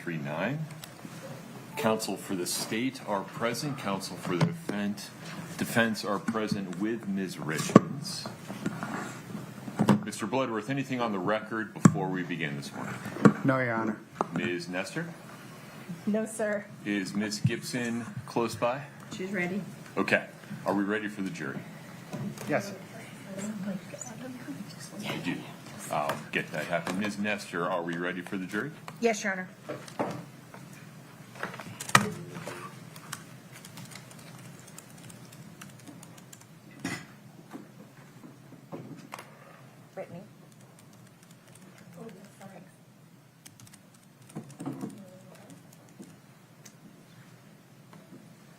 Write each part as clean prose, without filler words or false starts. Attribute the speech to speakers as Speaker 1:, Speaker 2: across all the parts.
Speaker 1: 139. Counsel for the state are present. Counsel for the defense are present with Ms. Richins. Mr. Bloodworth, anything on the record before we begin this morning?
Speaker 2: No, Your Honor.
Speaker 1: Ms. Nestor?
Speaker 3: No, sir.
Speaker 1: Is Ms. Gibson close by?
Speaker 3: She's ready.
Speaker 1: Okay. Are we ready for the jury?
Speaker 2: Yes.
Speaker 1: I do. I'll get that happen. Ms. Nestor, are we ready for the jury?
Speaker 3: Yes, Your Honor. Brittany.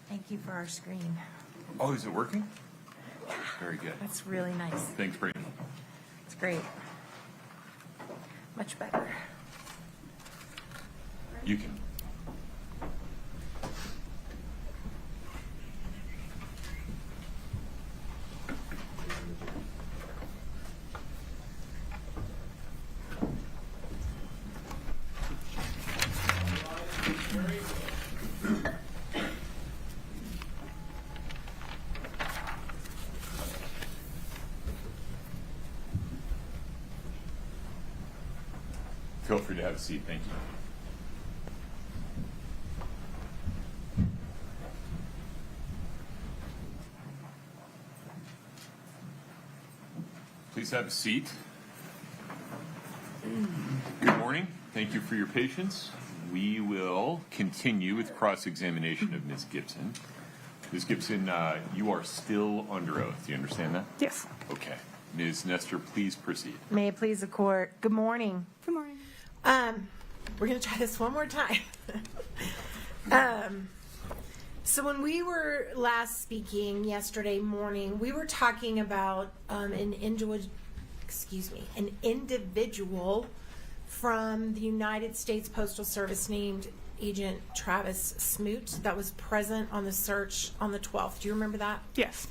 Speaker 3: Thank you for our screen.
Speaker 1: Oh, is it working? Very good.
Speaker 3: That's really nice.
Speaker 1: Thanks, Brittany.
Speaker 3: It's great. Much better.
Speaker 1: You can. Feel free to have a seat. Thank you. Please have a seat. Good morning. Thank you for your patience. We will continue with cross-examination of Ms. Gibson. Ms. Gibson, you are still under oath. Do you understand that?
Speaker 4: Yes.
Speaker 1: Okay. Ms. Nestor, please proceed.
Speaker 3: May it please the court. Good morning.
Speaker 4: Good morning.
Speaker 3: We're going to try this one more time. So when we were last speaking yesterday morning, we were talking about an individual from the United States Postal Service named Agent Travis Smoot that was present on the search on the 12th. Do you remember that?
Speaker 4: Yes.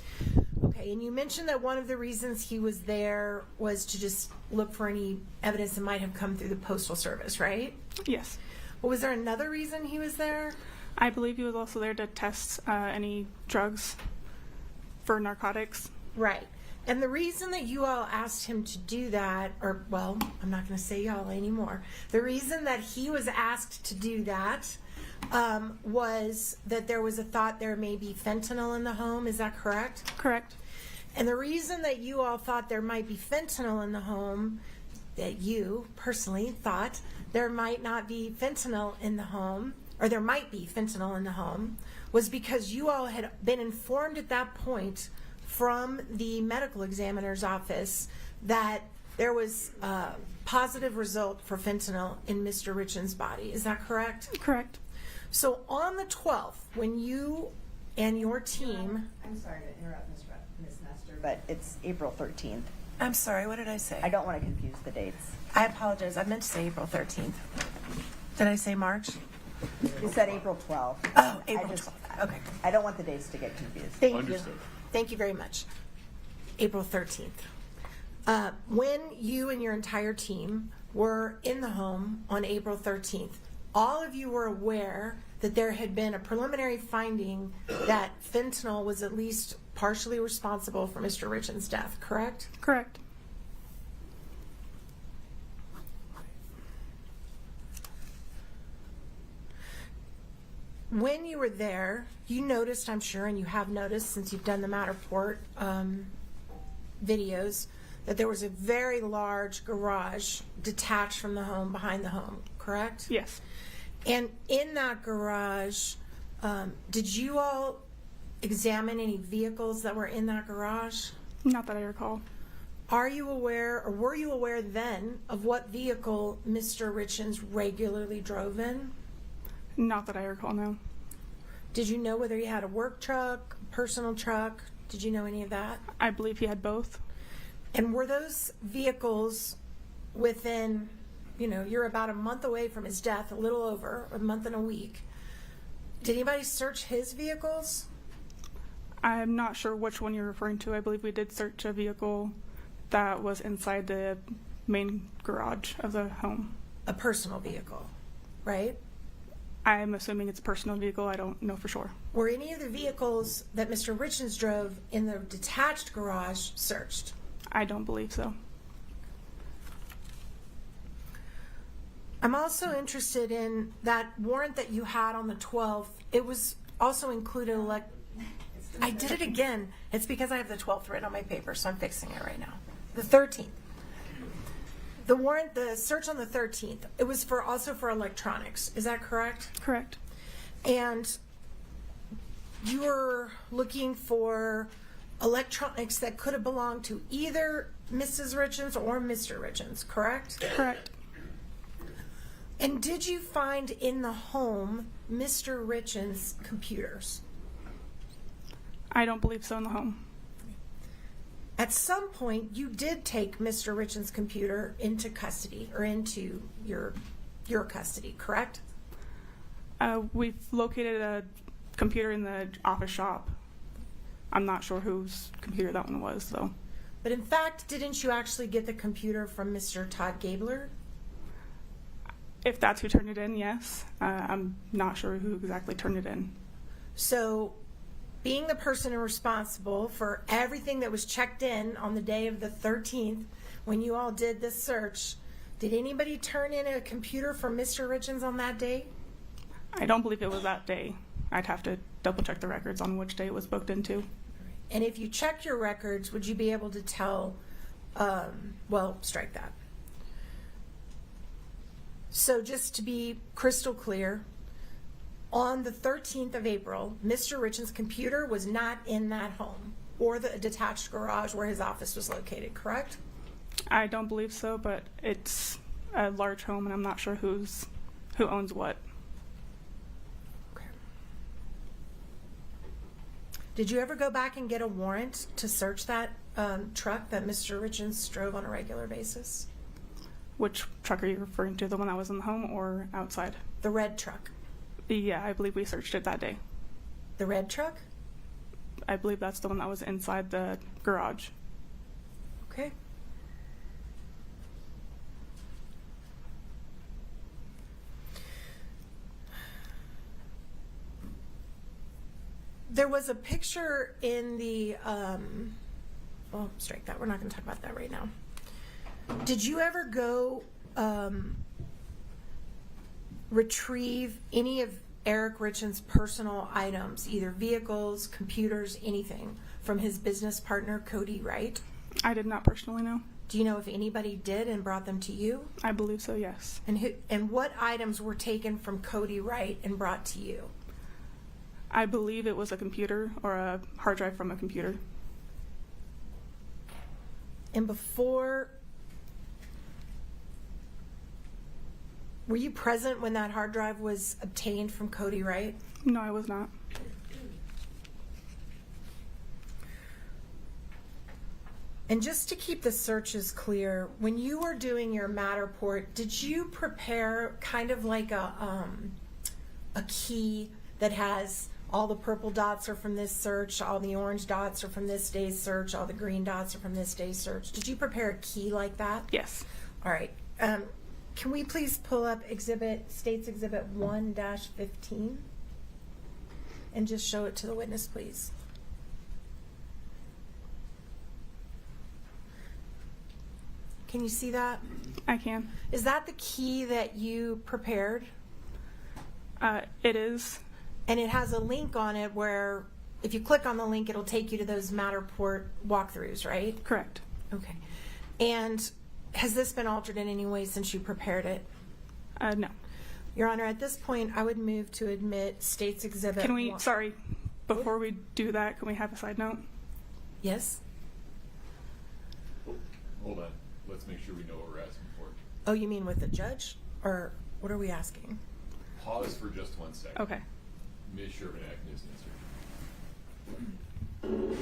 Speaker 3: Okay, and you mentioned that one of the reasons he was there was to just look for any evidence that might have come through the Postal Service, right?
Speaker 4: Yes.
Speaker 3: Well, was there another reason he was there?
Speaker 4: I believe he was also there to test any drugs for narcotics.
Speaker 3: Right. And the reason that you all asked him to do that, or, well, I'm not going to say y'all anymore. The reason that he was asked to do that was that there was a thought there may be fentanyl in the home. Is that correct?
Speaker 4: Correct.
Speaker 3: And the reason that you all thought there might be fentanyl in the home, that you personally thought there might not be fentanyl in the home, or there might be fentanyl in the home, was because you all had been informed at that point from the medical examiner's office that there was a positive result for fentanyl in Mr. RIchins' body. Is that correct?
Speaker 4: Correct.
Speaker 3: So on the 12th, when you and your team...
Speaker 5: I'm sorry to interrupt, Ms. Nestor, but it's April 13th.
Speaker 3: I'm sorry, what did I say?
Speaker 5: I don't want to confuse the dates.
Speaker 3: I apologize. I meant to say April 13th. Did I say March?
Speaker 5: You said April 12th.
Speaker 3: Oh, April 12th. Okay.
Speaker 5: I don't want the dates to get confused.
Speaker 3: Thank
Speaker 1: Understood.
Speaker 3: you. Thank you very much. April 13th. When you and your entire team were in the home on April 13th, all of you were aware that there had been a preliminary finding that fentanyl was at least partially responsible for Mr. RIchins' death, correct?
Speaker 4: Correct.
Speaker 3: When you were there, you noticed, I'm sure, and you have noticed since you've done the Matterport videos, that there was a very large garage detached from the home, behind the home, correct?
Speaker 4: Yes.
Speaker 3: And in that garage, did you all examine any vehicles that were in that garage?
Speaker 4: Not that I recall.
Speaker 3: Are you aware, or were you aware then, of what vehicle Mr. RIchins regularly drove in?
Speaker 4: Not that I recall, no.
Speaker 3: Did you know whether he had a work truck, a personal truck? Did you know any of that?
Speaker 4: I believe he had both.
Speaker 3: And were those vehicles within, you're about a month away from his death, a little over, a month and a week. Did anybody search his vehicles?
Speaker 4: I'm not sure which one you're referring to. I believe we did search a vehicle that was inside the main garage of the home.
Speaker 3: A personal vehicle, right?
Speaker 4: I'm assuming it's a personal vehicle. I don't know for sure.
Speaker 3: Were any of the vehicles that Mr. Richins drove in the detached garage searched?
Speaker 4: I don't believe so.
Speaker 3: I'm also interested in that warrant that you had on the 12th. It was also included I did it again. It's because I have the 12th written on my paper, so I'm fixing it right now. The 13th. The warrant, the search on the 13th, it was also for electronics. Is that correct?
Speaker 4: Correct.
Speaker 3: And you were looking for electronics that could have belonged to either Mrs. Richins or Mr. Richins, correct?
Speaker 4: Correct.
Speaker 3: And did you find in the home Mr. Richins' computers?
Speaker 4: I don't believe so in the home.
Speaker 3: At some point, you did take Mr. Richins' computer into custody or into your custody, correct?
Speaker 4: We've located a computer in the office shop. I'm not sure whose computer that one was, though.
Speaker 3: But in fact, didn't you actually get the computer from Mr. Todd Gabler?
Speaker 4: If that's who turned it in, yes. I'm not sure who exactly turned it in.
Speaker 3: So, being the person responsible for everything that was checked in on the day of the 13th, when you all did this search, did anybody turn in a computer for Mr. Richins on that day?
Speaker 4: I don't believe it was that day. I'd have to double check the records on which day it was booked into.
Speaker 3: And if you check your records, would you be able to tell, well, strike that. So just to be crystal clear, on the 13th of April, Mr. Richins' computer was not in that home or the detached garage where his office was located, correct?
Speaker 4: I don't believe so, but it's a large home, and I'm not sure who owns what.
Speaker 3: Okay. Did you ever go back and get a warrant to search that truck that Mr. Richins drove on a regular basis?
Speaker 4: Which truck are you referring to? The one that was in the home or outside?
Speaker 3: The red truck.
Speaker 4: Yeah, I believe we searched it that day.
Speaker 3: The red truck?
Speaker 4: I believe that's the one that was inside the garage.
Speaker 3: Okay. There was a picture in the, well, strike that. We're not going to talk about that right now. Did you ever go retrieve any of Eric Richins' personal items, either vehicles, computers, anything, from his business partner, Kouri, right?
Speaker 4: I did not personally know.
Speaker 3: Do you know if anybody did and brought them to you?
Speaker 4: I believe so, yes.
Speaker 3: And what items were taken from Kouri Wright and brought to you?
Speaker 4: I believe it was a computer or a hard drive from a computer.
Speaker 3: And before, were you present when that hard drive was obtained from Kouri Wright?
Speaker 4: No, I was not.
Speaker 3: And just to keep the searches clear, when you were doing your Matterport, did you prepare kind of like a key that has all the purple dots are from this search, all the orange dots are from this day's search, all the green dots are from this day's search? Did you prepare a key like that?
Speaker 4: Yes.
Speaker 3: All right. Can we please pull up State's Exhibit 1-15 and just show it to the witness, please? Can you see that?
Speaker 4: I can.
Speaker 3: Is that the key that you prepared?
Speaker 4: It is.
Speaker 3: And it has a link on it where if you click on the link, it'll take you to those Matterport walkthroughs, right?
Speaker 4: Correct.
Speaker 3: Okay. And has this been altered in any way since you prepared it?
Speaker 4: No.
Speaker 3: Your Honor, at this point, I would move to admit State's Exhibit
Speaker 4: Can we,
Speaker 3: 1.
Speaker 4: sorry, before we do that, can we have a side note?
Speaker 3: Yes?
Speaker 1: Hold on. Let's make sure we know what we're asking for.
Speaker 3: Oh, you mean with the judge? Or what are we asking?
Speaker 1: Pause for just 1 second.
Speaker 4: Okay.
Speaker 1: Ms. Shervinack is answering.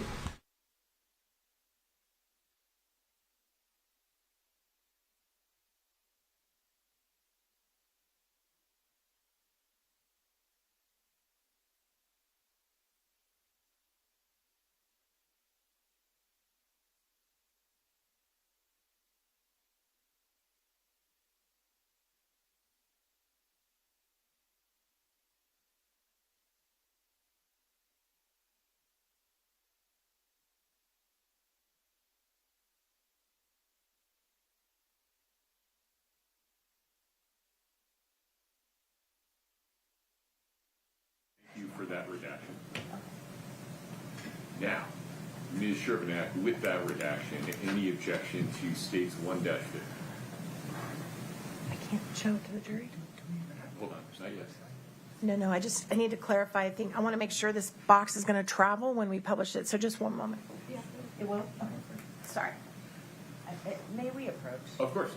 Speaker 1: that redaction. Now, Ms. Sherbanak, with that redaction, any objection to states 1-50?
Speaker 3: I can't show it to the jury.
Speaker 1: Hold on, not yet.
Speaker 3: No, I need to clarify. I want to make sure this box is going to travel when we publish it. So just one moment.
Speaker 5: It won't? Okay. Sorry. May we approach?
Speaker 1: Of course.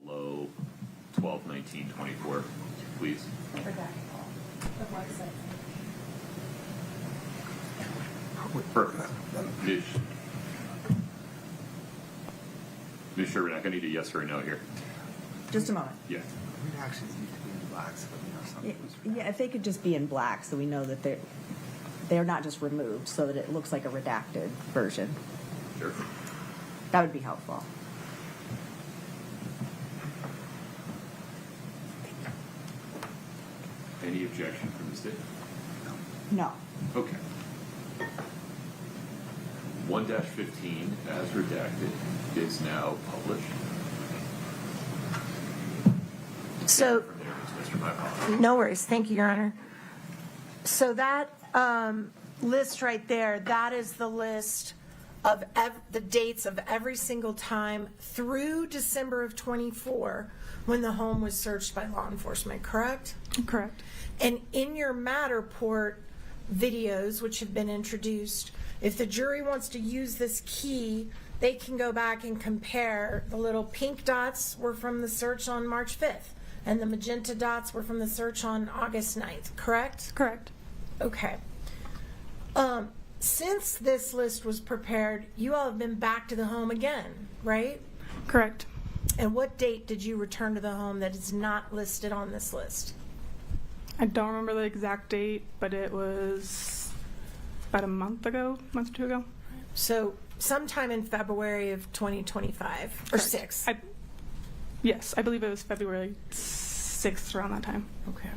Speaker 1: Below 12/19/24, please. Perfect. Ms. Sherbanak, I need a yes or a no here.
Speaker 5: Just a moment.
Speaker 1: Yeah.
Speaker 2: Redactions need to be in black, so that we know something.
Speaker 5: Yeah, if they could just be in black, so we know that they're not just removed, so that it looks like a redacted version.
Speaker 1: Sure.
Speaker 5: That would be helpful.
Speaker 1: Any objection from the state?
Speaker 5: No.
Speaker 1: Okay. 1-15 as redacted is now published.
Speaker 3: So,
Speaker 1: From there, Ms. Mr. My apologies.
Speaker 3: no worries. Thank you, Your Honor. So that list right there, that is the list of the dates of every single time through December of 24 when the home was searched by law enforcement, correct?
Speaker 4: Correct.
Speaker 3: And in your Matterport videos, which have been introduced, if the jury wants to use this key, they can go back and compare. The little pink dots were from the search on March 5th, and the magenta dots were from the search on August 9th, correct?
Speaker 4: Correct.
Speaker 3: Okay. Since this list was prepared, you all have been back to the home again, right?
Speaker 4: Correct.
Speaker 3: And what date did you return to the home that is not listed on this list?
Speaker 4: I don't remember the exact date, but it was about a month or two ago.
Speaker 3: So sometime in February of 2025 or 6.
Speaker 4: Yes, I believe it was February 6th around that time.
Speaker 3: Okay.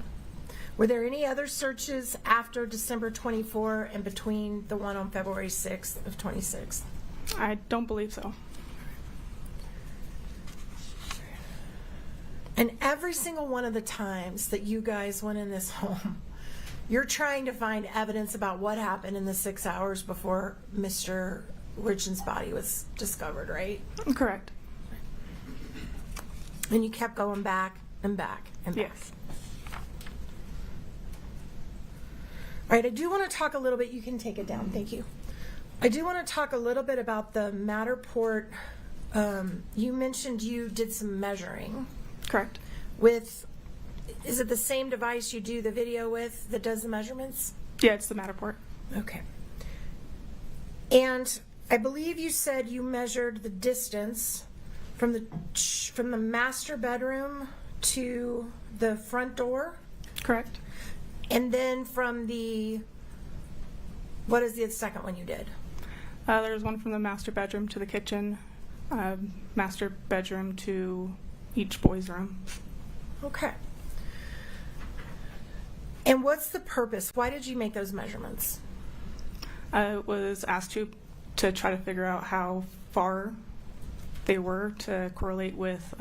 Speaker 3: Were there any other searches after December 24 and between the one on February 6th of 26?
Speaker 4: I don't believe so.
Speaker 3: And every single one of the times that you guys went in this home, you're trying to find evidence about what happened in the 6 hours before Mr. RIchins' body was discovered, right?
Speaker 4: Correct.
Speaker 3: And you kept going back and back and back.
Speaker 4: Yes.
Speaker 3: All right, I do want to talk a little bit. You can take it down. Thank you. I do want to talk a little bit about the Matterport. You mentioned you did some measuring.
Speaker 4: Correct.
Speaker 3: With, is it the same device you do the video with that does the measurements?
Speaker 4: Yeah, it's the Matterport.
Speaker 3: Okay. And I believe you said you measured the distance from the master bedroom to the front door?
Speaker 4: Correct.
Speaker 3: And then from the, what is the second one you did?
Speaker 4: There's one from the master bedroom to the kitchen, master bedroom to each boy's room.
Speaker 3: Okay. And what's the purpose? Why did you make those measurements?
Speaker 4: I was asked to try to figure out how far they were to correlate with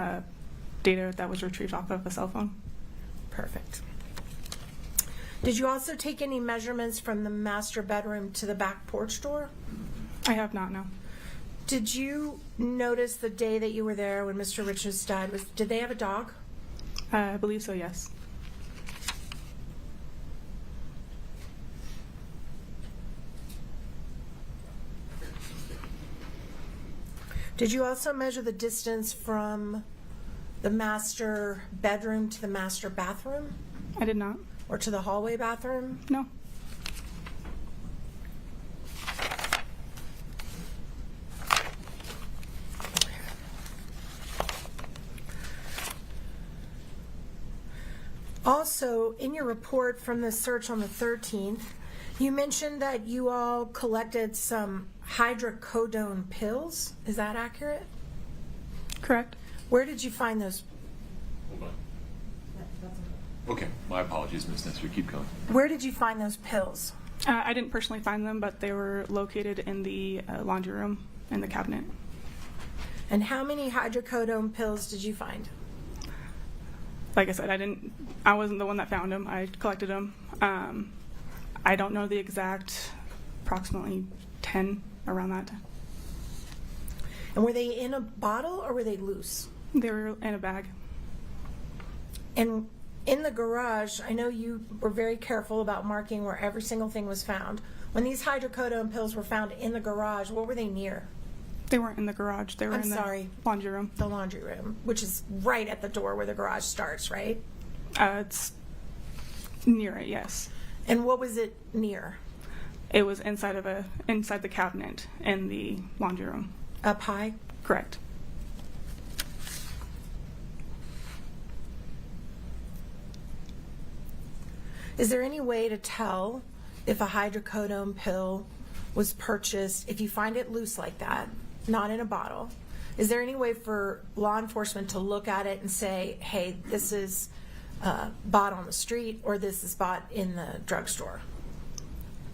Speaker 4: data that was retrieved off of a cell phone.
Speaker 3: Perfect. Did you also take any measurements from the master bedroom to the back porch door?
Speaker 4: I have not, no.
Speaker 3: Did you notice the day that you were there when Mr. RIchins died? Did they have a dog?
Speaker 4: I believe so, yes.
Speaker 3: Did you also measure the distance from the master bedroom to the master bathroom?
Speaker 4: I did not.
Speaker 3: Or to the hallway bathroom?
Speaker 4: No.
Speaker 3: Also, in your report from the search on the 13th, you mentioned that you all collected some hydrocodone pills. Is that accurate?
Speaker 4: Correct.
Speaker 3: Where did you find those?
Speaker 1: Hold on. Okay, my apologies, Ms. Nestor. Keep going.
Speaker 3: Where did you find those pills?
Speaker 4: I didn't personally find them, but they were located in the laundry room in the cabinet.
Speaker 3: And how many hydrocodone pills did you find?
Speaker 4: Like I said, I wasn't the one that found them. I collected them. I don't know the exact, approximately 10 around that.
Speaker 3: And were they in a bottle or were they loose?
Speaker 4: They were in a bag.
Speaker 3: And in the garage, I know you were very careful about marking where every single thing was found. When these hydrocodone pills were found in the garage, what were they near?
Speaker 4: They weren't in the garage. They were
Speaker 3: I'm
Speaker 4: in the
Speaker 3: sorry.
Speaker 4: laundry room.
Speaker 3: The laundry room, which is right at the door where the garage starts, right?
Speaker 4: It's near it, yes.
Speaker 3: And what was it near?
Speaker 4: It was inside the cabinet in the laundry room.
Speaker 3: Up high?
Speaker 4: Correct.
Speaker 3: Is there any way to tell if a hydrocodone pill was purchased, if you find it loose like that, not in a bottle? Is there any way for law enforcement to look at it and say, hey, this is bought on the street or this is bought in the drugstore?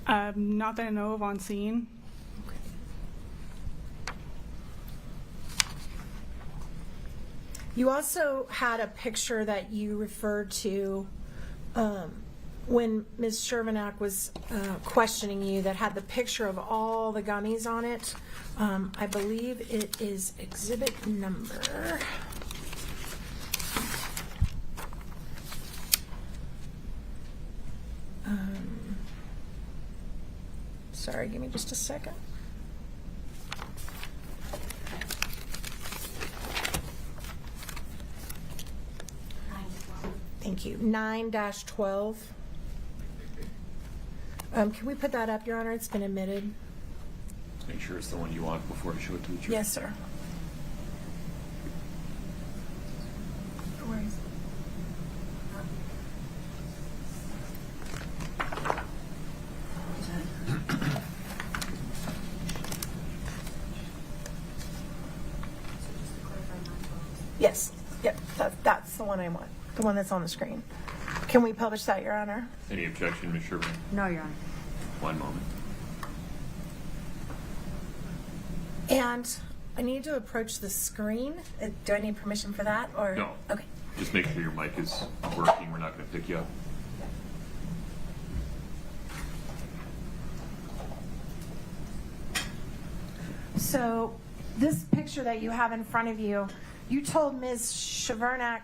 Speaker 4: Not that I know of on scene.
Speaker 3: You also had a picture that you referred to when Ms. Shervanack was questioning you that had the picture of all the gummies on it. I believe it is exhibit number. Sorry, give me just a second. Thank you. 9-12. Can we put that up, Your Honor? It's been admitted.
Speaker 1: Let's make sure it's the one you want before I show it to the jury.
Speaker 3: Yes, sir. No worries. Yes. Yep. That's the one I want. The one that's on the screen. Can we publish that, Your Honor?
Speaker 1: Any objection, Ms. Sherman?
Speaker 5: No, Your Honor.
Speaker 1: One moment.
Speaker 3: And I need to approach the screen. Do I need permission for that? Or
Speaker 1: No.
Speaker 3: Okay.
Speaker 1: Just make sure your mic is working. We're not going to pick you up.
Speaker 3: So this picture that you have in front of you, you told Ms. Shervanack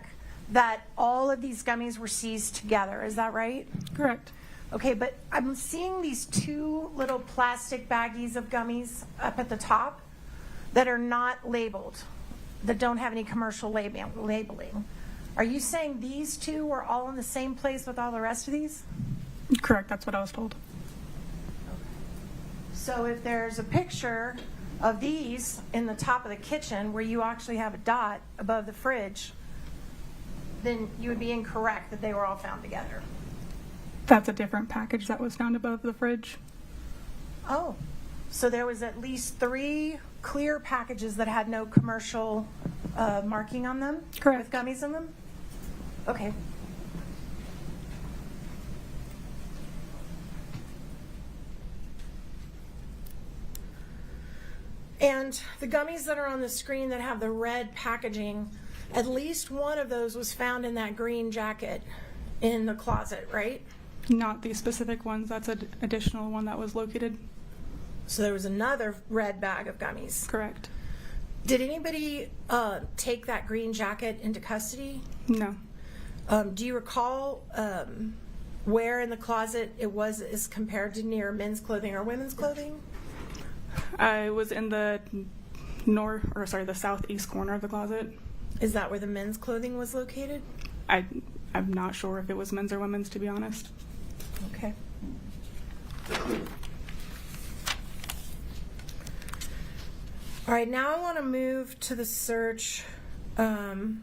Speaker 3: that all of these gummies were seized together. Is that right?
Speaker 4: Correct.
Speaker 3: Okay, but I'm seeing these two little plastic baggies of gummies up at the top that are not labeled, that don't have any commercial labeling. Are you saying these two were all in the same place with all the rest of these?
Speaker 4: Correct. That's what I was told.
Speaker 3: So if there's a picture of these in the top of the kitchen where you actually have a dot above the fridge, then you would be incorrect that they were all found together.
Speaker 4: That's a different package that was found above the fridge.
Speaker 3: Oh, so there was at least 3 clear packages that had no commercial marking on them?
Speaker 4: Correct.
Speaker 3: With gummies in them? Okay. And the gummies that are on the screen that have the red packaging, at least one of those was found in that green jacket in the closet, right?
Speaker 4: Not these specific ones. That's an additional one that was located.
Speaker 3: So there was another red bag of gummies.
Speaker 4: Correct.
Speaker 3: Did anybody take that green jacket into custody?
Speaker 4: No.
Speaker 3: Do you recall where in the closet it was as compared to near men's clothing or women's clothing?
Speaker 4: I was in the the southeast corner of the closet.
Speaker 3: Is that where the men's clothing was located?
Speaker 4: I'm not sure if it was men's or women's, to be honest.
Speaker 3: Okay. All right, now I want to move to the search that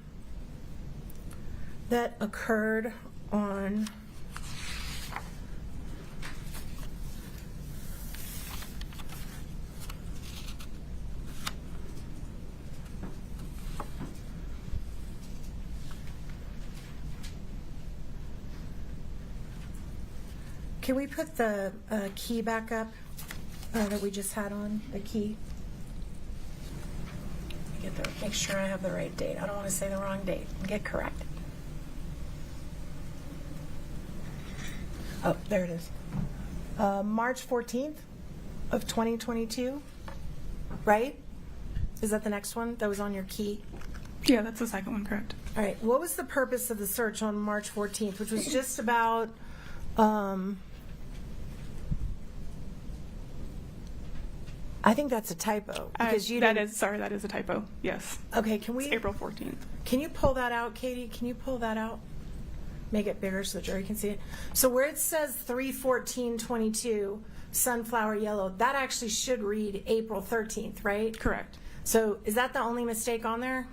Speaker 3: occurred on Can we put the key back up that we just had on, the key? Make sure I have the right date. I don't want to say the wrong date and get corrected. Oh, there it is. March 14th of 2022, right? Is that the next one that was on your key?
Speaker 4: Yeah, that's the second one, correct.
Speaker 3: All right. What was the purpose of the search on March 14th, which was just about I think that's a typo because you
Speaker 4: that is a typo. Yes.
Speaker 3: Okay, can we
Speaker 4: It's April 14th.
Speaker 3: Can you pull that out, Katie? Can you pull that out? Make it bigger so the jury can see it. So where it says 3/14/22 sunflower yellow, that actually should read April 13th, right?
Speaker 4: Correct.
Speaker 3: So is that the only mistake on there?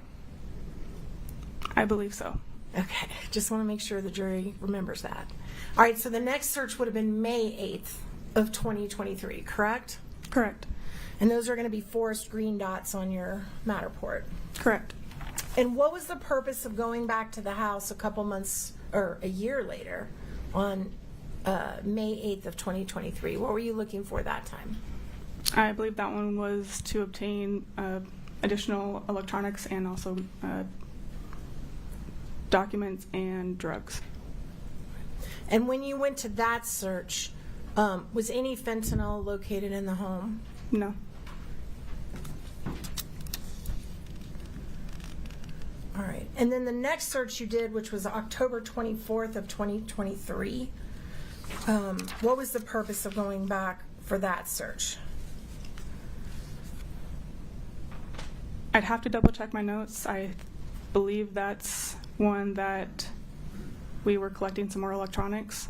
Speaker 4: I believe so.
Speaker 3: Okay, just want to make sure the jury remembers that. All right, so the next search would have been May 8th of 2023, correct?
Speaker 4: Correct.
Speaker 3: And those are going to be forest green dots on your Matterport.
Speaker 4: Correct.
Speaker 3: And what was the purpose of going back to the house a couple months or a year later on May 8th of 2023? What were you looking for that time?
Speaker 4: I believe that one was to obtain additional electronics and also documents and drugs.
Speaker 3: And when you went to that search, was any fentanyl located in the home?
Speaker 4: No.
Speaker 3: All right. And then the next search you did, which was October 24th of 2023, what was the purpose of going back for that search?
Speaker 4: I'd have to double check my notes. I believe that's one that we were collecting some more electronics.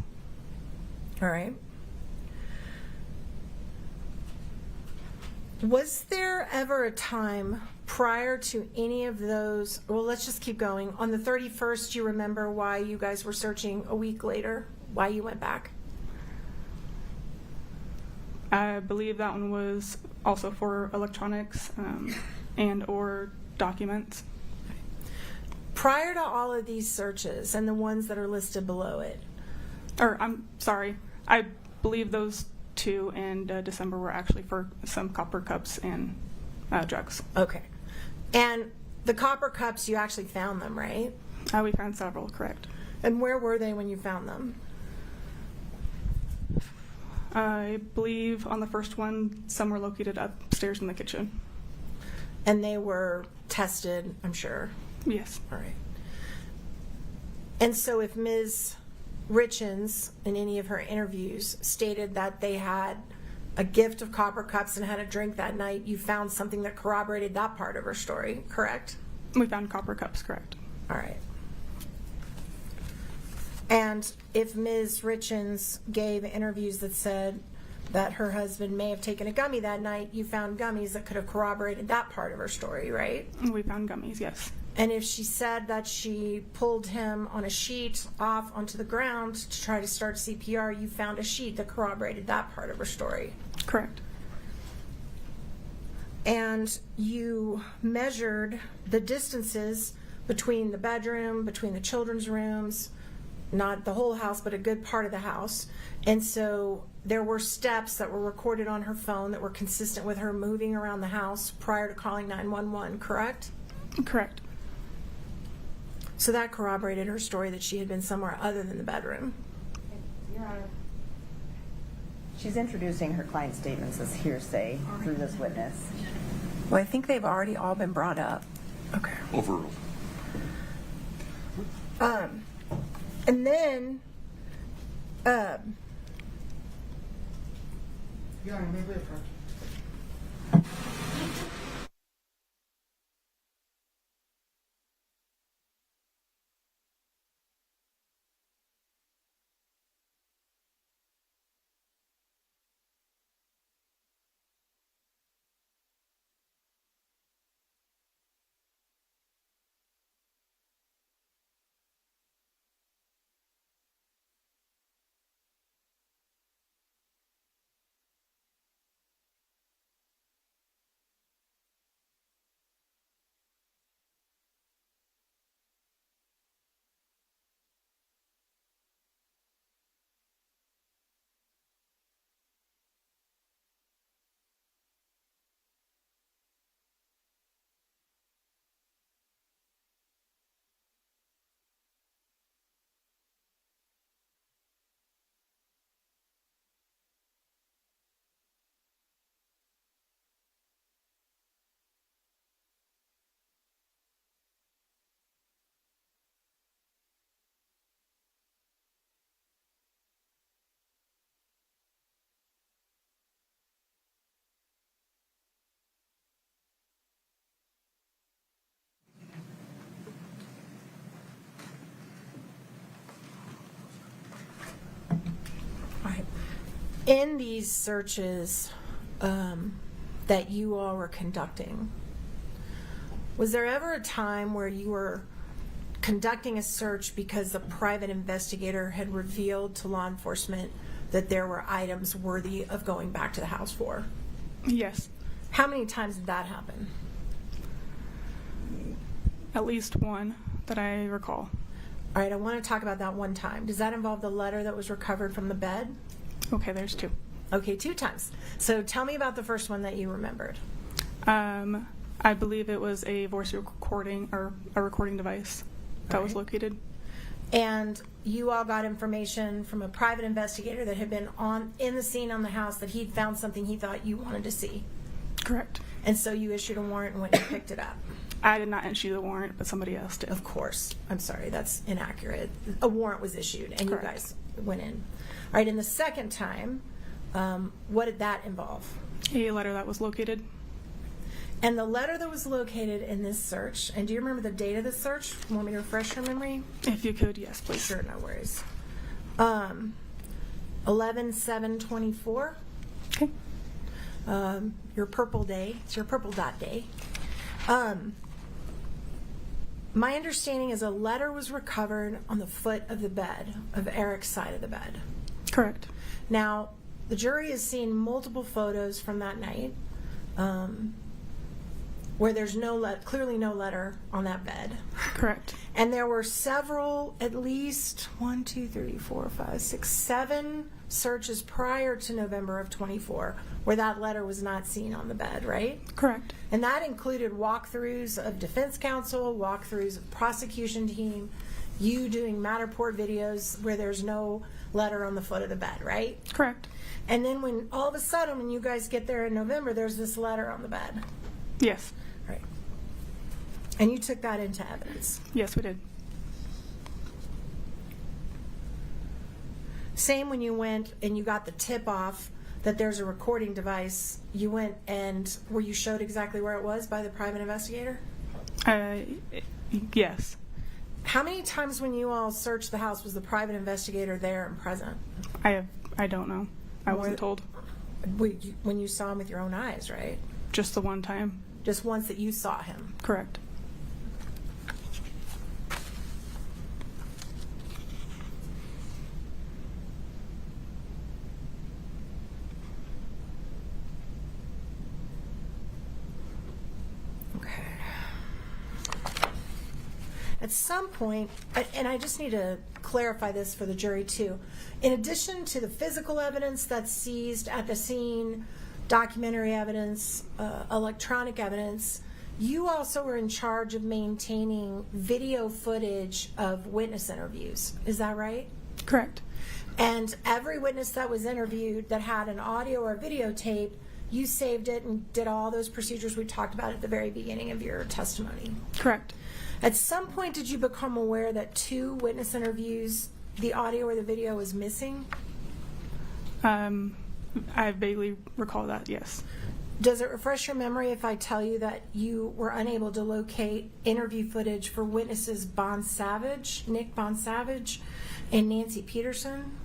Speaker 3: All right. Was there ever a time prior to any of those, well, let's just keep going. On the 31st, do you remember why you guys were searching a week later? Why you went back?
Speaker 4: I believe that one was also for electronics and or documents.
Speaker 3: Prior to all of these searches and the ones that are listed below it,
Speaker 4: Or I'm sorry, I believe those two in December were actually for some copper cups and drugs.
Speaker 3: okay. And the copper cups, you actually found them, right?
Speaker 4: We found several, correct.
Speaker 3: And where were they when you found them?
Speaker 4: I believe on the first one, some were located upstairs in the kitchen.
Speaker 3: And they were tested, I'm sure.
Speaker 4: Yes.
Speaker 3: All right. And so if Ms. RIchins, in any of her interviews, stated that they had a gift of copper cups and had a drink that night, you found something that corroborated that part of her story, correct?
Speaker 4: We found copper cups, correct.
Speaker 3: All right. And if Ms. RIchins gave interviews that said that her husband may have taken a gummy that night, you found gummies that could have corroborated that part of her story, right?
Speaker 4: We found gummies, yes.
Speaker 3: And if she said that she pulled him on a sheet off onto the ground to try to start CPR, you found a sheet that corroborated that part of her story.
Speaker 4: Correct.
Speaker 3: And you measured the distances between the bedroom, between the children's rooms, not the whole house, but a good part of the house. And so there were steps that were recorded on her phone that were consistent with her moving around the house prior to calling 911, correct?
Speaker 4: Correct.
Speaker 3: So that corroborated her story that she had been somewhere other than the bedroom.
Speaker 5: Your Honor. She's introducing her client's statements as hearsay through this witness.
Speaker 3: Well, I think they've already all been brought up. Okay.
Speaker 1: Overruled.
Speaker 3: And then,
Speaker 2: Your Honor, may we approach?
Speaker 3: In these searches that you all were conducting, was there ever a time where you were conducting a search because the private investigator had revealed to law enforcement that there were items worthy of going back to the house for?
Speaker 4: Yes.
Speaker 3: How many times did that happen?
Speaker 4: At least one that I recall.
Speaker 3: All right, I want to talk about that one time. Does that involve the letter that was recovered from the bed?
Speaker 4: Okay, there's two.
Speaker 3: Okay, 2 times. So tell me about the first one that you remembered.
Speaker 4: I believe it was a voice recording or a recording device that was located.
Speaker 3: And you all got information from a private investigator that had been in the scene on the house that he'd found something he thought you wanted to see.
Speaker 4: Correct.
Speaker 3: And so you issued a warrant and went and picked it up.
Speaker 4: I did not issue the warrant, but somebody else did.
Speaker 3: Of course. I'm sorry, that's inaccurate. A warrant was issued and
Speaker 4: Correct.
Speaker 3: you guys went in. All right, and the second time, what did that involve?
Speaker 4: A letter that was located.
Speaker 3: And the letter that was located in this search, and do you remember the date of the search? You want me to refresh your memory?
Speaker 4: If you could, yes, please.
Speaker 3: Sure, no worries. 11/7/24.
Speaker 4: Okay.
Speaker 3: Your purple day. It's your purple dot day. My understanding is a letter was recovered on the foot of the bed, of Eric's side of the bed.
Speaker 4: Correct.
Speaker 3: Now, the jury has seen multiple photos from that night where there's clearly no letter on that bed.
Speaker 4: Correct.
Speaker 3: And there were several, at least 1, 2, 3, 4, 5, 6, 7 searches prior to November of 24 where that letter was not seen on the bed, right?
Speaker 4: Correct.
Speaker 3: And that included walkthroughs of defense counsel, walkthroughs of prosecution team, you doing Matterport videos where there's no letter on the foot of the bed, right?
Speaker 4: Correct.
Speaker 3: And then when all of a sudden, when you guys get there in November, there's this letter on the bed.
Speaker 4: Yes.
Speaker 3: Right. And you took that into evidence.
Speaker 4: Yes, we did.
Speaker 3: Same when you went and you got the tip off that there's a recording device, you went and were you showed exactly where it was by the private investigator?
Speaker 4: Yes.
Speaker 3: How many times when you all searched the house was the private investigator there and present?
Speaker 4: I don't know. I wasn't told.
Speaker 3: When you saw him with your own eyes, right?
Speaker 4: Just the one time.
Speaker 3: Just once that you saw him.
Speaker 4: Correct.
Speaker 3: Okay. At some point, and I just need to clarify this for the jury too, in addition to the physical evidence that's seized at the scene, documentary evidence, electronic evidence, you also were in charge of maintaining video footage of witness interviews. Is that right?
Speaker 4: Correct.
Speaker 3: And every witness that was interviewed that had an audio or videotape, you saved it and did all those procedures we talked about at the very beginning of your testimony.
Speaker 4: Correct.
Speaker 3: At some point, did you become aware that 2 witness interviews, the audio or the video was missing?
Speaker 4: I vaguely recall that, yes.
Speaker 3: Does it refresh your memory if I tell you that you were unable to locate interview footage for witnesses Nick Bonsavage, and Nancy Peterson?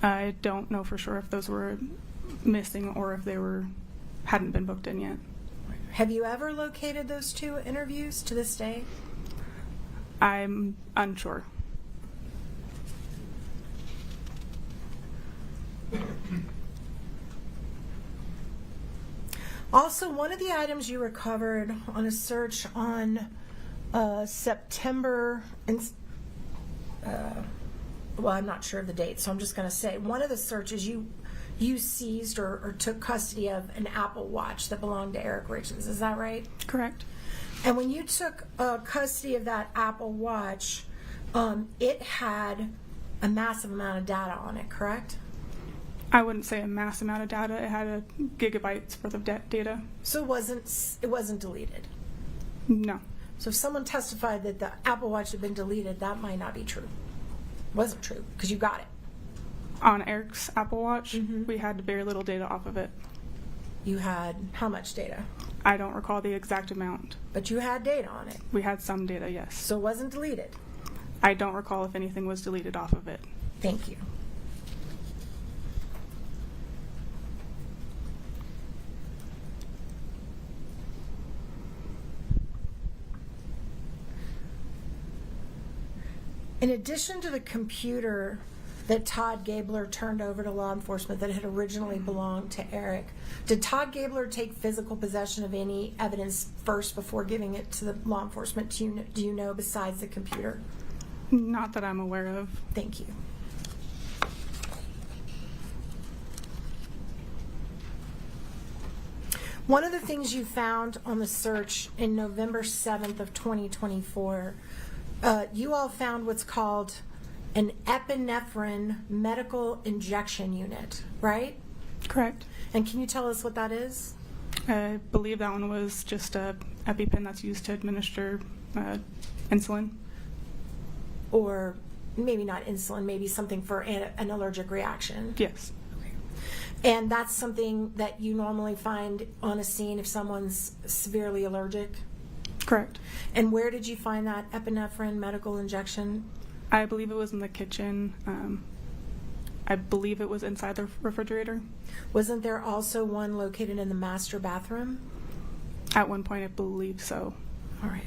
Speaker 4: I don't know for sure if those were missing or if they hadn't been booked in yet.
Speaker 3: Have you ever located those 2 interviews to this day?
Speaker 4: I'm unsure.
Speaker 3: Also, one of the items you recovered on a search on September, well, I'm not sure of the date, so I'm just going to say one of the searches you seized or took custody of an Apple Watch that belonged to RIchins. Is that right?
Speaker 4: Correct.
Speaker 3: And when you took custody of that Apple Watch, it had a massive amount of data on it, correct?
Speaker 4: I wouldn't say a mass amount of data. It had a gigabytes worth of data.
Speaker 3: So it wasn't deleted.
Speaker 4: No.
Speaker 3: So if someone testified that the Apple Watch had been deleted, that might not be true. Wasn't true because you got it.
Speaker 4: On Eric's Apple Watch, we had very little data off of it.
Speaker 3: You had how much data?
Speaker 4: I don't recall the exact amount.
Speaker 3: But you had data on it.
Speaker 4: We had some data, yes.
Speaker 3: So it wasn't deleted.
Speaker 4: I don't recall if anything was deleted off of it.
Speaker 3: Thank you. In addition to the computer that Todd Gabler turned over to law enforcement that had originally belonged to Eric, did Todd Gabler take physical possession of any evidence first before giving it to the law enforcement? Do you know besides the computer?
Speaker 4: Not that I'm aware of.
Speaker 3: Thank you. One of the things you found on the search in November 7th of 2024, you all found what's called an epinephrine medical injection unit, right?
Speaker 4: Correct.
Speaker 3: And can you tell us what that is?
Speaker 4: I believe that one was just a EpiPen that's used to administer insulin.
Speaker 3: Or maybe not insulin, maybe something for an allergic reaction.
Speaker 4: Yes.
Speaker 3: And that's something that you normally find on a scene if someone's severely allergic?
Speaker 4: Correct.
Speaker 3: And where did you find that epinephrine medical injection?
Speaker 4: I believe it was in the kitchen. I believe it was inside the refrigerator.
Speaker 3: Wasn't there also one located in the master bathroom?
Speaker 4: At one point, I believe so.
Speaker 3: All right.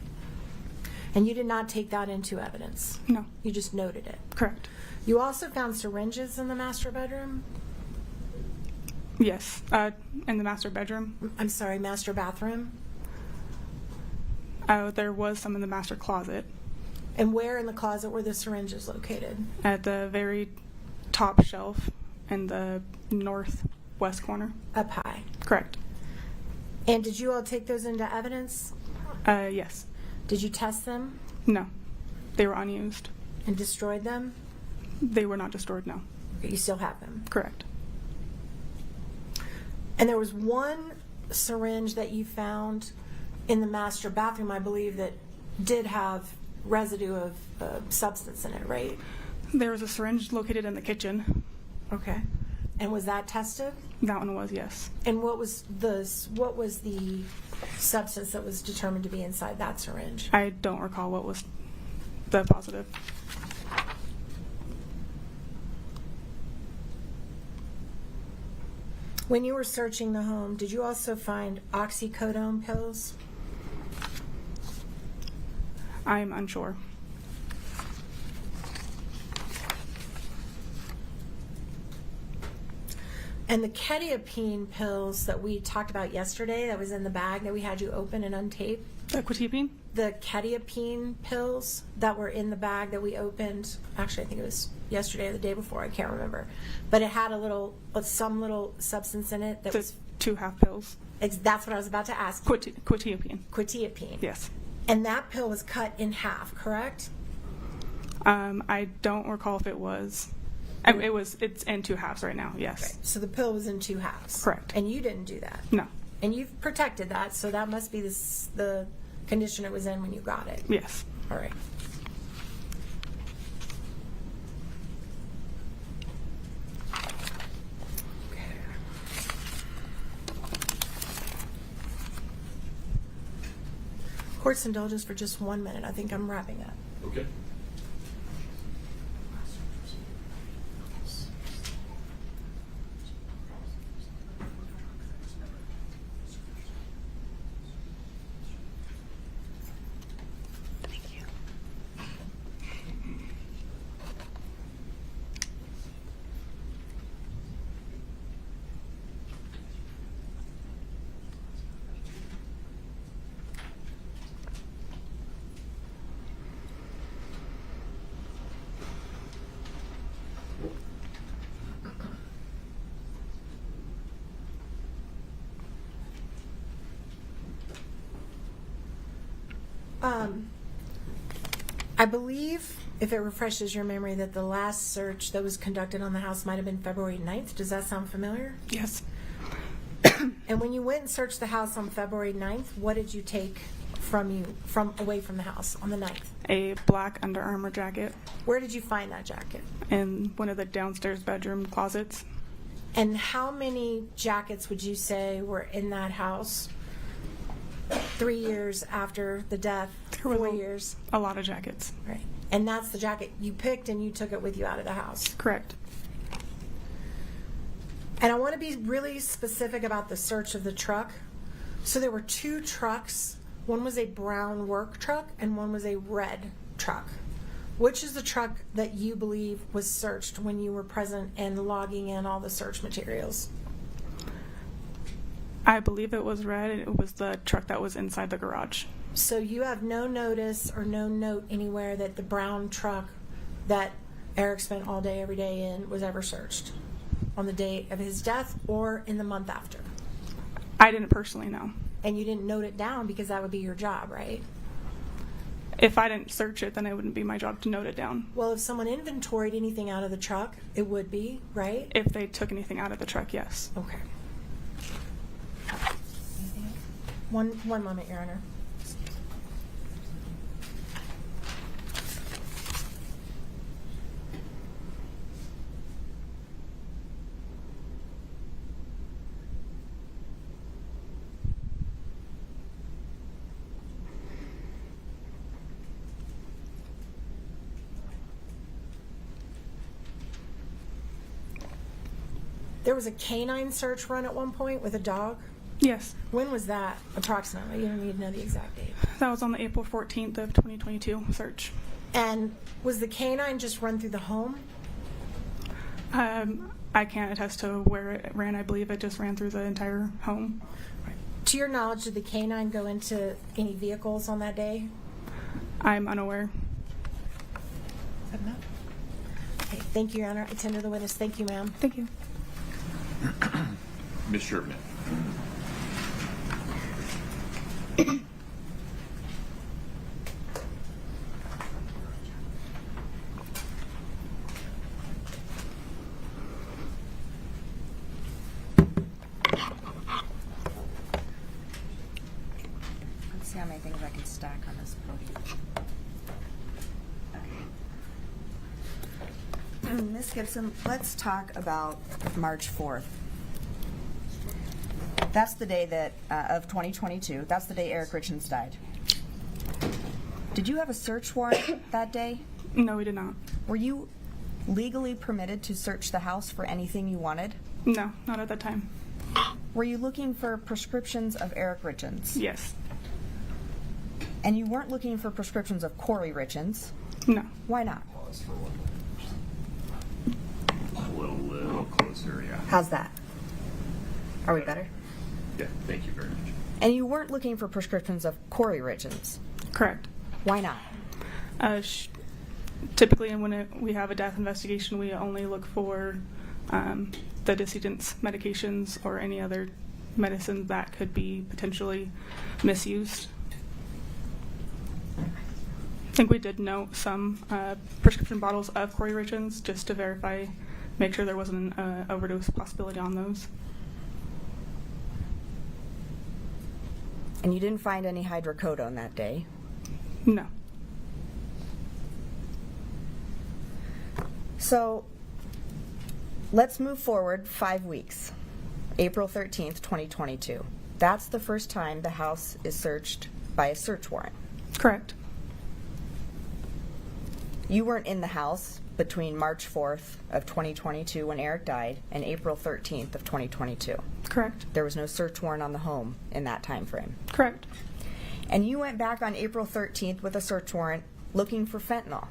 Speaker 3: And you did not take that into evidence?
Speaker 4: No.
Speaker 3: You just noted it?
Speaker 4: Correct.
Speaker 3: You also found syringes in the master bedroom?
Speaker 4: Yes. In the master bedroom.
Speaker 3: I'm sorry, master bathroom?
Speaker 4: There was some in the master closet.
Speaker 3: And where in the closet were the syringes located?
Speaker 4: At the very top shelf in the northwest corner.
Speaker 3: Up high.
Speaker 4: Correct.
Speaker 3: And did you all take those into evidence?
Speaker 4: Yes.
Speaker 3: Did you test them
Speaker 4: No. They were unused.
Speaker 3: and destroyed them?
Speaker 4: They were not destroyed, no.
Speaker 3: You still have them?
Speaker 4: Correct.
Speaker 3: And there was one syringe that you found in the master bathroom, I believe, that did have residue of substance in it, right?
Speaker 4: There was a syringe located in the kitchen.
Speaker 3: Okay. And was that tested?
Speaker 4: That one was, yes.
Speaker 3: And what was the substance that was determined to be inside that syringe?
Speaker 4: I don't recall what was the positive.
Speaker 3: When you were searching the home, did you also find oxycodone pills?
Speaker 4: I'm unsure.
Speaker 3: And the quetiapine pills that we talked about yesterday that was in the bag that we had you open and untape?
Speaker 4: The quetiapine?
Speaker 3: The quetiapine pills that were in the bag that we opened, actually I think it was yesterday or the day before, I can't remember. But it had some little substance in it that
Speaker 4: The
Speaker 3: was,
Speaker 4: 2 half pills.
Speaker 3: that's what I was about to ask you.
Speaker 4: Quetiapine.
Speaker 3: Quetiapine.
Speaker 4: Yes.
Speaker 3: And that pill was cut in half, correct?
Speaker 4: I don't recall if it was. It's in 2 halves right now, yes.
Speaker 3: So the pill was in 2 halves.
Speaker 4: Correct.
Speaker 3: And you didn't do that.
Speaker 4: No.
Speaker 3: And you've protected that, so that must be the condition it was in when you got it.
Speaker 4: Yes.
Speaker 3: All right. Court's indulgence for just 1 minute. I think I'm wrapping up.
Speaker 1: Okay.
Speaker 3: I believe, if it refreshes your memory, that the last search that was conducted on the house might have been February 9th. Does that sound familiar?
Speaker 4: Yes.
Speaker 3: And when you went and searched the house on February 9th, what did you take away from the house on the 9th?
Speaker 4: A black Under Armour jacket
Speaker 3: Where did you find that jacket?
Speaker 4: in one of the downstairs bedroom closets.
Speaker 3: And how many jackets would you say were in that house 3 years after the death?
Speaker 4: There was
Speaker 3: 4 years?
Speaker 4: a lot of jackets.
Speaker 3: Right. And that's the jacket you picked and you took it with you out of the house.
Speaker 4: Correct.
Speaker 3: And I want to be really specific about the search of the truck. So there were 2 trucks. One was a brown work truck and one was a red truck. Which is the truck that you believe was searched when you were present and logging in all the search materials?
Speaker 4: I believe it was red. It was the truck that was inside the garage.
Speaker 3: So you have no notice or no note anywhere that the brown truck that Eric spent all day, every day in was ever searched on the day of his death or in the month after?
Speaker 4: I didn't personally know.
Speaker 3: And you didn't note it down because that would be your job, right?
Speaker 4: If I didn't search it, then it wouldn't be my job to note it down.
Speaker 3: Well, if someone inventoried anything out of the truck, it would be, right?
Speaker 4: If they took anything out of the truck, yes.
Speaker 3: Okay. One moment, Your Honor. There was a canine search run at one point with a dog.
Speaker 4: Yes.
Speaker 3: When was that approximately? You don't need to know the exact date.
Speaker 4: That was on the April 14th of 2022 search.
Speaker 3: And was the canine just run through the home?
Speaker 4: I can't attest to where it ran. I believe it just ran through the entire home.
Speaker 3: To your knowledge, did the canine go into any vehicles on that day?
Speaker 4: I'm unaware.
Speaker 3: Okay, thank you, Your Honor. I tender the witness. Thank you, ma'am.
Speaker 4: Thank you.
Speaker 1: Ms. Sherman.
Speaker 6: Let's see how many things I can stack on this podium. Ms. Gibson, let's talk about March 4th. That's the day that of 2022. That's the day Eric Richins died. Did you have a search warrant that day?
Speaker 4: No, we did not.
Speaker 6: Were you legally permitted to search the house for anything you wanted?
Speaker 4: No, not at that time.
Speaker 6: Were you looking for prescriptions of Eric Richins?
Speaker 4: Yes.
Speaker 6: And you weren't looking for prescriptions of Kouri Richins?
Speaker 4: No.
Speaker 6: Why not?
Speaker 1: A little closer, yeah.
Speaker 6: How's that? Are we better?
Speaker 1: Yeah, thank you very much.
Speaker 6: And you weren't looking for prescriptions of Kouri Richins?
Speaker 4: Correct.
Speaker 6: Why not?
Speaker 4: Typically, when we have a death investigation, we only look for the decedent's medications or any other medicine that could be potentially misused. I think we did note some prescription bottles of Kouri Richins just to verify, make sure there wasn't an overdose possibility on those.
Speaker 6: And you didn't find any hydrocodone that day?
Speaker 4: No.
Speaker 6: So let's move forward 5 weeks. April 13th, 2022. That's the first time the house is searched by a search warrant.
Speaker 4: Correct.
Speaker 6: You weren't in the house between March 4th of 2022 when Eric died and April 13th of 2022.
Speaker 4: Correct.
Speaker 6: There was no search warrant on the home in that time frame.
Speaker 4: Correct.
Speaker 6: And you went back on April 13th with a search warrant looking for fentanyl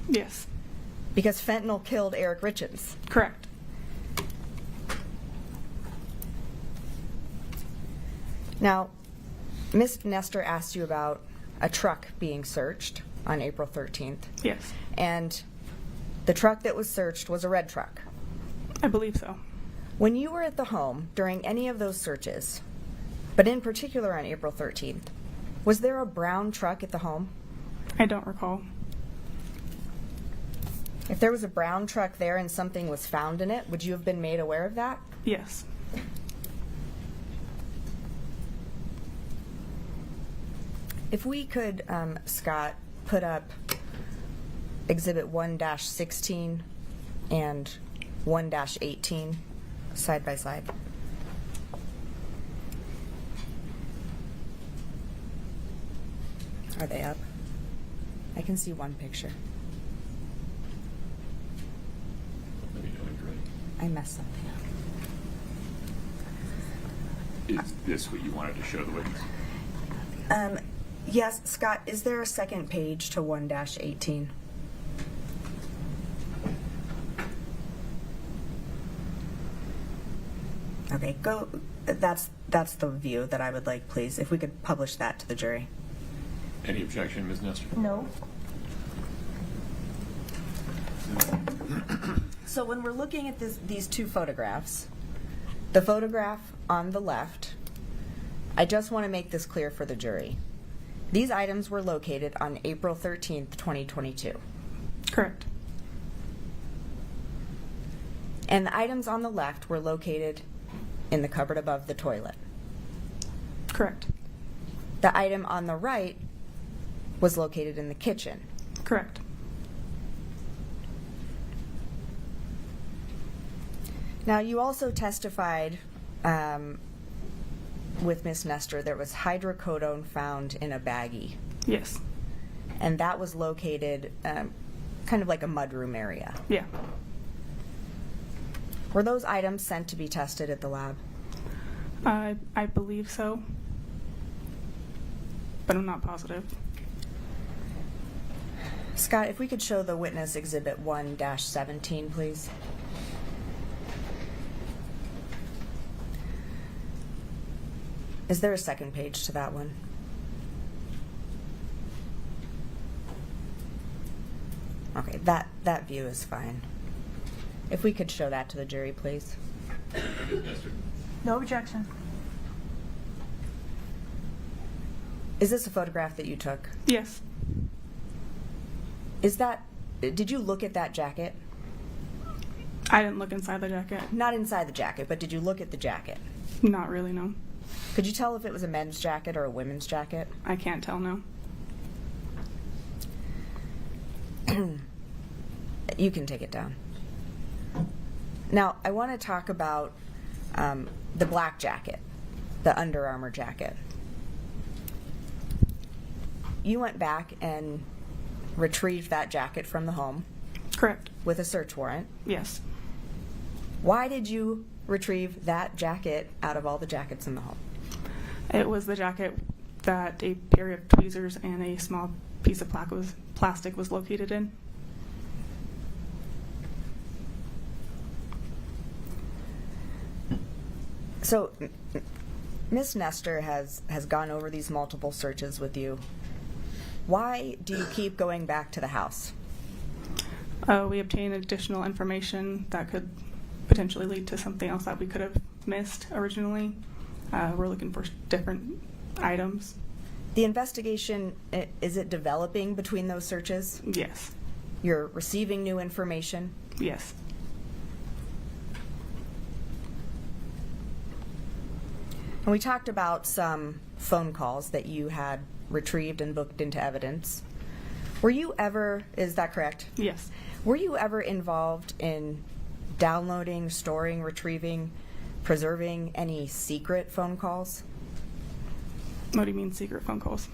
Speaker 4: Yes.
Speaker 6: because fentanyl killed Eric Richins.
Speaker 4: Correct.
Speaker 6: Now, Ms. Nestor asked you about a truck being searched on April 13th.
Speaker 4: Yes.
Speaker 6: And the truck that was searched was a red truck.
Speaker 4: I believe so.
Speaker 6: When you were at the home during any of those searches, but in particular on April 13th, was there a brown truck at the home?
Speaker 4: I don't recall.
Speaker 6: If there was a brown truck there and something was found in it, would you have been made aware of that?
Speaker 4: Yes.
Speaker 6: If we could, Scott, put up Exhibit 1-16 and 1-18 side by side. Are they up? I can see one picture.
Speaker 1: Let me know when you're ready.
Speaker 6: I messed something up.
Speaker 1: Is this what you wanted to show the witness?
Speaker 6: Yes, Scott, is there a second page to 1-18? Okay, go. That's the view that I would like, please. If we could publish that to the jury.
Speaker 1: Any objection, Ms. Nestor?
Speaker 2: No.
Speaker 6: So when we're looking at these two photographs, the photograph on the left, I just want to make this clear for the jury. These items were located on April 13th, 2022.
Speaker 4: Correct.
Speaker 6: And the items on the left were located in the cupboard above the toilet.
Speaker 4: Correct.
Speaker 6: The item on the right was located in the kitchen.
Speaker 4: Correct.
Speaker 6: Now, you also testified with Ms. Nestor there was hydrocodone found in a baggie,
Speaker 4: Yes.
Speaker 6: and that was located kind of like a mudroom area.
Speaker 4: Yeah.
Speaker 6: Were those items sent to be tested at the lab?
Speaker 4: I believe so, but I'm not positive.
Speaker 6: Scott, if we could show the witness exhibit 1-17, please. Is there a second page to that one? Okay, that view is fine. If we could show that to the jury, please.
Speaker 1: Ms. Nestor?
Speaker 2: No objection.
Speaker 6: Is this a photograph that you took?
Speaker 4: Yes.
Speaker 6: Did you look at that jacket?
Speaker 4: I didn't look inside the jacket.
Speaker 6: Not inside the jacket, but did you look at the jacket?
Speaker 4: Not really, no.
Speaker 6: Could you tell if it was a men's jacket or a women's jacket?
Speaker 4: I can't tell, no.
Speaker 6: You can take it down. Now, I want to talk about the black jacket, the Under Armour jacket. You went back and retrieved that jacket from the home
Speaker 4: Correct.
Speaker 6: with a search warrant.
Speaker 4: Yes.
Speaker 6: Why did you retrieve that jacket out of all the jackets in the home?
Speaker 4: It was the jacket that a pair of tweezers and a small piece of plastic was located in.
Speaker 6: So, Ms. Nestor has gone over these multiple searches with you. Why do you keep going back to the house?
Speaker 4: We obtained additional information that could potentially lead to something else that we could have missed originally. We're looking for different items.
Speaker 6: The investigation, is it developing between those searches?
Speaker 4: Yes.
Speaker 6: You're receiving new information?
Speaker 4: Yes.
Speaker 6: And we talked about some phone calls that you had retrieved and booked into evidence. Were you ever, is that correct?
Speaker 4: Yes.
Speaker 6: Were you ever involved in downloading, storing, retrieving, preserving any secret phone calls?
Speaker 4: What do you mean secret phone calls?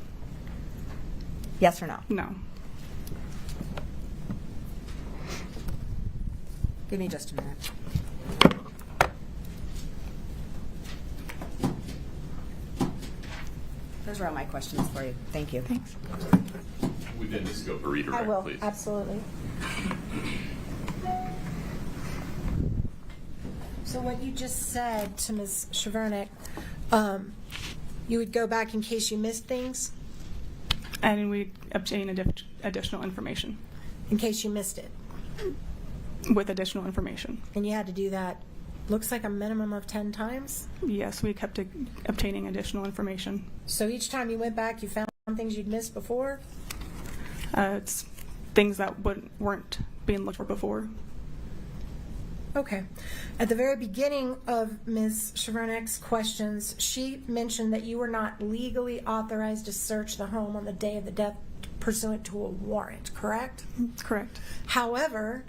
Speaker 6: Yes or no?
Speaker 4: No.
Speaker 6: Give me just a minute. Those are all my questions for you. Thank you.
Speaker 4: Thanks.
Speaker 1: Within the scope of redirect,
Speaker 3: I will,
Speaker 1: please.
Speaker 3: absolutely. So what you just said to Ms. Chevernick, you would go back in case you missed things,
Speaker 4: And we obtain additional information
Speaker 3: in case you missed it.
Speaker 4: with additional information.
Speaker 3: And you had to do that, looks like a minimum of 10 times.
Speaker 4: Yes, we kept obtaining additional information.
Speaker 3: So each time you went back, you found things you'd missed before?
Speaker 4: It's things that weren't being looked for before.
Speaker 3: Okay. At the very beginning of Ms. Chevernick's questions, she mentioned that you were not legally authorized to search the home on the day of the death pursuant to a warrant, correct?
Speaker 4: Correct.
Speaker 3: However,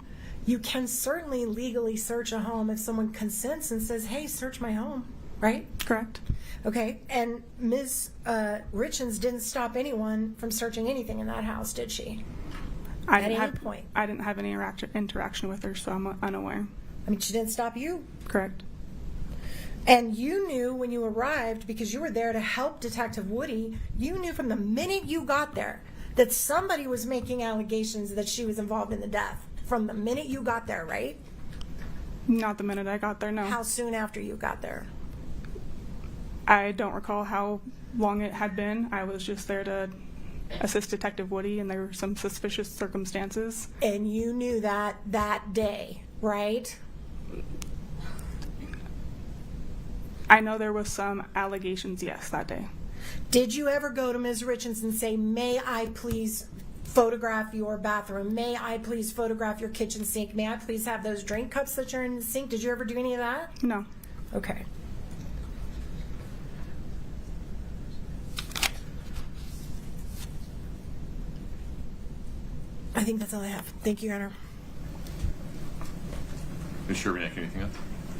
Speaker 3: you can certainly legally search a home if someone consents and says, hey, search my home, right?
Speaker 4: Correct.
Speaker 3: Okay, and Ms. RIchins didn't stop anyone from searching anything in that house, did she?
Speaker 4: I
Speaker 3: At
Speaker 4: didn't
Speaker 3: any
Speaker 4: have,
Speaker 3: point?
Speaker 4: I didn't have any interaction with her, so I'm unaware.
Speaker 3: I mean, she didn't stop you?
Speaker 4: Correct.
Speaker 3: And you knew when you arrived, because you were there to help Detective Woody, you knew from the minute you got there that somebody was making allegations that she was involved in the death. From the minute you got there, right?
Speaker 4: Not the minute I got there, no.
Speaker 3: How soon after you got there?
Speaker 4: I don't recall how long it had been. I was just there to assist Detective Woody, and there were some suspicious circumstances.
Speaker 3: And you knew that day, right?
Speaker 4: I know there was some allegations, yes, that day.
Speaker 3: Did you ever go to Ms. Richins and say, may I please photograph your bathroom? May I please photograph your kitchen sink? May I please have those drink cups that are in the sink? Did you ever do any of that?
Speaker 4: No.
Speaker 3: Okay. I think that's all I have. Thank you, Your Honor.
Speaker 1: Ms. Shervinack, anything else?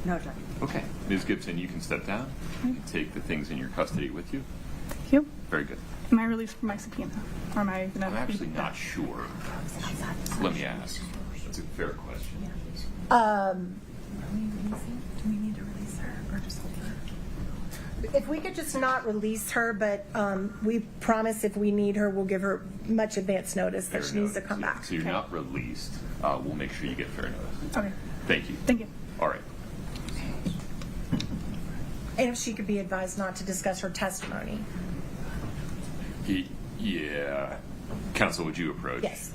Speaker 5: No, Judge.
Speaker 1: Okay. Ms. Gibson, you can step down. You can take the things in your custody with you.
Speaker 4: Thank you.
Speaker 1: Very good.
Speaker 4: Am I released from my subpoena? Or am I gonna
Speaker 1: I'm actually not sure. Let me ask. That's a fair question.
Speaker 5: Do we need to release her or just hold her?
Speaker 3: If we could just not release her, but we promise if we need her, we'll give her much advance notice that
Speaker 1: Fair
Speaker 3: she needs to
Speaker 1: notice,
Speaker 3: come
Speaker 1: yeah.
Speaker 3: back.
Speaker 1: So you're not released. We'll make sure you get fair notice.
Speaker 4: Okay.
Speaker 1: Thank you.
Speaker 4: Thank you.
Speaker 1: All right.
Speaker 3: And if she could be advised not to discuss her testimony.
Speaker 1: Yeah. Counsel, would you approach?
Speaker 3: Yes.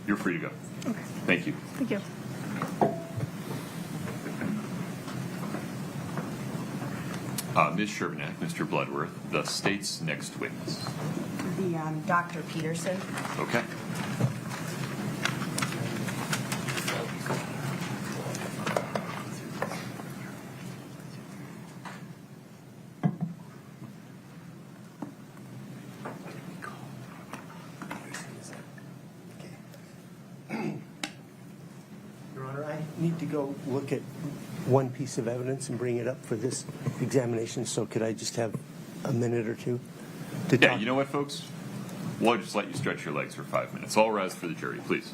Speaker 1: You're free to go. Okay. Thank you.
Speaker 4: Thank you.
Speaker 1: Ms. Shervinack, Mr. Bloodworth, the state's next witness.
Speaker 6: The Dr. Peterson.
Speaker 1: Okay.
Speaker 7: Your Honor, I need to go look at one piece of evidence and bring it up for this examination, so could I just have a minute or two to
Speaker 1: Yeah,
Speaker 7: talk?
Speaker 1: you know what, folks? We'll just let you stretch your legs for 5 minutes. All rise for the jury, please.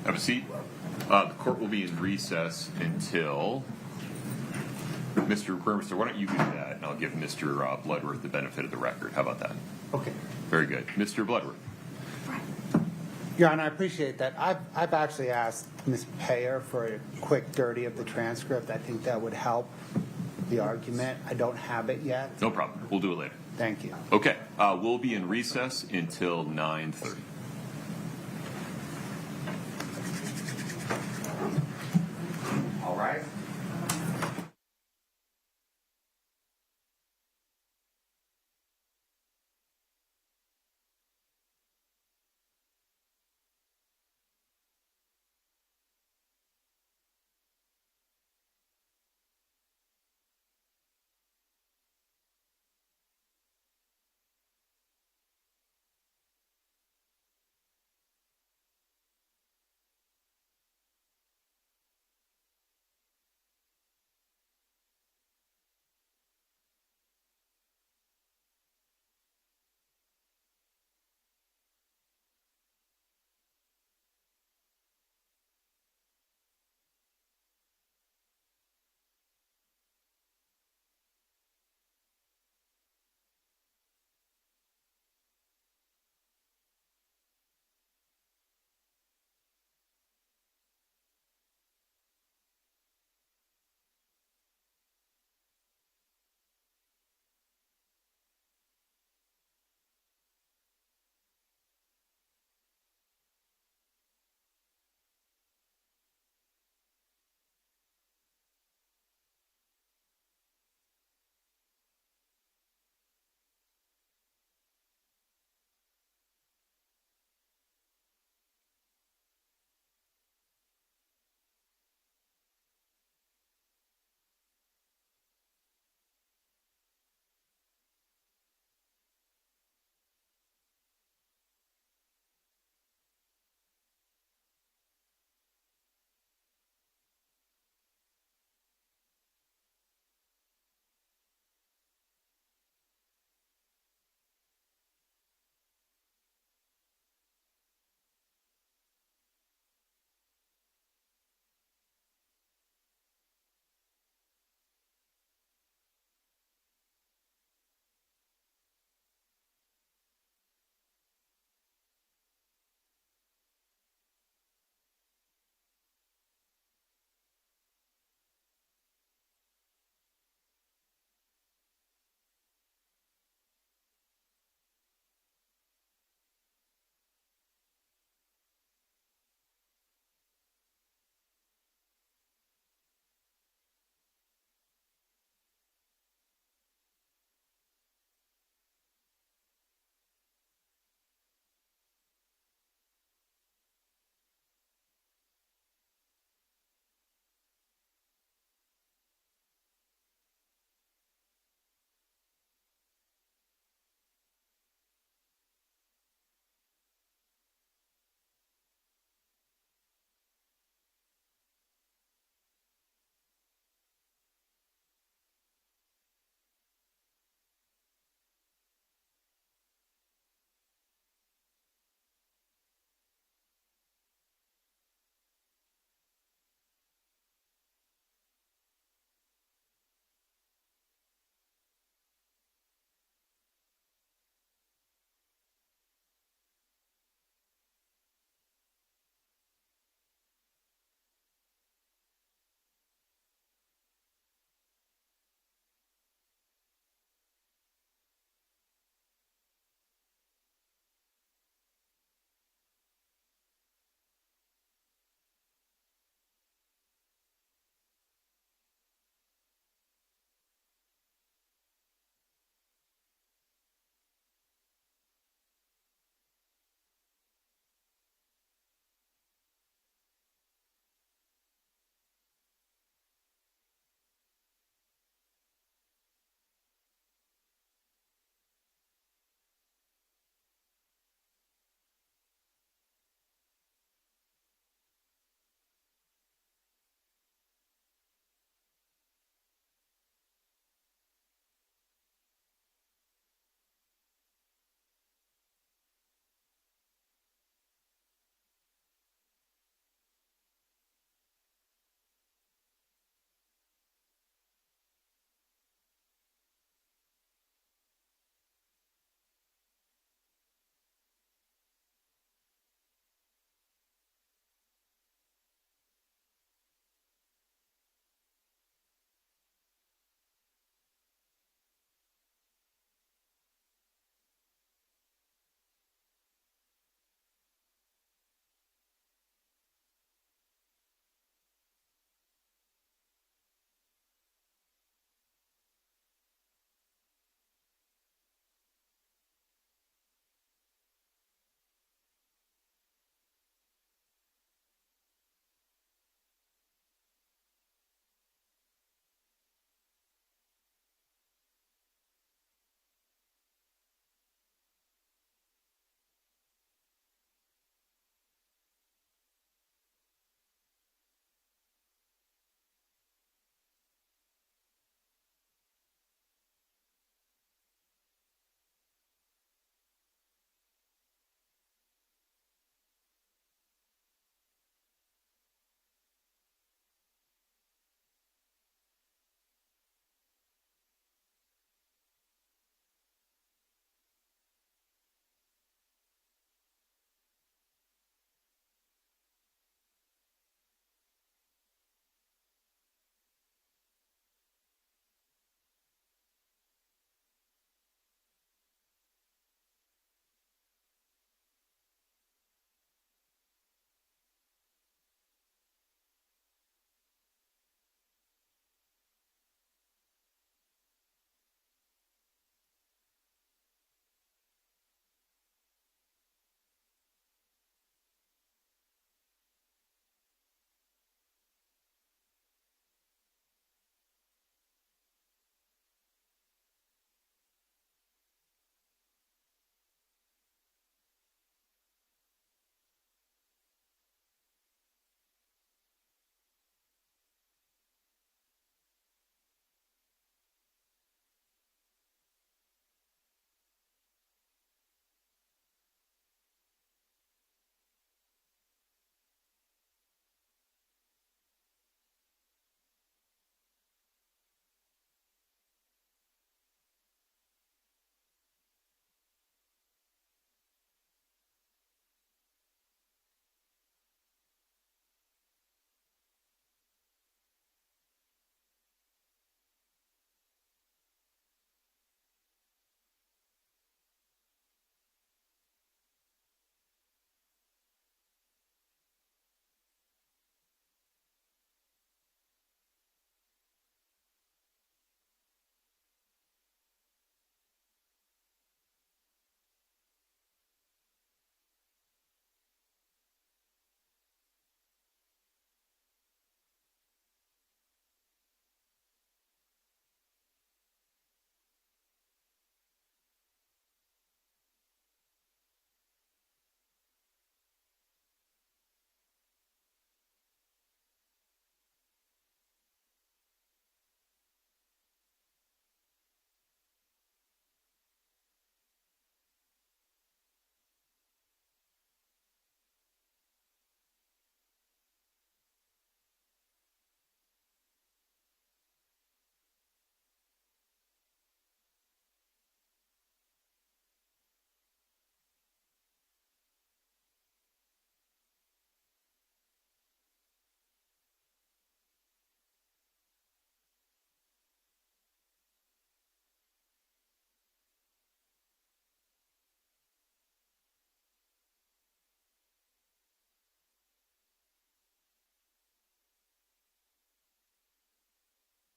Speaker 1: Have a seat. The court will be in recess until Mr. Burmester. Why don't you do that, and I'll give Mr. Bloodworth the benefit of the record. How about that?
Speaker 7: Okay.
Speaker 1: Very good, Mr. Bloodworth.
Speaker 8: Your Honor, I appreciate that. I've actually asked Ms. Payer for a quick dirty of the transcript. I think that would help the argument. I don't have it yet.
Speaker 1: No problem. We'll do it later.
Speaker 8: Thank you.
Speaker 1: Okay. We'll be in recess until 9:30.
Speaker 8: All right.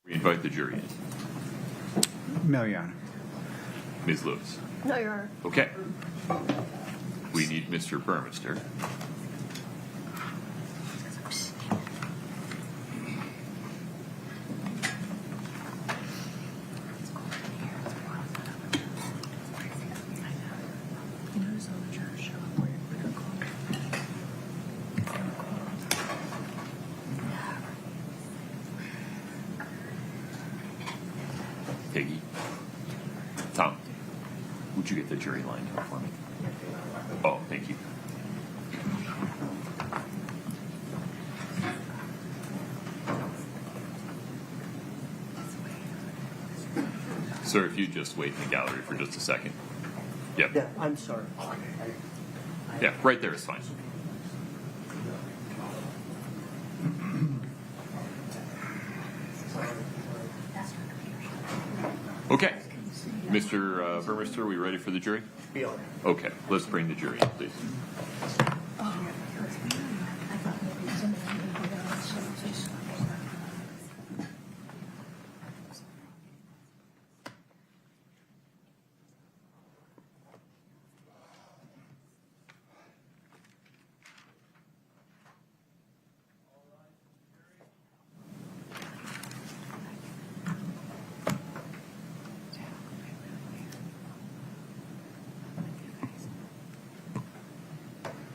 Speaker 1: We invite the jury in.
Speaker 8: No, Your Honor.
Speaker 1: Ms. Lewis.
Speaker 2: No, Your Honor.
Speaker 1: Okay. We need Mr. Burmester. Peggy. Tom, would you get the jury lined up for me? Oh, thank you. Sir, if you just wait in the gallery for just a second. Yep.
Speaker 7: Yeah, I'm sorry.
Speaker 1: Yeah, right there is fine. Okay. Mr. Burmester, are we ready for the jury?
Speaker 7: Beyond.
Speaker 1: Okay, let's bring the jury in, please.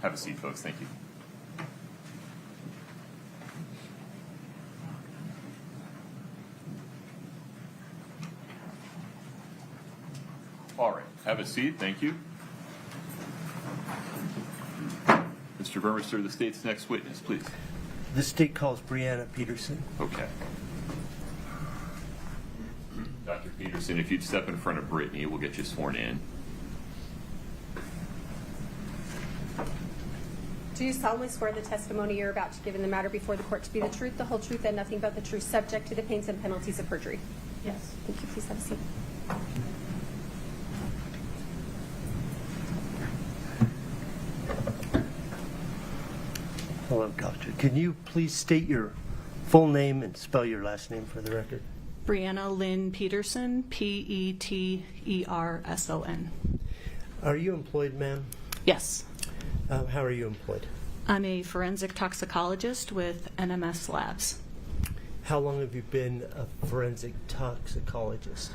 Speaker 1: Have a seat, folks. Thank you. All right. Have a seat. Thank you. Mr. Burmester, the state's next witness, please.
Speaker 7: The state calls Brianna Peterson.
Speaker 1: Okay. Dr. Peterson, if you'd step in front of Brittany, we'll get you sworn in.
Speaker 9: Do you solemnly swear the testimony you're about to give in the matter before the court to be the truth, the whole truth, and nothing but the truth, subject to the pains and penalties of perjury?
Speaker 2: Yes.
Speaker 9: Thank you. Please have a seat.
Speaker 7: Hello, doctor. Can you please state your full name and spell your last name for the record?
Speaker 4: Brianna Lynn Peterson, Peterson.
Speaker 7: Are you employed, ma'am?
Speaker 4: Yes.
Speaker 7: How are you employed?
Speaker 4: I'm a forensic toxicologist with NMS Labs.
Speaker 7: How long have you been a forensic toxicologist?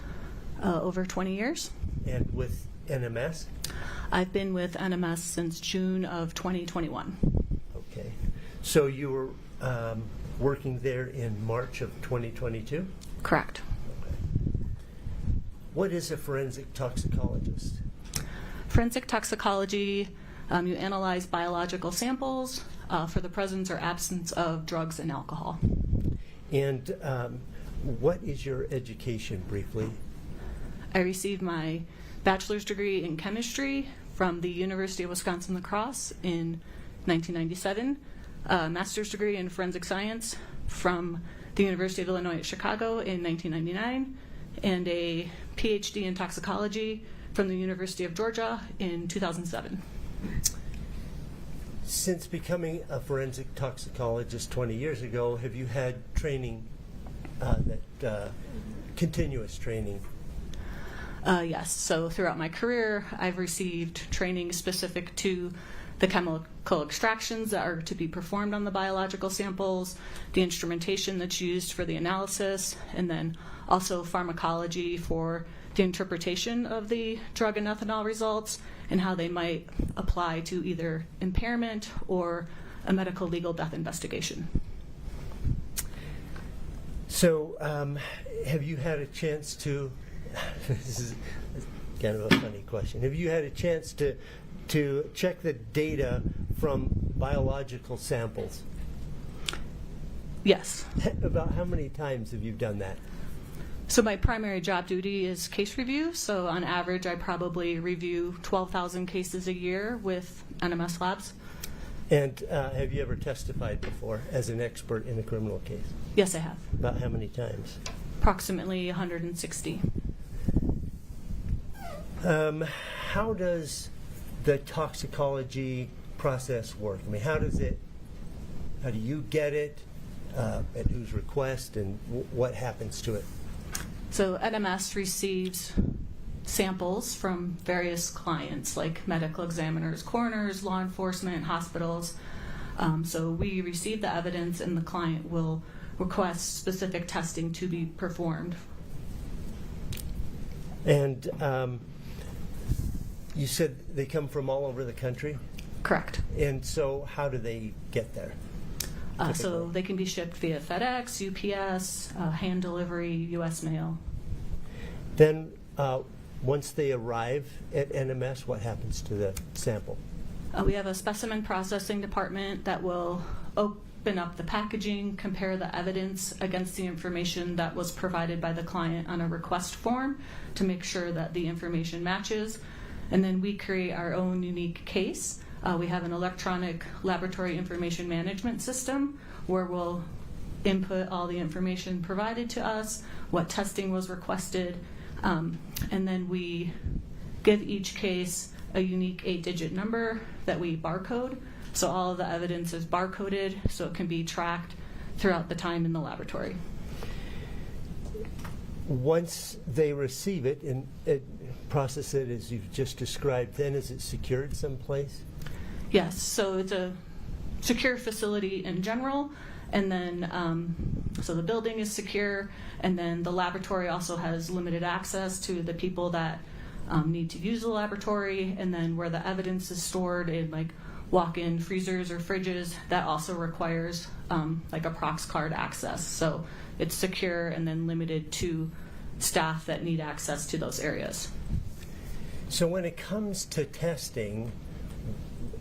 Speaker 4: Over 20 years.
Speaker 7: And with NMS?
Speaker 4: I've been with NMS since June of 2021.
Speaker 7: Okay. So you were working there in March of 2022?
Speaker 4: Correct.
Speaker 7: Okay. What is a forensic toxicologist?
Speaker 4: Forensic toxicology, you analyze biological samples for the presence or absence of drugs and alcohol.
Speaker 7: And what is your education, briefly?
Speaker 4: I received my bachelor's degree in chemistry from the University of Wisconsin-La Crosse in 1997, a master's degree in forensic science from the University of Illinois at Chicago in 1999, and a PhD in toxicology from the University of Georgia in 2007.
Speaker 7: Since becoming a forensic toxicologist 20 years ago, have you had training, continuous training?
Speaker 4: Yes. So throughout my career, I've received training specific to the chemical extractions that are to be performed on the biological samples, the instrumentation that's used for the analysis, and then also pharmacology for the interpretation of the drug and ethanol results and how they might apply to either impairment or a medical legal death investigation.
Speaker 7: So, have you had a chance to, this is kind of a funny question, have you had a chance to check the data from biological samples?
Speaker 4: Yes.
Speaker 7: About how many times have you done that?
Speaker 4: So my primary job duty is case review. So on average, I probably review 12,000 cases a year with NMS Labs.
Speaker 7: And have you ever testified before as an expert in a criminal case?
Speaker 4: Yes, I have.
Speaker 7: About how many times?
Speaker 4: Approximately 160.
Speaker 7: How does the toxicology process work? I mean, how do you get it? at whose request, and what happens to it?
Speaker 4: So NMS receives samples from various clients like medical examiners, coroners, law enforcement, hospitals. So we receive the evidence and the client will request specific testing to be performed.
Speaker 7: And you said they come from all over the country?
Speaker 4: Correct.
Speaker 7: And so how do they get there?
Speaker 4: So
Speaker 7: typically?
Speaker 4: they can be shipped via FedEx, UPS, hand delivery, U.S. mail.
Speaker 7: Then, once they arrive at NMS, what happens to the sample?
Speaker 4: We have a specimen processing department that will open up the packaging, compare the evidence against the information that was provided by the client on a request form to make sure that the information matches. And then we create our own unique case. We have an electronic laboratory information management system where we'll input all the information provided to us, what testing was requested, and then we give each case a unique 8-digit number that we barcode. So all of the evidence is barcoded so it can be tracked throughout the time in the laboratory.
Speaker 7: Once they receive it and process it as you've just described, then is it secured someplace?
Speaker 4: Yes, so it's a secure facility in general, and then so the building is secure, and then the laboratory also has limited access to the people that need to use the laboratory, and then where the evidence is stored in like walk-in freezers or fridges, that also requires like a prox card access. So it's secure and then limited to staff that need access to those areas.
Speaker 7: So when it comes to testing,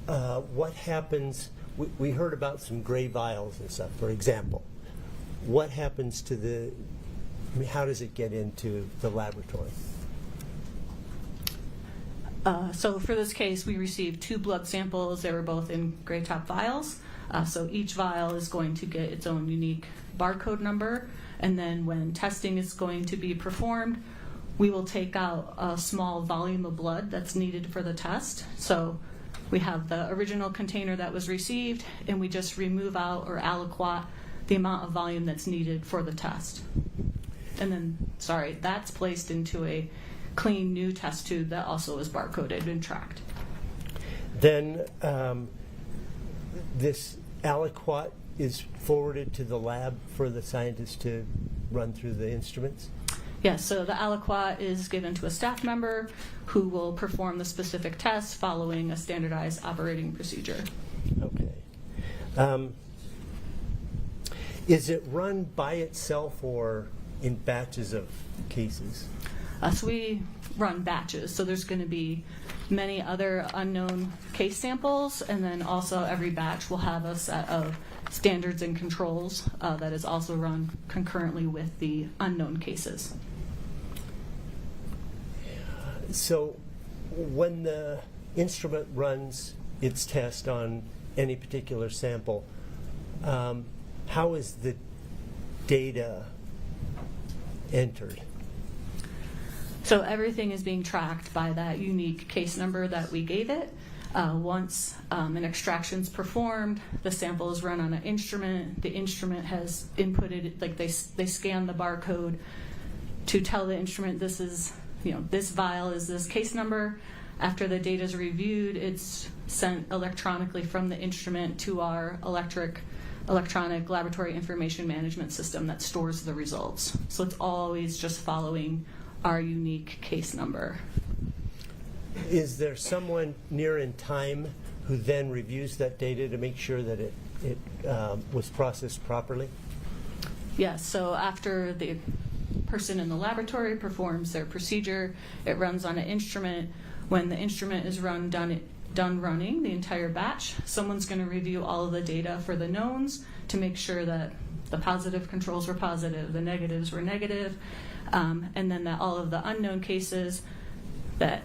Speaker 7: what happens? We heard about some gray vials and stuff, for example. What happens to the? I mean, how does it get into the laboratory?
Speaker 4: So for this case, we received 2 blood samples. They were both in gray top vials. So each vial is going to get its own unique barcode number. And then when testing is going to be performed, we will take out a small volume of blood that's needed for the test. So we have the original container that was received, and we just remove out or aliquot the amount of volume that's needed for the test. And then, that's placed into a clean new test tube that also is barcoded and tracked.
Speaker 7: Then this aliquot is forwarded to the lab for the scientists to run through the instruments?
Speaker 4: Yes, so the aliquot is given to a staff member who will perform the specific test following a standardized operating procedure.
Speaker 7: Okay. Is it run by itself or in batches of cases?
Speaker 4: So we run batches, so there's going to be many other unknown case samples, and then also every batch will have a set of standards and controls that is also run concurrently with the unknown cases.
Speaker 7: So when the instrument runs its test on any particular sample, how is the data entered?
Speaker 4: So everything is being tracked by that unique case number that we gave it. Once an extraction is performed, the sample is run on an instrument. The instrument has inputted, like they scan the barcode to tell the instrument this is, this vial is this case number. After the data is reviewed, it's sent electronically from the instrument to our electronic laboratory information management system that stores the results. So it's always just following our unique case number.
Speaker 7: Is there someone near in time who then reviews that data to make sure that it was processed properly?
Speaker 4: Yes, so after the person in the laboratory performs their procedure, it runs on an instrument. When the instrument is done running the entire batch, someone's going to review all of the data for the knowns to make sure that the positive controls were positive, the negatives were negative, and then that all of the unknown cases, that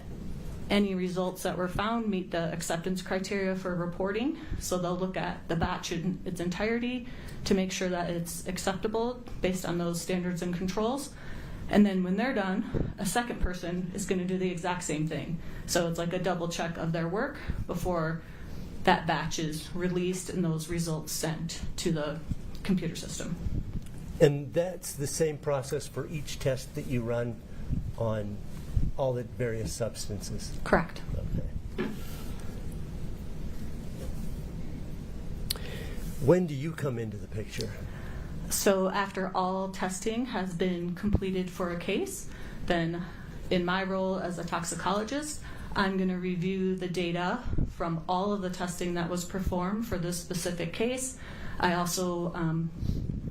Speaker 4: any results that were found meet the acceptance criteria for reporting. So they'll look at the batch in its entirety to make sure that it's acceptable based on those standards and controls. And then when they're done, a second person is going to do the exact same thing. So it's like a double check of their work before that batch is released and those results sent to the computer system.
Speaker 7: And that's the same process for each test that you run on all the various substances?
Speaker 4: Correct.
Speaker 7: Okay. When do you come into the picture?
Speaker 4: So after all testing has been completed for a case, then in my role as a toxicologist, I'm going to review the data from all of the testing that was performed for this specific case. I also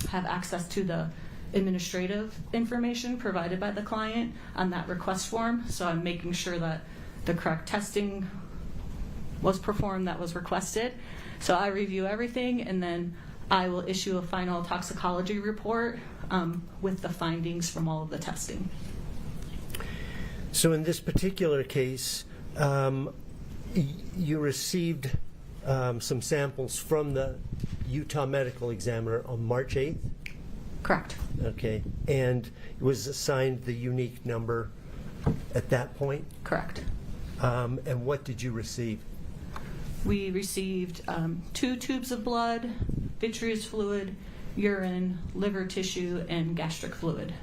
Speaker 4: have access to the administrative information provided by the client on that request form, so I'm making sure that the correct testing was performed that was requested. So I review everything, and then I will issue a final toxicology report with the findings from all of the testing.
Speaker 7: So in this particular case, you received some samples from the Utah Medical Examiner on March 8th?
Speaker 4: Correct.
Speaker 7: Okay. And it was assigned the unique number at that point?
Speaker 4: Correct.
Speaker 7: And what did you receive?
Speaker 4: We received 2 tubes of blood, vitreous fluid, urine, liver tissue, and gastric fluid.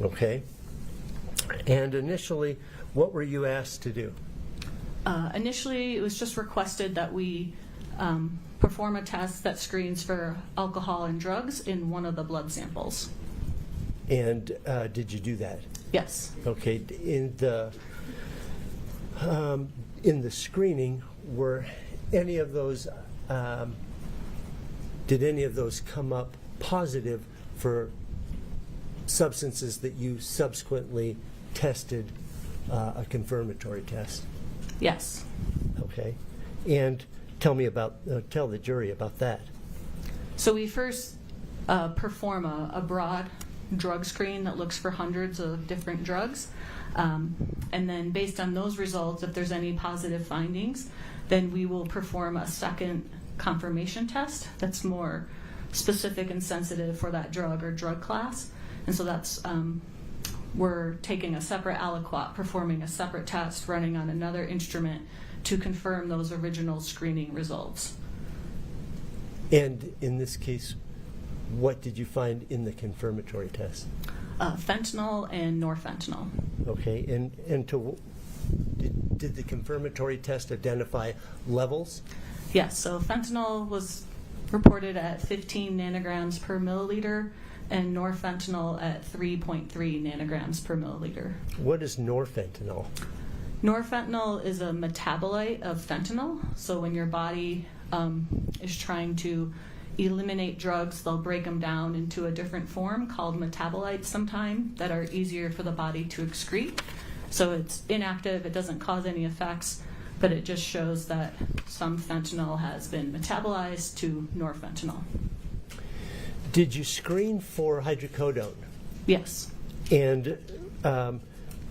Speaker 7: Okay. And initially, what were you asked to do?
Speaker 4: Initially, it was just requested that we perform a test that screens for alcohol and drugs in one of the blood samples.
Speaker 7: And did you do that?
Speaker 4: Yes.
Speaker 7: Okay. In the screening, were any of those? Did any of those come up positive for substances that you subsequently tested a confirmatory test?
Speaker 4: Yes.
Speaker 7: Okay. And tell the jury about that.
Speaker 4: So we first perform a broad drug screen that looks for hundreds of different drugs. And then based on those results, if there's any positive findings, then we will perform a second confirmation test that's more specific and sensitive for that drug or drug class. And so that's, we're taking a separate aliquot, performing a separate test, running on another instrument to confirm those original screening results.
Speaker 7: And in this case, what did you find in the confirmatory test?
Speaker 4: Fentanyl and norfentanyl.
Speaker 7: Okay, and did the confirmatory test identify levels?
Speaker 4: Yes, so fentanyl was reported at 15 nanograms per milliliter and norfentanyl at 3.3 nanograms per milliliter.
Speaker 7: What is norfentanyl?
Speaker 4: Norfentanyl is a metabolite of fentanyl. So when your body is trying to eliminate drugs, they'll break them down into a different form called metabolites sometime that are easier for the body to excrete. So it's inactive, it doesn't cause any effects, but it just shows that some fentanyl has been metabolized to norfentanyl.
Speaker 7: Did you screen for hydrocodone?
Speaker 4: Yes.
Speaker 7: And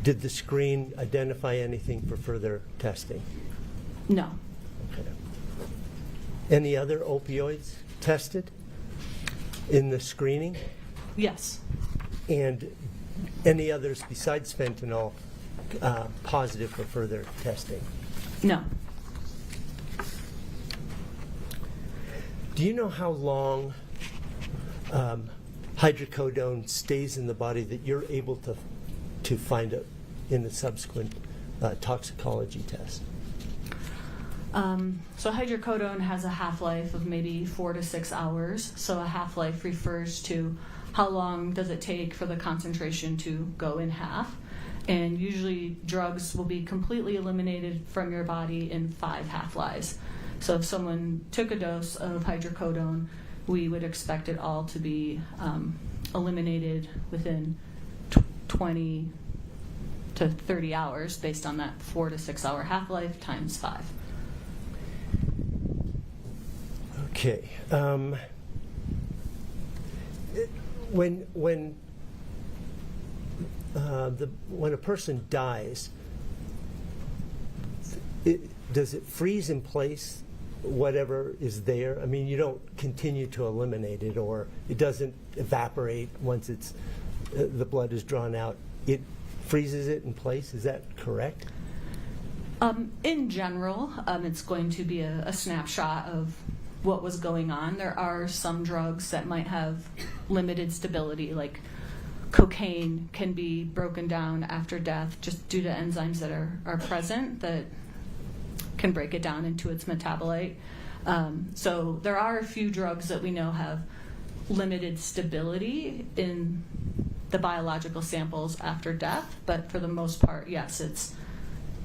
Speaker 7: did the screen identify anything for further testing?
Speaker 4: No.
Speaker 7: Okay. Any other opioids tested in the screening?
Speaker 4: Yes.
Speaker 7: And any others besides fentanyl positive for further testing?
Speaker 4: No.
Speaker 7: Do you know how long hydrocodone stays in the body that you're able to find it in the subsequent toxicology test?
Speaker 4: So hydrocodone has a half-life of maybe 4 to 6 hours. So a half-life refers to how long does it take for the concentration to go in half. And usually drugs will be completely eliminated from your body in 5 half-lives. So if someone took a dose of hydrocodone, we would expect it all to be eliminated within 20 to 30 hours based on that 4 to 6 hour half-life times 5.
Speaker 7: Okay. When a person dies, does it freeze in place whatever is there? I mean, you don't continue to eliminate it, or it doesn't evaporate once the blood is drawn out. It freezes it in place. Is that correct?
Speaker 4: In general, it's going to be a snapshot of what was going on. There are some drugs that might have limited stability, like cocaine can be broken down after death just due to enzymes that are present that can break it down into its metabolite. So there are a few drugs that we know have limited stability in the biological samples after death, but for the most part, yes, it's,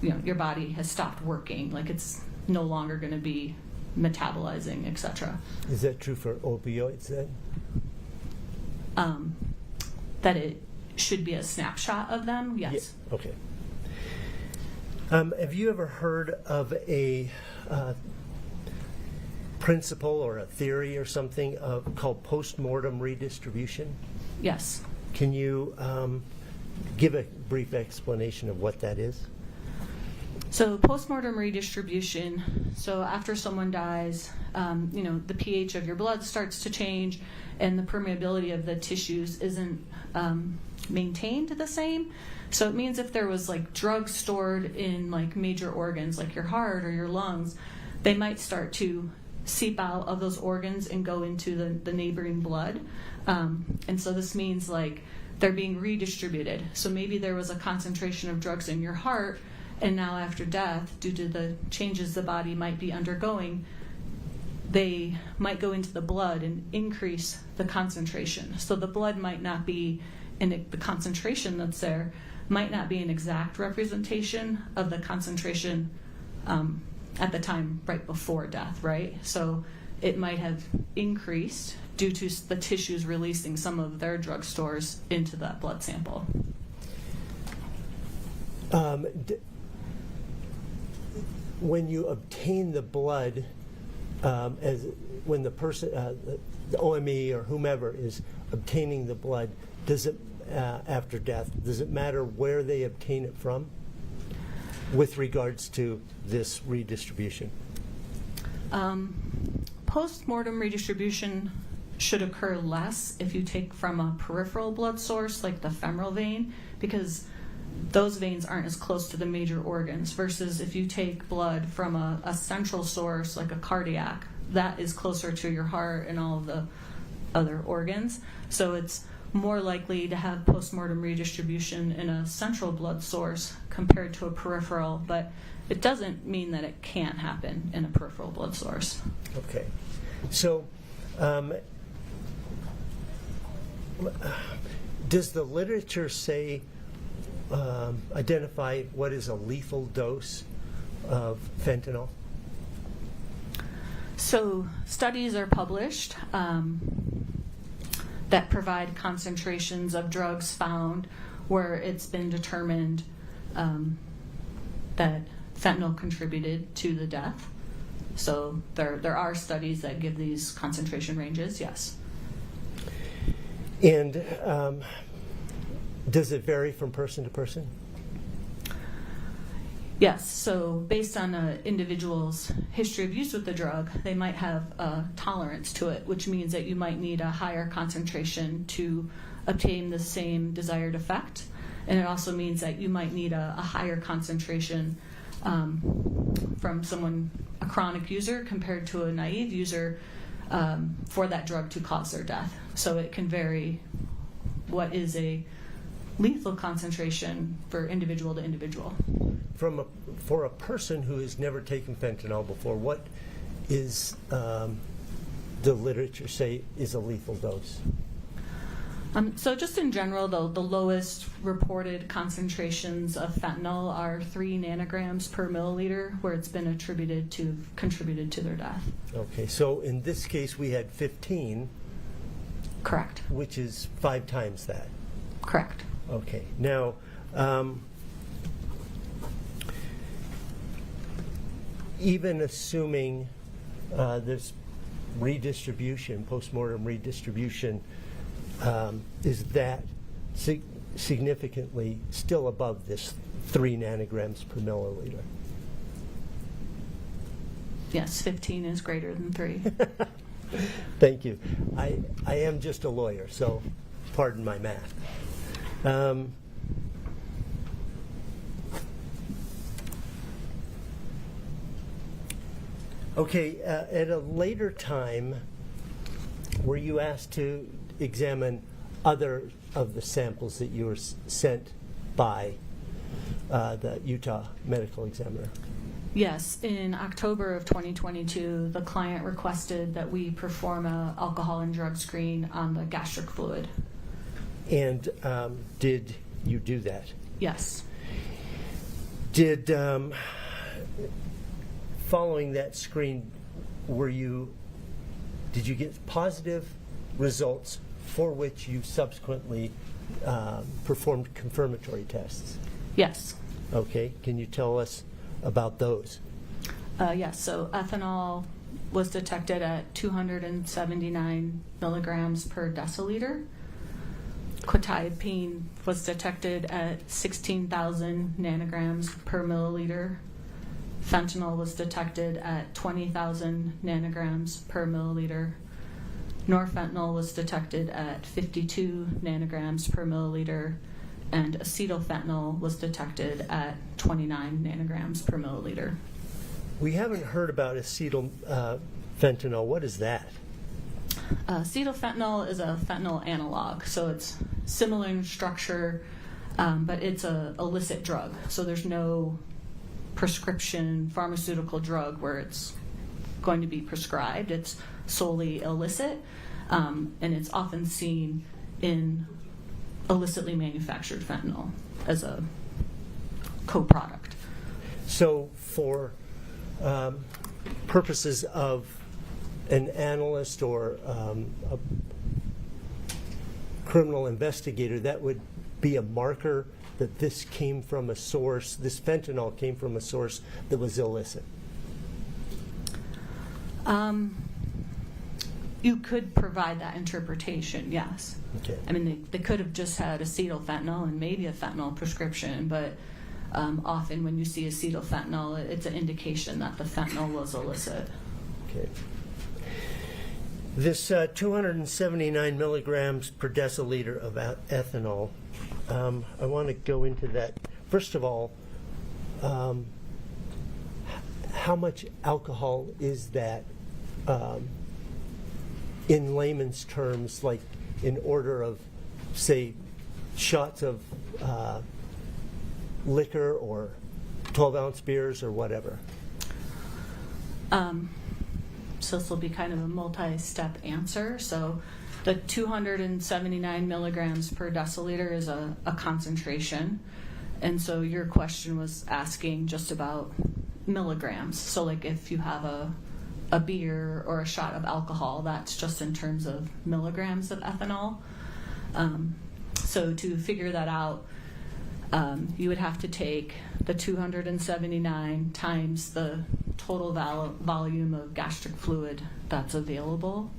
Speaker 4: your body has stopped working, like it's no longer going to be metabolizing, etc.
Speaker 7: Is that true for opioids then?
Speaker 4: That it should be a snapshot of them, yes.
Speaker 7: Yeah. Okay. Have you ever heard of a principle or a theory or something called post-mortem redistribution?
Speaker 4: Yes.
Speaker 7: Can you give a brief explanation of what that is?
Speaker 4: So post-mortem redistribution, so after someone dies, the pH of your blood starts to change and the permeability of the tissues isn't maintained the same. So it means if there was like drugs stored in like major organs like your heart or your lungs, they might start to seep out of those organs and go into the neighboring blood. And so this means like they're being redistributed. So maybe there was a concentration of drugs in your heart, and now after death, due to the changes the body might be undergoing, they might go into the blood and increase the concentration. So the blood might not be, and the concentration that's there might not be an exact representation of the concentration at the time right before death, right? So it might have increased due to the tissues releasing some of their drug stores into that blood sample.
Speaker 7: When you obtain the blood, when the person, the OME or whomever is obtaining the blood, does it, after death, does it matter where they obtain it from with regards to this redistribution?
Speaker 4: Post-mortem redistribution should occur less if you take from a peripheral blood source like the femoral vein, because those veins aren't as close to the major organs, versus if you take blood from a central source like a cardiac, that is closer to your heart and all of the other organs. So it's more likely to have post-mortem redistribution in a central blood source compared to a peripheral, but it doesn't mean that it can't happen in a peripheral blood source.
Speaker 7: Okay. So does the literature say, identify what is a lethal dose of fentanyl?
Speaker 4: So studies are published that provide concentrations of drugs found where it's been determined that fentanyl contributed to the death. So there are studies that give these concentration ranges, yes.
Speaker 7: And does it vary from person to person?
Speaker 4: Yes, so based on an individual's history of use with the drug, they might have a tolerance to it, which means that you might need a higher concentration to obtain the same desired effect. And it also means that you might need a higher concentration from someone, a chronic user, compared to a naive user for that drug to cause their death. So it can vary what is a lethal concentration for individual to individual.
Speaker 7: For a person who has never taken fentanyl before, what is the literature say is a lethal dose?
Speaker 4: So just in general, the lowest reported concentrations of fentanyl are 3 nanograms per milliliter, where it's been contributed to their death.
Speaker 7: Okay, so in this case we had 15.
Speaker 4: Correct.
Speaker 7: Which is 5 times that.
Speaker 4: Correct.
Speaker 7: Okay, now even assuming this redistribution, post-mortem redistribution, is that significantly still above this 3 nanograms per milliliter?
Speaker 4: Yes, 15 is greater than 3.
Speaker 7: Thank you. I am just a lawyer, so pardon my math. Okay, at a later time, were you asked to examine other of the samples that you were sent by the Utah medical examiner?
Speaker 4: Yes, in October of 2022, the client requested that we perform a alcohol and drug screen on the gastric fluid.
Speaker 7: And did you do that?
Speaker 4: Yes.
Speaker 7: Did, following that screen, did you get positive results for which you subsequently performed confirmatory tests?
Speaker 4: Yes.
Speaker 7: Okay, can you tell us about those?
Speaker 4: Yes, so ethanol was detected at 279 milligrams per deciliter. Quetiapine was detected at 16,000 nanograms per milliliter. Fentanyl was detected at 20,000 nanograms per milliliter. Norfentanyl was detected at 52 nanograms per milliliter. And acetylfentanyl was detected at 29 nanograms per milliliter.
Speaker 7: We haven't heard about acetylfentanyl. What is that?
Speaker 4: Acetylfentanyl is a fentanyl analog, so it's similar in structure, but it's an illicit drug. So there's no prescription pharmaceutical drug where it's going to be prescribed. It's solely illicit, and it's often seen in illicitly manufactured fentanyl as a co-product.
Speaker 7: So for purposes of an analyst or a criminal investigator, that would be a marker that this came from a source, this fentanyl came from a source that was illicit?
Speaker 4: You could provide that interpretation, yes.
Speaker 7: Okay.
Speaker 4: I mean, they could have just had acetylfentanyl and maybe a fentanyl prescription, but often when you see acetylfentanyl, it's an indication that the fentanyl was illicit.
Speaker 7: Okay. This 279 milligrams per deciliter of ethanol, I want to go into that. First of all, how much alcohol is that in layman's terms, like in order of, say, shots of liquor or 12-ounce beers or whatever?
Speaker 4: So this will be kind of a multi-step answer. So the 279 milligrams per deciliter is a concentration. And so your question was asking just about milligrams. So like if you have a beer or a shot of alcohol, that's just in terms of milligrams of ethanol. So to figure that out, you would have to take the 279 times the total volume of gastric fluid that's available.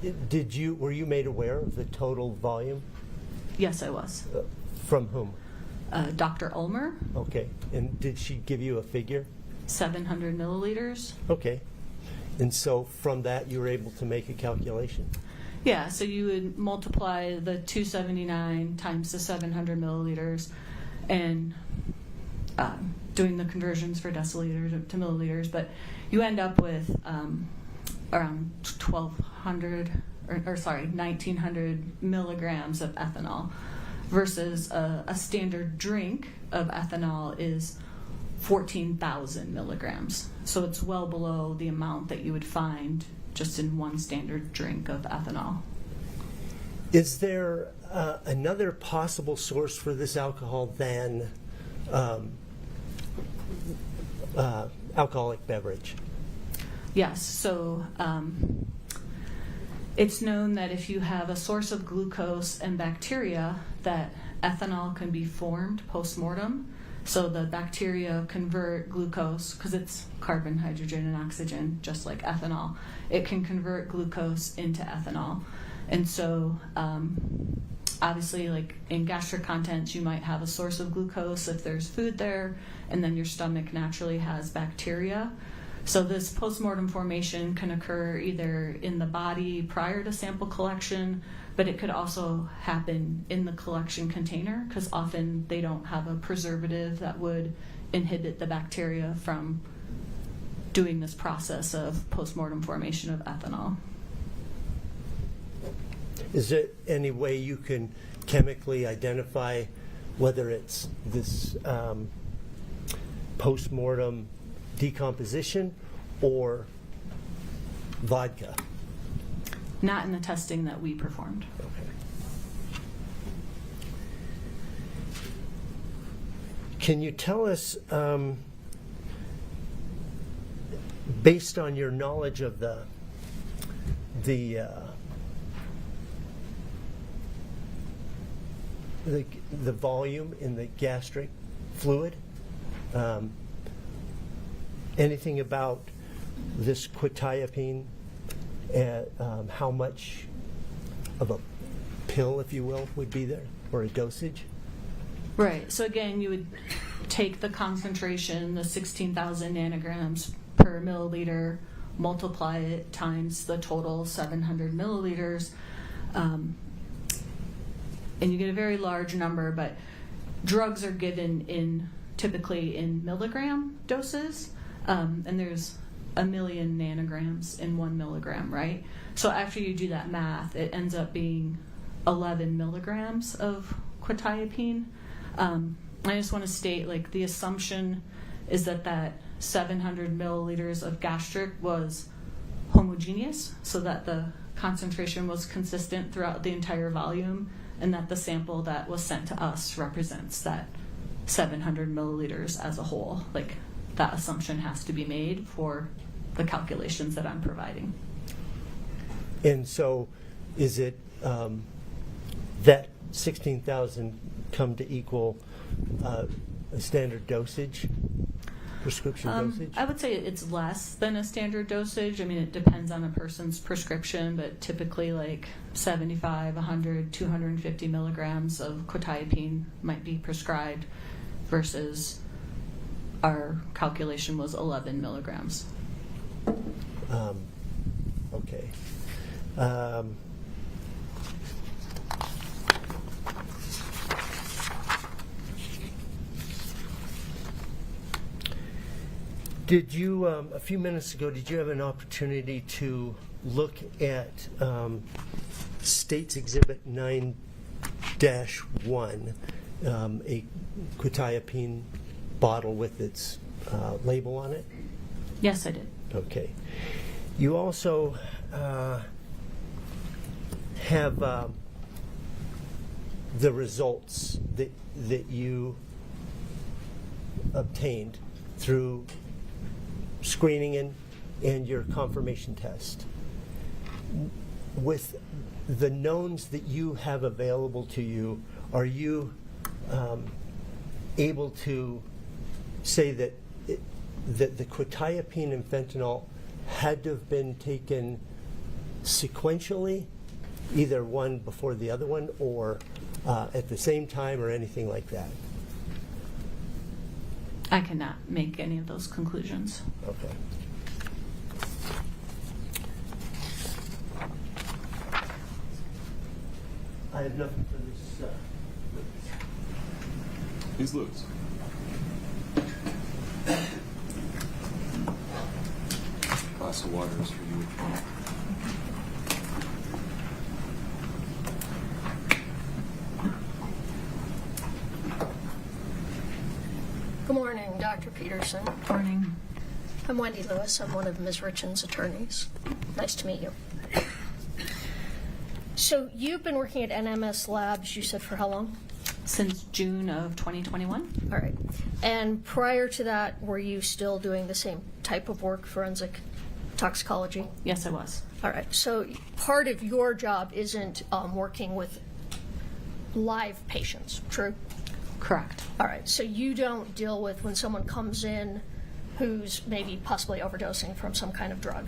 Speaker 7: Were you made aware of the total volume?
Speaker 4: Yes, I was.
Speaker 7: From whom?
Speaker 4: Dr. Ulmer.
Speaker 7: Okay. And did she give you a figure?
Speaker 4: 700 milliliters.
Speaker 7: Okay. And so from that, you were able to make a calculation?
Speaker 4: Yeah, so you would multiply the 279 times the 700 milliliters and doing the conversions for deciliters to milliliters, but you end up with around 1,900 milligrams of ethanol versus a standard drink of ethanol is 14,000 milligrams. So it's well below the amount that you would find just in one standard drink of ethanol.
Speaker 7: Is there another possible source for this alcohol than alcoholic beverage?
Speaker 4: Yes, so it's known that if you have a source of glucose and bacteria, that ethanol can be formed post-mortem. So the bacteria convert glucose, because it's carbon, hydrogen, and oxygen, just like ethanol. It can convert glucose into ethanol. And so obviously, like in gastric contents, you might have a source of glucose if there's food there, and then your stomach naturally has bacteria. So this postmortem formation can occur either in the body prior to sample collection, but it could also happen in the collection container because often they don't have a preservative that would inhibit the bacteria from doing this process of postmortem formation of ethanol.
Speaker 7: Is there any way you can chemically identify whether it's this post-mortem decomposition or vodka?
Speaker 4: Not in the testing that we performed.
Speaker 7: Okay. Can you tell us, based on your knowledge of the volume in the gastric fluid, anything about this quetiapine, and how much of a pill, if you will, would be there, or a dosage?
Speaker 4: Right. So again, you would take the concentration, the 16,000 nanograms per milliliter, multiply it times the total 700 milliliters, and you get a very large number. But drugs are given typically in milligram doses, and there's 1 million nanograms in 1 milligram, right? So after you do that math, it ends up being 11 milligrams of quetiapine. I just want to state, like, the assumption is that 700 milliliters of gastric was homogeneous, so that the concentration was consistent throughout the entire volume, and that the sample that was sent to us represents that 700 milliliters as a whole. Like, that assumption has to be made for the calculations that I'm providing.
Speaker 7: And so is it that 16,000 come to equal a standard dosage, prescription dosage?
Speaker 4: I would say it's less than a standard dosage. I mean, it depends on a person's prescription, but typically like 75, 100, 250 milligrams of quetiapine might be prescribed versus our calculation was 11 milligrams.
Speaker 7: Okay. Did you, a few minutes ago, did you have an opportunity to look at State's Exhibit 9-1, a quetiapine bottle with its label on it?
Speaker 4: Yes, I did.
Speaker 7: Okay. You also have the results that you obtained through screening and your confirmation test. With the knowns that you have available to you, are you able to say that the quetiapine and fentanyl had to have been taken sequentially, either one before the other one, or at the same time, or anything like that?
Speaker 4: I cannot make any of those conclusions.
Speaker 7: Okay. I have nothing for this.
Speaker 1: Ms. Lewis. Glass of water is for you.
Speaker 10: Good morning, Dr. Peterson.
Speaker 4: Morning.
Speaker 10: I'm Wendy Lewis. I'm one of Ms. RIchins' attorneys. Nice to meet you. So you've been working at NMS Labs, you said, for how long?
Speaker 4: Since June of 2021.
Speaker 10: All right. And prior to that, were you still doing the same type of work, forensic toxicology?
Speaker 4: Yes, I was.
Speaker 10: All right. So part of your job isn't working with live patients, true?
Speaker 4: Correct.
Speaker 10: All right. So you don't deal with when someone comes in who's maybe possibly overdosing from some kind of drug?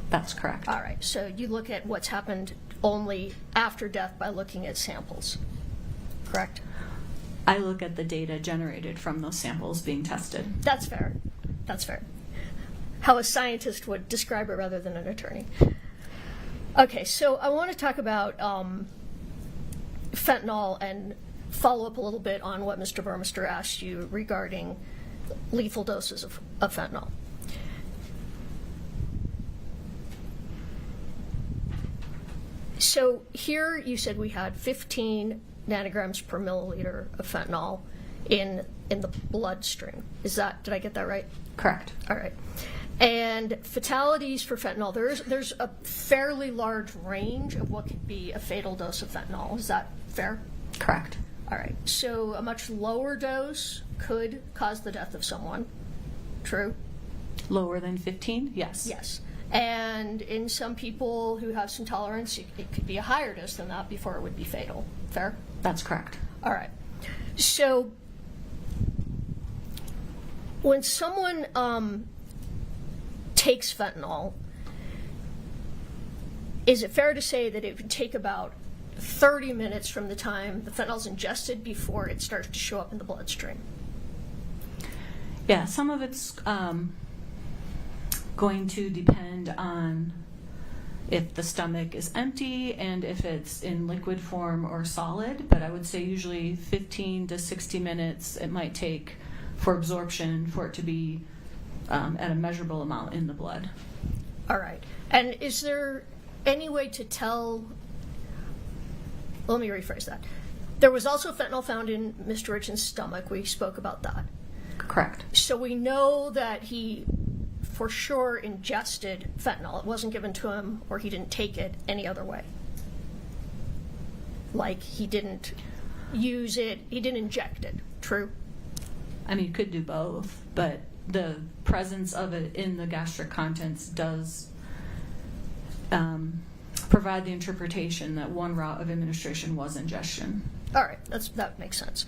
Speaker 4: That's correct.
Speaker 10: All right. So you look at what's happened only after death by looking at samples, correct?
Speaker 4: I look at the data generated from those samples being tested.
Speaker 10: That's fair. That's fair. How a scientist would describe it rather than an attorney. Okay, so I want to talk about fentanyl and follow up a little bit on what Mr. Burmester asked you regarding lethal doses of fentanyl. So here you said we had 15 nanograms per milliliter of fentanyl in the bloodstream. Did I get that right?
Speaker 4: Correct.
Speaker 10: All right. And fatalities for fentanyl, there's a fairly large range of what could be a fatal dose of fentanyl. Is that fair?
Speaker 4: Correct.
Speaker 10: All right. So a much lower dose could cause the death of someone. True?
Speaker 4: Lower than 15? Yes.
Speaker 10: Yes. And in some people who have some tolerance, it could be a higher dose than that before it would be fatal. Fair?
Speaker 4: That's correct.
Speaker 10: All right. So when someone takes fentanyl, is it fair to say that it would take about 30 minutes from the time the fentanyl is ingested before it starts to show up in the bloodstream?
Speaker 4: Yeah, some of it's going to depend on if the stomach is empty and if it's in liquid form or solid, but I would say usually 15 to 60 minutes it might take for absorption for it to be at a measurable amount in the blood.
Speaker 10: All right. And is there any way to tell? Let me rephrase that. There was also fentanyl found in Mr. Richins' stomach. We spoke about that.
Speaker 4: Correct.
Speaker 10: So we know that he for sure ingested fentanyl. It wasn't given to him or he didn't take it any other way. Like he didn't use it, he didn't inject it. True?
Speaker 4: I mean, you could do both, but the presence of it in the gastric contents does provide the interpretation that one route of administration was ingestion.
Speaker 10: All right, that makes sense.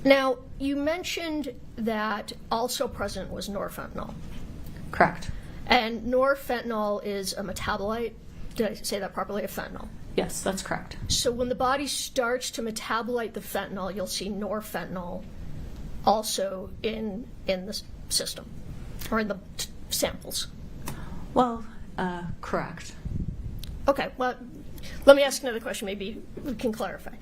Speaker 10: Now, you mentioned that also present was norfentanyl.
Speaker 4: Correct.
Speaker 10: And norfentanyl is a metabolite, did I say that properly, of fentanyl?
Speaker 4: Yes, that's correct.
Speaker 10: So when the body starts to metabolite the fentanyl, you'll see norfentanyl also in the system, or in the samples.
Speaker 4: Well, correct.
Speaker 10: Okay, well, let me ask another question, maybe we can clarify.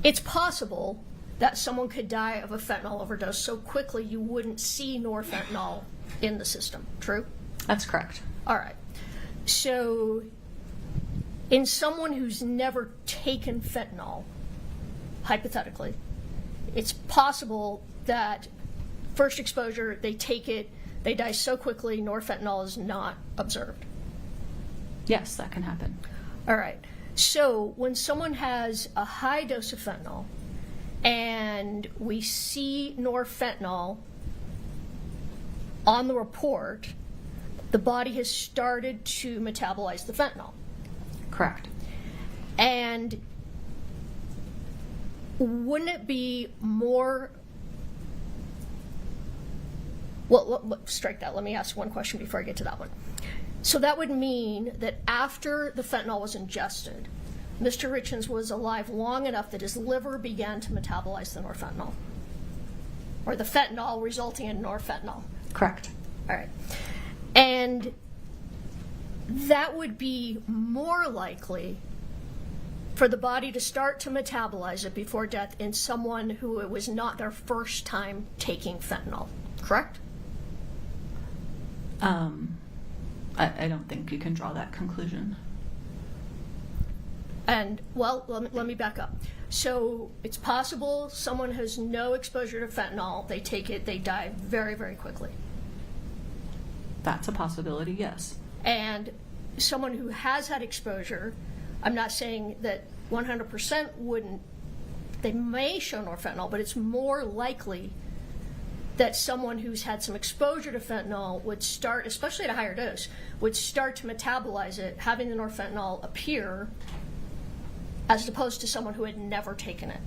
Speaker 10: It's possible that someone could die of a fentanyl overdose so quickly you wouldn't see norfentanyl in the system, true?
Speaker 4: That's correct.
Speaker 10: All right. So in someone who's never taken fentanyl, hypothetically, it's possible that first exposure, they take it, they die so quickly, norfentanyl is not observed.
Speaker 4: Yes, that can happen.
Speaker 10: All right. So when someone has a high dose of fentanyl and we see norfentanyl on the report, the body has started to metabolize the fentanyl.
Speaker 4: Correct.
Speaker 10: And wouldn't it be more... Well, strike that. Let me ask one question before I get to that one. So that would mean that after the fentanyl was ingested, Mr. Richins was alive long enough that his liver began to metabolize the norfentanyl, or the fentanyl resulting in norfentanyl.
Speaker 4: Correct.
Speaker 10: All right. And that would be more likely for the body to start to metabolize it before death in someone who it was not their first time taking fentanyl, correct?
Speaker 4: I don't think you can draw that conclusion.
Speaker 10: And, well, let me back up. So it's possible someone has no exposure to fentanyl, they take it, they die very, very quickly.
Speaker 4: That's a possibility, yes.
Speaker 10: And someone who has had exposure, I'm not saying that 100% wouldn't, they may show norfentanyl, but it's more likely that someone who's had some exposure to fentanyl would start, especially at a higher dose, would start to metabolize it, having the norfentanyl appear, as opposed to someone who had never taken it.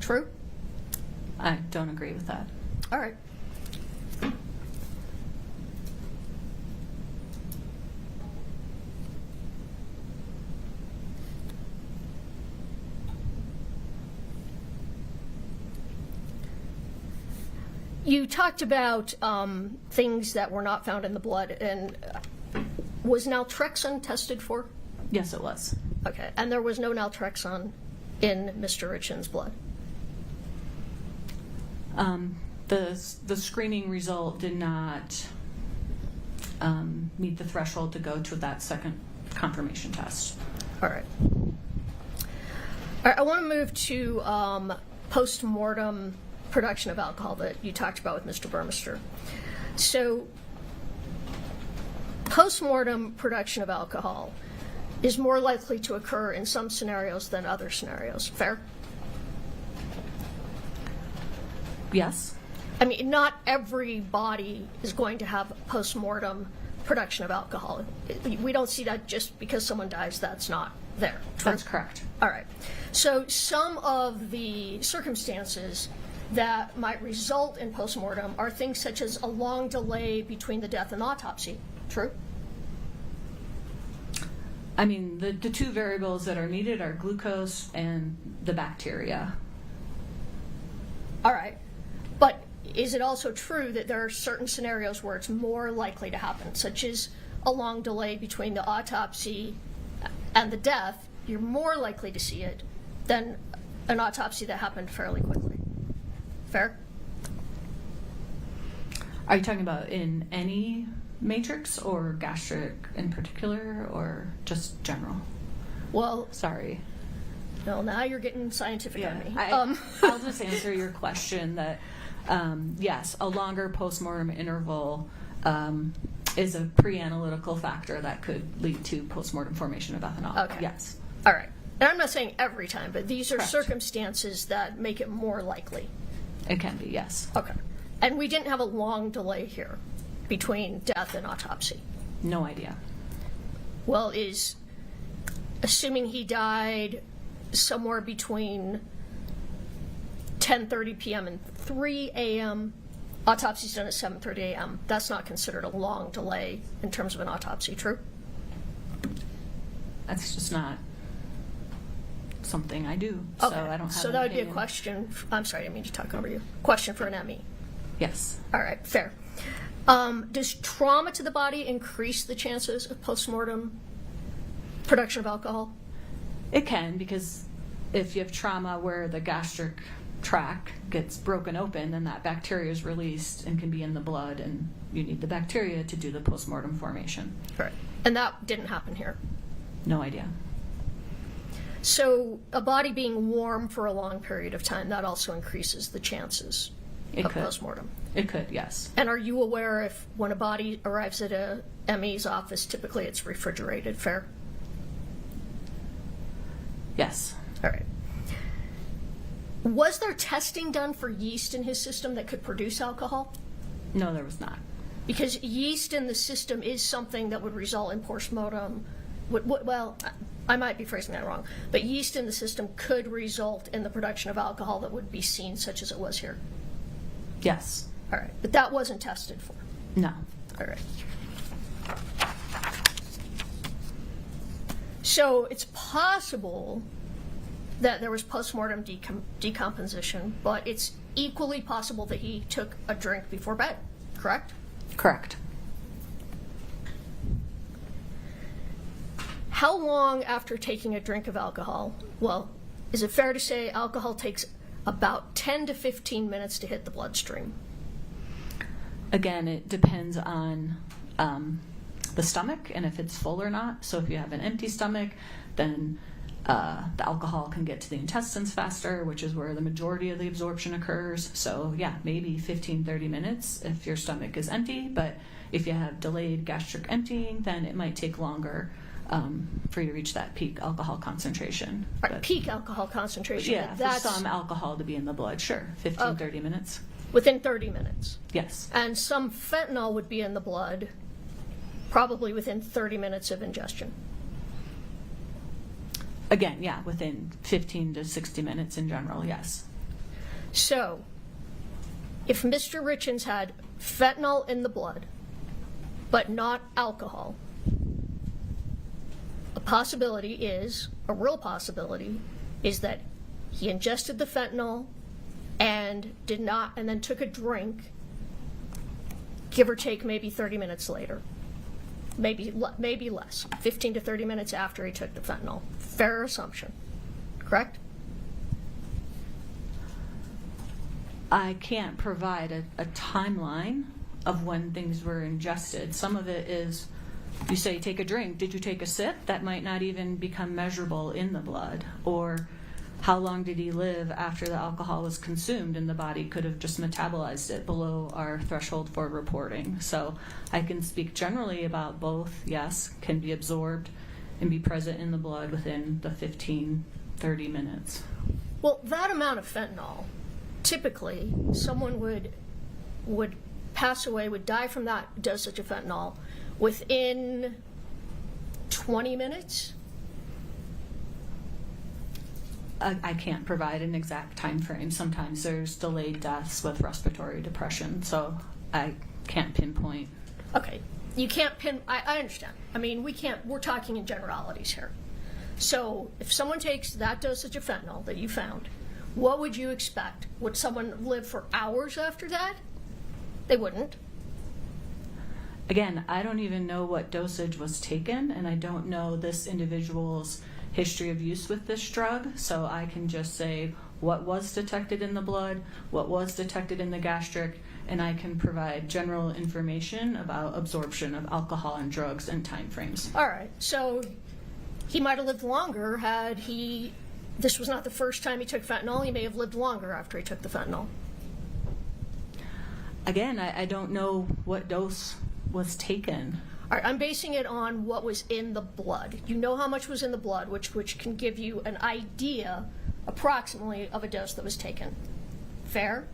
Speaker 10: True?
Speaker 4: I don't agree with that.
Speaker 10: All right. You talked about things that were not found in the blood, and was naltrexone tested for?
Speaker 4: Yes, it was.
Speaker 10: Okay, and there was no naltrexone in Mr. Richins' blood?
Speaker 4: The screening result did not meet the threshold to go to that second confirmation test.
Speaker 10: All right. I want to move to post-mortem production of alcohol that you talked about with Mr. Burmester. So post-mortem production of alcohol is more likely to occur in some scenarios than other scenarios. Fair?
Speaker 4: Yes.
Speaker 10: I mean, not every body is going to have post-mortem production of alcohol. We don't see that just because someone dies, that's not there. True?
Speaker 4: That's correct.
Speaker 10: All right. So some of the circumstances that might result in postmortem are things such as a long delay between the death and autopsy. True?
Speaker 4: I mean, the two variables that are needed are glucose and the bacteria.
Speaker 10: All right. But is it also true that there are certain scenarios where it's more likely to happen, such as a long delay between the autopsy and the death? You're more likely to see it than an autopsy that happened fairly quickly. Fair?
Speaker 4: Are you talking about in any matrix or gastric in particular or just general?
Speaker 10: Well,
Speaker 4: Sorry.
Speaker 10: no, now you're getting scientific on me.
Speaker 4: I'll just answer your question that yes, a longer postmortem interval is a pre-analytical factor that could lead to postmortem formation of ethanol.
Speaker 10: Okay.
Speaker 4: Yes.
Speaker 10: All right. And I'm not saying every time, but these are
Speaker 4: Correct.
Speaker 10: circumstances that make it more likely.
Speaker 4: It can be, yes.
Speaker 10: Okay. And we didn't have a long delay here between death and autopsy.
Speaker 4: No idea.
Speaker 10: Well, is assuming he died somewhere between 10:30 p.m. and 3 a.m., autopsy's done at 7:30 a.m., that's not considered a long delay in terms of an autopsy, true?
Speaker 4: That's just not something I do, so I don't have
Speaker 10: So
Speaker 4: an
Speaker 10: that would be a
Speaker 4: opinion.
Speaker 10: question. I'm sorry, I didn't mean to talk over you. Question for an ME.
Speaker 4: Yes.
Speaker 10: All right, fair. Does trauma to the body increase the chances of postmortem production of alcohol?
Speaker 4: It can, because if you have trauma where the gastric tract gets broken open, then that bacteria is released and can be in the blood, and you need the bacteria to do the postmortem formation.
Speaker 10: Right. And that didn't happen here.
Speaker 4: No idea.
Speaker 10: So a body being warm for a long period of time, that also increases the chances
Speaker 4: It
Speaker 10: of
Speaker 4: could.
Speaker 10: postmortem.
Speaker 4: It could, yes.
Speaker 10: And are you aware if when a body arrives at a ME's office, typically it's refrigerated, fair?
Speaker 4: Yes.
Speaker 10: All right. Was there testing done for yeast in his system that could produce alcohol?
Speaker 4: No, there was not.
Speaker 10: Because yeast in the system is something that would result in postmortem. Well, I might be phrasing that wrong, but yeast in the system could result in the production of alcohol that would be seen, such as it was here.
Speaker 4: Yes.
Speaker 10: All right, but that wasn't tested for.
Speaker 4: No.
Speaker 10: All right. So it's possible that there was postmortem decomposition, but it's equally possible that he took a drink before bed, correct?
Speaker 4: Correct.
Speaker 10: How long after taking a drink of alcohol? Well, is it fair to say alcohol takes about 10 to 15 minutes to hit the bloodstream?
Speaker 4: Again, it depends on the stomach and if it's full or not. So if you have an empty stomach, then the alcohol can get to the intestines faster, which is where the majority of the absorption occurs. So yeah, maybe 15, 30 minutes if your stomach is empty. But if you have delayed gastric emptying, then it might take longer for you to reach that peak alcohol concentration.
Speaker 10: Right,
Speaker 4: But,
Speaker 10: peak alcohol concentration.
Speaker 4: yeah, for
Speaker 10: that's
Speaker 4: some alcohol to be in the blood, sure, 15,
Speaker 10: Okay.
Speaker 4: 30 minutes.
Speaker 10: within 30 minutes.
Speaker 4: Yes.
Speaker 10: And some fentanyl would be in the blood probably within 30 minutes of ingestion.
Speaker 4: Again, yeah, within 15 to 60 minutes in general, yes.
Speaker 10: So, if Mr. RIchins had fentanyl in the blood, but not alcohol, a real possibility is that he ingested the fentanyl and then took a drink, give or take maybe 30 minutes later. Maybe less, 15 to 30 minutes after he took the fentanyl. Fair assumption, correct?
Speaker 4: I can't provide a timeline of when things were ingested. Some of it is, you say take a drink, did you take a sip? That might not even become measurable in the blood. Or how long did he live after the alcohol was consumed, and the body could have just metabolized it below our threshold for reporting. So I can speak generally about both. Yes, can be absorbed and be present in the blood within the 15, 30 minutes.
Speaker 10: Well, that amount of fentanyl, typically someone would pass away, would die from that dosage of fentanyl within 20 minutes?
Speaker 4: I can't provide an exact time frame. Sometimes there's delayed deaths with respiratory depression, so I can't pinpoint.
Speaker 10: Okay, you can't I understand. I mean, we're talking in generalities here. So if someone takes that dosage of fentanyl that you found, what would you expect? Would someone live for hours after that? They wouldn't.
Speaker 4: Again, I don't even know what dosage was taken, and I don't know this individual's history of use with this drug, so I can just say what was detected in the blood, what was detected in the gastric, and I can provide general information about absorption of alcohol and drugs and time frames.
Speaker 10: All right, so he might have lived longer this was not the first time he took fentanyl. He may have lived longer after he took the fentanyl.
Speaker 4: Again, I don't know what dose was taken.
Speaker 10: All right, I'm basing it on what was in the blood. You know how much was in the blood, which can give you an idea, approximately, of a dose that was taken. Fair?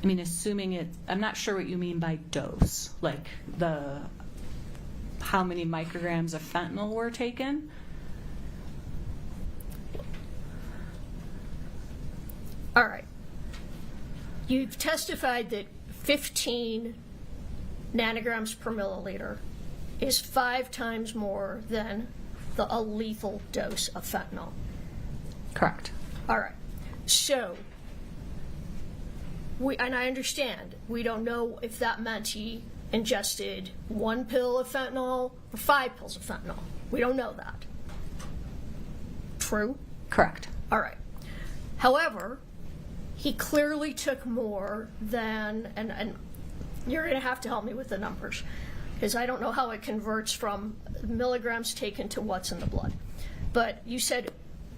Speaker 4: I mean, assuming it, I'm not sure what you mean by dose, like how many micrograms of fentanyl were taken.
Speaker 10: All right. You've testified that 15 nanograms per milliliter is 5 times more than a lethal dose of fentanyl.
Speaker 4: Correct.
Speaker 10: All right. So, and I understand, we don't know if that meant he ingested 1 pill of fentanyl or 5 pills of fentanyl. We don't know that. True?
Speaker 4: Correct.
Speaker 10: All right. However, he clearly took more than, and you're going to have to help me with the numbers, because I don't know how it converts from milligrams taken to what's in the blood. But you said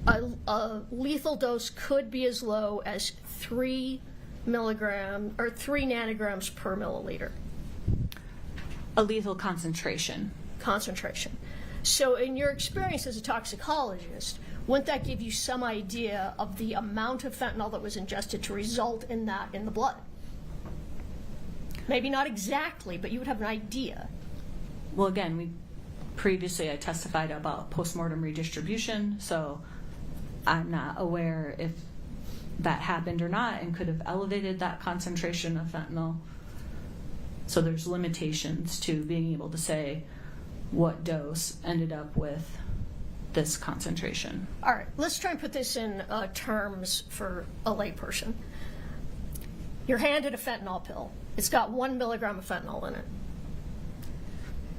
Speaker 10: a lethal dose could be as low as 3 nanograms per milliliter.
Speaker 4: A lethal concentration.
Speaker 10: Concentration. So in your experience as a toxicologist, wouldn't that give you some idea of the amount of fentanyl that was ingested to result in that in the blood? Maybe not exactly, but you would have an idea.
Speaker 4: Well, again, previously I testified about postmortem redistribution, so I'm not aware if that happened or not and could have elevated that concentration of fentanyl. So there's limitations to being able to say what dose ended up with this concentration.
Speaker 10: All right, let's try and put this in terms for a layperson. You're handed a fentanyl pill. It's got 1 milligram of fentanyl in it.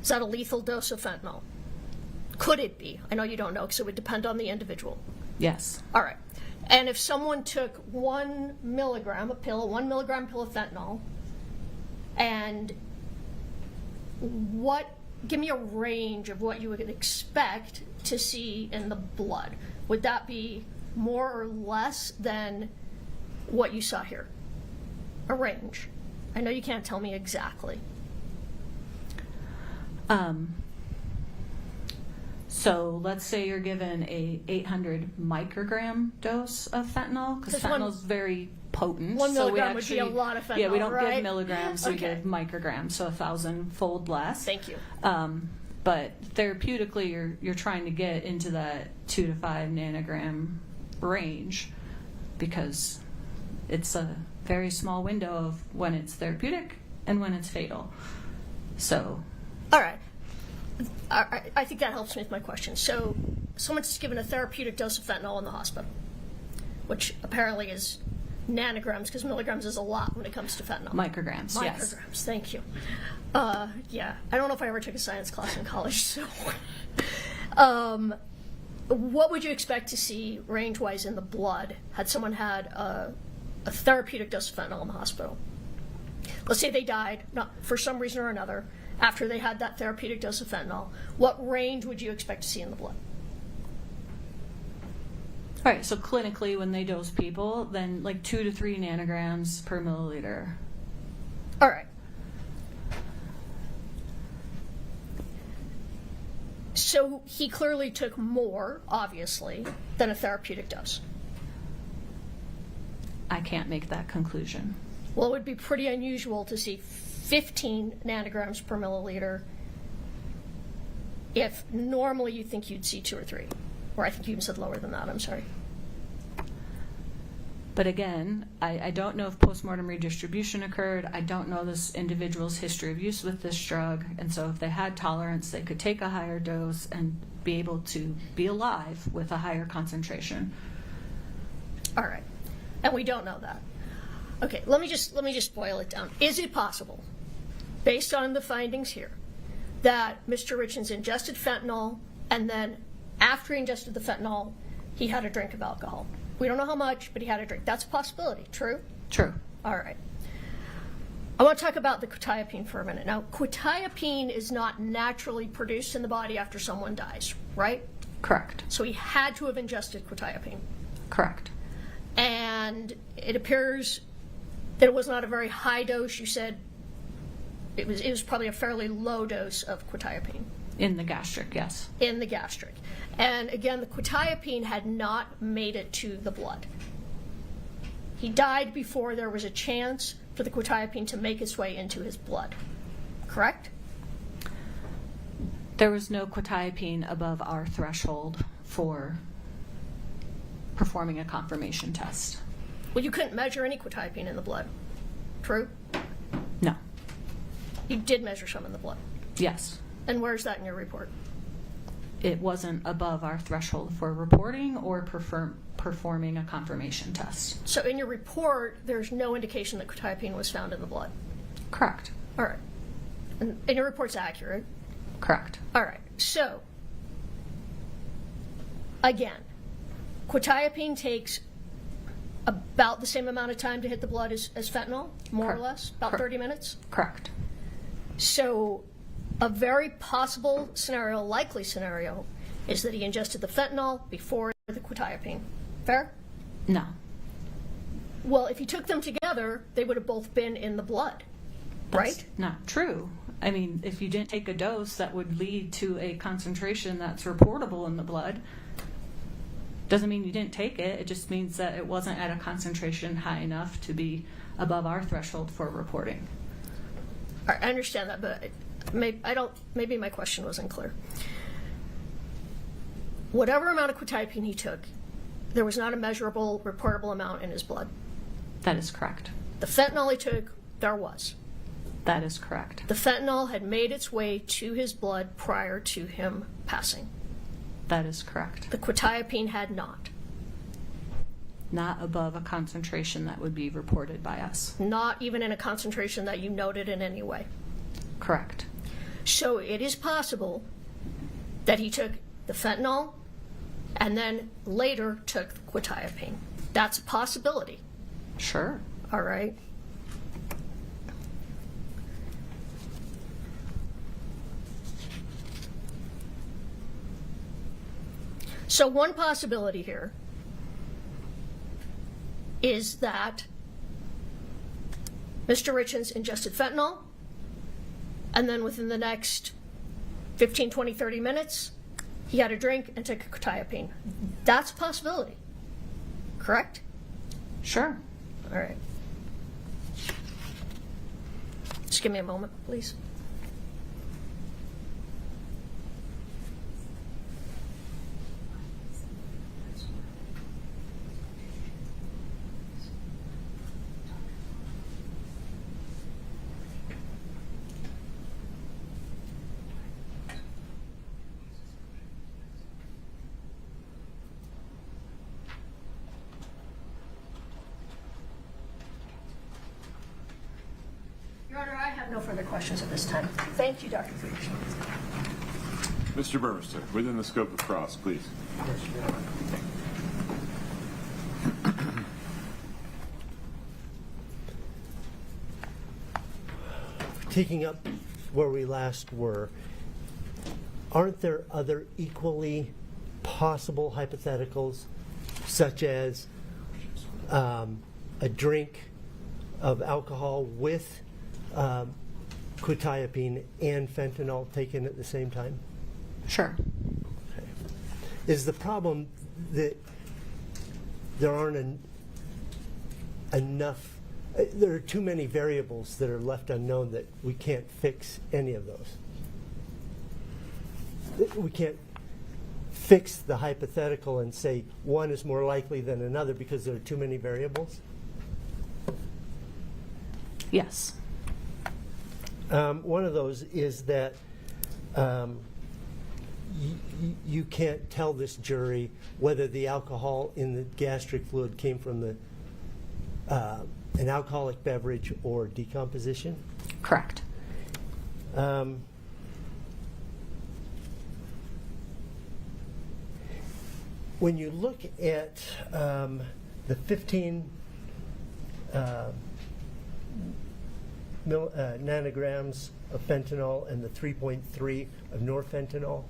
Speaker 10: Is that a lethal dose of fentanyl? Could it be? I know you don't know because it would depend on the individual.
Speaker 4: Yes.
Speaker 10: All right. And if someone took 1 milligram, a 1 milligram pill of fentanyl, and give me a range of what you would expect to see in the blood. Would that be more or less than what you saw here? A range. I know you can't tell me exactly.
Speaker 4: So let's say you're given a 800 microgram dose of fentanyl, because fentanyl is very potent.
Speaker 10: 1
Speaker 4: so
Speaker 10: milligram would be a lot of fentanyl,
Speaker 4: yeah, we don't
Speaker 10: right?
Speaker 4: give milligrams,
Speaker 10: Okay.
Speaker 4: we give micrograms, so 1,000-fold less.
Speaker 10: Thank you.
Speaker 4: But therapeutically, you're trying to get into that 2 to 5 nanogram range, because it's a very small window of when it's therapeutic and when it's fatal. So,
Speaker 10: All right. I think that helps me with my question. So someone's given a therapeutic dose of fentanyl in the hospital, which apparently is nanograms, because milligrams is a lot when it comes to fentanyl.
Speaker 4: Micrograms, yes.
Speaker 10: Micrograms, thank you. Yeah, I don't know if I ever took a science class in college, so. What would you expect to see range-wise in the blood had someone had a therapeutic dose of fentanyl in the hospital? Let's say they died, not for some reason or another, after they had that therapeutic dose of fentanyl. What range would you expect to see in the blood?
Speaker 4: All right, so clinically, when they dose people, then like 2 to 3 nanograms per milliliter.
Speaker 10: All right. So he clearly took more, obviously, than a therapeutic dose.
Speaker 4: I can't make that conclusion.
Speaker 10: Well, it would be pretty unusual to see 15 nanograms per milliliter if normally you think you'd see 2 or 3. Or I think you even said lower than that, I'm sorry.
Speaker 4: But again, I don't know if postmortem redistribution occurred. I don't know this individual's history of use with this drug. And so if they had tolerance, they could take a higher dose and be able to be alive with a higher concentration.
Speaker 10: All right. And we don't know that. Okay, let me just boil it down. Is it possible, based on the findings here, that Mr. RIchins ingested fentanyl and then after he ingested the fentanyl, he had a drink of alcohol? We don't know how much, but he had a drink. That's a possibility. True?
Speaker 4: True.
Speaker 10: All right. I want to talk about the quetiapine for a minute. Now, quetiapine is not naturally produced in the body after someone dies, right?
Speaker 4: Correct.
Speaker 10: So he had to have ingested quetiapine.
Speaker 4: Correct.
Speaker 10: And it appears that it was not a very high dose. You said it was probably a fairly low dose of quetiapine.
Speaker 4: In the gastric, yes.
Speaker 10: In the gastric. And again, the quetiapine had not made it to the blood. He died before there was a chance for the quetiapine to make its way into his blood. Correct?
Speaker 4: There was no quetiapine above our threshold for performing a confirmation test.
Speaker 10: Well, you couldn't measure any quetiapine in the blood. True?
Speaker 4: No.
Speaker 10: You did measure some in the blood.
Speaker 4: Yes.
Speaker 10: And where's that in your report?
Speaker 4: It wasn't above our threshold for reporting or performing a confirmation test.
Speaker 10: So in your report, there's no indication that quetiapine was found in the blood?
Speaker 4: Correct.
Speaker 10: All right. And your report's accurate?
Speaker 4: Correct.
Speaker 10: All right. So, again, quetiapine takes about the same amount of time to hit the blood as fentanyl, more or less? About 30 minutes?
Speaker 4: Correct.
Speaker 10: So a very possible scenario, likely scenario, is that he ingested the fentanyl before the quetiapine. Fair?
Speaker 4: No.
Speaker 10: Well, if he took them together, they would have both been in the blood, right?
Speaker 4: That's not true. I mean, if you didn't take a dose that would lead to a concentration that's reportable in the blood, doesn't mean you didn't take it. It just means that it wasn't at a concentration high enough to be above our threshold for reporting.
Speaker 10: All right, I understand that, but maybe my question wasn't clear. Whatever amount of quetiapine he took, there was not a measurable, reportable amount in his blood.
Speaker 4: That is correct.
Speaker 10: The fentanyl he took, there was.
Speaker 4: That is correct.
Speaker 10: The fentanyl had made its way to his blood prior to him passing.
Speaker 4: That is correct.
Speaker 10: The quetiapine had not.
Speaker 4: Not above a concentration that would be reported by us.
Speaker 10: Not even in a concentration that you noted in any way.
Speaker 4: Correct.
Speaker 10: So it is possible that he took the fentanyl and then later took the quetiapine. That's a possibility.
Speaker 4: Sure.
Speaker 10: All right. So one possibility here is that Mr. RIchins ingested fentanyl, and then within the next 15, 20, 30 minutes, he had a drink and took a quetiapine. That's a possibility. Correct?
Speaker 4: Sure.
Speaker 10: All right. Just give me a moment, please. have no further questions at this time. Thank you, Dr. Peterson.
Speaker 1: Mr. Burmester, within the scope of cross, please.
Speaker 7: Taking up where we last were, aren't there other equally possible hypotheticals, such as a drink of alcohol with quetiapine and fentanyl taken at the same time?
Speaker 4: Sure.
Speaker 7: Okay. Is the problem that there aren't enough, there are too many variables that are left unknown that we can't fix any of those? We can't fix the hypothetical and say one is more likely than another because there are too many variables?
Speaker 4: Yes.
Speaker 7: One of those is that you can't tell this jury whether the alcohol in the gastric fluid came from an alcoholic beverage or decomposition.
Speaker 4: Correct.
Speaker 7: When you look at the 15 nanograms of fentanyl and the 3.3 of norfentanyl,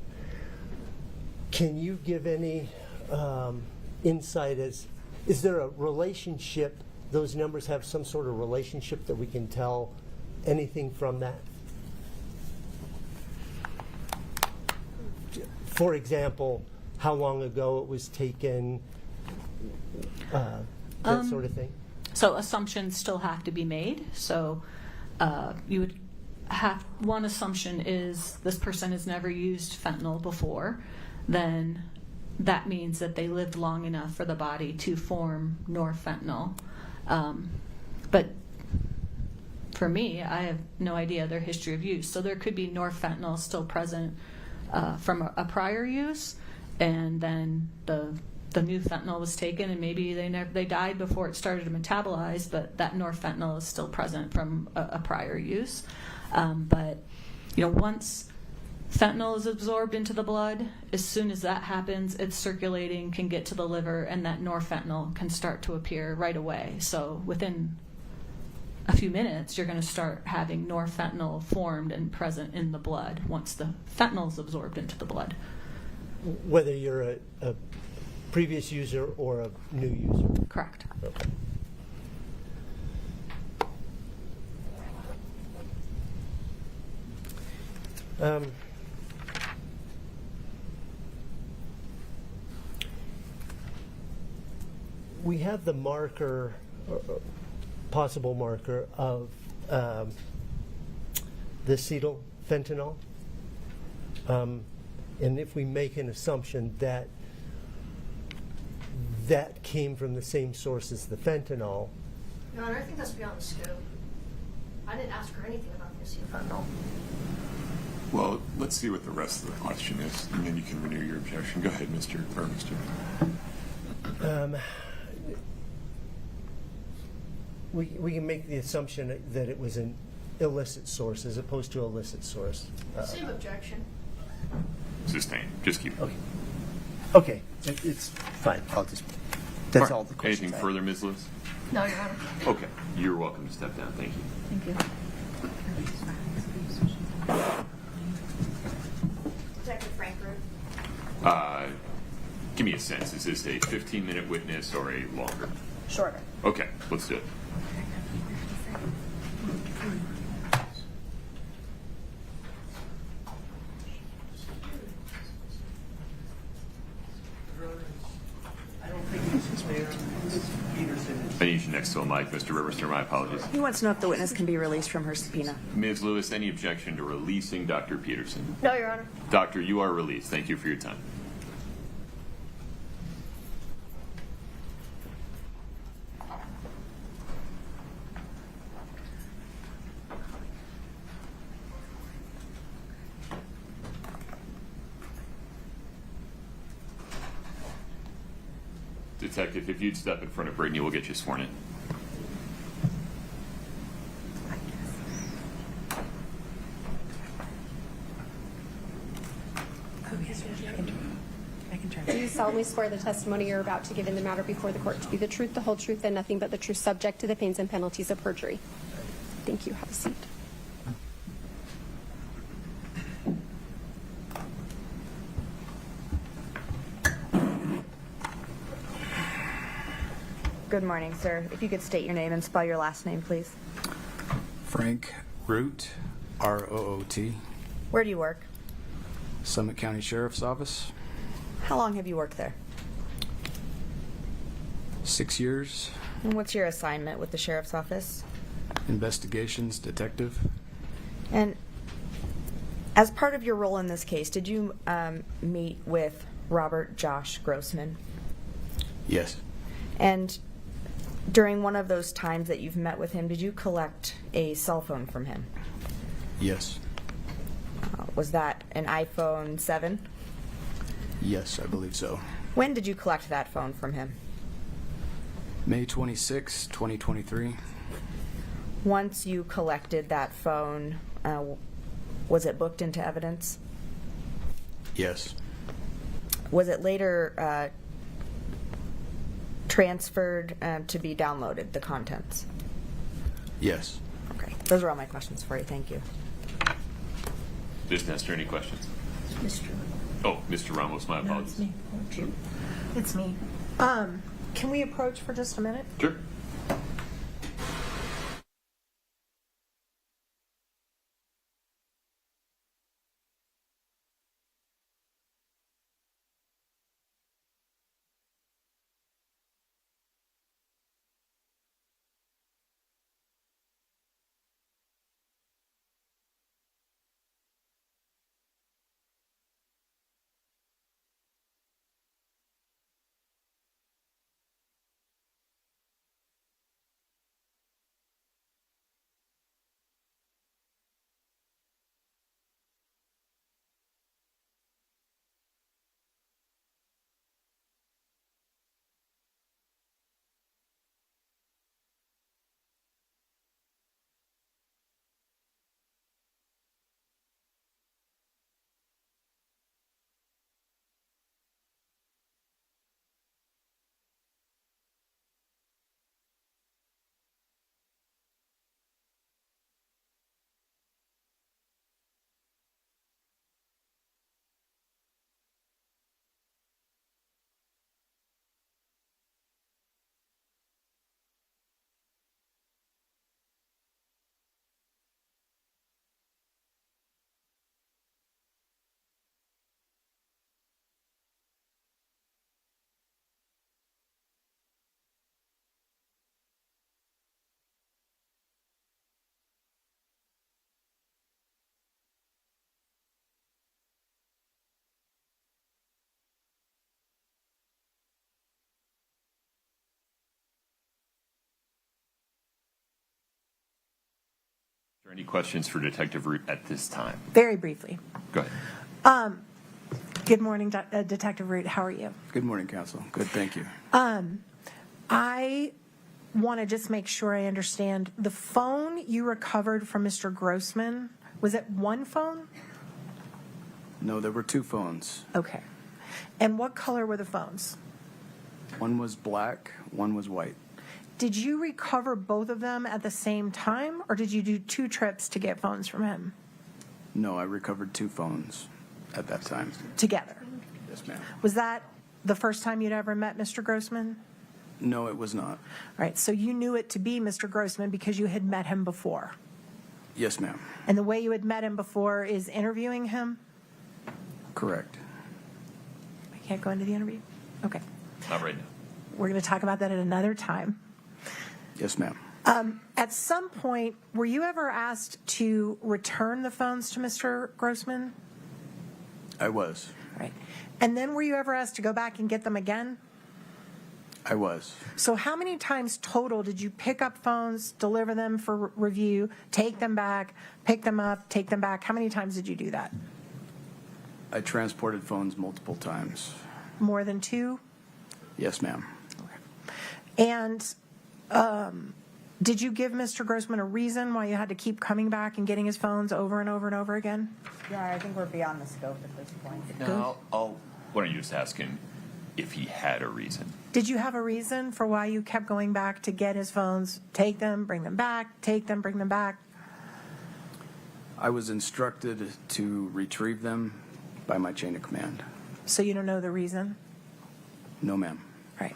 Speaker 7: can you give any insight as, is there a relationship, those numbers have some sort of relationship that we can tell anything from that? For example, how long ago it was taken, that sort of thing?
Speaker 4: So assumptions still have to be made. So you would have, one assumption is this person has never used fentanyl before. Then that means that they lived long enough for the body to form norfentanyl. But for me, I have no idea their history of use. So there could be norfentanyl still present from a prior use, and then the new fentanyl was taken, and maybe they died before it started to metabolize, but that norfentanyl is still present from a prior use. But once fentanyl is absorbed into the blood, as soon as that happens, it's circulating, can get to the liver, and that norfentanyl can start to appear right away. So within a few minutes, you're going to start having norfentanyl formed and present in the blood once the fentanyl is absorbed into the blood.
Speaker 7: Whether you're a previous user or a new user?
Speaker 4: Correct.
Speaker 7: Okay. We have the marker, possible marker of the acetyl fentanyl. And if we make an assumption that that came from the same source as the fentanyl.
Speaker 10: Your Honor, I think that's beyond the scope. I didn't ask her anything about the fentanyl.
Speaker 1: Well, let's see what the rest of the question is, and then you can renew your objection. Go ahead, Mr. Burmester.
Speaker 7: We can make the assumption that it was an illicit source as opposed to a illicit source.
Speaker 10: Same objection.
Speaker 1: Sustained. Just keep going.
Speaker 7: Okay, it's fine. That's all the questions.
Speaker 1: Anything further, Ms. Lewis?
Speaker 10: No, Your Honor.
Speaker 1: Okay. You're welcome to step down. Thank you.
Speaker 5: Thank you.
Speaker 6: Detective Frank Root.
Speaker 1: Give me a sense. Is this a 15-minute witness or a longer?
Speaker 6: Shorter.
Speaker 1: Okay, let's do it. I need you next to a mic, Mr. Riverster. My apologies.
Speaker 6: He wants to know if the witness can be released from her subpoena.
Speaker 1: Ms. Lewis, any objection to releasing Dr. Peterson?
Speaker 10: No, Your Honor.
Speaker 1: Doctor, you are released. Thank you for your time. Detective, if you'd step in front of Brittany, we'll get you sworn in.
Speaker 9: solemnly swear the testimony you're about to give in the matter before the court to be the truth, the whole truth, and nothing but the truth, subject to the pains and penalties of perjury. Thank you. Have a seat.
Speaker 6: Good morning, sir. If you could state your name and spell your last name, please.
Speaker 11: Frank Root, R-O-O-T,
Speaker 6: Where do you work?
Speaker 11: Summit County Sheriff's Office,
Speaker 6: How long have you worked there?
Speaker 11: 6 years,
Speaker 6: And what's your assignment with the sheriff's office?
Speaker 11: investigations detective.
Speaker 6: And as part of your role in this case, did you meet with Robert Josh Grossman?
Speaker 11: Yes,
Speaker 6: And during one of those times that you've met with him, did you collect a cell phone from him?
Speaker 11: yes,
Speaker 6: Was that an iPhone 7?
Speaker 11: yes, I believe so.
Speaker 6: When did you collect that phone from him?
Speaker 11: May 26, 2023.
Speaker 6: Once you collected that phone, was it booked into evidence?
Speaker 11: Yes,
Speaker 6: Was it later transferred to be downloaded, the contents?
Speaker 11: yes.
Speaker 6: Okay. Those are all my questions for you. Thank you.
Speaker 1: Ms. Nestor, any questions? Oh, Mr. Ramos, my apologies.
Speaker 3: It's me. Can we approach for just a minute?
Speaker 1: Sure. Are there any questions for Detective Root at this time?
Speaker 3: Very briefly.
Speaker 1: Go ahead.
Speaker 3: Good morning, Detective Root. How are you?
Speaker 11: Good morning, counsel. Good, thank you.
Speaker 3: I want to just make sure I understand. The phone you recovered from Mr. Grossman, was it one phone?
Speaker 11: No, there were 2 phones.
Speaker 3: Okay. And what color were the phones?
Speaker 11: One was black, one was white.
Speaker 3: Did you recover both of them at the same time, or did you do 2 trips to get phones from him
Speaker 11: No, I recovered 2 phones at that time.
Speaker 3: together?
Speaker 11: Yes, ma'am.
Speaker 3: Was that the first time you'd ever met Mr. Grossman?
Speaker 11: No, it was not.
Speaker 3: All right, so you knew it to be Mr. Grossman because you had met him before.
Speaker 11: Yes, ma'am.
Speaker 3: And the way you had met him before is interviewing him?
Speaker 11: Correct.
Speaker 3: I can't go into the interview? Okay.
Speaker 1: Not right now.
Speaker 3: We're going to talk about that at another time.
Speaker 11: Yes, ma'am.
Speaker 3: At some point, were you ever asked to return the phones to Mr. Grossman?
Speaker 11: I was.
Speaker 3: Right. And then were you ever asked to go back and get them again?
Speaker 11: I was.
Speaker 3: So how many times total did you pick up phones, deliver them for review, take them back, pick them up, take them back? How many times did you do that?
Speaker 11: I transported phones multiple times.
Speaker 3: More than 2?
Speaker 11: Yes, ma'am.
Speaker 3: And did you give Mr. Grossman a reason why you had to keep coming back and getting his phones over and over and over again?
Speaker 6: Yeah, I think we're beyond the scope at this point.
Speaker 1: No, why don't you just ask him? if he had a reason.
Speaker 3: Did you have a reason for why you kept going back to get his phones, take them, bring them back, take them, bring them back?
Speaker 11: I was instructed to retrieve them by my chain of command.
Speaker 3: So you don't know the reason?
Speaker 11: No, ma'am.
Speaker 3: Right.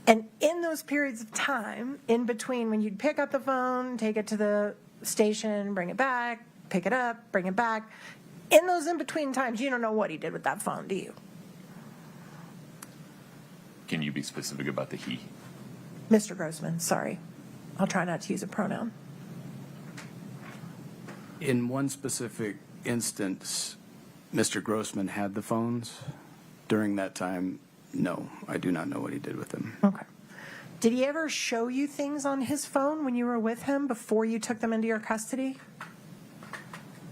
Speaker 3: And in those periods of time, in between when you'd pick up the phone, take it to the station, bring it back, pick it up, bring it back, in those in-between times, you don't know what he did with that phone, do you?
Speaker 1: Can you be specific about the he?
Speaker 3: Mr. Grossman, sorry. I'll try not to use a pronoun.
Speaker 11: In one specific instance, Mr. Grossman had the phones. During that time, no, I do not know what he did with them.
Speaker 3: Okay. Did he ever show you things on his phone when you were with him before you took them into your custody?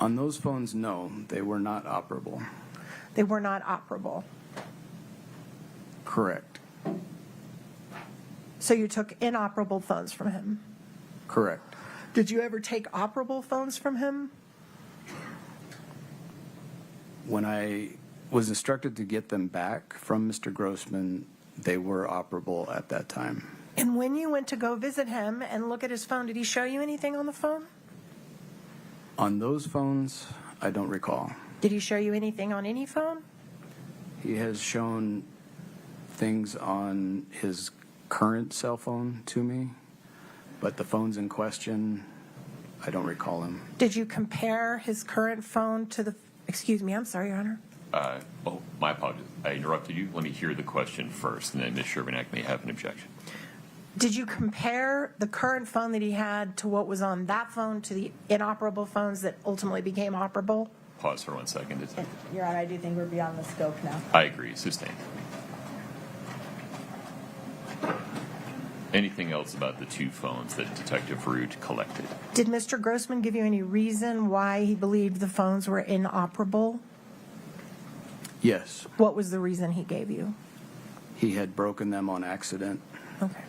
Speaker 11: On those phones, no, they were not operable.
Speaker 3: They were not operable.
Speaker 11: Correct.
Speaker 3: So you took inoperable phones from him?
Speaker 11: Correct.
Speaker 3: Did you ever take operable phones from him?
Speaker 11: When I was instructed to get them back from Mr. Grossman, they were operable at that time.
Speaker 3: And when you went to go visit him and look at his phone, did he show you anything on the phone?
Speaker 11: On those phones, I don't recall.
Speaker 3: Did he show you anything on any phone?
Speaker 11: He has shown things on his current cell phone to me, but the phones in question, I don't recall him.
Speaker 3: Did you compare his current phone to the... Excuse me, I'm sorry, Your Honor.
Speaker 1: Oh, my apologies. I interrupted you. Let me hear the question first, and then Ms. Shervinack may have an objection.
Speaker 3: Did you compare the current phone that he had to what was on that phone to the inoperable phones that ultimately became operable?
Speaker 1: Pause for 1 second.
Speaker 6: Your Honor, I do think we're beyond the scope now.
Speaker 1: I agree. Sustained. Anything else about the two phones that Detective Root collected?
Speaker 3: Did Mr. Grossman give you any reason why he believed the phones were inoperable?
Speaker 11: Yes,
Speaker 3: What was the reason he gave you?
Speaker 11: he had broken them on accident.
Speaker 3: Okay.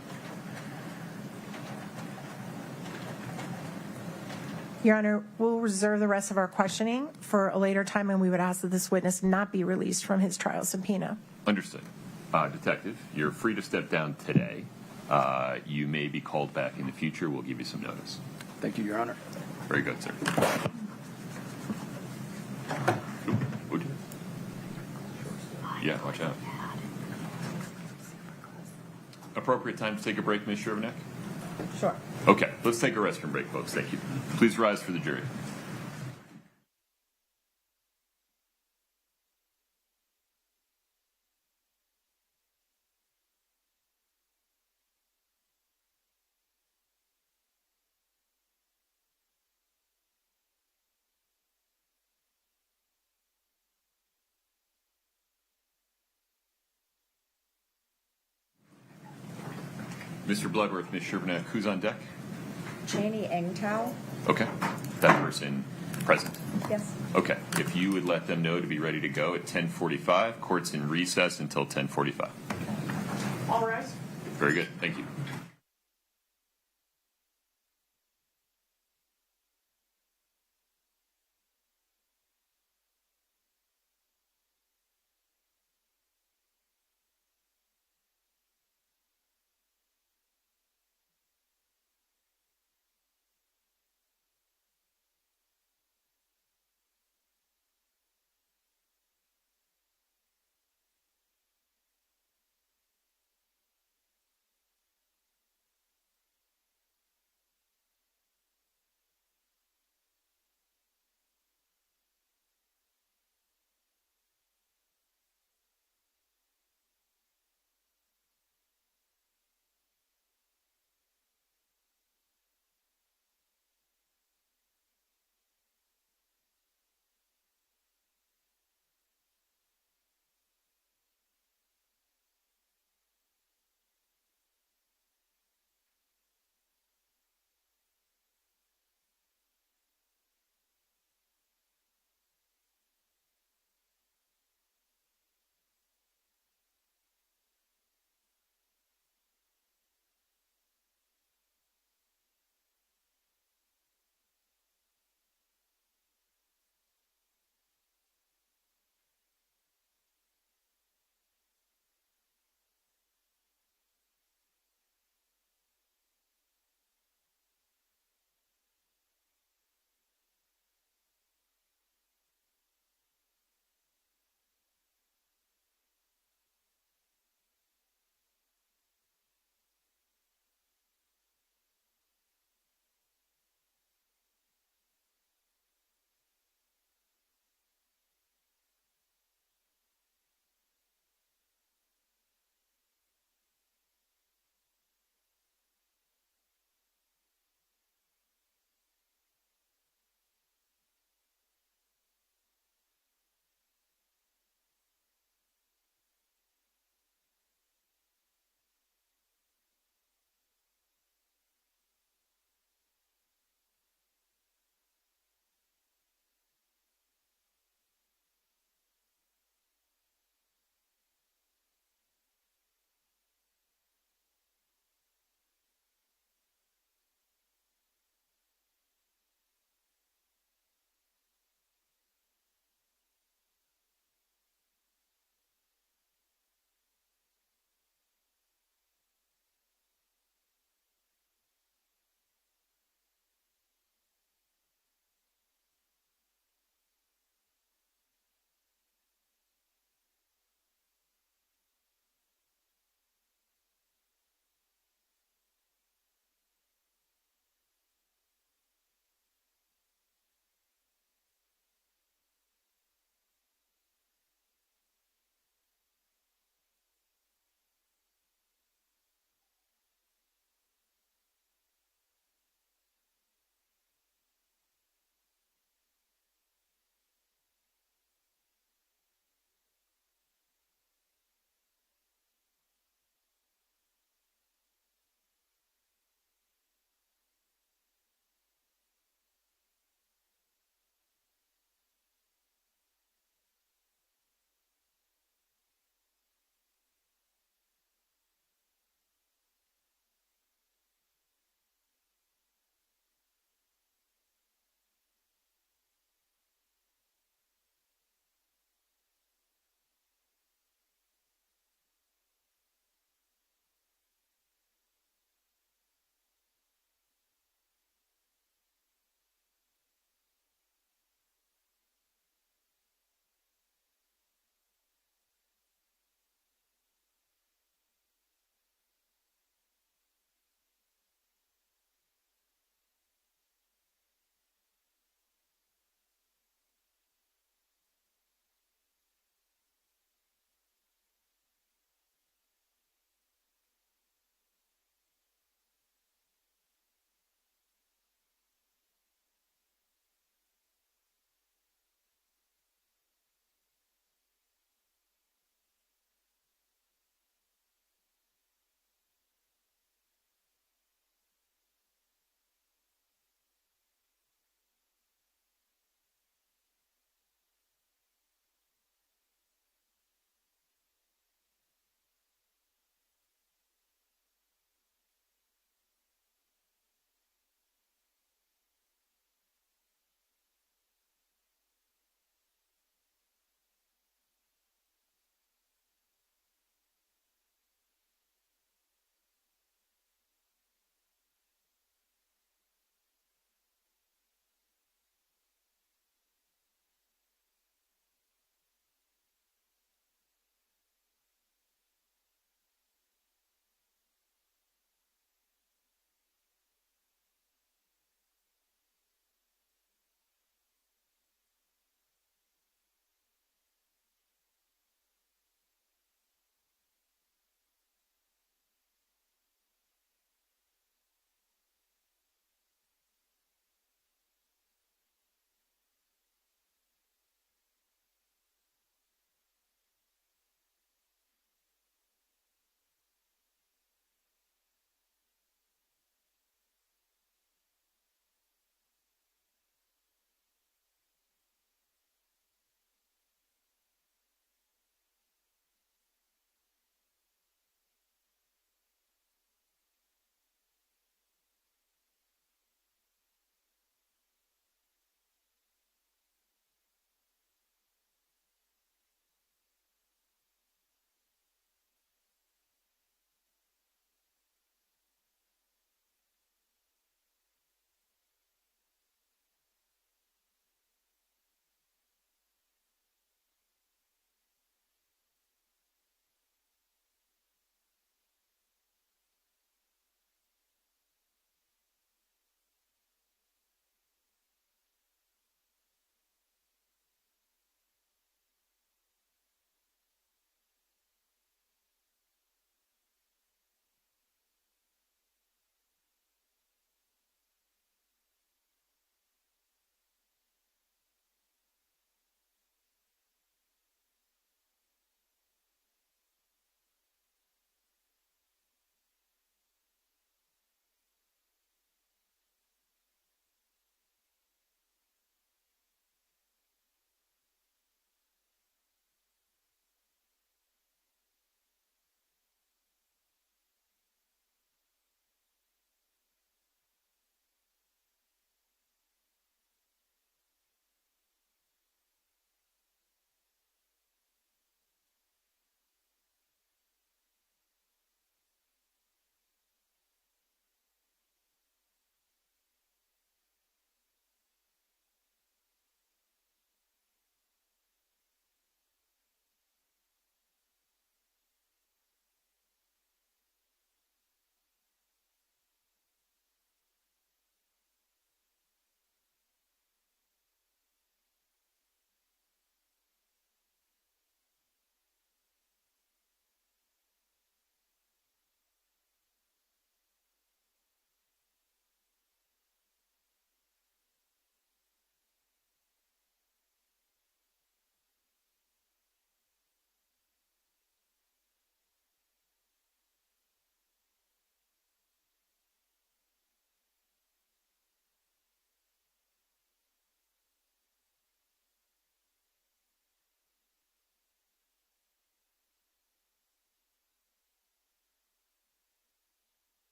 Speaker 3: Your Honor, we'll reserve the rest of our questioning for a later time, and we would ask that this witness not be released from his trial subpoena.
Speaker 1: Understood. Detective, you're free to step down today. You may be called back in the future. We'll give you some notice.
Speaker 11: Thank you, Your Honor.
Speaker 1: Very good, sir. Ooh, yeah, watch out. Appropriate time to take a break, Ms. Shervinack?
Speaker 6: Sure.
Speaker 1: Okay, let's take a restroom break, folks. Thank you. Please rise for the jury. Mr. Bloodworth, Ms. Shervinack, who's on deck?
Speaker 6: Cheney Engtao?
Speaker 1: Okay, that person present.
Speaker 6: Yes.
Speaker 1: Okay, if you would let them know to be ready to go at 10:45, court's in recess until 10:45.
Speaker 3: All right.
Speaker 1: Very good, thank you.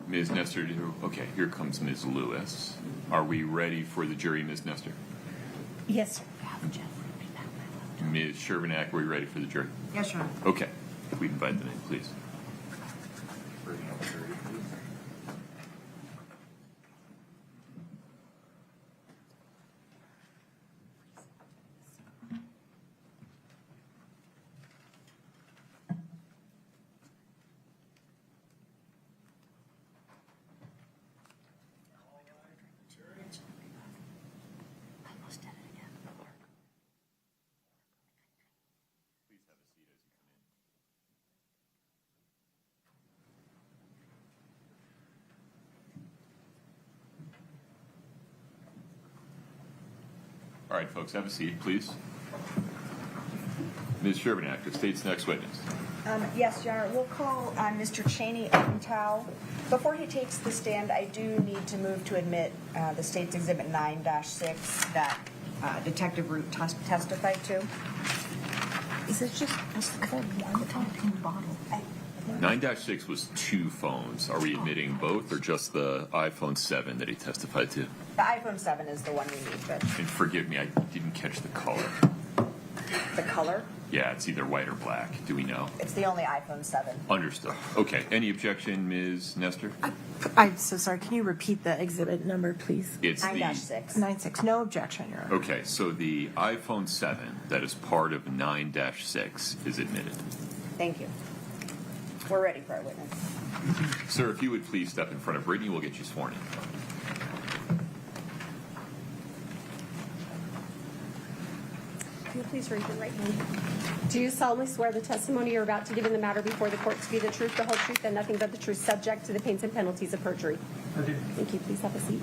Speaker 1: Ms. Nestor, okay, here comes Ms. Lewis. Are we ready for the jury, Ms. Nestor?
Speaker 2: Yes, sir.
Speaker 1: Ms. Shervinack, are we ready for the jury?
Speaker 2: Yes, Your Honor.
Speaker 1: Okay, we invite them in, please. All right, folks, have a seat, please. Ms. Shervinack, the state's next witness.
Speaker 6: Yes, Your Honor. We'll call Mr. Cheney Engtow. Before he takes the stand, I do need to move to admit the state's Exhibit 9-6 that Detective Root testified to. Is it just one bottle?
Speaker 1: 9-6 was 2 phones. Are we admitting both or just the iPhone 7 that he testified to?
Speaker 6: The iPhone 7 is the one we need, Judge.
Speaker 1: And forgive me, I didn't catch the color.
Speaker 6: The color?
Speaker 1: Yeah, it's either white or black. Do we know?
Speaker 6: It's the only iPhone 7.
Speaker 1: Understood. Okay. Any objection, Ms. Nestor?
Speaker 2: I'm so sorry. Can you repeat the exhibit number, please?
Speaker 1: It's
Speaker 6: 9-6.
Speaker 2: 9-6. No objection, Your Honor.
Speaker 1: Okay, so the iPhone 7 that is part of 9-6 is admitted.
Speaker 6: Thank you. We're ready for our witness.
Speaker 1: Sir, if you would please step in front of Brittany, we'll get you sworn in.
Speaker 9: Can you please raise your right hand? Do you solemnly swear the testimony you're about to give in the matter before the court to be the truth, the whole truth, and nothing but the truth, subject to the pains and penalties of perjury?
Speaker 12: I do.
Speaker 9: Thank you. Please have a seat.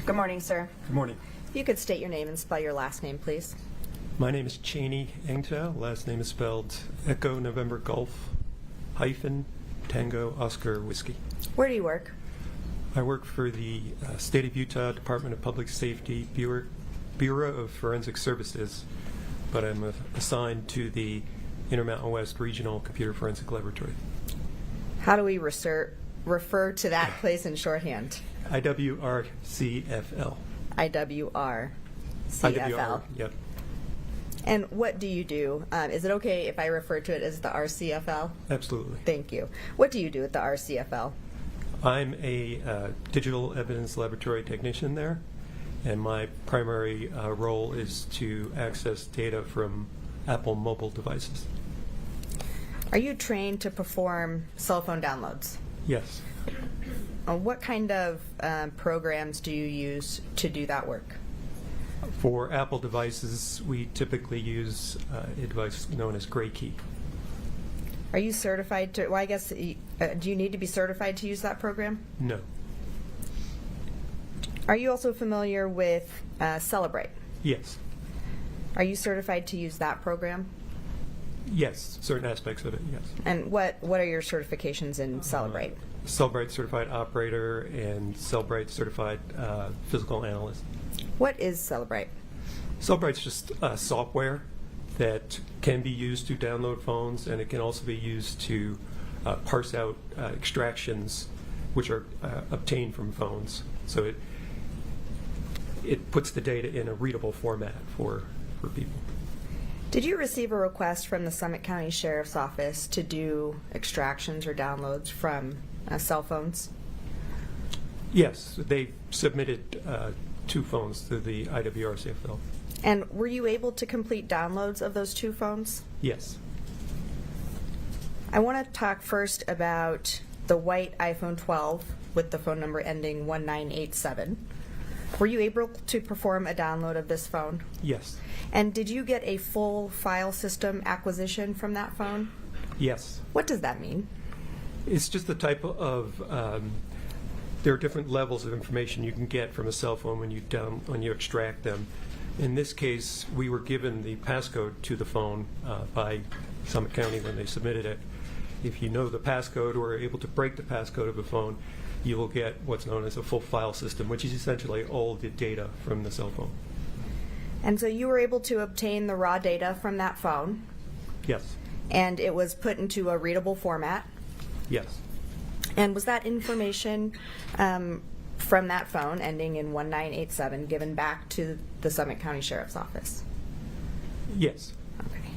Speaker 6: Good morning, sir.
Speaker 12: Good morning.
Speaker 6: If you could state your name and spell your last name, please.
Speaker 12: My name is Cheney Engtow. Last name is spelled Echo November Golf hyphen Tango Oscar Whiskey.
Speaker 6: Where do you work?
Speaker 12: I work for the State of Utah Department of Public Safety Bureau of Forensic Services, but I'm assigned to the Intermountain West Regional Computer Forensic Laboratory.
Speaker 6: How do we refer to that place in shorthand?
Speaker 12: IWRCFL.
Speaker 6: IWRCFL.
Speaker 12: IWR, yep.
Speaker 6: And what do you do? Is it okay if I refer to it as the RCFL?
Speaker 12: Absolutely.
Speaker 6: Thank you. What do you do at the RCFL?
Speaker 12: I'm a digital evidence laboratory technician there, and my primary role is to access data from Apple mobile devices.
Speaker 6: Are you trained to perform cell phone downloads?
Speaker 12: Yes.
Speaker 6: What kind of programs do you use to do that work?
Speaker 12: For Apple devices, we typically use a device known as GrayKey.
Speaker 6: Are you certified to, well, I guess, do you need to be certified to use that program?
Speaker 12: No.
Speaker 6: Are you also familiar with Celebrate?
Speaker 12: Yes.
Speaker 6: Are you certified to use that program?
Speaker 12: Yes, certain aspects of it, yes.
Speaker 6: And what are your certifications in Celebrate?
Speaker 12: Cellbrite Certified Operator and Cellbrite Certified Physical Analyst.
Speaker 6: What is Celebrite?
Speaker 12: Cellbrite's just software that can be used to download phones, and it can also be used to parse out extractions which are obtained from phones. So it puts the data in a readable format for people.
Speaker 6: Did you receive a request from the Summit County Sheriff's Office to do extractions or downloads from cell phones?
Speaker 12: Yes, they submitted 2 phones to the IWRCFL.
Speaker 6: And were you able to complete downloads of those 2 phones?
Speaker 12: Yes.
Speaker 6: I want to talk first about the white iPhone 12 with the phone number ending 1987. Were you able to perform a download of this phone?
Speaker 12: Yes.
Speaker 6: And did you get a full file system acquisition from that phone?
Speaker 12: Yes.
Speaker 6: What does that mean?
Speaker 12: It's just the type of there are different levels of information you can get from a cell phone when you extract them. In this case, we were given the passcode to the phone by Summit County when they submitted it. If you know the passcode or are able to break the passcode of a phone, you will get what's known as a full file system, which is essentially all the data from the cell phone.
Speaker 6: And so you were able to obtain the raw data from that phone,
Speaker 12: Yes.
Speaker 6: and it was put into a readable format.
Speaker 12: Yes.
Speaker 6: And was that information from that phone ending in 1987 given back to the Summit County Sheriff's Office?
Speaker 12: Yes.
Speaker 6: Okay.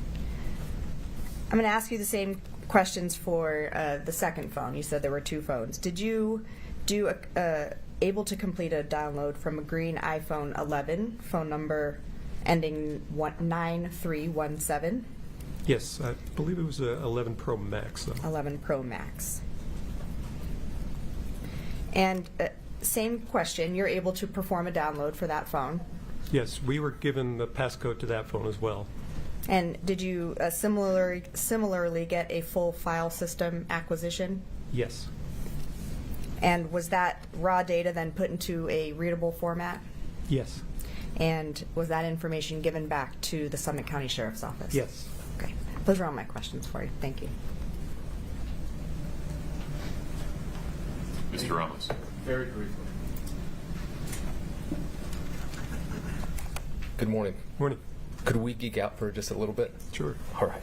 Speaker 6: I'm going to ask you the same questions for the second phone. You said there were 2 phones. Did you able to complete a download from a green iPhone 11, phone number ending 9317?
Speaker 12: Yes, I believe it was a 11 Pro Max, though.
Speaker 6: 11 Pro Max. And same question, you're able to perform a download for that phone?
Speaker 12: Yes, we were given the passcode to that phone as well.
Speaker 6: And did you similarly get a full file system acquisition?
Speaker 12: Yes.
Speaker 6: And was that raw data then put into a readable format?
Speaker 12: Yes.
Speaker 6: And was that information given back to the Summit County Sheriff's Office?
Speaker 12: Yes.
Speaker 6: Okay. Those are all my questions for you. Thank you.
Speaker 1: Mr. Ramos.
Speaker 13: Very briefly. Good morning.
Speaker 12: Morning.
Speaker 13: Could we geek out for just a little bit?
Speaker 12: Sure.
Speaker 13: All right.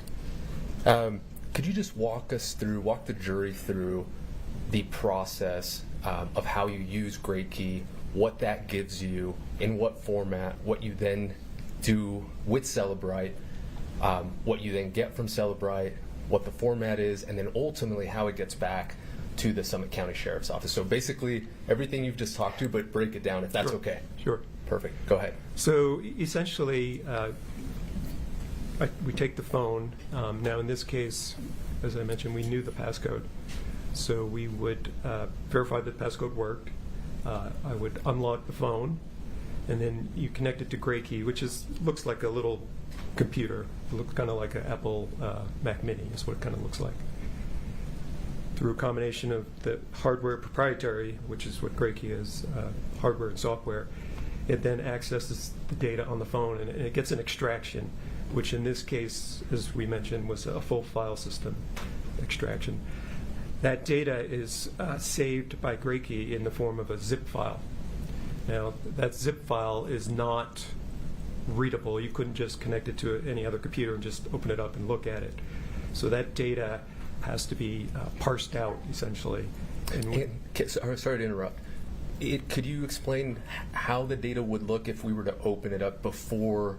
Speaker 13: Could you just walk the jury through the process of how you use GreatKey, what that gives you, in what format, what you then do with Cellebrite, what you then get from Cellebrite, what the format is, and then ultimately how it gets back to the Summit County Sheriff's Office. So basically everything you've just talked to, but break it down if that's
Speaker 12: Sure.
Speaker 13: okay.
Speaker 12: Sure.
Speaker 13: Perfect. Go ahead.
Speaker 12: So essentially, we take the phone. Now, in this case, as I mentioned, we knew the passcode. So we would verify that the passcode worked. I would unlock the phone, and then you connect it to GreatKey, which looks like a little computer. It looks kind of like an Apple Mac Mini is what it kind of looks like. Through a combination of the hardware proprietary, which is what GreatKey is, hardware and software, it then accesses the data on the phone, and it gets an extraction, which in this case, as we mentioned, was a full file system extraction. That data is saved by GreatKey in the form of a zip file. Now, that zip file is not readable. You couldn't just connect it to any other computer and just open it up and look at it. So that data has to be parsed out, essentially.
Speaker 13: Sorry to interrupt. Could you explain how the data would look if we were to open it up before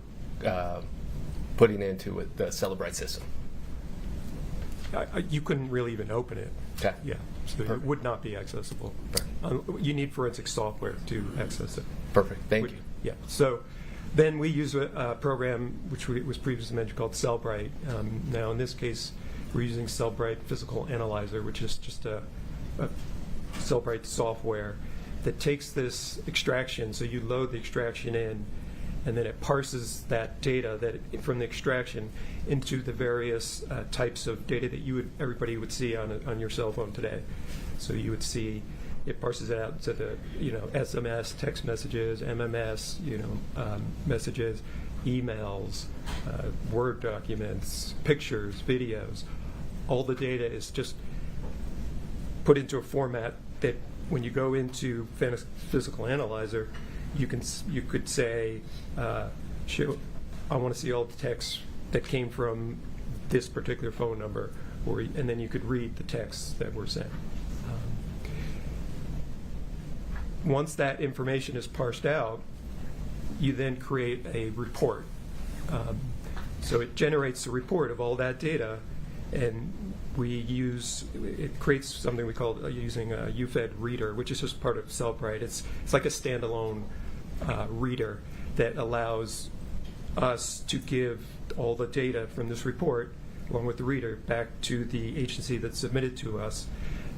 Speaker 13: putting it into the Cellebrite system?
Speaker 12: You couldn't really even open it.
Speaker 13: Okay.
Speaker 12: Yeah, so it would not be accessible. You need forensic software to access it.
Speaker 13: Perfect. Thank you.
Speaker 12: Yeah. So then we use a program which was previously mentioned called Cellebrite. Now, in this case, we're using Cellebrite Physical Analyzer, which is just a Cellebrite software that takes this extraction. So you load the extraction in, and then it parses that data from the extraction into the various types of data that everybody would see on your cell phone today. So you would see it parses it out to the SMS, text messages, MMS, messages, emails, Word documents, pictures, videos. All the data is just put into a format that when you go into Physical Analyzer, you could say, I want to see all the texts that came from this particular phone number, and then you could read the texts that were sent. Once that information is parsed out, you then create a report. So it generates a report of all that data, and it creates something we call using a UFED reader, which is just part of Cellebrite. It's like a standalone reader that allows us to give all the data from this report, along with the reader, back to the agency that submitted to us.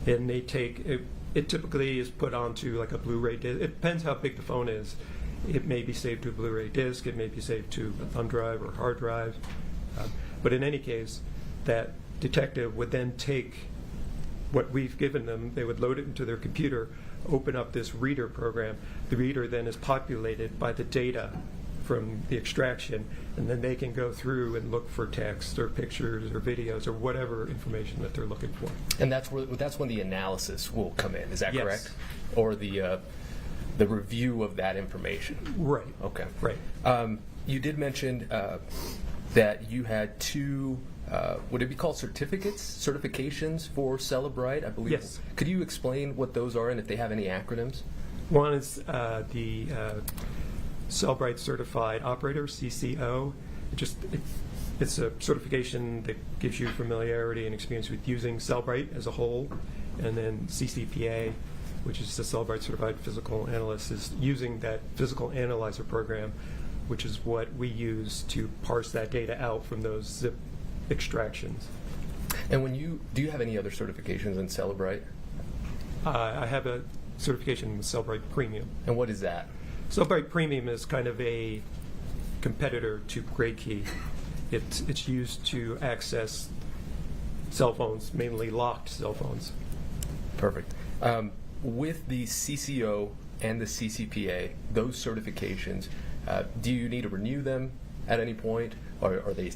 Speaker 12: And they take it typically is put onto like a Blu-ray disc. It depends how big the phone is. It may be saved to a Blu-ray disc. It may be saved to a thumb drive or hard drive. But in any case, that detective would then take what we've given them, they would load it into their computer, open up this reader program. The reader then is populated by the data from the extraction, and then they can go through and look for text or pictures or videos or whatever information that they're looking for.
Speaker 13: And that's when the analysis will come in. Is that
Speaker 12: Yes.
Speaker 13: correct? Or the the review of that information.
Speaker 12: Right.
Speaker 13: Okay.
Speaker 12: Right.
Speaker 13: You did mention that you had two, would it be called certifications for Cellebrite, I believe?
Speaker 12: Yes.
Speaker 13: Could you explain what those are and if they have any acronyms?
Speaker 12: One is the Cellebrite Certified Operator, CCO. It's a certification that gives you familiarity and experience with using Cellebrite as a whole. And then CCPA, which is the Cellebrite Certified Physical Analyst, is using that physical analyzer program, which is what we use to parse that data out from those zip extractions.
Speaker 13: And do you have any other certifications in Cellebrite?
Speaker 12: I have a certification with Cellebrite Premium.
Speaker 13: And what is that?
Speaker 12: Cellebrite Premium is kind of a competitor to GrayKey. It's used to access cell phones, mainly locked cell phones.
Speaker 13: Perfect. With the CCO and the CCPA, those certifications, do you need to renew them at any point, or are they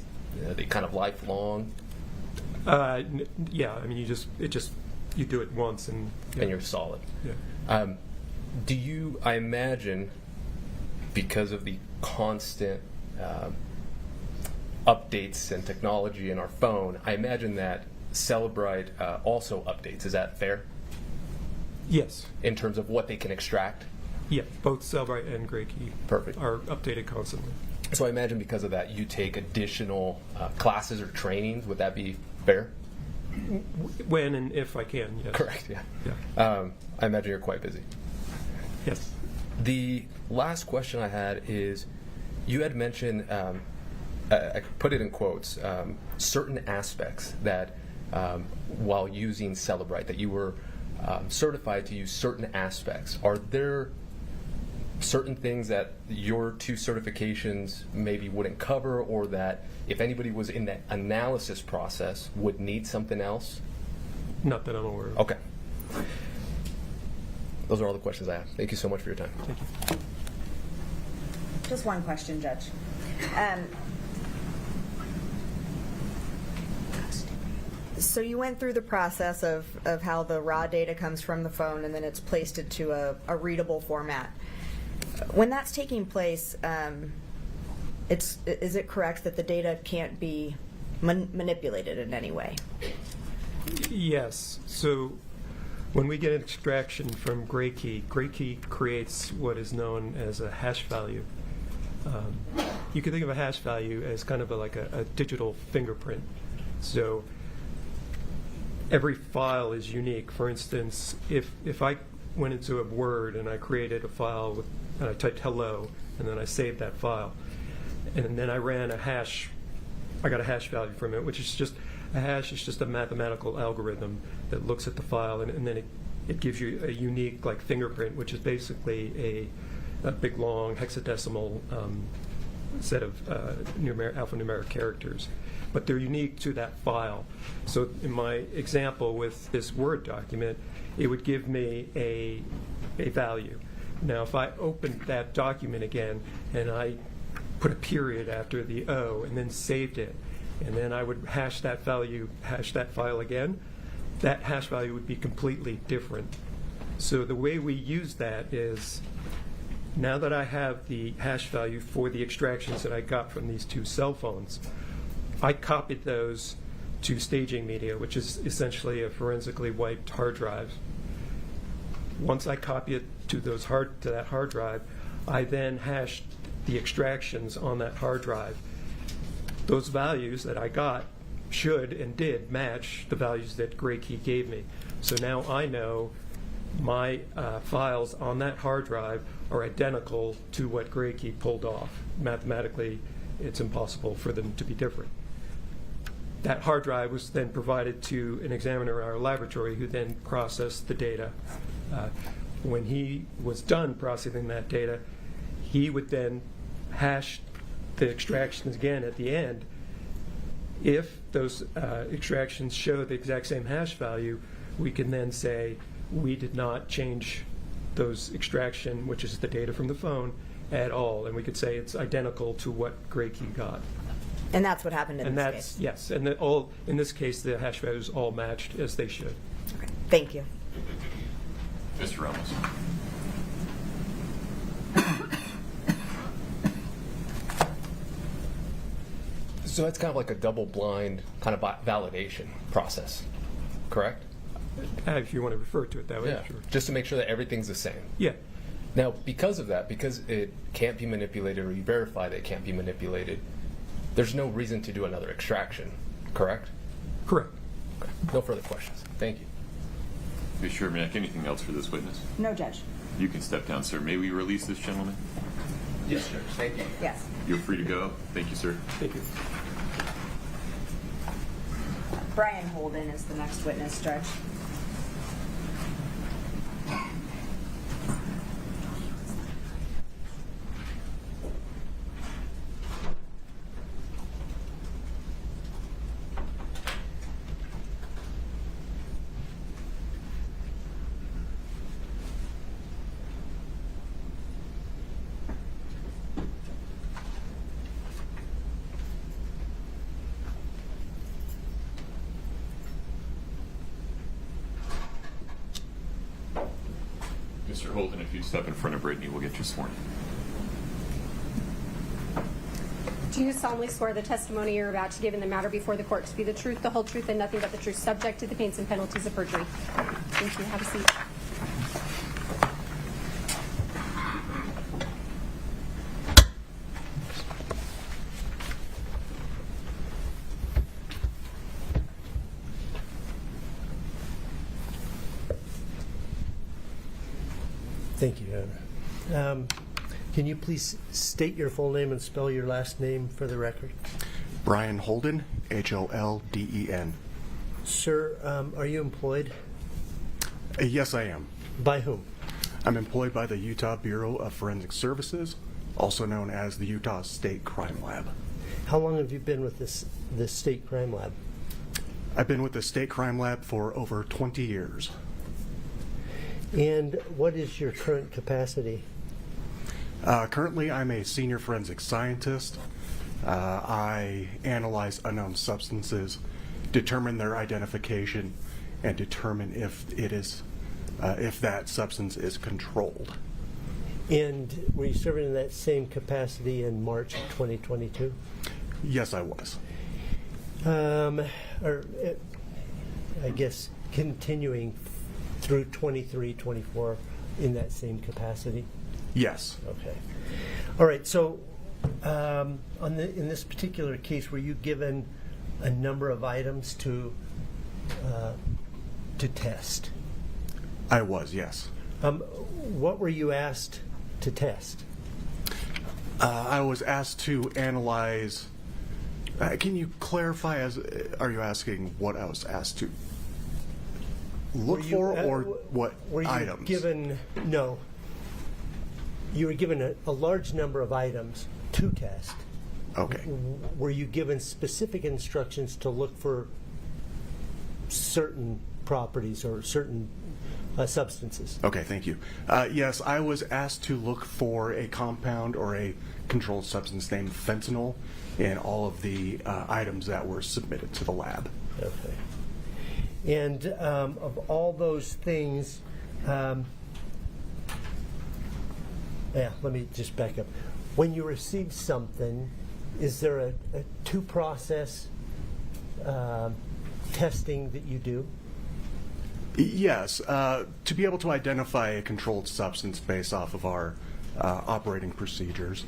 Speaker 13: kind of lifelong?
Speaker 12: Yeah, I mean, you do it once and
Speaker 13: you're solid.
Speaker 12: Yeah.
Speaker 13: I imagine, because of the constant updates and technology in our phone, I imagine that Cellebrite also updates. Is that fair?
Speaker 12: Yes.
Speaker 13: In terms of what they can extract?
Speaker 12: Yeah, both Cellebrite and GrayKey are updated constantly.
Speaker 13: So I imagine because of that, you take additional classes or trainings. Would that be fair?
Speaker 12: When and if I can, yes.
Speaker 13: Correct, yeah. I imagine you're quite busy.
Speaker 12: Yes.
Speaker 13: The last question I had is, you had mentioned, I put it in quotes, certain aspects that while using Cellebrite, that you were certified to use certain aspects. Are there certain things that your two certifications maybe wouldn't cover, or that if anybody was in that analysis process would need something else?
Speaker 12: Not that I'm aware of.
Speaker 13: Okay. Those are all the questions I have. Thank you so much for your time.
Speaker 12: Thank you.
Speaker 5: Just one question, Judge. So you went through the process of how the raw data comes from the phone and then it's placed into a readable format. When that's taking place, is it correct that the data can't be manipulated in any way?
Speaker 12: Yes. So when we get an extraction from GrayKey creates what is known as a hash value. You can think of a hash value as kind of like a digital fingerprint. So every file is unique. For instance, if I went into a Word and I created a file and I typed hello and then I saved that file, and then I ran a hash, I got a hash value from it, which is just a hash is just a mathematical algorithm that looks at the file and then it gives you a unique like fingerprint, which is basically a big long hexadecimal set of alphanumeric characters. But they're unique to that file. So in my example with this Word document, it would give me a value. Now if I opened that document again and I put a period after the O and then saved it, and then I would hash that file again, that hash value would be completely different. So the way we use that is, now that I have the hash value for the extractions that I got from these two cell phones, I copied those to staging media, which is essentially a forensically wiped hard drive. Once I copy it to that hard drive, I then hashed the extractions on that hard drive. Those values that I got should and did match the values that GrayKey gave me. So now I know my files on that hard drive are identical to what GrayKey pulled off. Mathematically, it's impossible for them to be different. That hard drive was then provided to an examiner in our laboratory who then processed the data. When he was done processing that data, he would then hash the extractions again at the end. If those extractions show the exact same hash value, we can then say we did not change those extraction, which is the data from the phone, at all. And we could say it's identical to what GrayKey got.
Speaker 5: And that's what happened in this case?
Speaker 12: Yes. And in this case, the hash values all matched as they should.
Speaker 5: Okay. Thank you.
Speaker 1: Mr. Ramos.
Speaker 13: So that's kind of like a double-blind kind of validation process, correct?
Speaker 12: If you want to refer to it that way,
Speaker 13: Yeah,
Speaker 12: sure.
Speaker 13: just to make sure that everything's the same.
Speaker 12: Yeah.
Speaker 13: Now, because of that, because it can't be manipulated, or you verify that it can't be manipulated, there's no reason to do another extraction, correct?
Speaker 12: Correct.
Speaker 13: Okay. No further questions. Thank you.
Speaker 1: Ms. Shermack, anything else for this witness?
Speaker 5: No, Judge.
Speaker 1: You can step down, sir. May we release this gentleman?
Speaker 13: Yes, Judge. Thank you.
Speaker 5: Yes.
Speaker 1: You're free to go. Thank you, sir.
Speaker 12: Thank you.
Speaker 5: Brian Holden is the next witness, Judge.
Speaker 1: Mr. Holden, if you'd step in front of Brittany, we'll get you sworn.
Speaker 9: Do you solemnly swear the testimony you're about to give in the matter before the court to be the truth, the whole truth, and nothing but the truth, subject to the pains and penalties of perjury? Thank you. Have a seat.
Speaker 7: Thank you, Your Honor. Can you please state your full name and spell your last name for the record?
Speaker 14: Brian Holden, Holden.
Speaker 7: Sir, are you employed?
Speaker 14: Yes, I am.
Speaker 7: By whom?
Speaker 14: I'm employed by the Utah Bureau of Forensic Services, also known as the Utah State Crime Lab.
Speaker 7: How long have you been with this state crime lab?
Speaker 14: I've been with the State Crime Lab for over 20 years.
Speaker 7: And what is your current capacity?
Speaker 14: Currently, I'm a senior forensic scientist. I analyze unknown substances, determine their identification, and determine if that substance is controlled.
Speaker 7: And were you serving in that same capacity in March of 2022?
Speaker 14: Yes, I was.
Speaker 7: I guess continuing through 23, 24 in that same capacity?
Speaker 14: Yes.
Speaker 7: Okay. All right. So, in this particular case, were you given a number of items to test?
Speaker 14: I was, yes.
Speaker 7: What were you asked to test?
Speaker 14: I was asked to analyze. Can you clarify? Are you asking what I was asked to look for, or what
Speaker 7: were you
Speaker 14: items?
Speaker 7: No. You were given a large number of items to test.
Speaker 14: Okay.
Speaker 7: Were you given specific instructions to look for certain properties or certain substances?
Speaker 14: Okay, thank you. Yes, I was asked to look for a compound or a controlled substance named fentanyl in all of the items that were submitted to the lab.
Speaker 7: Okay. And of all those things, let me just back up. When you receive something, is there a two-process testing that you do?
Speaker 14: Yes. To be able to identify a controlled substance based off of our operating procedures,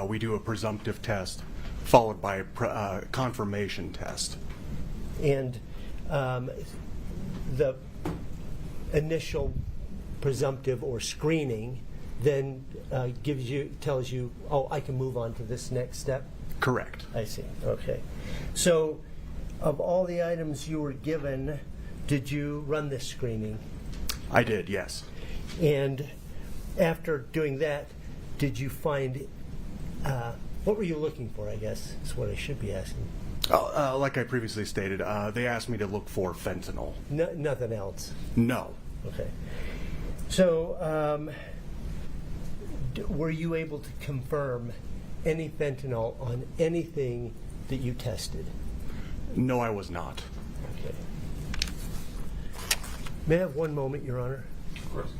Speaker 14: we do a presumptive test followed by a confirmation test.
Speaker 7: And the initial presumptive or screening then tells you, oh, I can move on to this next step?
Speaker 14: Correct.
Speaker 7: I see. Okay. So, of all the items you were given, did you run this screening?
Speaker 14: I did, yes.
Speaker 7: And after doing that, did you find, what were you looking for, I guess, is what I should be asking.
Speaker 14: Like I previously stated, they asked me to look for fentanyl.
Speaker 7: Nothing else?
Speaker 14: No.
Speaker 7: Okay. So, were you able to confirm any fentanyl on anything that you tested?
Speaker 14: No, I was not.
Speaker 7: Okay. May I have one moment, Your Honor?
Speaker 1: Of course.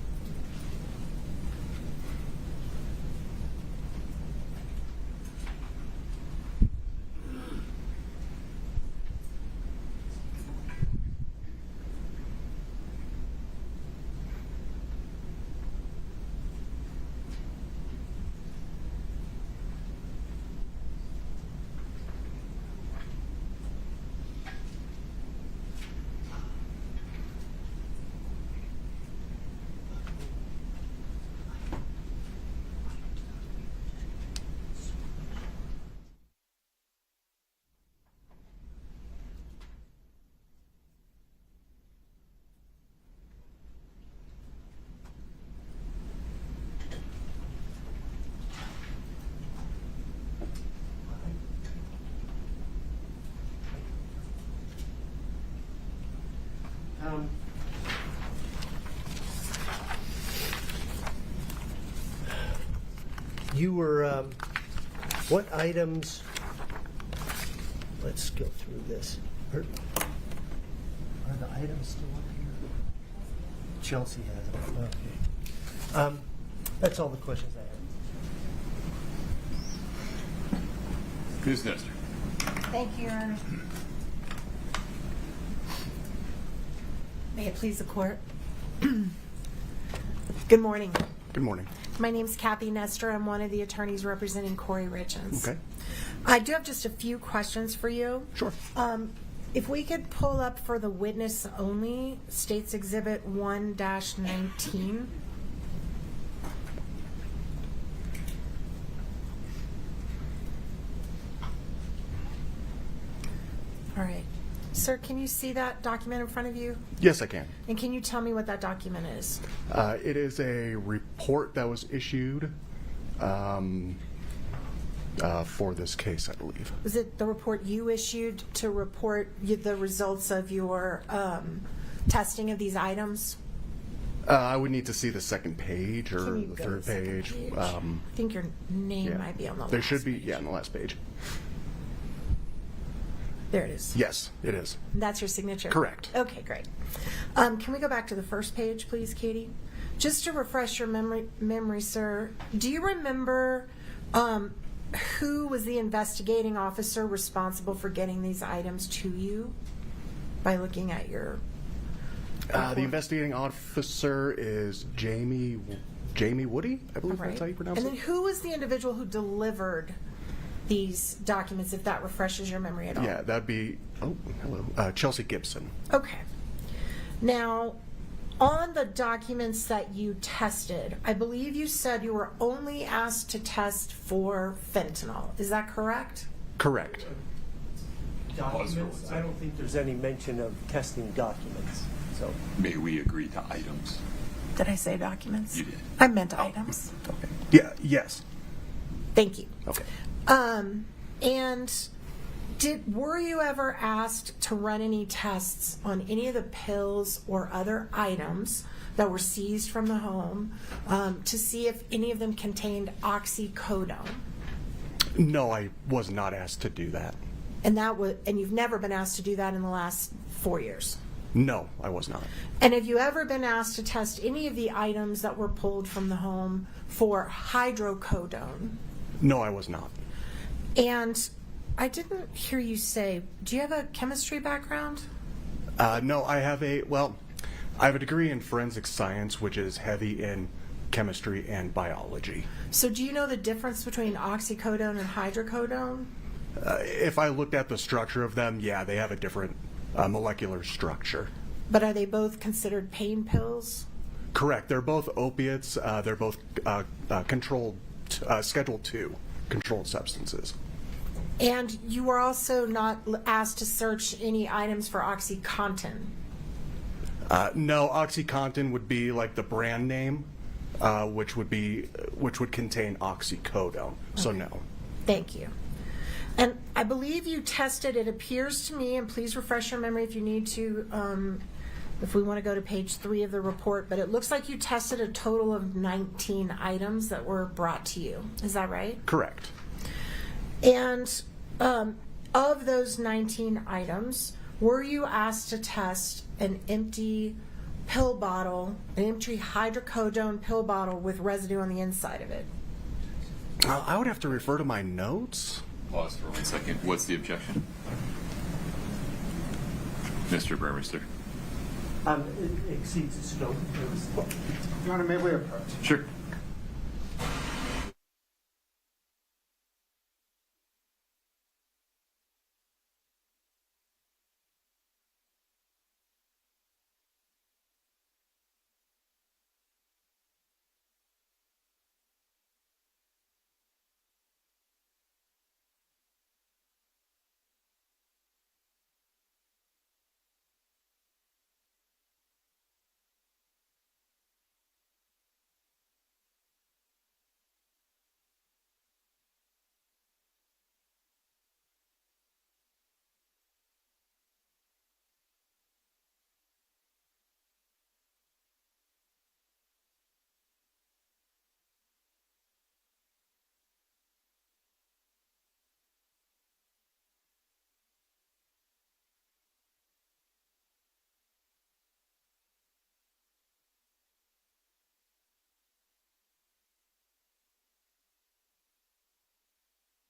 Speaker 7: you were, what items, let's go through this. Are the items still up here? Chelsea has them. Okay. That's all the questions I have.
Speaker 1: Ms. Nestor.
Speaker 3: Thank you, Your Honor. May it please the court. Good morning.
Speaker 14: Good morning.
Speaker 3: My name's Kathy Nestor. I'm one of the attorneys representing Kouri RIchins.
Speaker 14: Okay.
Speaker 3: I do have just a few questions for you.
Speaker 14: Sure.
Speaker 3: If we could pull up for the witness only, State's Exhibit 1-19. All right. Sir, can you see that document in front of you?
Speaker 14: Yes, I can.
Speaker 3: And can you tell me what that document is?
Speaker 14: It is a report that was issued for this case, I believe.
Speaker 3: Was it the report you issued to report the results of your testing of these items?
Speaker 14: I would need to see the second page or
Speaker 3: Can you
Speaker 14: the
Speaker 3: go
Speaker 14: third
Speaker 3: to the second
Speaker 14: page.
Speaker 3: I think your name
Speaker 14: Yeah.
Speaker 3: might be on the
Speaker 14: There
Speaker 3: last
Speaker 14: should be,
Speaker 3: page.
Speaker 14: yeah, on the last page.
Speaker 3: There it is.
Speaker 14: Yes, it is.
Speaker 3: That's your signature?
Speaker 14: Correct.
Speaker 3: Okay, great. Can we go back to the first page, please, Katie? Just to refresh your memory, sir, do you remember who was the investigating officer responsible for getting these items to you by looking at your
Speaker 14: The investigating officer is Jamie Woody, I believe
Speaker 3: All
Speaker 14: that's how you
Speaker 3: right.
Speaker 14: pronounce
Speaker 3: And
Speaker 14: it.
Speaker 3: then who was the individual who delivered these documents, if that refreshes your memory at all?
Speaker 14: Yeah, that'd be, Chelsea Gibson.
Speaker 3: Okay. Now, on the documents that you tested, I believe you said you were only asked to test for fentanyl. Is that correct?
Speaker 14: Correct.
Speaker 7: Documents, I don't think there's any mention of testing documents, so.
Speaker 1: May we agree to items?
Speaker 3: Did I say documents?
Speaker 1: You did.
Speaker 3: I meant items.
Speaker 14: Okay. Yeah, yes.
Speaker 3: Thank you.
Speaker 14: Okay.
Speaker 3: And were you ever asked to run any tests on any of the pills or other items that were seized from the home to see if any of them contained oxycodone?
Speaker 14: No, I was not asked to do that.
Speaker 3: And you've never been asked to do that in the last 4 years?
Speaker 14: No, I was not.
Speaker 3: And have you ever been asked to test any of the items that were pulled from the home for hydrocodone?
Speaker 14: No, I was not.
Speaker 3: And I didn't hear you say, do you have a chemistry background?
Speaker 14: No, I have a degree in forensic science, which is heavy in chemistry and biology.
Speaker 3: So do you know the difference between oxycodone and hydrocodone?
Speaker 14: If I looked at the structure of them, yeah, they have a different molecular structure.
Speaker 3: But are they both considered pain pills?
Speaker 14: Correct. They're both opiates. They're both controlled, Schedule II controlled substances.
Speaker 3: And you were also not asked to search any items for OxyContin?
Speaker 14: No, OxyContin would be like the brand name, which would contain oxycodone. So
Speaker 3: Okay.
Speaker 14: no.
Speaker 3: Thank you. And I believe you tested, it appears to me, and please refresh your memory if you need to, if we want to go to page 3 of the report, but it looks like you tested a total of 19 items that were brought to you. Is that right?
Speaker 14: Correct.
Speaker 3: And of those 19 items, were you asked to test an empty pill bottle, an empty hydrocodone pill bottle with residue on the inside of it?
Speaker 14: I would have to refer to my notes.
Speaker 1: Pause for 1 second. What's the objection? Mr. Burmester.
Speaker 7: It exceeds its scope.
Speaker 8: Your Honor, may we approach?
Speaker 1: Sure.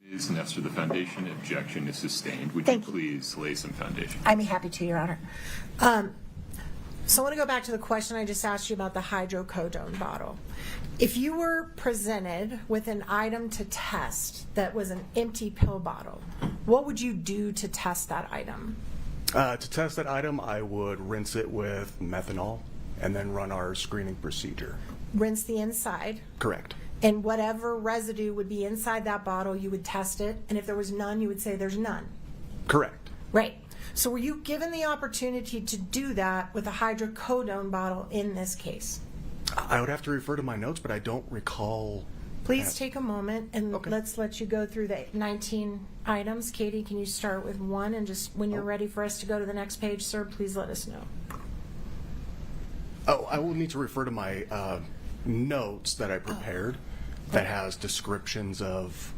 Speaker 1: And as for the foundation, objection is sustained. Would
Speaker 3: Thank
Speaker 1: you
Speaker 3: you.
Speaker 1: please lay some foundation?
Speaker 3: I'd be happy to, Your Honor. So I want to go back to the question I just asked you about the hydrocodone bottle. If you were presented with an item to test that was an empty pill bottle, what would you do to test that item?
Speaker 14: To test that item, I would rinse it with methanol and then run our screening procedure.
Speaker 3: Rinse the inside,
Speaker 14: Correct.
Speaker 3: and whatever residue would be inside that bottle, you would test it, and if there was none, you would say there's none.
Speaker 14: Correct.
Speaker 3: Right. So were you given the opportunity to do that with a hydrocodone bottle in this case?
Speaker 14: I would have to refer to my notes, but I don't recall.
Speaker 3: Please take a moment and let's let you go through the 19 items. Katie, can you start with one, and just when you're ready for us to go to the next page, sir, please let us know.
Speaker 14: Oh, I will need to refer to my notes that I prepared that has descriptions of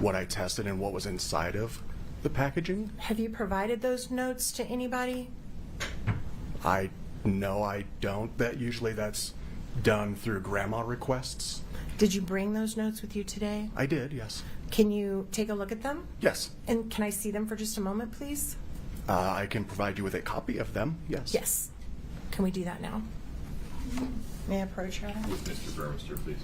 Speaker 14: what I tested and what was inside of the packaging.
Speaker 3: Have you provided those notes to anybody?
Speaker 14: No, I don't. That's done through grandma requests.
Speaker 3: Did you bring those notes with you today?
Speaker 14: I did, yes.
Speaker 3: Can you take a look at them?
Speaker 14: Yes.
Speaker 3: And can I see them for just a moment, please?
Speaker 14: I can provide you with a copy of them, yes.
Speaker 3: Yes. Can we do that now? May I approach her?
Speaker 1: With Mr. Burmester, please.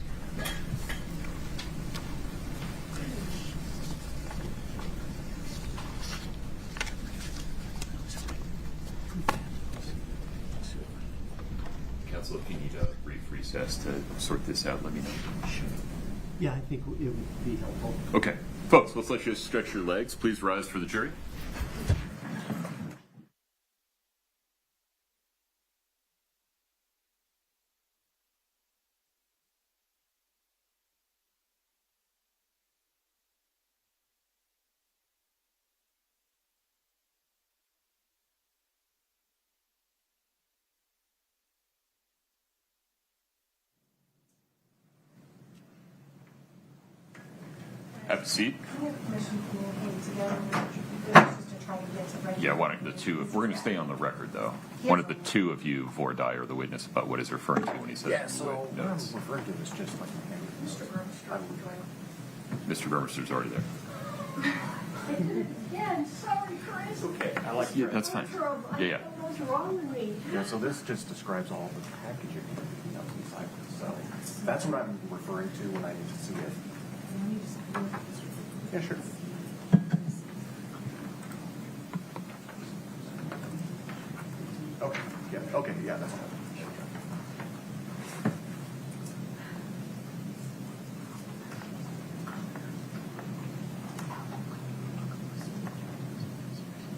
Speaker 1: Counsel, if you need a brief recess to sort this out, let me know.
Speaker 7: Yeah, I think it would be helpful.
Speaker 1: Okay. Folks, let's let you stretch your legs. Please rise for the jury. Have a seat. Yeah, one of the two. If we're going to stay on the record, though, one of the two of you, Vordi or the witness, about what he's referring to when he says notes.
Speaker 11: referring to is just like
Speaker 1: Mr. Burmester's already there.
Speaker 10: Again, sorry, Chris.
Speaker 11: Okay, I like
Speaker 1: Yeah, that's fine. Yeah.
Speaker 10: What's wrong with me?
Speaker 11: Yeah, so this just describes all the packaging, inside this. So that's what I'm referring to when I need to see it. Yeah, sure. Okay, yeah, that's fine.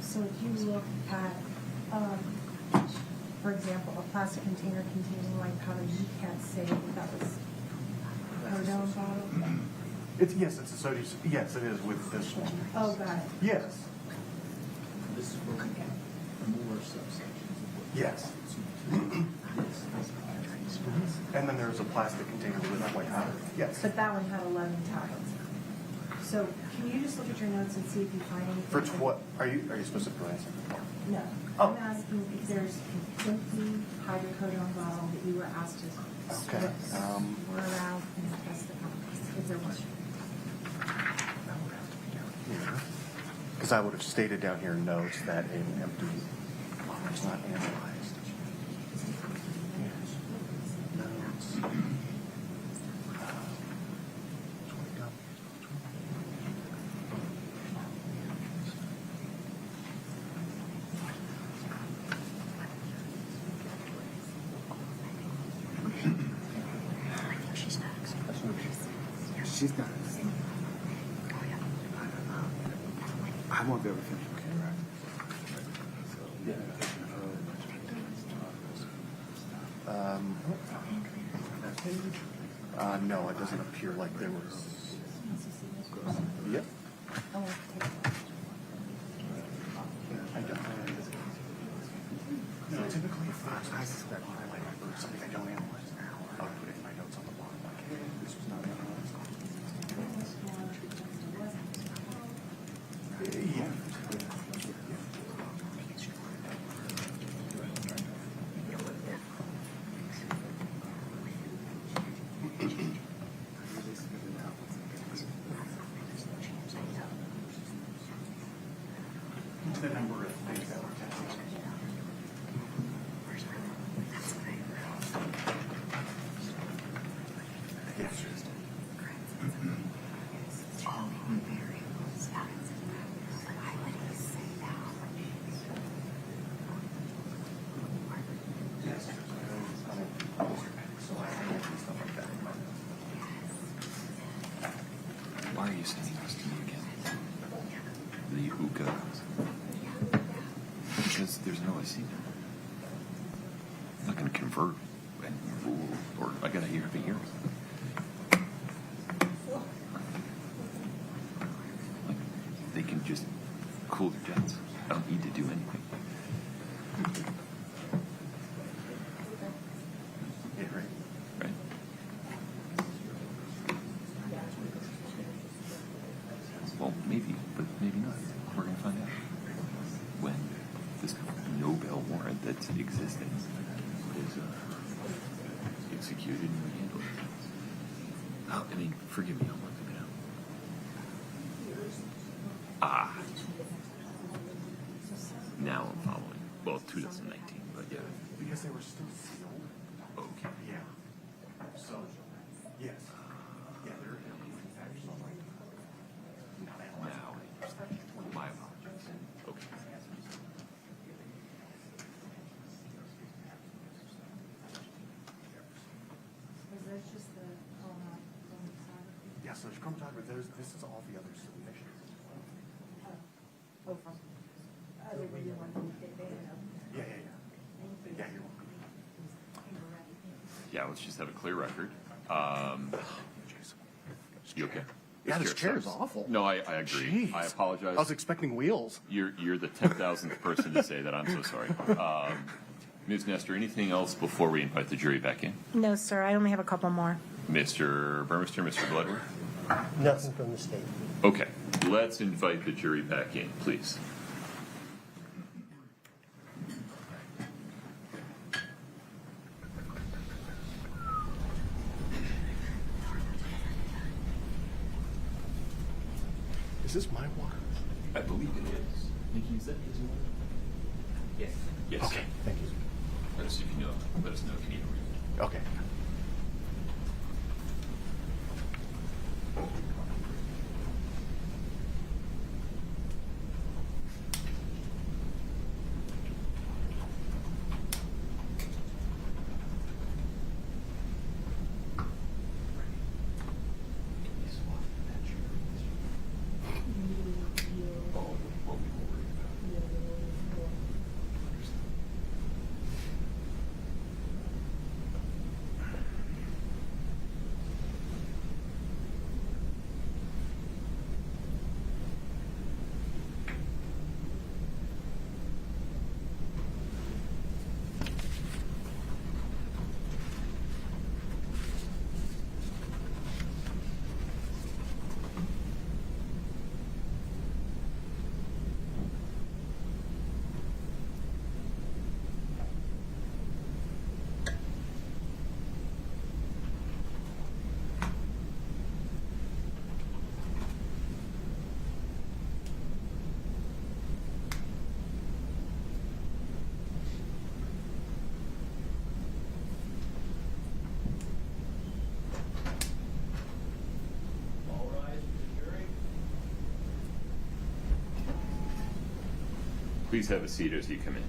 Speaker 2: So if you look at, for example, a plastic container containing white powder, you can't say that was codone bottle?
Speaker 11: Yes, it's a sodium. Yes, it is with this one.
Speaker 2: Oh, got it.
Speaker 11: Yes.
Speaker 15: This is where we get more subsections.
Speaker 11: Yes. And then there's a plastic container with white powder. Yes.
Speaker 2: But that one had 11 tablets. So can you just look at your notes and see if you find anything?
Speaker 11: For what? Are you specifically asking?
Speaker 2: No.
Speaker 11: Oh.
Speaker 2: I'm asking if there's an empty hydrocodone bottle that you were asked to
Speaker 11: Okay.
Speaker 2: swirl around and test the contents, if there was.
Speaker 11: Because I would have stated down here notes that an empty bottle is not analyzed. Notes.
Speaker 15: She's not. I won't be able to finish.
Speaker 11: No, it doesn't appear like there was. Yep. I don't. No, typically, if I suspect highlighting something I don't analyze, I'll put it in my notes on the bottom. Like, hey, this was not analyzed. Yeah.
Speaker 14: the number of things that were tested. Yes.
Speaker 1: Why are you sending this to me again? The hookah. Because there's no IC there. I'm not going to convert and rule, or I got to hear the hearing. Like, they can just cool their jets. I don't need to do anything.
Speaker 14: Yeah, right.
Speaker 1: Right? Well, maybe, but maybe not. We're going to find out when this no-bail warrant that's existing is executed and we handle it. Oh, I mean, forgive me, I'm looking it up. Ah. Now I'm following. Well, 2019, but yeah.
Speaker 14: Because they were still sealed.
Speaker 1: Okay.
Speaker 14: Yeah. So, yes. Yeah, they're manufactured on like.
Speaker 1: Now, my apologies. Okay.
Speaker 2: Was that just the chromatography?
Speaker 14: Yeah, so there's chromatography. This is all the other submissions.
Speaker 2: Oh, from other than the one that they had.
Speaker 14: Yeah. Yeah, you're welcome.
Speaker 1: Yeah, let's just have a clear record. You okay?
Speaker 14: Yeah, this chair is
Speaker 1: sucks.
Speaker 14: awful.
Speaker 1: No, I agree.
Speaker 14: Jeez.
Speaker 1: I apologize.
Speaker 14: I was expecting wheels.
Speaker 1: You're the 10,000th person to say that. I'm so sorry. Ms. Nestor, anything else before we invite the jury back in?
Speaker 3: No, sir. I only have a couple more.
Speaker 1: Mr. Burmester, Mr. Bloodworth?
Speaker 7: Nothing from the state.
Speaker 1: Okay, let's invite the jury back in, please.
Speaker 14: Is this my water?
Speaker 1: I believe it is. Nikki, is that his water? Yes. Yes.
Speaker 14: Okay, thank you.
Speaker 1: Let us, if you know, let us know if you need a read.
Speaker 14: Okay.
Speaker 1: Please have a seat as you come in.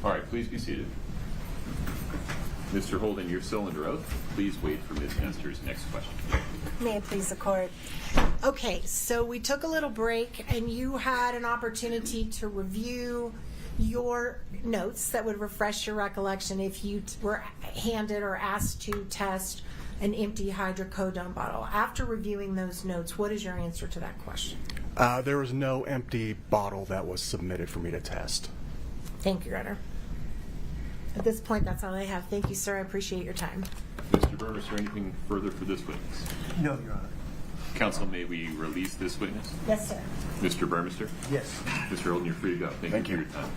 Speaker 1: All right, please be seated. Mr. Holden, you're still under oath. Please wait for Ms. Nestor's next question.
Speaker 3: May it please the court. Okay, so we took a little break and you had an opportunity to review your notes that would refresh your recollection if you were handed or asked to test an empty hydrocodone bottle. After reviewing those notes, what is your answer to that question?
Speaker 14: There was no empty bottle that was submitted for me to test.
Speaker 3: Thank you, Your Honor. At this point, that's all I have. Thank you, sir. I appreciate your time.
Speaker 1: Mr. Burmester, anything further for this witness?
Speaker 7: No, Your Honor.
Speaker 1: Counsel, may we release this witness?
Speaker 3: Yes, sir.
Speaker 1: Mr. Burmester?
Speaker 7: Yes.
Speaker 1: Mr. Holden, you're free to go. Thank you for your time.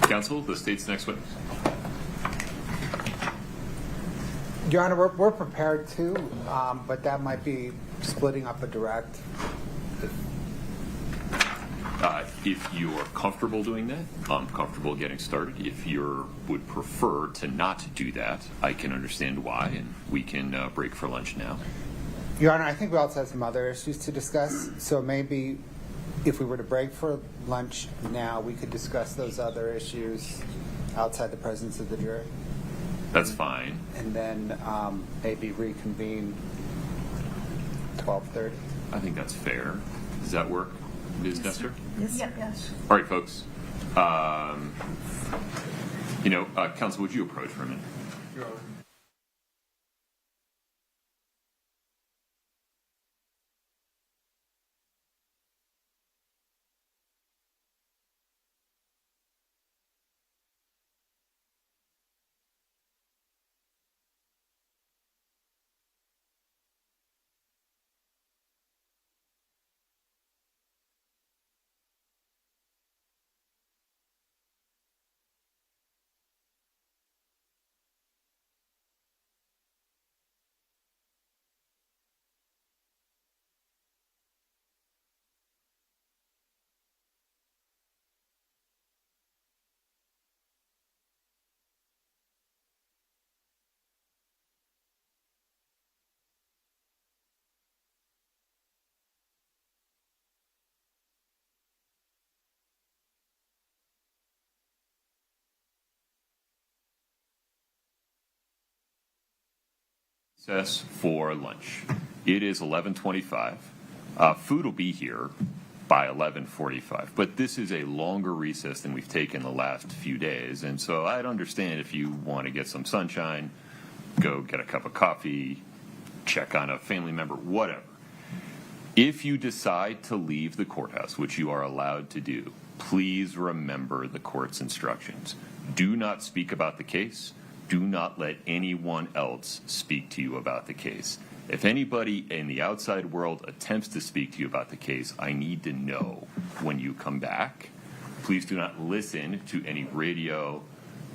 Speaker 1: Counsel, the state's next witness.
Speaker 8: Your Honor, we're prepared to, but that might be splitting up a direct.
Speaker 1: If you're comfortable doing that, I'm comfortable getting started. If you would prefer to not do that, I can understand why, and we can break for lunch now.
Speaker 8: Your Honor, I think we also have some other issues to discuss, so maybe if we were to break for lunch now, we could discuss those other issues outside the presence of the jury.
Speaker 1: That's fine.
Speaker 8: And then maybe reconvene 12:30.
Speaker 1: I think that's fair. Does that work, Ms. Nestor?
Speaker 10: Yes. Yes.
Speaker 1: All right, folks. Counsel, would you approach for a minute? Recess for lunch. It is 11:25. Food will be here by 11:45, but this is a longer recess than we've taken the last few days, and so I'd understand if you want to get some sunshine, go get a cup of coffee, check on a family member, whatever. If you decide to leave the courthouse, which you are allowed to do, please remember the court's instructions. Do not speak about the case. Do not let anyone else speak to you about the case. If anybody in the outside world attempts to speak to you about the case, I need to know when you come back. Please do not listen to any radio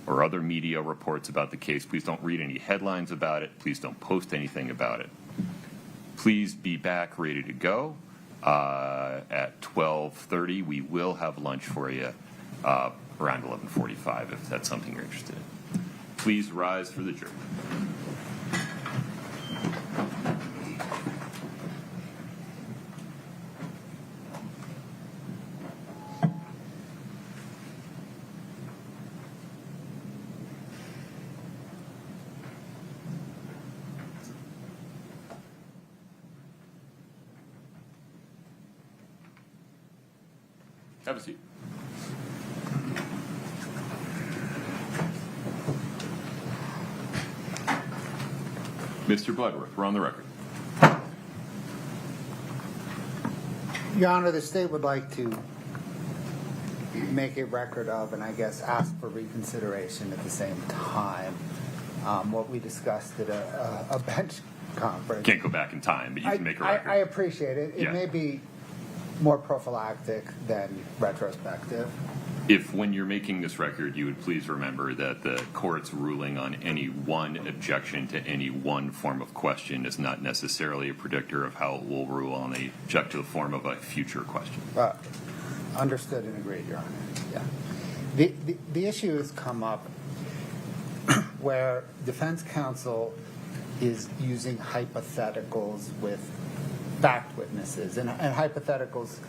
Speaker 1: or other media reports about the case. Please don't read any headlines about it. Please don't post anything about it. Please be back ready to go at 12:30. We will have lunch for you around 11:45 if that's something you're interested in. Please rise for the jury. Have a seat. Mr. Bloodworth, we're on the record.
Speaker 8: Your Honor, the state would like to make a record of, and I guess ask for reconsideration at the same time, what we discussed at a bench conference.
Speaker 1: Can't go back in time, but you can make a record.
Speaker 8: I appreciate it. It may be more prophylactic than retrospective.
Speaker 1: If when you're making this record, you would please remember that the court's ruling on any one objection to any one form of question is not necessarily a predictor of how it will rule on the objective form of a future question.
Speaker 8: Understood and agreed, Your Honor. Yeah. The issue has come up where defense counsel is using hypotheticals with fact witnesses, and hypotheticals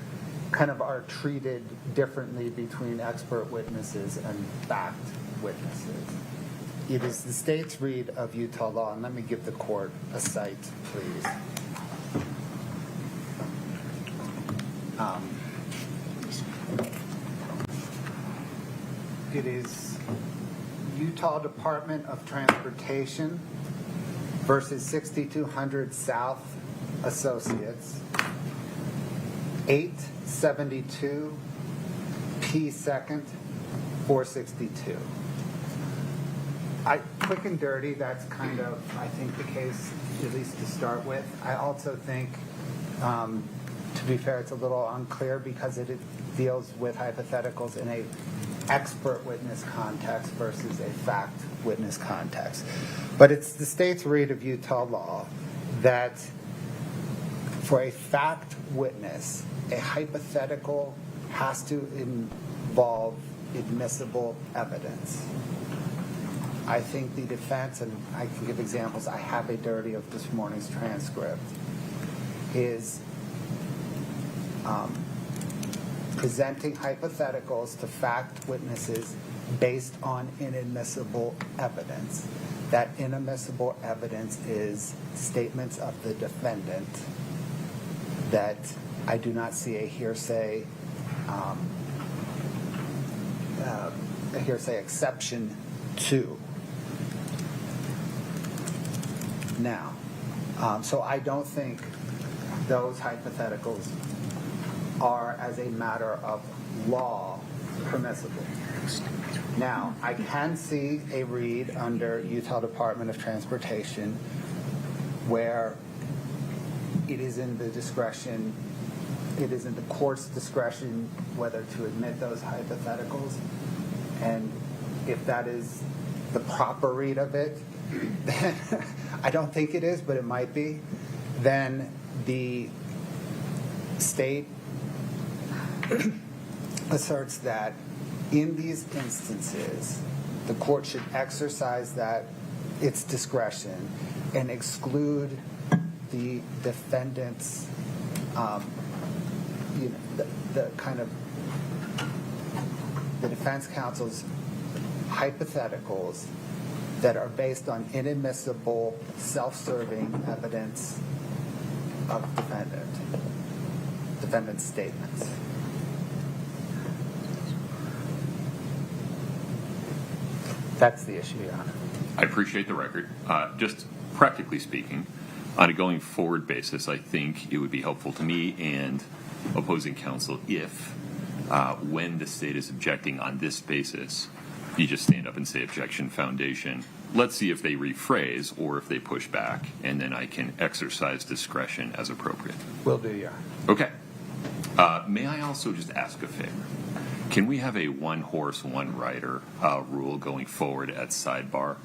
Speaker 8: kind of are treated differently between expert witnesses and fact witnesses. It is the state's read of Utah law, and let me give the court a cite, please. It is Utah Department of Transportation versus 6200 South Associates, 872 P. 2nd, 462. Quick and dirty, that's kind of, I think, the case, at least to start with. I also think, to be fair, it's a little unclear because it deals with hypotheticals in a expert witness context versus a fact witness context. But it's the state's read of Utah law that for a fact witness, a hypothetical has to involve admissible evidence. I think the defense, and I can give examples, I have a dirty of this morning's transcript, is presenting hypotheticals to fact witnesses based on inadmissible evidence. That inadmissible evidence is statements of the defendant that I do not see a hearsay exception to. Now, so I don't think those hypotheticals are, as a matter of law, permissible. Now, I can see a read under Utah Department of Transportation where it is in the discretion, it is in the court's discretion whether to admit those hypotheticals. And if that is the proper read of it, then I don't think it is, but it might be, then the state asserts that in these instances, the court should exercise its discretion and exclude the defendant's, the defense counsel's hypotheticals that are based on inadmissible, self-serving evidence of defendant's statements. That's the issue, Your Honor.
Speaker 1: I appreciate the record. Just practically speaking, on a going forward basis, I think it would be helpful to me and opposing counsel if, when the state is objecting on this basis, you just stand up and say objection foundation. Let's see if they rephrase or if they push back, and then I can exercise discretion as appropriate.
Speaker 8: Will do, Your Honor.
Speaker 1: Okay. May I also just ask a favor? Can we have a one horse, one rider rule going forward at sidebar?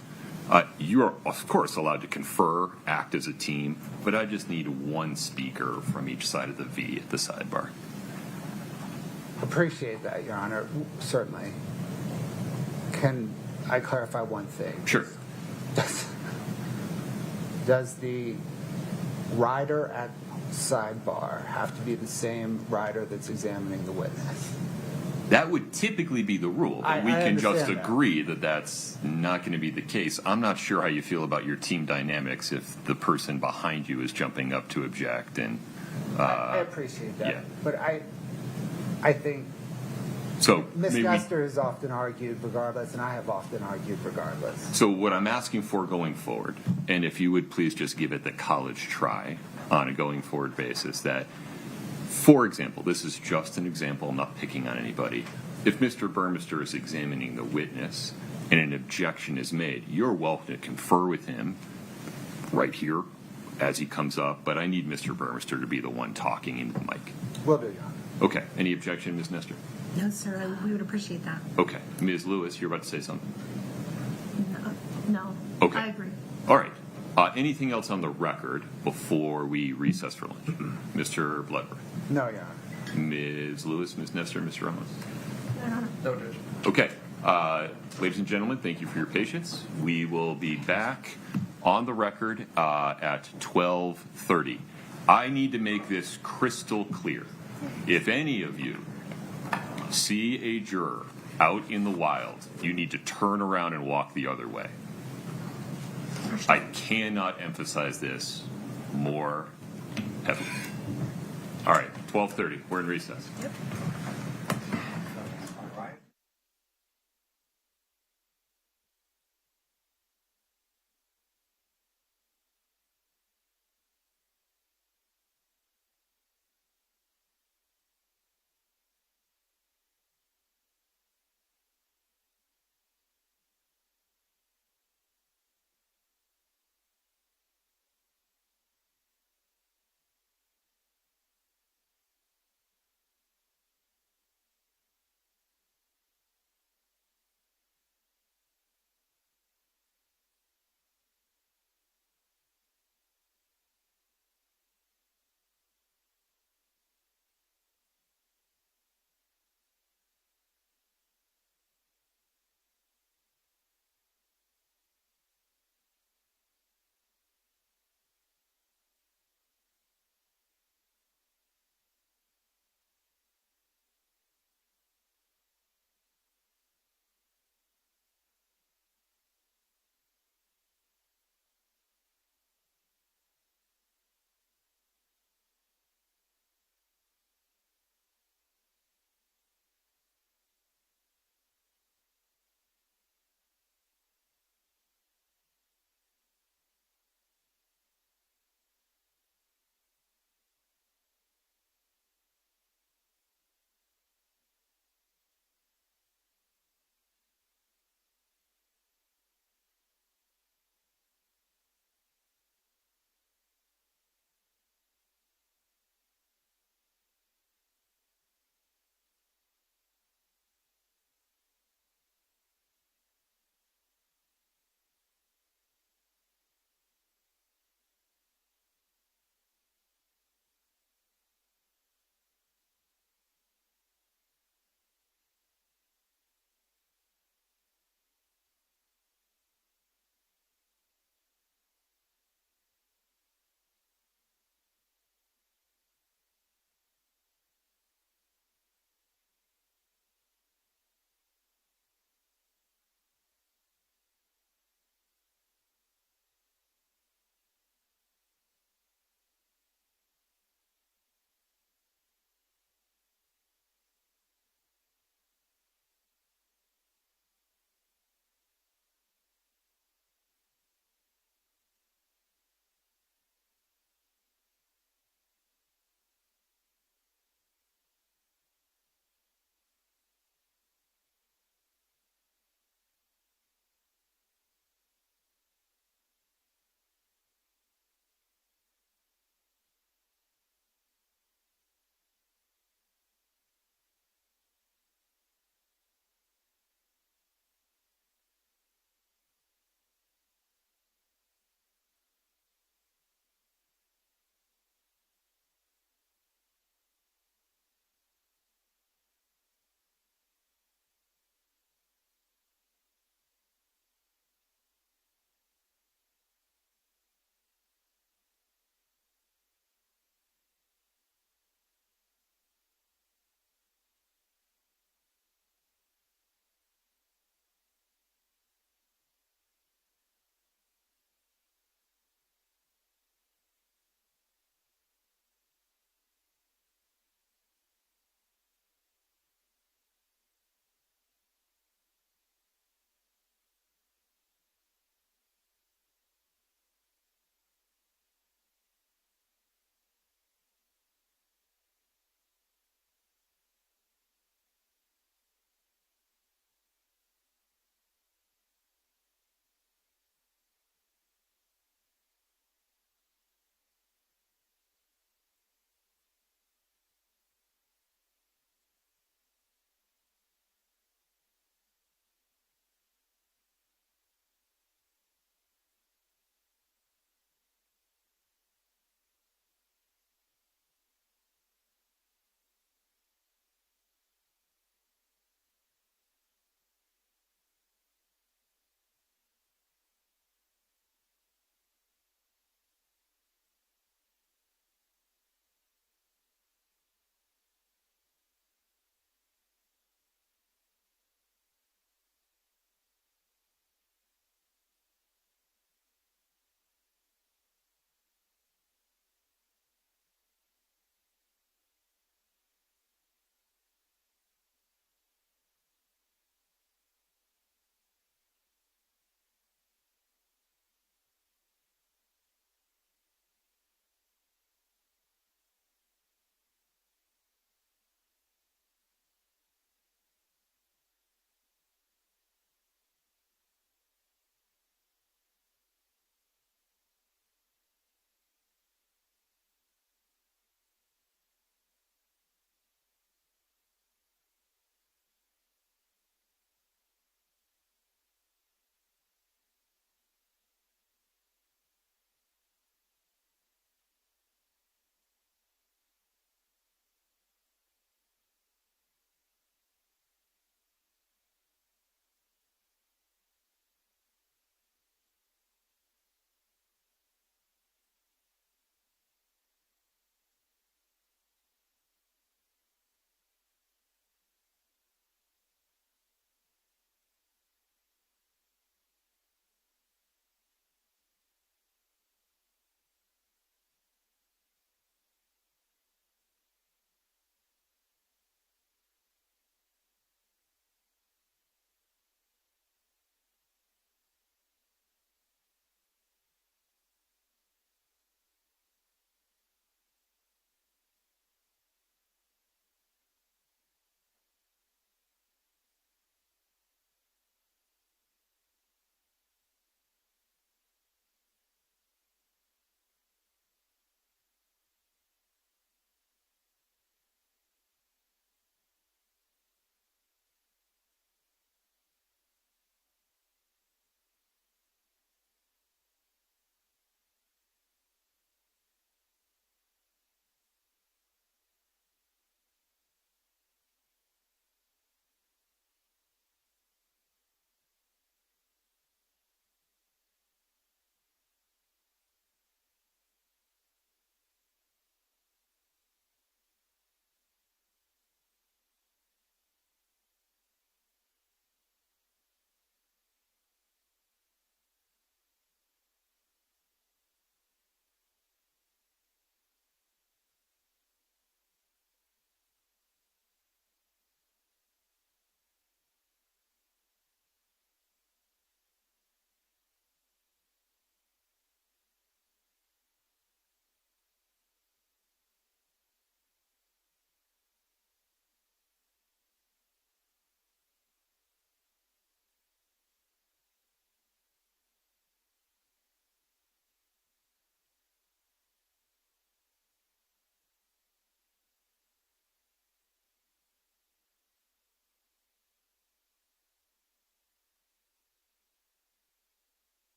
Speaker 1: You are, of course, allowed to confer, act as a team, but I just need one speaker from each side of the V at the sidebar.
Speaker 8: Appreciate that, Your Honor. Certainly. Can I clarify one thing?
Speaker 1: Sure.
Speaker 8: Does the rider at sidebar have to be the same rider that's examining the witness?
Speaker 1: That would typically be the rule, but we
Speaker 8: I
Speaker 1: can just
Speaker 8: understand that.
Speaker 1: agree that that's not going to be the case. I'm not sure how you feel about your team dynamics if the person behind you is jumping up to object. And
Speaker 8: I appreciate that.
Speaker 1: yeah.
Speaker 8: But I think
Speaker 1: So
Speaker 8: Ms.
Speaker 1: maybe-
Speaker 8: Guster has often argued regardless, and I have often argued regardless.
Speaker 1: So what I'm asking for going forward, and if you would please just give it the college try on a going forward basis, that, for example, this is just an example, I'm not picking on anybody. If Mr. Burmester is examining the witness and an objection is made, you're welcome to confer with him right here as he comes up, but I need Mr. Burmester to be the one talking into the mic.
Speaker 8: Will do, Your Honor.
Speaker 1: Okay. Any objection, Ms. Nestor?
Speaker 2: No, sir, we would appreciate that.
Speaker 1: Okay. Ms. Lewis, you're about to say something.
Speaker 2: No.
Speaker 1: Okay.
Speaker 2: I agree.
Speaker 1: All right. Anything else on the record before we recess for lunch? Mr. Bloodworth?
Speaker 8: No, Your Honor.
Speaker 1: Ms. Lewis, Ms. Nestor, Mr. Ramos?
Speaker 15: No, Judge.
Speaker 1: Okay. Ladies and gentlemen, thank you for your patience. We will be back on the record at 12:30. I need to make this crystal clear. If any of you see a juror out in the wild, you need to turn around and walk the other way. I cannot emphasize this more heavily. All right, 12:30. We're in recess.
Speaker 2: Yep.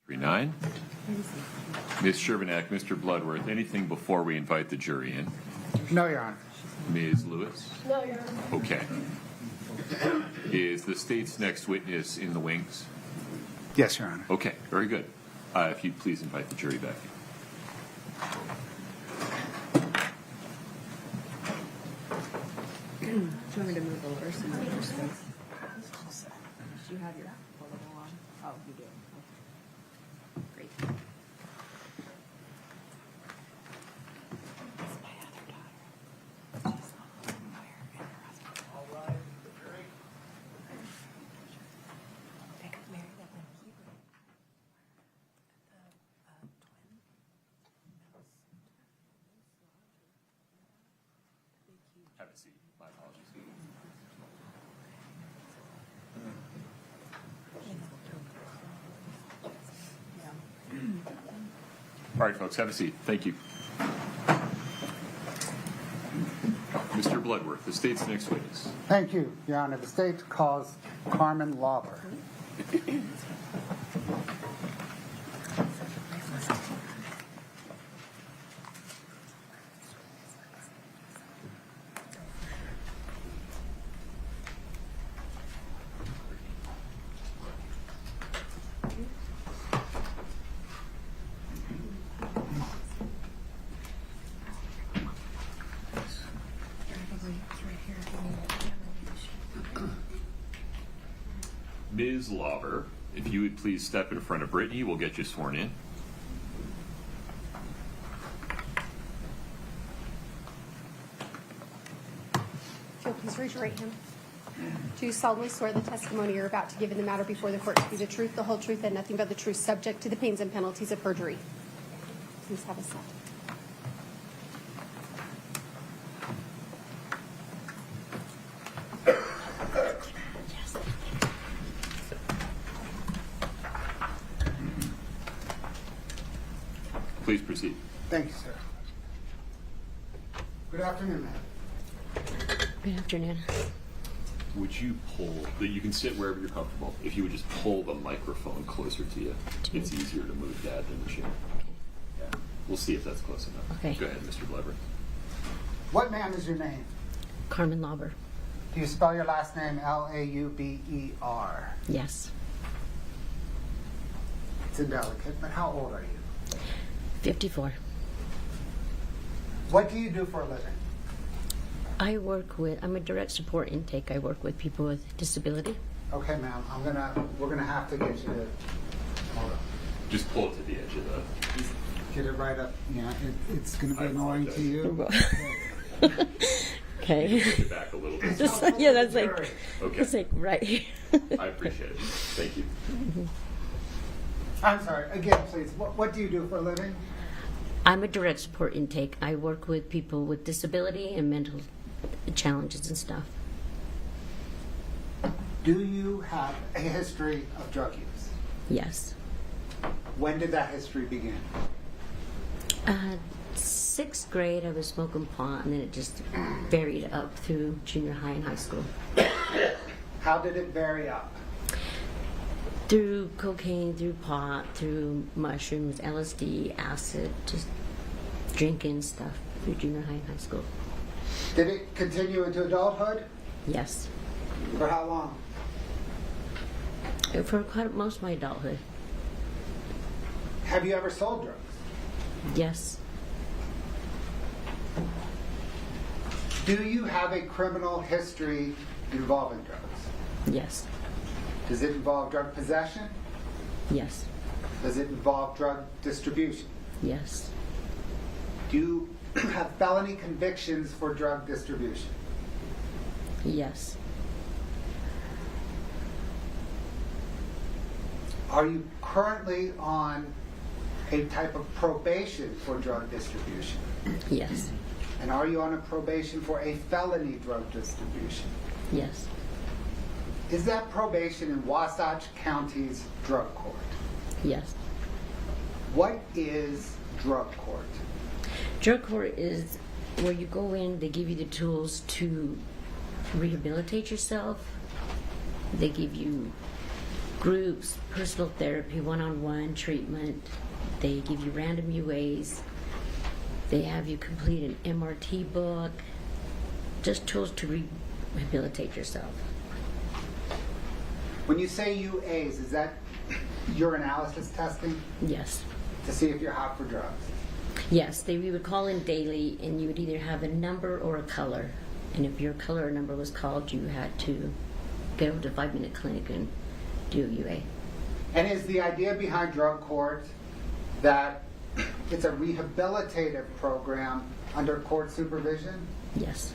Speaker 1: 9. Ms. Shervanack, Mr. Bloodworth, anything before we invite the jury in?
Speaker 8: No, Your Honor.
Speaker 1: Ms. Lewis?
Speaker 9: No, Your Honor.
Speaker 1: Okay. Is the state's next witness in the wings?
Speaker 8: Yes, Your Honor.
Speaker 1: Okay, very good. If you'd please invite the jury back in.
Speaker 6: Do you want me to move over so you have space? Do you have your portable on? Oh, you do. Okay. Great.
Speaker 1: Have a seat. My apologies. All right, folks, have a seat. Thank you. Mr. Bloodworth, the state's next witness.
Speaker 8: Thank you, Your Honor. The state calls Carmen Lauber.
Speaker 1: Ms. Lauber, if you would please step in front of Brittany, we'll get you sworn in.
Speaker 9: If you'll please raise your right hand. Do you solemnly swear the testimony you're about to give in the matter before the court to be the truth, the whole truth, and nothing but the truth, subject to the pains and penalties of perjury? Please have a seat.
Speaker 1: Please proceed.
Speaker 8: Thank you, sir. Good afternoon, ma'am.
Speaker 6: Good afternoon.
Speaker 1: Would you pull, you can sit wherever you're comfortable. If you would just pull the microphone closer to you, it's easier to move that than the chair. Yeah. We'll see if that's close enough.
Speaker 6: Okay.
Speaker 1: Go ahead, Mr. Bloodworth.
Speaker 8: What, ma'am, is your name?
Speaker 6: Carmen Lauber.
Speaker 8: Do you spell your last name Lauber?
Speaker 6: Yes.
Speaker 8: It's indelicate, but how old are you?
Speaker 6: 54.
Speaker 8: What do you do for a living?
Speaker 6: I'm a direct support intake. I work with people with disability.
Speaker 8: Okay, ma'am, we're gonna have to get you to, hold on.
Speaker 1: Just pull it to the edge of the...
Speaker 8: Get it right up, yeah, it's gonna be annoying to you.
Speaker 6: Okay.
Speaker 1: Push it back a little bit.
Speaker 6: Just, yeah, that's like,
Speaker 1: Okay.
Speaker 6: it's like right here.
Speaker 1: I appreciate it. Thank you.
Speaker 8: I'm sorry, again, please, what do you do for a living?
Speaker 6: I'm a direct support intake. I work with people with disability and mental challenges and stuff.
Speaker 8: Do you have a history of drug use?
Speaker 6: Yes.
Speaker 8: When did that history begin?
Speaker 6: 6th grade, I was smoking pot, and then it just varied up through junior high and high school.
Speaker 8: How did it vary up?
Speaker 6: Through cocaine, through pot, through mushrooms, LSD, acid, just drinking stuff through junior high and high school.
Speaker 8: Did it continue into adulthood?
Speaker 6: Yes.
Speaker 8: For how long?
Speaker 6: For quite most of my adulthood.
Speaker 8: Have you ever sold drugs?
Speaker 6: Yes.
Speaker 8: Do you have a criminal history involving drugs?
Speaker 6: Yes.
Speaker 8: Does it involve drug possession?
Speaker 6: Yes.
Speaker 8: Does it involve drug distribution?
Speaker 6: Yes.
Speaker 8: Do you have felony convictions for drug distribution?
Speaker 6: Yes.
Speaker 8: Are you currently on a type of probation for drug distribution?
Speaker 6: Yes.
Speaker 8: And are you on a probation for a felony drug distribution?
Speaker 6: Yes.
Speaker 8: Is that probation in Wasatch County's drug court?
Speaker 6: Yes.
Speaker 8: What is drug court?
Speaker 6: Drug court is where you go in, they give you the tools to rehabilitate yourself. They give you
Speaker 16: groups, personal therapy, one-on-one treatment. They give you random UAs. They have you complete an MRT book. Just tools to rehabilitate yourself.
Speaker 8: When you say UAs, is that urinalysis testing
Speaker 16: Yes.
Speaker 8: to see if you're hot for drugs?
Speaker 16: Yes, we would call in daily, and you would either have a number or a color. And if your color or number was called, you had to go to 5-minute clinic and do a UA.
Speaker 8: And is the idea behind drug court that it's a rehabilitative program under court supervision?
Speaker 16: Yes.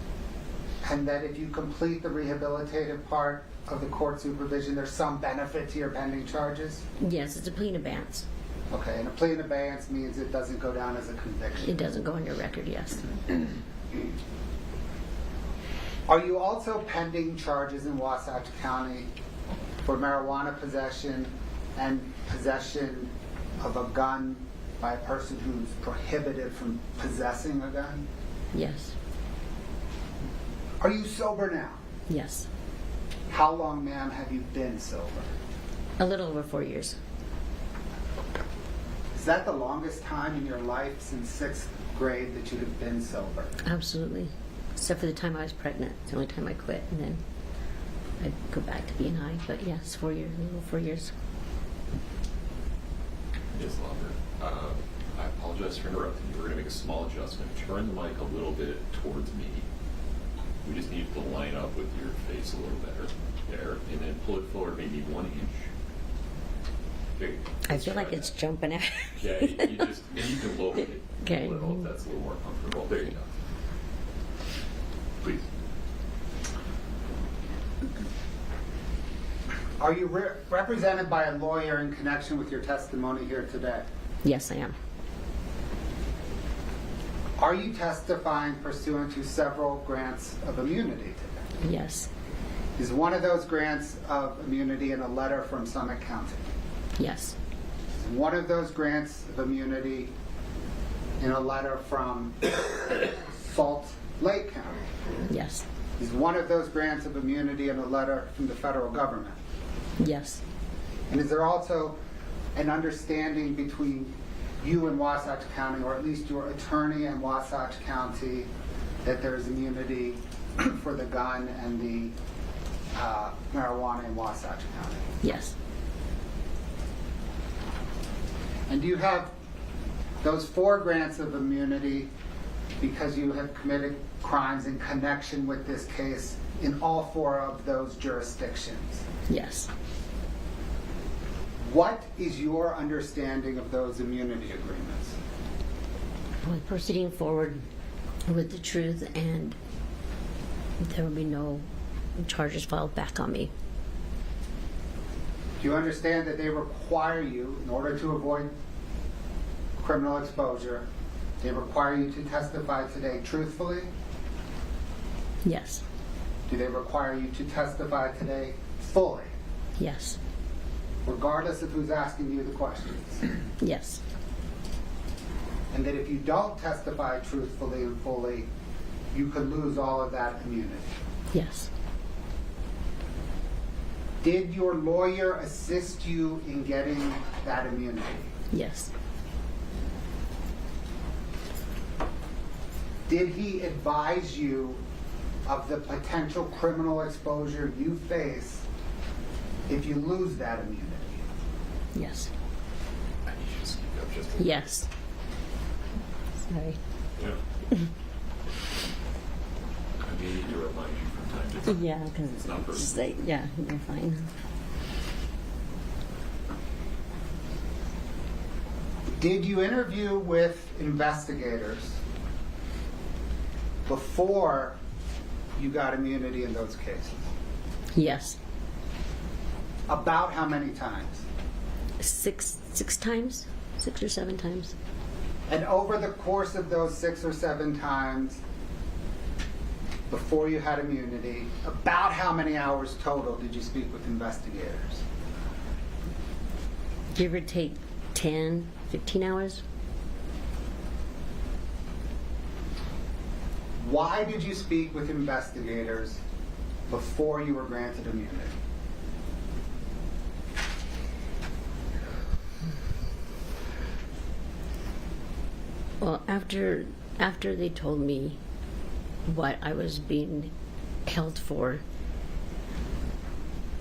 Speaker 8: And that if you complete the rehabilitative part of the court supervision, there's some benefit to your pending charges?
Speaker 16: Yes, it's a plea in advance.
Speaker 8: Okay, and a plea in advance means it doesn't go down as a conviction.
Speaker 16: It doesn't go on your record, yes.
Speaker 8: Are you also pending charges in Wasatch County for marijuana possession and possession of a gun by a person who's prohibited from possessing a gun?
Speaker 16: Yes.
Speaker 8: Are you sober now?
Speaker 16: Yes.
Speaker 8: How long, ma'am, have you been sober?
Speaker 16: A little over 4 years.
Speaker 8: Is that the longest time in your life since 6th grade that you have been sober?
Speaker 16: Absolutely. Except for the time I was pregnant. It's the only time I quit, and then I'd go back to being high. But yes, 4 years, a little over 4 years.
Speaker 1: Ms. Lumber, I apologize for interrupting you. We're going to make a small adjustment. Turn the mic a little bit towards me. We just need to line up with your face a little better there, and then pull it forward maybe 1 inch. Okay,
Speaker 16: I feel like it's jumping out.
Speaker 1: Yeah, you just, and you can lower it
Speaker 16: Okay.
Speaker 1: a little if that's a little more comfortable. There you go. Please.
Speaker 8: Are you represented by a lawyer in connection with your testimony here today?
Speaker 16: Yes, I am.
Speaker 8: Are you testifying pursuant to several grants of immunity today?
Speaker 16: Yes.
Speaker 8: Is one of those grants of immunity in a letter from Summit County?
Speaker 16: Yes.
Speaker 8: Is one of those grants of immunity in a letter from Salt Lake County?
Speaker 16: Yes.
Speaker 8: Is one of those grants of immunity in a letter from the federal government?
Speaker 16: Yes.
Speaker 8: And is there also an understanding between you and Wasatch County, or at least your attorney and Wasatch County, that there is immunity for the gun and the marijuana in Wasatch County?
Speaker 16: Yes.
Speaker 8: And do you have those 4 grants of immunity because you have committed crimes in connection with this case in all 4 of those jurisdictions?
Speaker 16: Yes.
Speaker 8: What is your understanding of those immunity agreements?
Speaker 16: We're proceeding forward with the truth, and there will be no charges filed back on me.
Speaker 8: Do you understand that they require you, in order to avoid criminal exposure, they require you to testify today truthfully?
Speaker 16: Yes.
Speaker 8: Do they require you to testify today fully,
Speaker 16: Yes.
Speaker 8: regardless of who's asking you the questions?
Speaker 16: Yes.
Speaker 8: And that if you don't testify truthfully and fully, you could lose all of that immunity?
Speaker 16: Yes.
Speaker 8: Did your lawyer assist you in getting that immunity?
Speaker 16: Yes.
Speaker 8: Did he advise you of the potential criminal exposure you face if you lose that immunity?
Speaker 16: Yes.
Speaker 1: I need you to speak up just a little.
Speaker 16: Yes. Sorry.
Speaker 1: Yeah. I may need to remind you from time to time.
Speaker 16: Yeah, because
Speaker 1: It's not
Speaker 16: it's
Speaker 1: personal.
Speaker 16: just like, yeah, you're fine.
Speaker 8: Did you interview with investigators before you got immunity in those cases?
Speaker 16: Yes.
Speaker 8: About how many times?
Speaker 16: Six times? 6 or 7 times.
Speaker 8: And over the course of those 6 or 7 times before you had immunity, about how many hours total did you speak with investigators?
Speaker 16: Give or take 10, 15 hours.
Speaker 8: Why did you speak with investigators before you were granted immunity?
Speaker 16: Well, after they told me what I was being held for,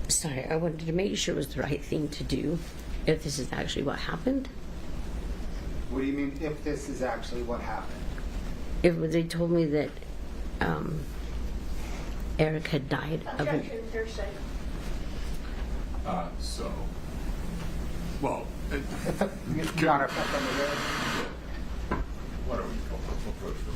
Speaker 16: sorry, I wanted to make sure it was the right thing to do, if this is actually what happened.
Speaker 8: What do you mean, if this is actually what happened?
Speaker 16: If they told me that Eric had died of an...
Speaker 1: Well,
Speaker 8: Your Honor,
Speaker 1: why don't we approach them?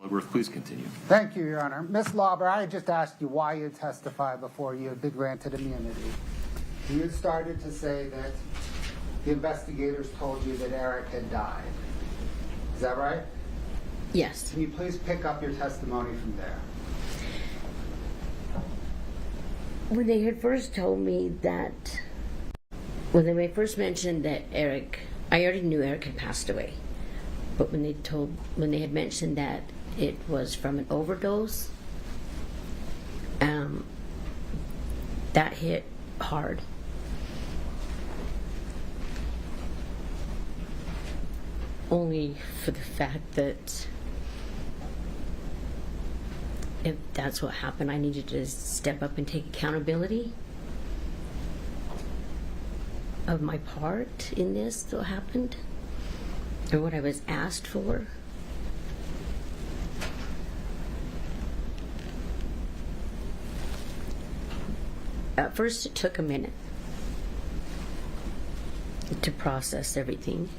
Speaker 1: Bloodworth, please continue.
Speaker 8: Thank you, Your Honor. Ms. Lauber, I just asked you why you testified before you had been granted immunity. You had started to say that the investigators told you that Eric had died. Is that right?
Speaker 16: Yes.
Speaker 8: Can you please pick up your testimony from there?
Speaker 16: When they had first told me that, when they first mentioned that Eric, I already knew Eric had passed away, but when they had mentioned that it was from an overdose, that hit hard. Only for the fact that if that's what happened, I needed to step up and take accountability of my part in this that happened, or what I was asked for. At first, it took a minute to process everything.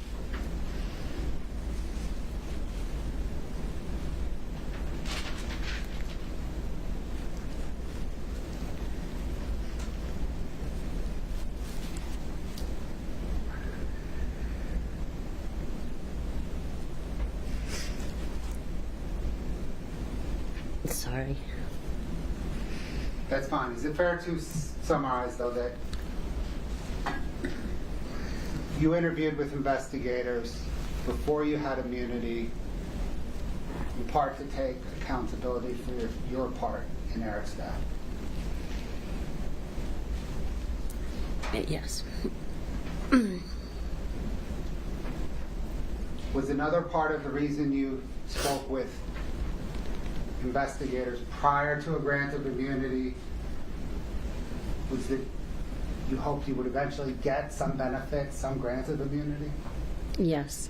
Speaker 16: Sorry.
Speaker 8: That's fine. Is it fair to summarize, though, that you interviewed with investigators before you had immunity, in part to take accountability for your part in Eric's death?
Speaker 16: Yes.
Speaker 8: Was another part of the reason you spoke with investigators prior to a grant of immunity was that you hoped you would eventually get some benefit, some grant of immunity?
Speaker 16: Yes.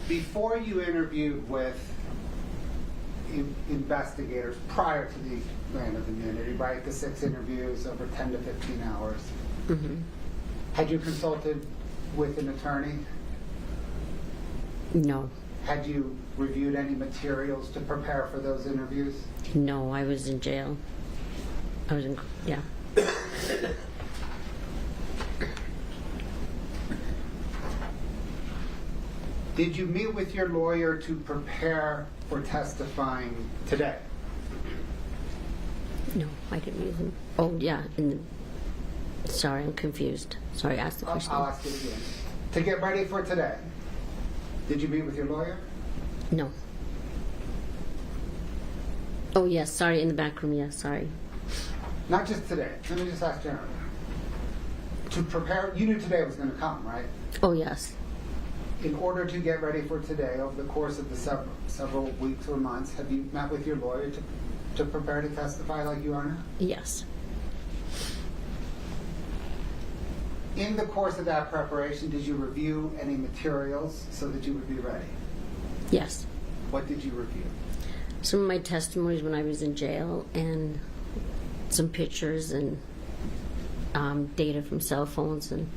Speaker 8: Before you interviewed with investigators prior to the grant of immunity, right, the 6 interviews over 10 to 15 hours, had you consulted with an attorney?
Speaker 16: No.
Speaker 8: Had you reviewed any materials to prepare for those interviews?
Speaker 16: No, I was in jail. I was in, yeah.
Speaker 8: Did you meet with your lawyer to prepare for testifying today?
Speaker 16: No, I didn't meet him. Oh, yeah. Sorry, I'm confused. Sorry, ask the question.
Speaker 8: I'll ask it again. To get ready for today, did you meet with your lawyer?
Speaker 16: No. Oh, yes, sorry, in the back room, yes, sorry.
Speaker 8: Not just today. Let me just ask generally. To prepare, you knew today was going to come, right?
Speaker 16: Oh, yes.
Speaker 8: In order to get ready for today, over the course of the several weeks or months, have you met with your lawyer to prepare to testify like you are now?
Speaker 16: Yes.
Speaker 8: In the course of that preparation, did you review any materials so that you would be ready?
Speaker 16: Yes.
Speaker 8: What did you review?
Speaker 16: Some of my testimonies when I was in jail, and some pictures and data from cell phones and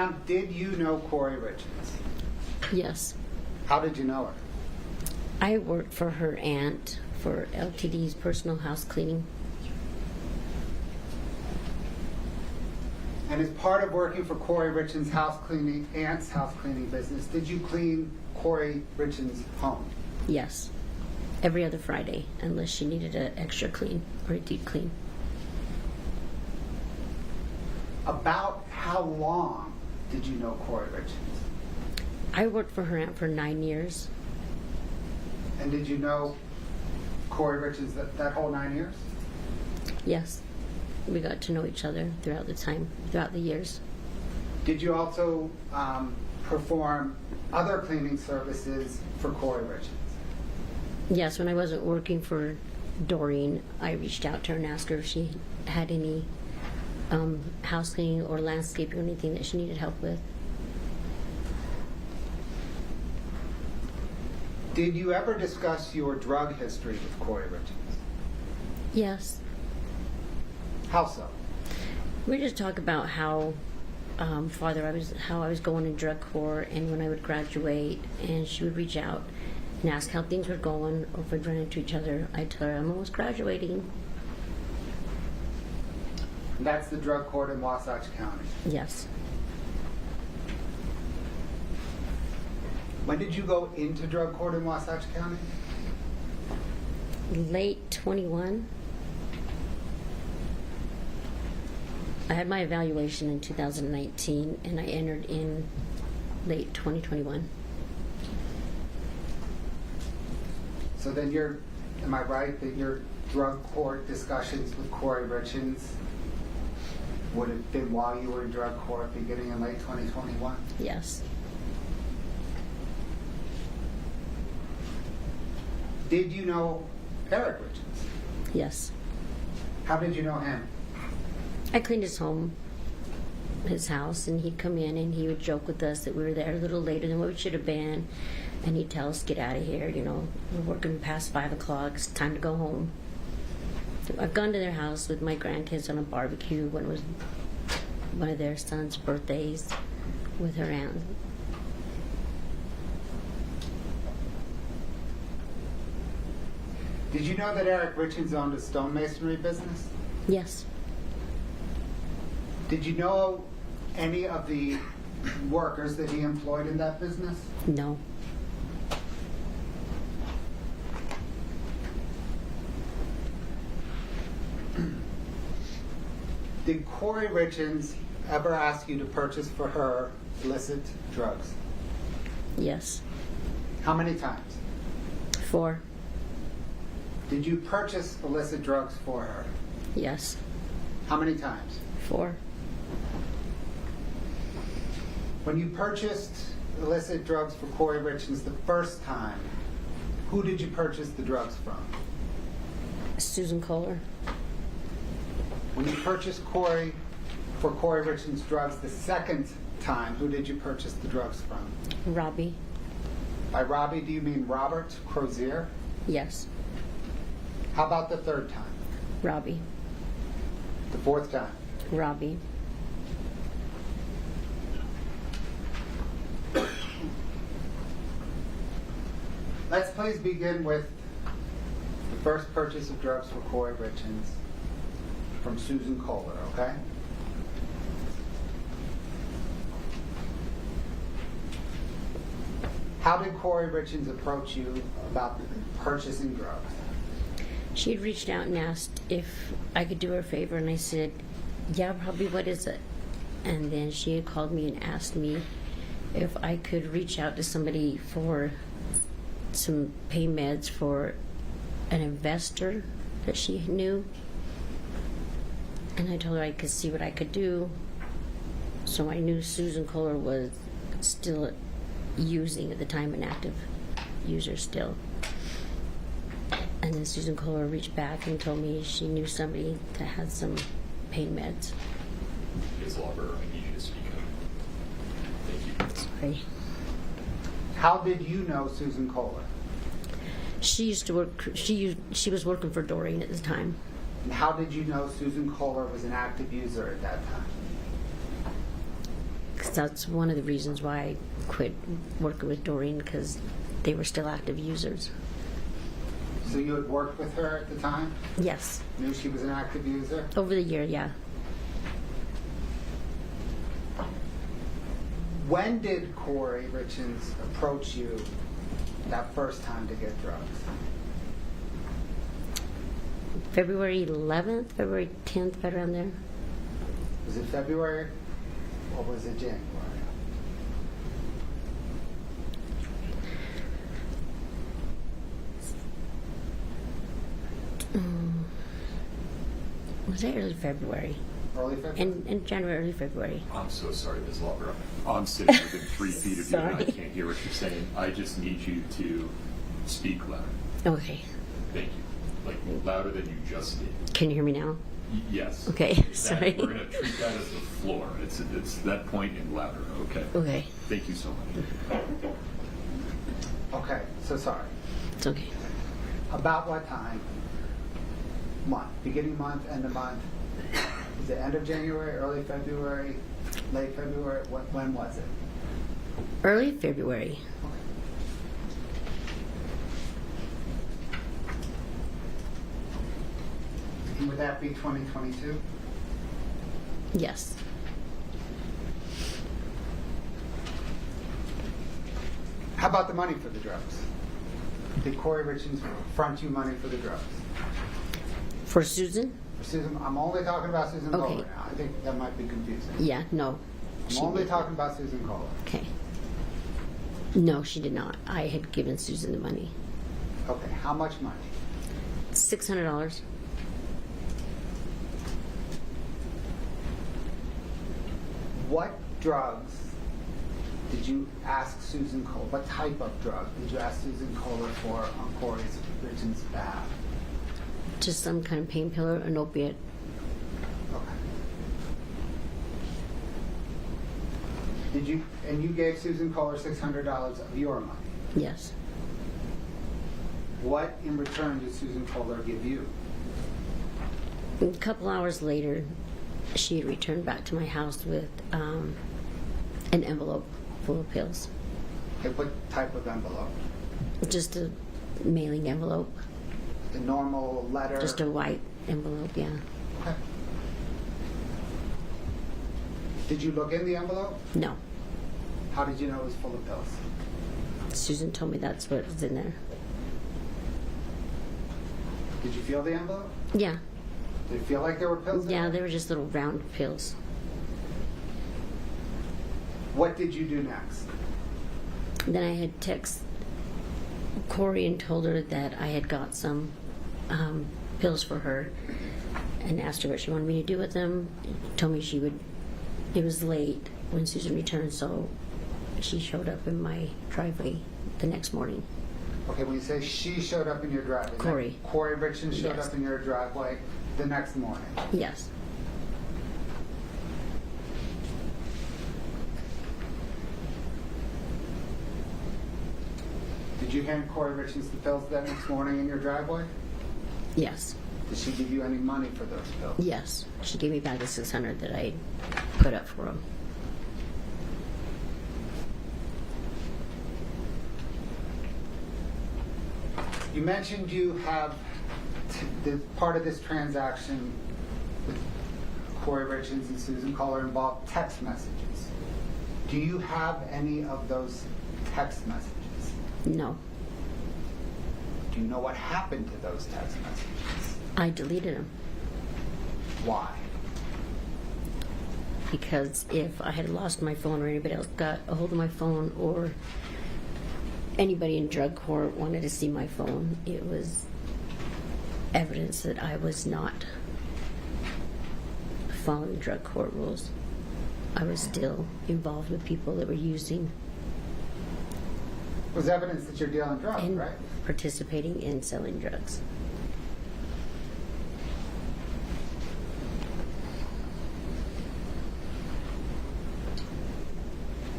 Speaker 8: Ma'am, did you know Kouri Richins?
Speaker 16: Yes.
Speaker 8: How did you know her?
Speaker 16: I worked for her aunt for LTD's personal house cleaning.
Speaker 8: And as part of working for Kouri Richins' aunt's house cleaning business, did you clean Kouri Richins' home?
Speaker 16: Yes. Every other Friday, unless she needed an extra clean or a deep clean.
Speaker 8: About how long did you know Kouri Richins?
Speaker 16: I worked for her aunt for 9 years.
Speaker 8: And did you know Kouri Richins that whole 9 years?
Speaker 16: Yes. We got to know each other throughout the years.
Speaker 8: Did you also perform other cleaning services for Kouri Richins?
Speaker 16: Yes, when I wasn't working for Doreen, I reached out to her and asked her if she had any house cleaning or landscaping or anything that she needed help with.
Speaker 8: Did you ever discuss your drug history with Kouri Richins?
Speaker 16: Yes.
Speaker 8: How so?
Speaker 16: We just talk about how how I was going in drug court and when I would graduate, and she would reach out and ask how things were going, or if we'd run into each other, I'd tell her I'm almost graduating.
Speaker 8: And that's the drug court in Wasatch County.
Speaker 16: Yes.
Speaker 8: When did you go into drug court in Wasatch County?
Speaker 16: Late 21. I had my evaluation in 2019, and I entered in late 2021.
Speaker 8: So then am I right that your drug court discussions with Kouri Richins would have been while you were in drug court beginning in late 2021?
Speaker 16: Yes.
Speaker 8: Did you know Eric Richins?
Speaker 16: Yes.
Speaker 8: How did you know him?
Speaker 16: I cleaned his house, and he'd come in and he would joke with us that we were there a little later than what we should have been, and he'd tell us, get out of here, we're working past 5 o'clock, it's time to go home. So I've gone to their house with my grandkids on a barbecue when it was one of their sons' birthdays with her aunt.
Speaker 8: Did you know that Eric Richins owned a stonemasonry business?
Speaker 16: Yes.
Speaker 8: Did you know any of the workers that he employed in that business?
Speaker 16: No.
Speaker 8: Did Kouri Richins ever ask you to purchase for her illicit drugs?
Speaker 16: Yes.
Speaker 8: How many times?
Speaker 16: 4.
Speaker 8: Did you purchase illicit drugs for her?
Speaker 16: Yes.
Speaker 8: How many times?
Speaker 16: 4.
Speaker 8: When you purchased illicit drugs for Kouri Richins the first time, who did you purchase the drugs from?
Speaker 16: Susan Kohler.
Speaker 8: When you purchased Kouri for Kouri Richins drugs the second time, who did you purchase the drugs from?
Speaker 16: Robbie.
Speaker 8: By Robbie, do you mean Robert Crozier?
Speaker 16: Yes.
Speaker 8: How about the third time?
Speaker 16: Robbie.
Speaker 8: The fourth time?
Speaker 16: Robbie.
Speaker 8: Let's please begin with the first purchase of drugs for Kouri Richins from Susan Kohler, okay? How did Kouri Richins approach you about purchasing drugs?
Speaker 16: She had reached out and asked if I could do her a favor, and I said, yeah, probably, what is it? And then she had called me and asked me if I could reach out to somebody for some pain meds for an investor that she knew. And I told her I could see what I could do. So I knew Susan Kohler was still using at the time, an active user still. And then Susan Kohler reached back and told me she knew somebody that had some pain meds.
Speaker 1: Ms. Lauber, I need you to speak up. Thank you.
Speaker 16: Sorry.
Speaker 8: How did you know Susan Kohler?
Speaker 16: She used to work. She was working for Doreen at the time.
Speaker 8: And how did you know Susan Kohler was an active user at that time?
Speaker 16: That's one of the reasons why I quit working with Doreen, because they were still active users.
Speaker 8: So you had worked with her at the time?
Speaker 16: Yes.
Speaker 8: Knew she was an active user?
Speaker 16: Over the year, yeah.
Speaker 8: When did Kouri Richins approach you that first time to get drugs?
Speaker 16: February 11th, February 10th, right around there.
Speaker 8: Was it February or was it January?
Speaker 16: Was it early February?
Speaker 8: Early February?
Speaker 16: In January, early February.
Speaker 1: I'm so sorry, Ms. Lawler. I'm sitting within 3 feet of you and I
Speaker 16: Sorry.
Speaker 1: can't hear what you're saying. I just need you to speak louder.
Speaker 16: Okay.
Speaker 1: Thank you. Like louder than you just did.
Speaker 16: Can you hear me now?
Speaker 1: Yes.
Speaker 16: Okay,
Speaker 1: That-
Speaker 16: sorry.
Speaker 1: We're going to treat that as the floor. It's that point and louder. Okay.
Speaker 16: Okay.
Speaker 1: Thank you so much.
Speaker 8: Okay, so sorry.
Speaker 16: It's okay.
Speaker 8: About what time? Month? Beginning month, end of month? Is it end of January, early February, late February? When was it?
Speaker 16: Early February.
Speaker 8: And would that be 2022?
Speaker 16: Yes.
Speaker 8: How about the money for the drugs? Did Kouri Richins front you money for the drugs?
Speaker 16: For Susan?
Speaker 8: For Susan, I'm only talking about Susan
Speaker 16: Okay.
Speaker 8: Kohler now. I think that might be confusing.
Speaker 16: Yeah, no.
Speaker 8: I'm only talking about Susan Kohler.
Speaker 16: Okay. No, she did not. I had given Susan the money.
Speaker 8: Okay, how much money?
Speaker 16: $600.
Speaker 8: What drugs did you ask Susan Kohler? What type of drug did you ask Susan Kohler for on Kouri Richins' behalf?
Speaker 16: Just some kind of pain pillar, an opiate.
Speaker 8: Okay. And you gave Susan Kohler $600 of your money?
Speaker 16: Yes.
Speaker 8: What in return did Susan Kohler give you?
Speaker 16: A couple hours later, she had returned back to my house with an envelope full of pills.
Speaker 8: Okay, what type of envelope?
Speaker 16: Just a mailing envelope.
Speaker 8: The normal letter?
Speaker 16: Just a white envelope, yeah.
Speaker 8: Okay. Did you look in the envelope?
Speaker 16: No.
Speaker 8: How did you know it was full of pills?
Speaker 16: Susan told me that's what was in there.
Speaker 8: Did you feel the envelope?
Speaker 16: Yeah.
Speaker 8: Did it feel like there were pills in
Speaker 16: Yeah,
Speaker 8: it?
Speaker 16: they were just little round pills.
Speaker 8: What did you do next?
Speaker 16: Then I had texted Kouri and told her that I had got some pills for her and asked her what she wanted me to do with them. Told me she would, it was late when Susan returned, so she showed up in my driveway the next morning.
Speaker 8: Okay, when you say she showed up in your driveway,
Speaker 16: Kouri.
Speaker 8: Kouri Richins showed
Speaker 16: Yes.
Speaker 8: up in your driveway the next morning.
Speaker 16: Yes.
Speaker 8: Did you hand Kouri Richins the pills that next morning in your driveway?
Speaker 16: Yes.
Speaker 8: Did she give you any money for those pills?
Speaker 16: Yes. She gave me back the $600 that I put up for them.
Speaker 8: You mentioned you have part of this transaction with Kouri Richins and Susan Kohler involved text messages. Do you have any of those text messages?
Speaker 16: No.
Speaker 8: Do you know what happened to those text messages?
Speaker 16: I deleted them.
Speaker 8: Why?
Speaker 16: Because if I had lost my phone or anybody else got a hold of my phone or anybody in drug court wanted to see my phone, it was evidence that I was not following drug court rules. I was still involved with people that were using
Speaker 8: It was evidence that you're dealing drugs,
Speaker 16: and
Speaker 8: right?
Speaker 16: participating in selling drugs.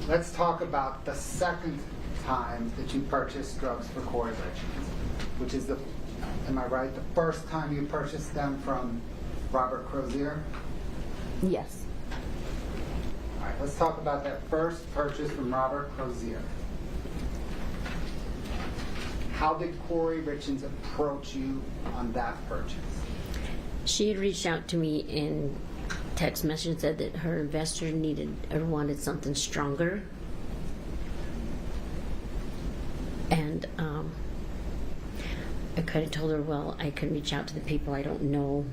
Speaker 8: Let's talk about the second time that you purchased drugs for Kouri Richins, which is am I right, the first time you purchased them from Robert Crozier?
Speaker 16: Yes.
Speaker 8: All right. right, let's talk about that first purchase from Robert Crozier. How did Kouri Richins approach you on that purchase?
Speaker 16: She had reached out to me in text message and said that her investor needed or wanted something stronger. And I kind of told her, well, I can reach out to the people I don't know.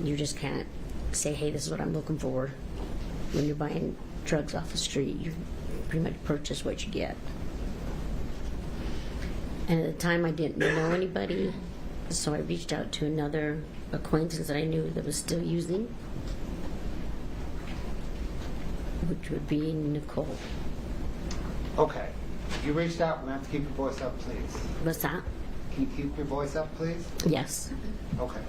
Speaker 16: You just can't say, hey, this is what I'm looking for. When you're buying drugs off the street, you pretty much purchase what you get. And at the time, I didn't know anybody, so I reached out to another acquaintance that I knew that was still using, which would be Nicole.
Speaker 8: Okay, you reached out. We're going to have to keep your voice up, please.
Speaker 16: What's that?
Speaker 8: Can you keep your voice up, please?
Speaker 16: Yes.
Speaker 8: Okay.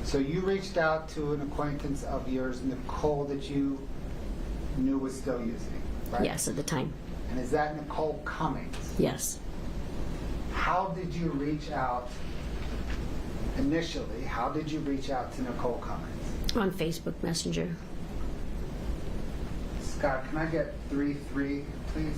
Speaker 8: So you reached out to an acquaintance of yours, Nicole, that you knew was still using, right?
Speaker 16: Yes, at the time.
Speaker 8: And is that Nicole Cummings?
Speaker 16: Yes.
Speaker 8: How did you reach out initially? How did you reach out to Nicole Cummings?
Speaker 16: On Facebook Messenger.
Speaker 8: Scott, can I get 3-3, please?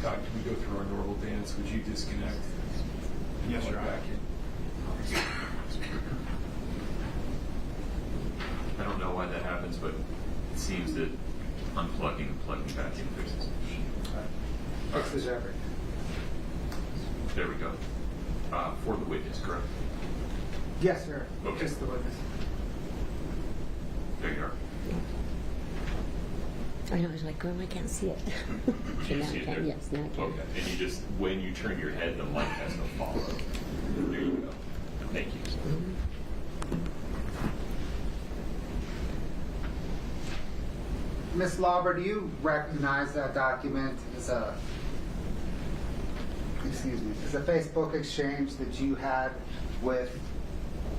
Speaker 1: Scott, can we go through our normal dance? Would you disconnect?
Speaker 14: Yes,
Speaker 1: Plug
Speaker 14: Your Honor.
Speaker 1: back in. I don't know why that happens, but it seems that unplugging and plugging back in fixes it.
Speaker 8: Fixes everything.
Speaker 1: There we go. For the witness, correct?
Speaker 8: Yes, sir.
Speaker 1: Okay.
Speaker 8: Just the witness.
Speaker 1: There you are.
Speaker 16: I know, I was like, oh, I can't see it. Okay,
Speaker 1: You
Speaker 16: now
Speaker 1: see
Speaker 16: I
Speaker 1: it
Speaker 16: can.
Speaker 1: there?
Speaker 16: Yes, now I can.
Speaker 1: Okay, and you just, when you turn your head, the light has to follow. There you go. Thank you.
Speaker 8: Ms. Lauber, do you recognize that document as a, excuse me, as a Facebook exchange that you had with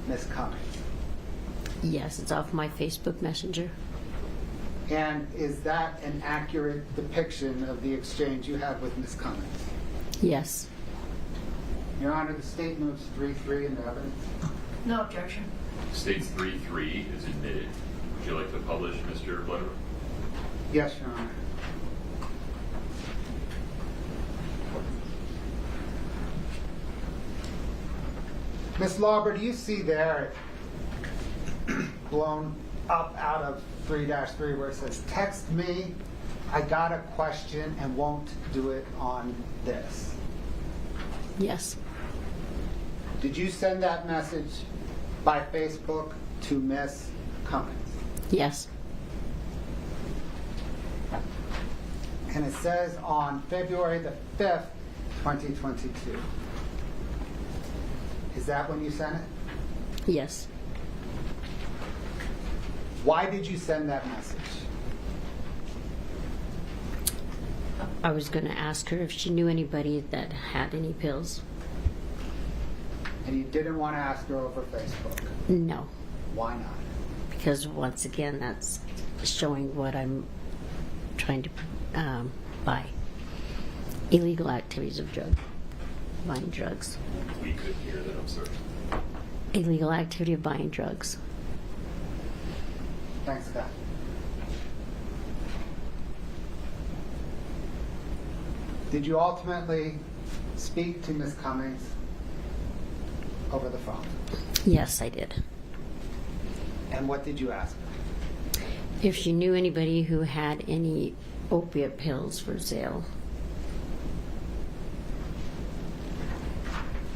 Speaker 8: Ms. Cummings?
Speaker 16: Yes, it's off my Facebook Messenger.
Speaker 8: And is that an accurate depiction of the exchange you had with Ms. Cummings?
Speaker 16: Yes.
Speaker 8: Your Honor, the state moves 3-3 in the evidence.
Speaker 10: No objection.
Speaker 1: States 3-3 is admitted. Would you like to publish, Mr. Bledder?
Speaker 8: Yes, Your Honor. Ms. Lauber, do you see there, blown up out of 3-3 where it says, text me, I got a question and won't do it on this?
Speaker 16: Yes.
Speaker 8: Did you send that message by Facebook to Ms. Cummings?
Speaker 16: Yes.
Speaker 8: And it says on February the 5th, 2022. Is that when you sent it?
Speaker 16: Yes.
Speaker 8: Why did you send that message?
Speaker 16: I was going to ask her if she knew anybody that had any pills.
Speaker 8: And you didn't want to ask her over Facebook?
Speaker 16: No.
Speaker 8: Why not?
Speaker 16: Because once again, that's showing what I'm trying to buy. Illegal activities of buying drugs.
Speaker 1: We couldn't hear that, I'm sorry.
Speaker 16: Illegal activity of buying drugs.
Speaker 8: Thanks, Scott. Did you ultimately speak to Ms. Cummings over the phone?
Speaker 16: Yes, I did.
Speaker 8: And what did you ask her?
Speaker 16: If she knew anybody who had any opiate pills for sale.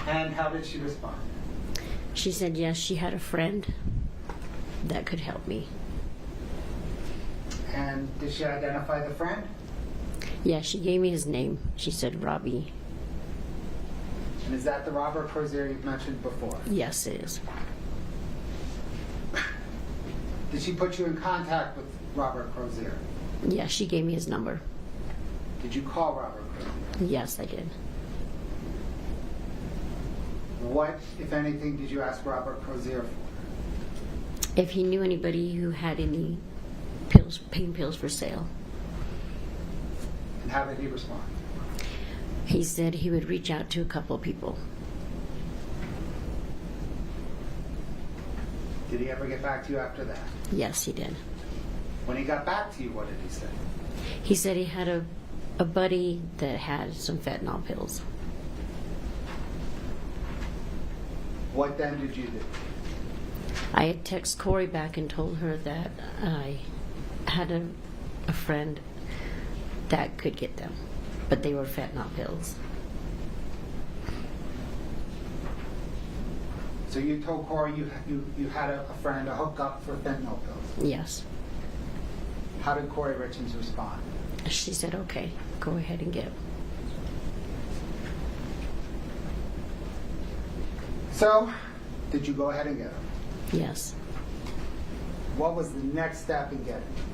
Speaker 8: And how did she respond?
Speaker 16: She said yes, she had a friend that could help me.
Speaker 8: And did she identify the friend?
Speaker 16: Yeah, she gave me his name. She said Robbie.
Speaker 8: And is that the Robert Crozier you've mentioned before?
Speaker 16: Yes, it is.
Speaker 8: Did she put you in contact with Robert Crozier?
Speaker 16: Yeah, she gave me his number.
Speaker 8: Did you call Robert Crozier?
Speaker 16: Yes, I did.
Speaker 8: What, if anything, did you ask Robert Crozier for?
Speaker 16: If he knew anybody who had any pain pills for sale.
Speaker 8: And how did he respond?
Speaker 16: He said he would reach out to a couple of people.
Speaker 8: Did he ever get back to you after that?
Speaker 16: Yes, he did.
Speaker 8: When he got back to you, what did he say?
Speaker 16: He said he had a buddy that had some fentanyl pills.
Speaker 8: What then did you do?
Speaker 16: I had texted Kouri back and told her that I had a friend that could get them, but they were fentanyl pills.
Speaker 8: So you told Kouri you had a friend, a hookup for fentanyl pills.
Speaker 16: Yes.
Speaker 8: How did Kouri Richins respond?
Speaker 16: She said, okay, go ahead and get them.
Speaker 8: So, did you go ahead and get them?
Speaker 16: Yes.
Speaker 8: What was the next step in getting them?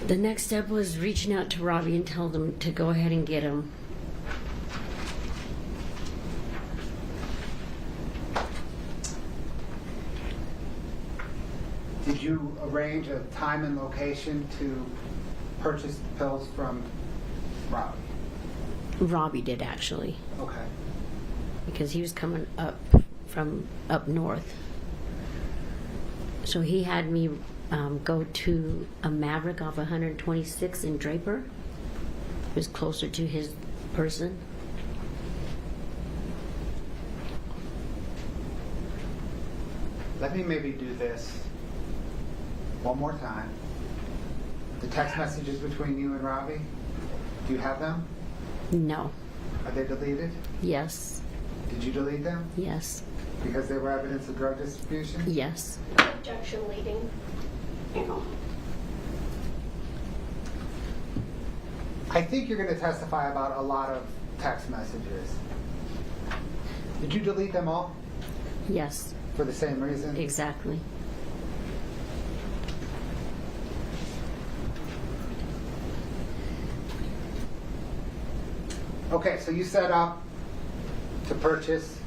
Speaker 16: The next step was reaching out to Robbie and tell them to go ahead and get them.
Speaker 8: Did you arrange a time and location to purchase the pills from Robbie?
Speaker 16: Robbie did, actually,
Speaker 8: Okay.
Speaker 16: because he was coming up from up north. So he had me go to a Maverick off 126 in Draper. It was closer to his person.
Speaker 8: Let me maybe do this one more time. The text messages between you and Robbie, do you have them?
Speaker 16: No.
Speaker 8: Are they deleted?
Speaker 16: Yes.
Speaker 8: Did you delete them?
Speaker 16: Yes.
Speaker 8: Because they were evidence of drug distribution?
Speaker 16: Yes.
Speaker 10: Objection leading.
Speaker 8: I think you're going to testify about a lot of text messages. Did you delete them all
Speaker 16: Yes.
Speaker 8: for the same reason?
Speaker 16: Exactly.
Speaker 8: Okay, so you set up to purchase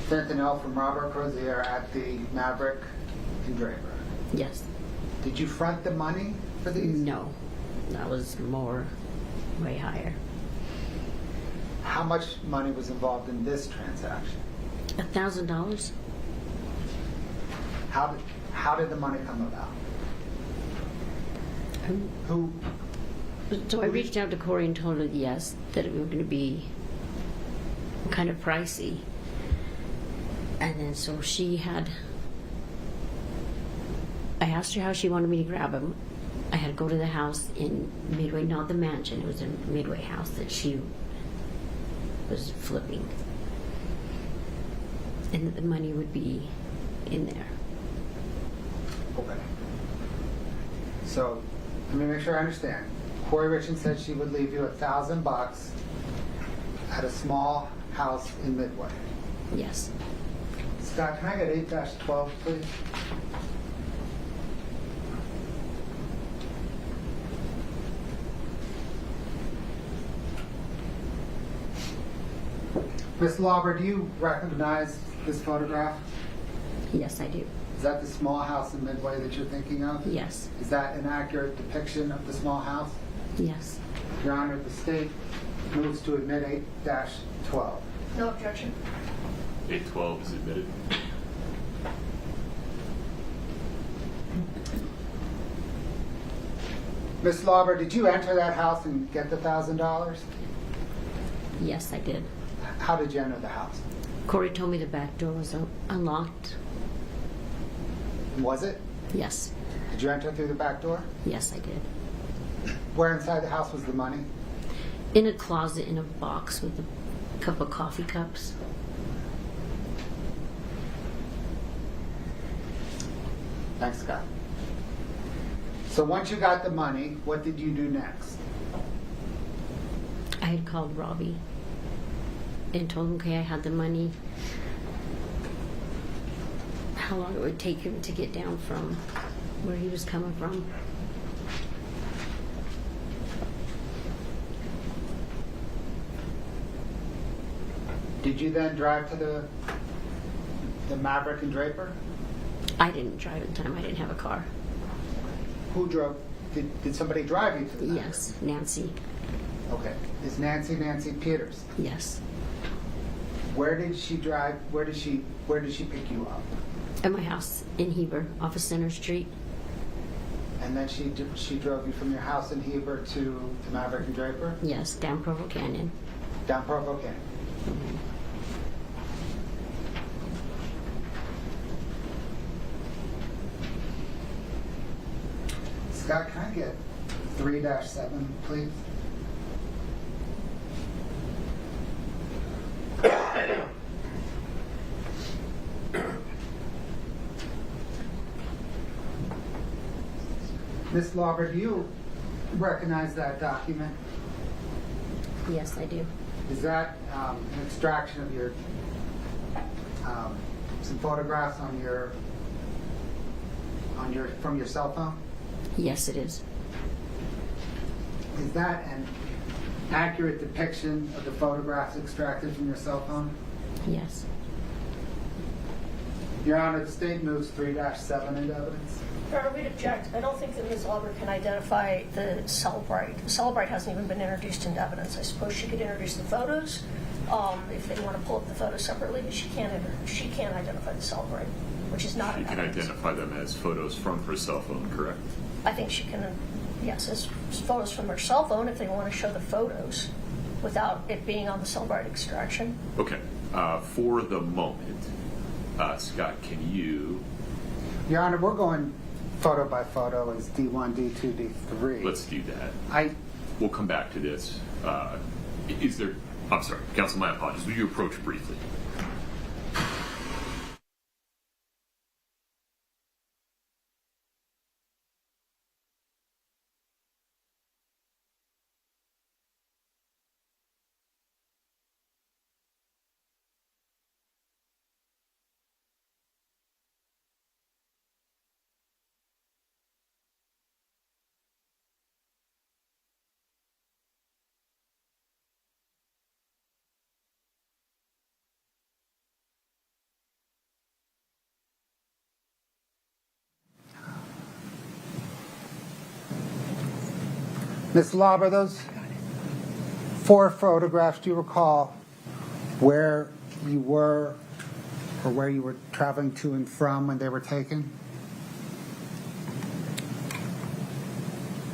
Speaker 8: fentanyl from Robert Crozier at the Maverick in Draper.
Speaker 16: Yes.
Speaker 8: Did you front the money for these?
Speaker 16: No. That was more, way higher.
Speaker 8: How much money was involved in this transaction?
Speaker 16: $1,000?
Speaker 8: How did the money come about? Who?
Speaker 16: So I reached out to Kouri and told her yes, that it was going to be kind of pricey. And then so I asked her how she wanted me to grab them. I had to go to the house in Midway, not the mansion, it was a Midway house that she was flipping. And that the money would be in there.
Speaker 8: Okay. So, let me make sure I understand. Kouri Richins said she would leave you $1,000 at a small house in Midway.
Speaker 16: Yes.
Speaker 8: Scott, can I get 8-12, please? Ms. Lauber, do you recognize this photograph?
Speaker 16: Yes, I do.
Speaker 8: Is that the small house in Midway that you're thinking of?
Speaker 16: Yes.
Speaker 8: Is that an accurate depiction of the small house?
Speaker 16: Yes.
Speaker 8: Your Honor, the state moves to admit 8-12.
Speaker 10: No objection.
Speaker 1: 812 is admitted.
Speaker 8: Ms. Lauber, did you enter that house and get the $1,000?
Speaker 16: Yes, I did.
Speaker 8: How did you enter the house?
Speaker 16: Kouri told me the back door was unlocked.
Speaker 8: Was it?
Speaker 16: Yes.
Speaker 8: Did you enter through the back door?
Speaker 16: Yes, I did.
Speaker 8: Where inside the house was the money?
Speaker 16: In a closet in a box with a couple of coffee cups.
Speaker 8: Thanks, Scott. So once you got the money, what did you do next?
Speaker 16: I had called Robbie and told him, okay, I had the money, how long it would take him to get down from where he was coming from.
Speaker 8: Did you then drive to the Maverick and Draper?
Speaker 16: I didn't drive at the time. I didn't have a car.
Speaker 8: Who drove? Did somebody drive you to the Maverick?
Speaker 16: Yes, Nancy.
Speaker 8: Okay. Is Nancy Peters?
Speaker 16: Yes.
Speaker 8: Where did she drive? Where did she pick you up?
Speaker 16: At my house in Heber, off of Center Street.
Speaker 8: And then she drove you from your house in Heber to Maverick and Draper?
Speaker 16: Yes, down Provo Canyon.
Speaker 8: Down Provo Canyon. Scott, can I get 3-7, please? Ms. Lauber, do you recognize that document?
Speaker 16: Yes, I do.
Speaker 8: Is that an extraction of your some photographs on your from your cell phone?
Speaker 16: Yes, it is.
Speaker 8: Is that an accurate depiction of the photographs extracted from your cell phone?
Speaker 16: Yes.
Speaker 8: Your Honor, the state moves 3-7 into evidence.
Speaker 10: Your Honor, we'd object. I don't think that Ms. Lauber can identify the Celebrite. The Celebrite hasn't even been introduced into evidence. I suppose she could introduce the photos if they want to pull up the photos separately, but she can't identify the Celebrite, which is not
Speaker 1: She can
Speaker 10: evidence.
Speaker 1: identify them as photos from her cell phone, correct?
Speaker 10: I think she can, yes, as photos from her cell phone if they want to show the photos without it being on the Celebrite extraction.
Speaker 1: Okay. For the moment, Scott, can you...
Speaker 8: Your Honor, we're going photo by photo as D1, D2, D3.
Speaker 1: Let's do that. We'll come back to this. Is there... I'm sorry, counsel, my apologies. Will you approach briefly?
Speaker 8: Ms. Lauber, those 4 photographs, do you recall where you were or where you were traveling to and from when they were taken?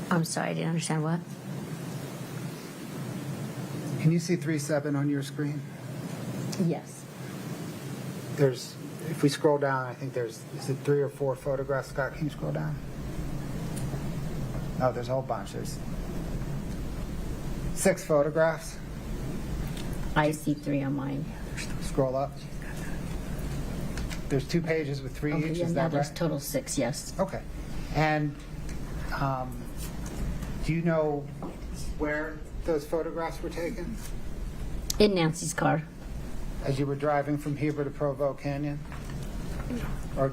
Speaker 16: I'm sorry, I didn't understand what?
Speaker 8: Can you see 3-7 on your screen?
Speaker 16: Yes.
Speaker 8: There's, if we scroll down, I think is it 3 or 4 photographs? Scott, can you scroll down? No, there's a whole bunch. There's 6 photographs.
Speaker 16: I see 3 on mine.
Speaker 8: Scroll up. There's 2 pages with 3
Speaker 16: Okay,
Speaker 8: each.
Speaker 16: yeah,
Speaker 8: Is
Speaker 16: now
Speaker 8: that
Speaker 16: there's
Speaker 8: right?
Speaker 16: total 6, yes.
Speaker 8: Okay. And do you know where those photographs were taken?
Speaker 16: In Nancy's car.
Speaker 8: As you were driving from Heber to Provo Canyon? Or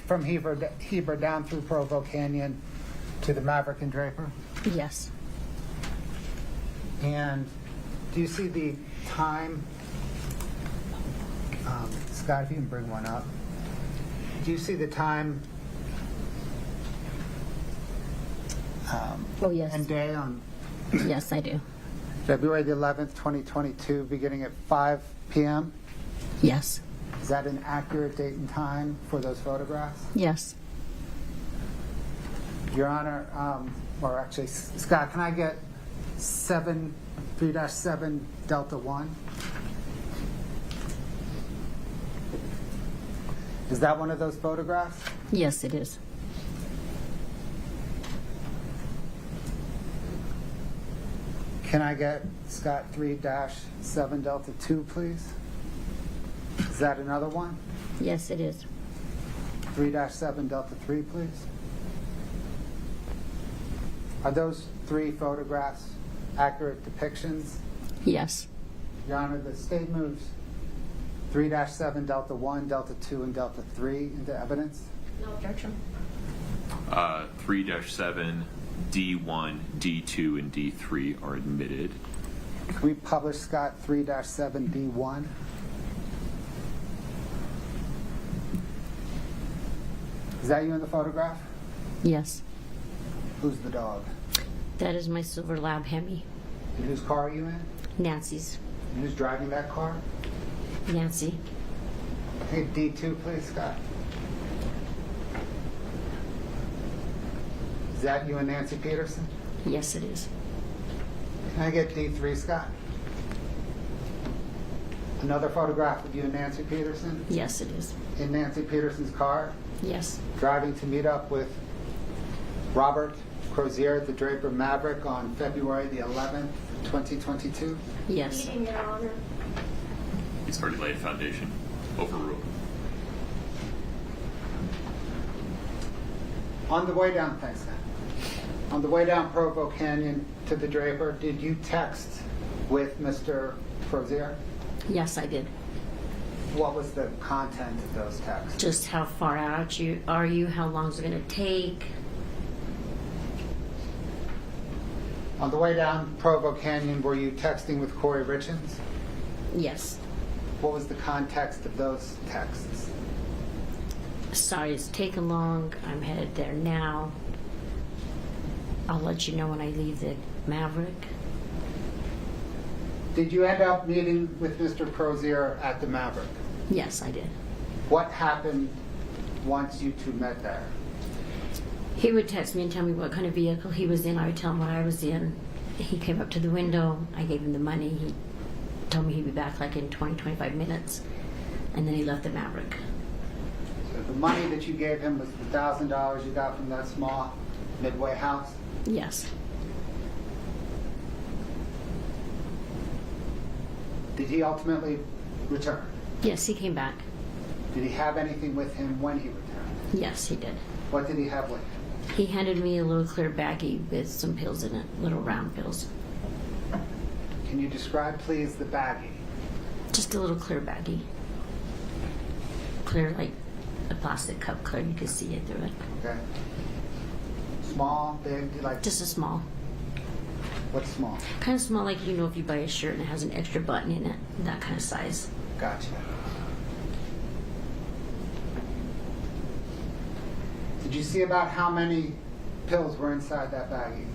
Speaker 8: from Heber down through Provo Canyon to the Maverick and Draper?
Speaker 16: Yes.
Speaker 8: And do you see the time? Scott, if you can bring one up. Do you see the time
Speaker 16: Oh, yes.
Speaker 8: and day on
Speaker 16: Yes, I do.
Speaker 8: February the 11th, 2022, beginning at 5 p.m.?
Speaker 16: Yes.
Speaker 8: Is that an accurate date and time for those photographs?
Speaker 16: Yes.
Speaker 8: Your Honor, or actually, Scott, can I get 3-7 Delta 1? Is that one of those photographs?
Speaker 16: Yes, it is.
Speaker 8: Can I get, Scott, 3-7 Delta 2, please? Is that another one?
Speaker 16: Yes, it is.
Speaker 8: 3-7 Delta 3, please? Are those 3 photographs accurate depictions?
Speaker 16: Yes.
Speaker 8: Your Honor, the state moves 3-7 Delta 1, Delta 2, and Delta 3 into evidence.
Speaker 10: No objection.
Speaker 1: 3-7, D1, D2, and D3 are admitted.
Speaker 8: Can we publish, Scott, 3-7 D1? Is that you in the photograph?
Speaker 16: Yes.
Speaker 8: Who's the dog?
Speaker 16: That is my silver lab, Hemi.
Speaker 8: And whose car are you in?
Speaker 16: Nancy's.
Speaker 8: And who's driving that car?
Speaker 16: Nancy.
Speaker 8: Hey, D2, please, Scott. Is that you and Nancy Peterson?
Speaker 16: Yes, it is.
Speaker 8: Can I get D3, Scott? Another photograph of you and Nancy Peterson?
Speaker 16: Yes, it is.
Speaker 8: In Nancy Peterson's car?
Speaker 16: Yes.
Speaker 8: Driving to meet up with Robert Crozier at the Draper Maverick on February the 11th, 2022?
Speaker 16: Yes.
Speaker 10: Meeting, Your Honor.
Speaker 1: He's already laid a foundation. Overruled.
Speaker 8: On the way down, thanks, Scott. On the way down Provo Canyon to the Draper, did you text with Mr. Crozier?
Speaker 16: Yes, I did.
Speaker 8: What was the content of those texts?
Speaker 16: Just how far out are you? How long is it going to take?
Speaker 8: On the way down Provo Canyon, were you texting with Kouri RIchins?
Speaker 16: Yes.
Speaker 8: What was the context of those texts?
Speaker 16: Sorry it's taken long. I'm headed there now. I'll let you know when I leave the Maverick.
Speaker 8: Did you end up meeting with Mr. Crozier at the Maverick?
Speaker 16: Yes, I did.
Speaker 8: What happened once you two met there?
Speaker 16: He would text me and tell me what kind of vehicle he was in. I would tell him what I was in. He came up to the window. I gave him the money. He told me he'd be back like in 20, 25 minutes. And then he left the Maverick.
Speaker 8: So the money that you gave him was the $1,000 you got from that small Midway house?
Speaker 16: Yes.
Speaker 8: Did he ultimately return?
Speaker 16: Yes, he came back.
Speaker 8: Did he have anything with him when he returned?
Speaker 16: Yes, he did.
Speaker 8: What did he have with him?
Speaker 16: He handed me a little clear baggie with some pills in it, little round pills.
Speaker 8: Can you describe, please, the baggie?
Speaker 16: Just a little clear baggie. Clear like a plastic cup clear, you could see it through it.
Speaker 8: Okay. Small, big, like...
Speaker 16: Just a small.
Speaker 8: What's small?
Speaker 16: Kind of small, like, you know, if you buy a shirt and it has an extra button in it, that kind of size.
Speaker 8: Gotcha. Did you see about how many pills were inside that baggie?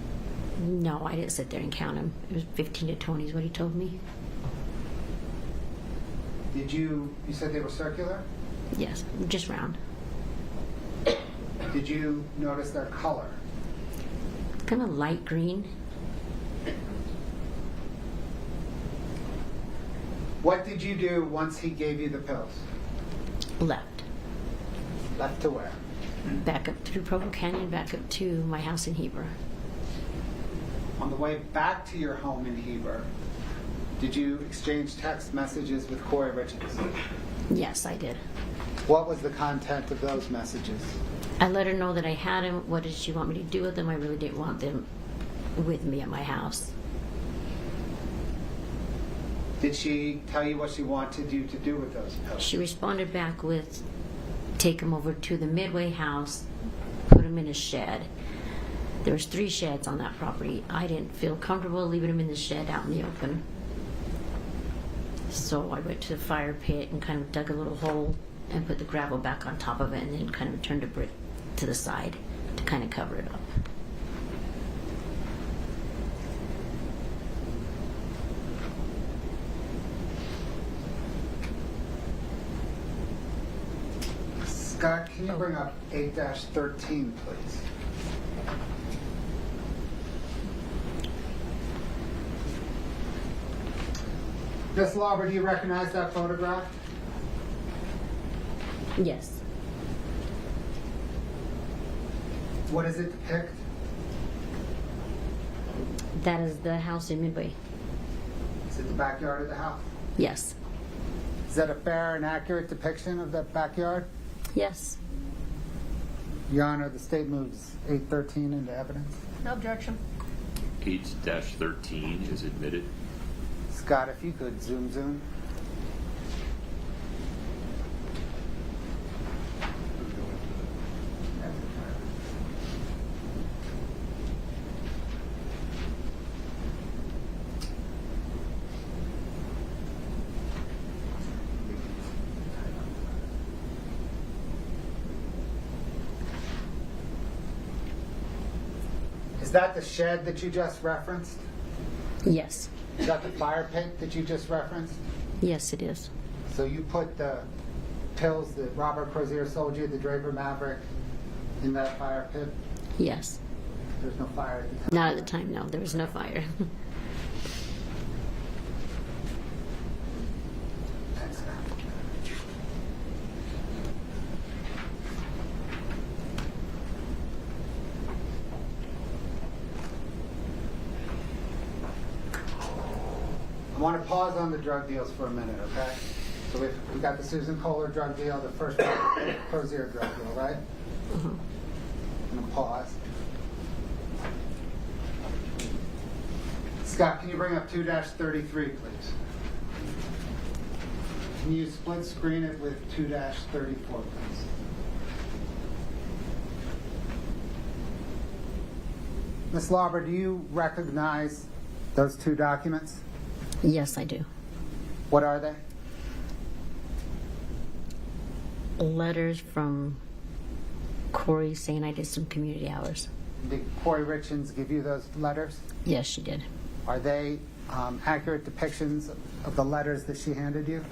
Speaker 16: No, I didn't sit there and count them. It was 15 to 20 is what he told me.
Speaker 8: Did you said they were circular?
Speaker 16: Yes, just round.
Speaker 8: Did you notice their color?
Speaker 16: Kind of light green.
Speaker 8: What did you do once he gave you the pills?
Speaker 16: Left.
Speaker 8: Left to where?
Speaker 16: Back up through Provo Canyon, back up to my house in Heber.
Speaker 8: On the way back to your home in Heber, did you exchange text messages with Kouri RIchins?
Speaker 16: Yes, I did.
Speaker 8: What was the content of those messages?
Speaker 16: I let her know that I had him. What did she want me to do with them? I really didn't want them with me at my house.
Speaker 8: Did she tell you what she wanted you to do with those pills?
Speaker 16: She responded back with, take him over to the Midway house, put him in a shed. There was 3 sheds on that property. I didn't feel comfortable leaving him in the shed out in the open. So I went to the fire pit and kind of dug a little hole and put the gravel back on top of it and then kind of turned a brick to the side to kind of cover it up.
Speaker 8: Scott, can you bring up 8-13, please? Miss Lauber, do you recognize that photograph?
Speaker 16: Yes.
Speaker 8: What does it depict?
Speaker 16: That is the house in Midway.
Speaker 8: Is it the backyard of the house?
Speaker 16: Yes.
Speaker 8: Is that a fair and accurate depiction of that backyard?
Speaker 16: Yes.
Speaker 8: Your Honor, the state moves 8-13 into evidence.
Speaker 10: No objection.
Speaker 1: 8-13 is admitted.
Speaker 8: Scott, if you could zoom. Is that the shed that you just referenced?
Speaker 16: Yes.
Speaker 8: Is that the fire pit that you just referenced?
Speaker 16: Yes, it is.
Speaker 8: So you put the pills that Robert Crozier sold you, the Draper Maverick, in that fire pit?
Speaker 16: Yes.
Speaker 8: There's no fire at the time?
Speaker 16: Not at the time, no. There was no fire.
Speaker 8: Thanks, ma'am. I want to pause on the drug deals for a minute, okay? So we've got the Susan Kohler drug deal, the first Crozier drug deal, right? I'm going to pause. Scott, can you bring up 2-33, please? Can you split screen it with 2-34, please? Ms. Lauber, do you recognize those two documents?
Speaker 16: Yes, I do.
Speaker 8: What are they?
Speaker 16: Letters from Kouri saying I did some community hours.
Speaker 8: Did Kouri RIchins give you those letters?
Speaker 16: Yes, she did.
Speaker 8: Are they accurate depictions of the letters that she handed you?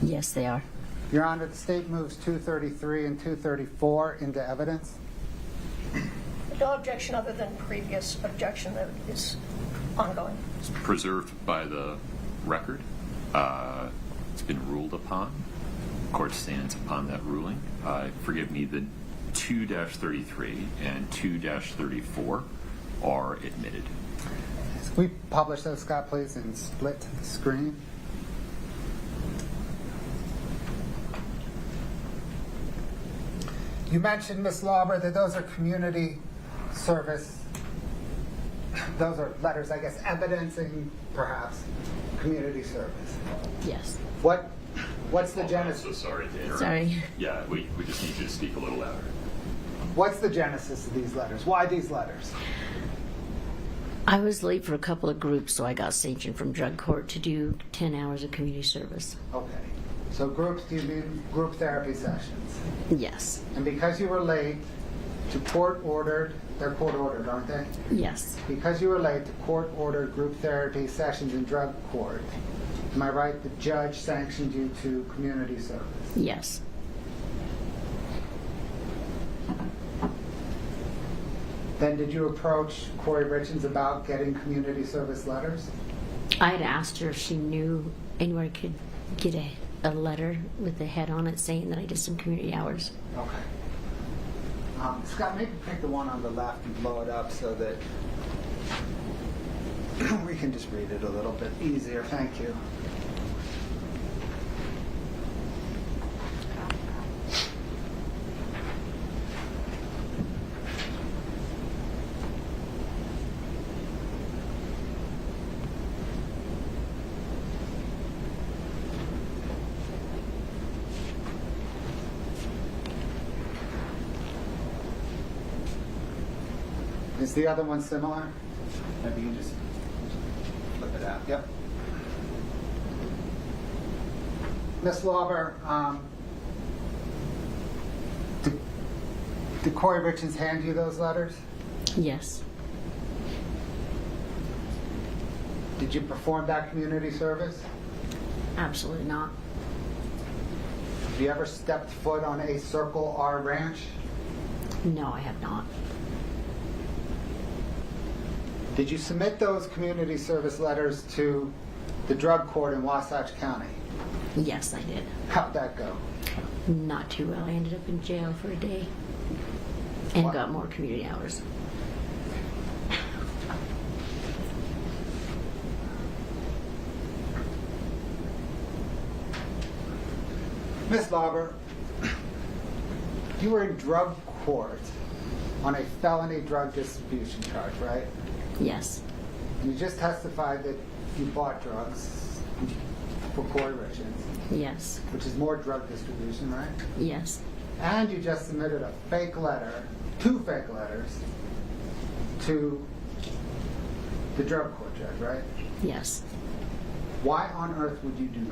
Speaker 16: Yes, they are.
Speaker 8: Your Honor, the state moves 233 and 234 into evidence.
Speaker 10: No objection other than previous objection that is ongoing.
Speaker 1: It's preserved by the record. It's been ruled upon. The court stands upon that ruling. Forgive me, the 2-33 and 2-34 are admitted.
Speaker 8: Can we publish those, Scott, please, and split the screen? You mentioned, Ms. Lauber, that those are community service. Those are letters, I guess, evidencing, perhaps, community service.
Speaker 16: Yes.
Speaker 8: What's the genesis?
Speaker 1: I'm so sorry to interrupt.
Speaker 16: Sorry.
Speaker 1: Yeah, we just need you to speak a little louder.
Speaker 8: What's the genesis of these letters? Why these letters?
Speaker 16: I was late for a couple of groups, so I got sanctioned from drug court to do 10 hours of community service.
Speaker 8: Okay. So groups, do you mean group therapy sessions?
Speaker 16: Yes.
Speaker 8: And because you were late to court-ordered, they're court-ordered, aren't they?
Speaker 16: Yes.
Speaker 8: Because you were late to court-ordered group therapy sessions in drug court, am I right, the judge sanctioned you to community service?
Speaker 16: Yes.
Speaker 8: Then did you approach Kouri RIchins about getting community service letters?
Speaker 16: I had asked her if she knew anywhere I could get a letter with a head on it saying that I did some community hours.
Speaker 8: Okay. Scott, maybe pick the one on the left and blow it up so that we can just read it a little bit easier. Thank you. Is the other one similar? Maybe you just flip it out. Yep. Ms. Lauber, did Kouri RIchins hand you those letters?
Speaker 16: Yes.
Speaker 8: Did you perform that community service?
Speaker 16: Absolutely not.
Speaker 8: Have you ever stepped foot on a Circle R ranch?
Speaker 16: No, I have not.
Speaker 8: Did you submit those community service letters to the drug court in Wasatch County?
Speaker 16: Yes, I did.
Speaker 8: How'd that go?
Speaker 16: Not too well. I ended up in jail for a day and
Speaker 8: What?
Speaker 16: got more community hours.
Speaker 8: Ms. Lauber, you were in drug court on a felony drug distribution charge, right?
Speaker 16: Yes.
Speaker 8: And you just testified that you bought drugs for Kouri RIchins,
Speaker 16: Yes.
Speaker 8: which is more drug distribution, right?
Speaker 16: Yes.
Speaker 8: And you just submitted a fake letter, 2 fake letters, to the drug court judge, right?
Speaker 16: Yes.
Speaker 8: Why on earth would you do that?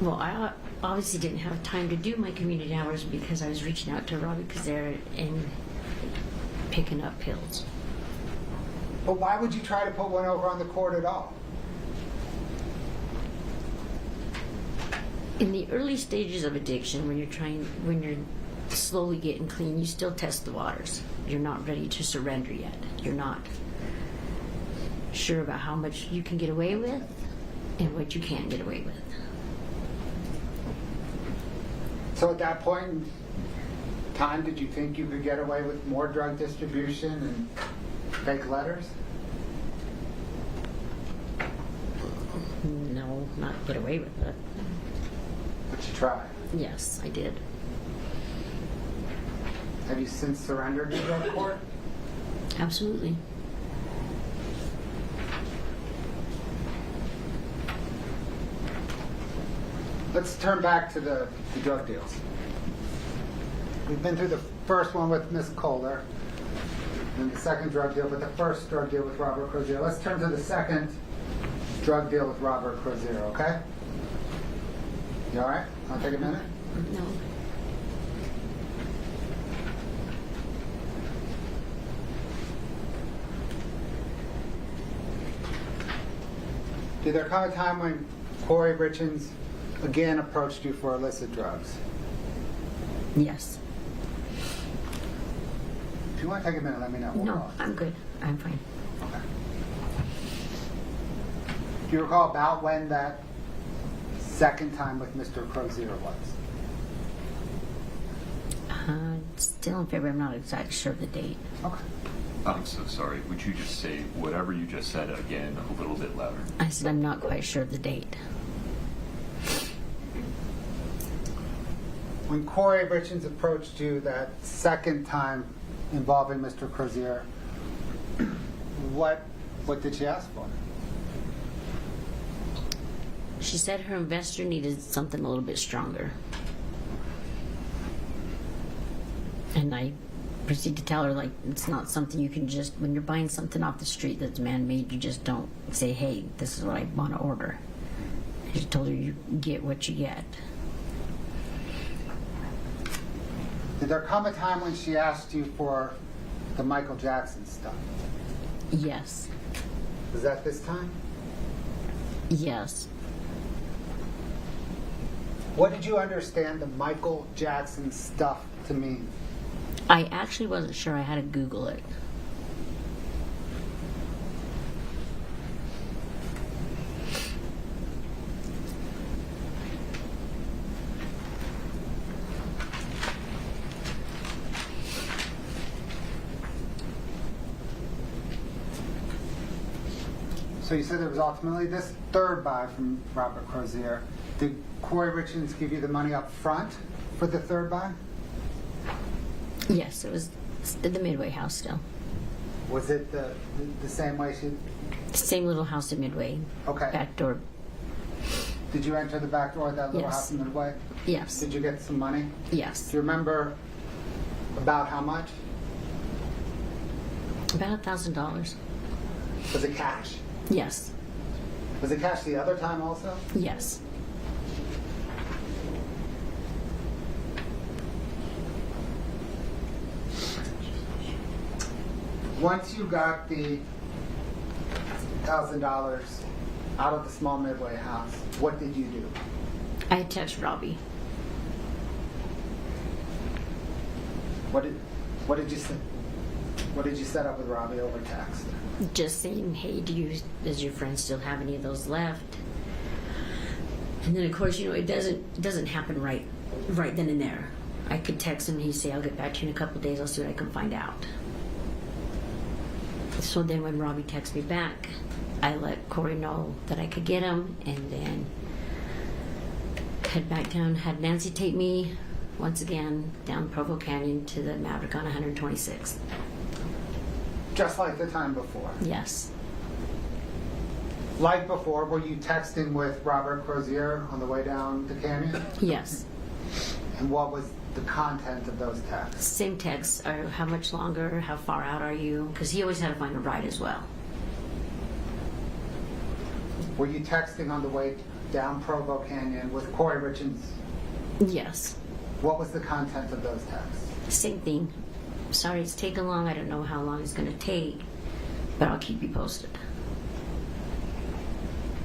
Speaker 16: Well, I obviously didn't have time to do my community hours because I was reaching out to Robbie Kazera and picking up pills.
Speaker 8: But why would you try to put one over on the court at all?
Speaker 16: In the early stages of addiction, when you're slowly getting clean, you still test the waters. You're not ready to surrender yet. You're not sure about how much you can get away with and what you can't get away with.
Speaker 8: So at that point in time, did you think you could get away with more drug distribution and fake letters?
Speaker 16: No, not get away with it.
Speaker 8: But you tried.
Speaker 16: Yes, I did.
Speaker 8: Have you since surrendered to drug court?
Speaker 16: Absolutely.
Speaker 8: Let's turn back to the drug deals. We've been through the first one with Miss Kohler, and the second drug deal, but the first drug deal with Robert Crozier. Let's turn to the second drug deal with Robert Crozier, okay? You all right? Want to take a minute?
Speaker 16: No.
Speaker 8: Did there come a time when Kouri RIchins again approached you for illicit drugs?
Speaker 16: Yes.
Speaker 8: If you want to take a minute, let me know.
Speaker 16: No, I'm good. I'm fine.
Speaker 8: Okay. Do you recall about when that second time with Mr. Crozier was?
Speaker 16: Still in February. I'm not exactly sure of the date.
Speaker 8: Okay.
Speaker 1: I'm so sorry. Would you just say whatever you just said again a little bit louder?
Speaker 16: I said I'm not quite sure of the date.
Speaker 8: When Kouri RIchins approached you that second time involving Mr. Crozier, what did she ask for?
Speaker 16: She said her investor needed something a little bit stronger. And I proceeded to tell her, like, it's not something you can just, when you're buying something off the street that's man-made, you just don't say, hey, this is what I want to order. I just told her you get what you get.
Speaker 8: Did there come a time when she asked you for the Michael Jackson stuff?
Speaker 16: Yes.
Speaker 8: Was that this time?
Speaker 16: Yes.
Speaker 8: What did you understand the Michael Jackson stuff to mean?
Speaker 16: I actually wasn't sure. I had to Google it.
Speaker 8: So you said there was ultimately this third buy from Robert Crozier. Did Kouri RIchins give you the money up front for the third buy?
Speaker 16: Yes, it was at the Midway house still.
Speaker 8: Was it the same way she...
Speaker 16: Same little house at Midway.
Speaker 8: Okay.
Speaker 16: Back door.
Speaker 8: Did you enter the back door of that little
Speaker 16: Yes.
Speaker 8: house in Midway?
Speaker 16: Yes.
Speaker 8: Did you get some money?
Speaker 16: Yes.
Speaker 8: Do you remember about how much?
Speaker 16: About $1,000.
Speaker 8: Was it cash?
Speaker 16: Yes.
Speaker 8: Was it cash the other time also?
Speaker 16: Yes.
Speaker 8: Once you got the $1,000 out of the small Midway house, what did you do?
Speaker 16: I texted Robbie.
Speaker 8: What did you say? What did you set up with Robbie over text?
Speaker 16: Just saying, hey, does your friend still have any of those left? And then of course, it doesn't happen right then and there. I could text him and he'd say, I'll get back to you in a couple of days, I'll see what I can find out. So then when Robbie texted me back, I let Kouri know that I could get him, and then head back down, had Nancy take me once again down Provo Canyon to the Maverick on 126th.
Speaker 8: Just like the time before?
Speaker 16: Yes.
Speaker 8: Like before, were you texting with Robert Crozier on the way down the canyon?
Speaker 16: Yes.
Speaker 8: And what was the content of those texts?
Speaker 16: Same texts. How much longer? How far out are you? Because he always had to find a ride as well.
Speaker 8: Were you texting on the way down Provo Canyon with Kouri Richins?
Speaker 16: Yes.
Speaker 8: What was the content of those texts?
Speaker 16: Same thing. Sorry it's taken long. I don't know how long it's going to take, but I'll keep you posted.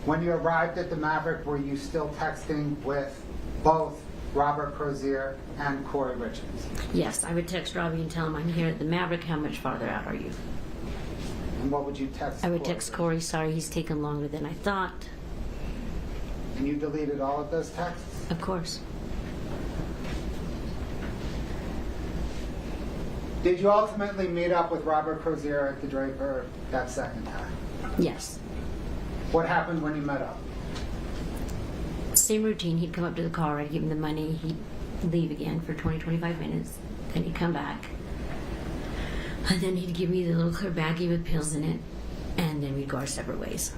Speaker 8: When you arrived at the Maverick, were you still texting with both Robert Crozier and Kouri Richins?
Speaker 16: Yes, I would text Robbie and tell him I'm here at the Maverick. How much farther out are you?
Speaker 8: And what would you text?
Speaker 16: I would text Kouri, sorry he's taken longer than I thought.
Speaker 8: And you deleted all of those texts?
Speaker 16: Of course.
Speaker 8: Did you ultimately meet up with Robert Crozier at the Draper that second time?
Speaker 16: Yes.
Speaker 8: What happened when you met up?
Speaker 16: Same routine. He'd come up to the car, I'd give him the money, he'd leave again for 20, 25 minutes, then he'd come back. And then he'd give me the little clear baggie with pills in it, and then we'd go our separate ways.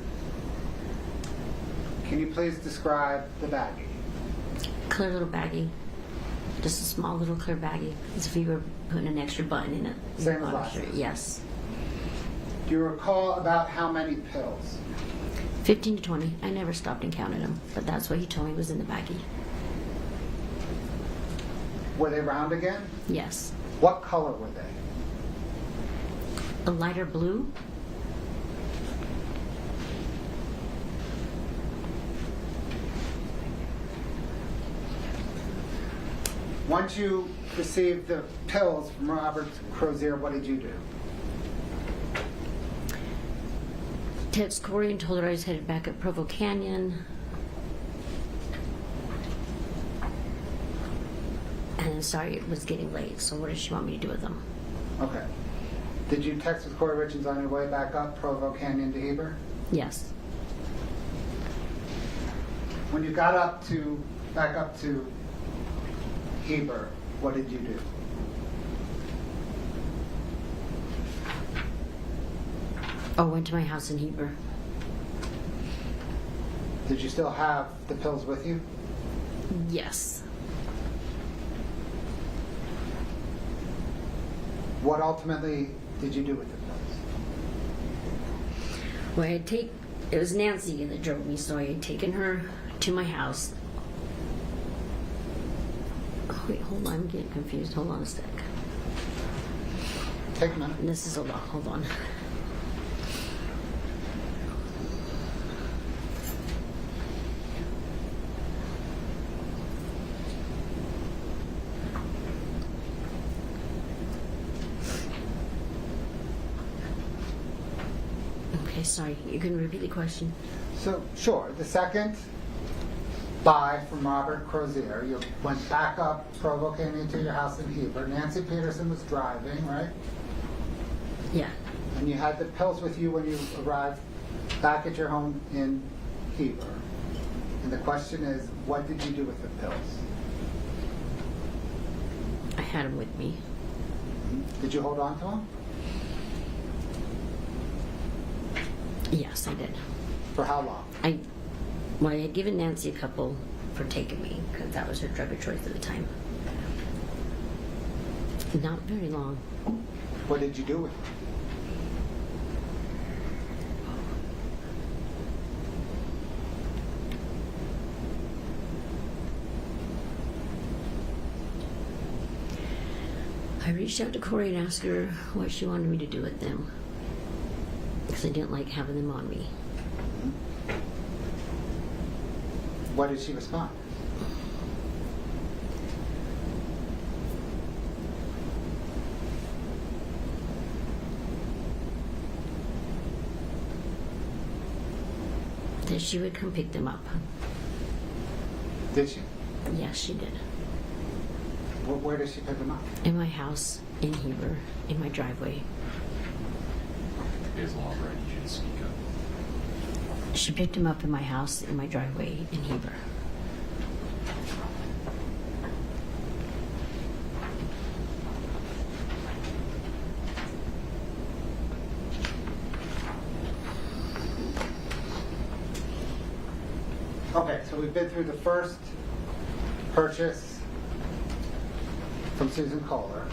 Speaker 8: Can you please describe the baggie?
Speaker 16: Clear little baggie. Just a small little clear baggie. As if you were putting an extra button in it.
Speaker 8: Same as last time?
Speaker 16: Yes.
Speaker 8: Do you recall about how many pills?
Speaker 16: 15 to 20. I never stopped and counted them, but that's what he told me was in the baggie.
Speaker 8: Were they round again?
Speaker 16: Yes.
Speaker 8: What color were they?
Speaker 16: A lighter blue.
Speaker 8: Once you received the pills from Robert Crozier, what did you do?
Speaker 16: Text Kouri and told her I was headed back up Provo Canyon. And sorry it was getting late, so what does she want me to do with them?
Speaker 8: Okay. Did you text with Kouri Richins on your way back up Provo Canyon to Heber?
Speaker 16: Yes.
Speaker 8: When you got back up to Heber, what did you do?
Speaker 16: Oh, went to my house in Heber.
Speaker 8: Did you still have the pills with you?
Speaker 16: Yes.
Speaker 8: What ultimately did you do with the pills?
Speaker 16: Well, it was Nancy that drove me, so I had taken her to my house. Oh, wait, hold on, I'm getting confused. Hold on a sec.
Speaker 8: Take a minute.
Speaker 16: This is a lot. Hold on. Okay, sorry. You can repeat the question.
Speaker 8: So, sure. The second buy from Robert Crozier, you went back up Provo Canyon to your house in Heber. Nancy Peterson was driving, right?
Speaker 16: Yeah.
Speaker 8: And you had the pills with you when you arrived back at your home in Heber. And the question is, what did you do with the pills?
Speaker 16: I had them with me.
Speaker 8: Did you hold on to them?
Speaker 16: Yes, I did.
Speaker 8: For how long?
Speaker 16: I had given Nancy a couple for taking me, because that was her drug of choice at the time. Not very long.
Speaker 8: What did you do with them?
Speaker 16: I reached out to Kouri and asked her what she wanted me to do with them, because I didn't like having them on me.
Speaker 8: What did she respond?
Speaker 16: That she would come pick them up.
Speaker 8: Did she?
Speaker 16: Yes, she did.
Speaker 8: Where did she pick them up?
Speaker 16: In my house, in Heber, in my driveway.
Speaker 1: Is law right? You should speak up.
Speaker 16: She picked him up in my house, in my driveway, in Heber.
Speaker 8: Okay, so we've been through the first purchase from Susan Kohler,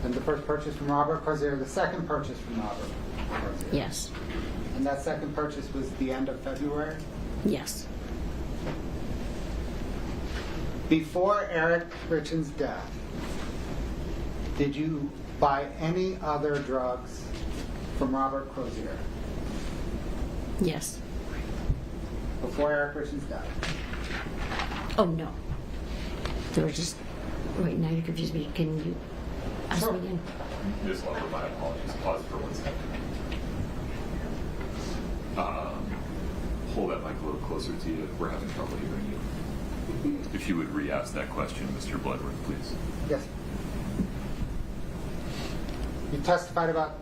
Speaker 8: and the first purchase from Robert Crozier, the second purchase from Robert Crozier.
Speaker 16: Yes.
Speaker 8: And that second purchase was the end of February?
Speaker 16: Yes.
Speaker 8: Before Eric RIchins' death, did you buy any other drugs from Robert Crozier?
Speaker 16: Yes.
Speaker 8: Before Eric RIchins' death?
Speaker 16: Oh, no. There was just, wait, now you confused me. Can you ask me again?
Speaker 1: Ms. Lover, my apologies. Pause for 1 second. Hold that mic a little closer to you. We're having trouble hearing you. If you would re-ask that question, Mr. Bloodworth, please.
Speaker 8: Yes. You testified about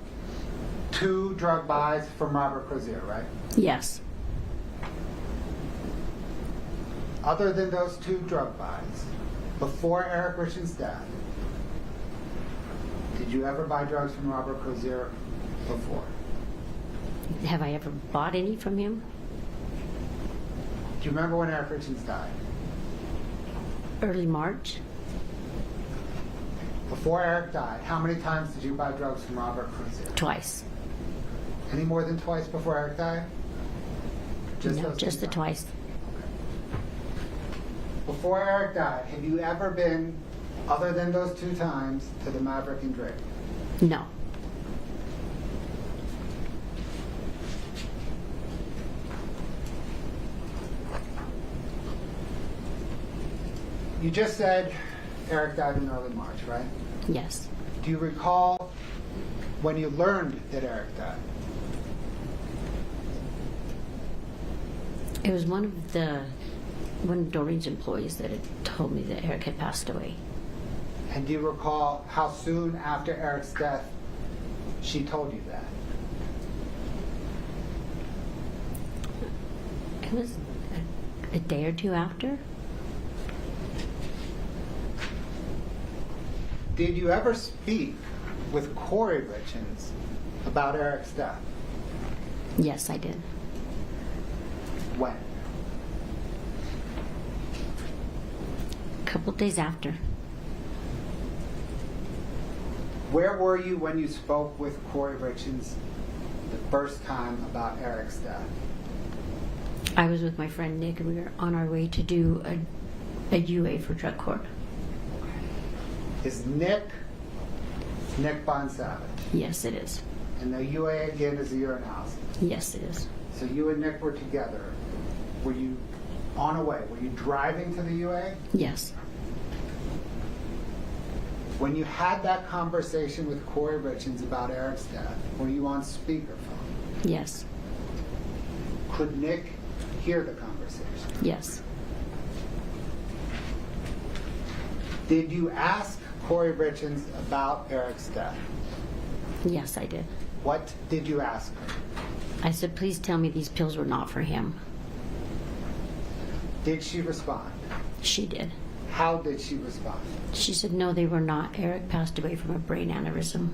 Speaker 8: 2 drug buys from Robert Crozier, right?
Speaker 16: Yes.
Speaker 8: Other than those 2 drug buys, before Eric RIchins' death, did you ever buy drugs from Robert Crozier before?
Speaker 16: Have I ever bought any from him?
Speaker 8: Do you remember when Eric RIchins died?
Speaker 16: Early March.
Speaker 8: Before Eric died, how many times did you buy drugs from Robert Crozier?
Speaker 16: Twice.
Speaker 8: Any more than twice before Eric died?
Speaker 16: No,
Speaker 8: those
Speaker 16: just
Speaker 8: 2
Speaker 16: the
Speaker 8: times?
Speaker 16: twice.
Speaker 8: Before Eric died, have you ever been, other than those 2 times, to the Maverick and Drake?
Speaker 16: No.
Speaker 8: You just said Eric died in early March, right?
Speaker 16: Yes.
Speaker 8: Do you recall when you learned that Eric died?
Speaker 16: It was one of Doreen's employees that had told me that Eric had passed away.
Speaker 8: And do you recall how soon after Eric's death she told you that?
Speaker 16: It was a day or 2 after.
Speaker 8: Did you ever speak with Kouri RIchins about Eric's death?
Speaker 16: Yes, I did.
Speaker 8: When?
Speaker 16: A couple days after.
Speaker 8: Where were you when you spoke with Kouri RIchins the first time about Eric's death?
Speaker 16: I was with my friend Nick, and we were on our way to do a UA for drug court.
Speaker 8: Is Nick Bond Savage?
Speaker 16: Yes, it is.
Speaker 8: And the UA again is a urinalysis?
Speaker 16: Yes, it is.
Speaker 8: So you and Nick were together. Were you on a way? Were you driving to the UA?
Speaker 16: Yes.
Speaker 8: When you had that conversation with Kouri RIchins about Eric's death, were you on speakerphone?
Speaker 16: Yes.
Speaker 8: Could Nick hear the conversation?
Speaker 16: Yes.
Speaker 8: Did you ask Kouri RIchins about Eric's death?
Speaker 16: Yes, I did.
Speaker 8: What did you ask her?
Speaker 16: I said, please tell me these pills were not for him.
Speaker 8: Did she respond?
Speaker 16: She did.
Speaker 8: How did she respond?
Speaker 16: She said, no, they were not. Eric passed away from a brain aneurysm.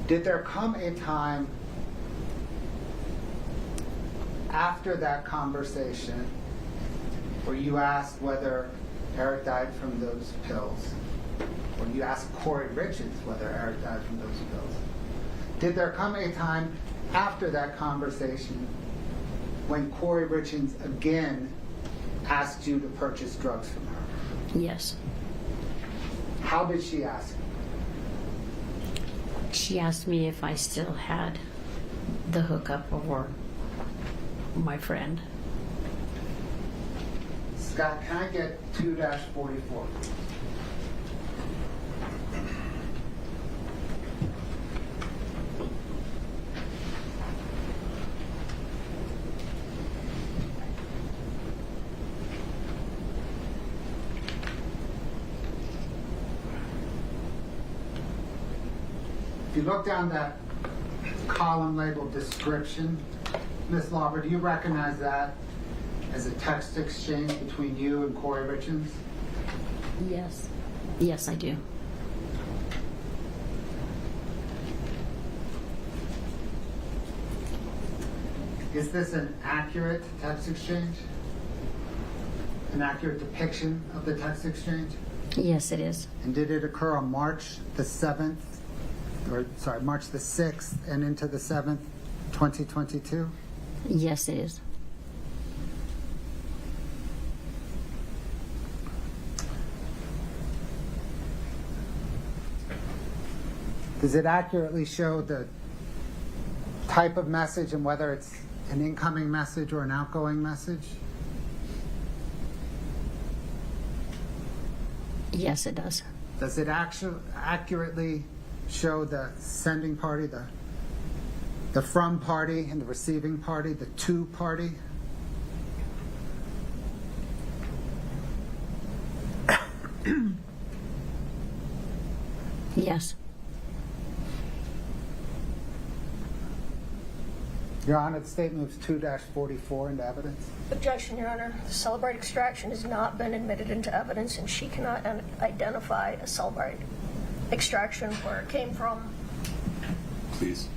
Speaker 8: Did there come a time after that conversation where you asked whether Eric died from those pills? Or you asked Kouri RIchins whether Eric died from those pills? Did there come a time after that conversation when Kouri RIchins again asked you to purchase drugs from her?
Speaker 16: Yes.
Speaker 8: How did she ask?
Speaker 16: She asked me if I still had the hookup or my friend.
Speaker 8: Scott, can I get 2-44? If you look down that column labeled description, Ms. Lauber, do you recognize that as a text exchange between you and Kouri RIchins?
Speaker 16: Yes. Yes, I do.
Speaker 8: Is this an accurate text exchange? an accurate depiction of the text exchange?
Speaker 16: Yes, it is.
Speaker 8: And did it occur on March the 7th, March the 6th and into the 7th, 2022?
Speaker 16: Yes, it is.
Speaker 8: Does it accurately show the type of message and whether it's an incoming message or an outgoing message?
Speaker 16: Yes, it does.
Speaker 8: Does it accurately show the sending party, the from party, and the receiving party, the to party?
Speaker 16: Yes.
Speaker 8: Your Honor, the state moves 2-44 into evidence.
Speaker 10: Objection, Your Honor. The Celebrate extraction has not been admitted into evidence, and she cannot identify a Celebrate extraction where it came from.
Speaker 1: Please.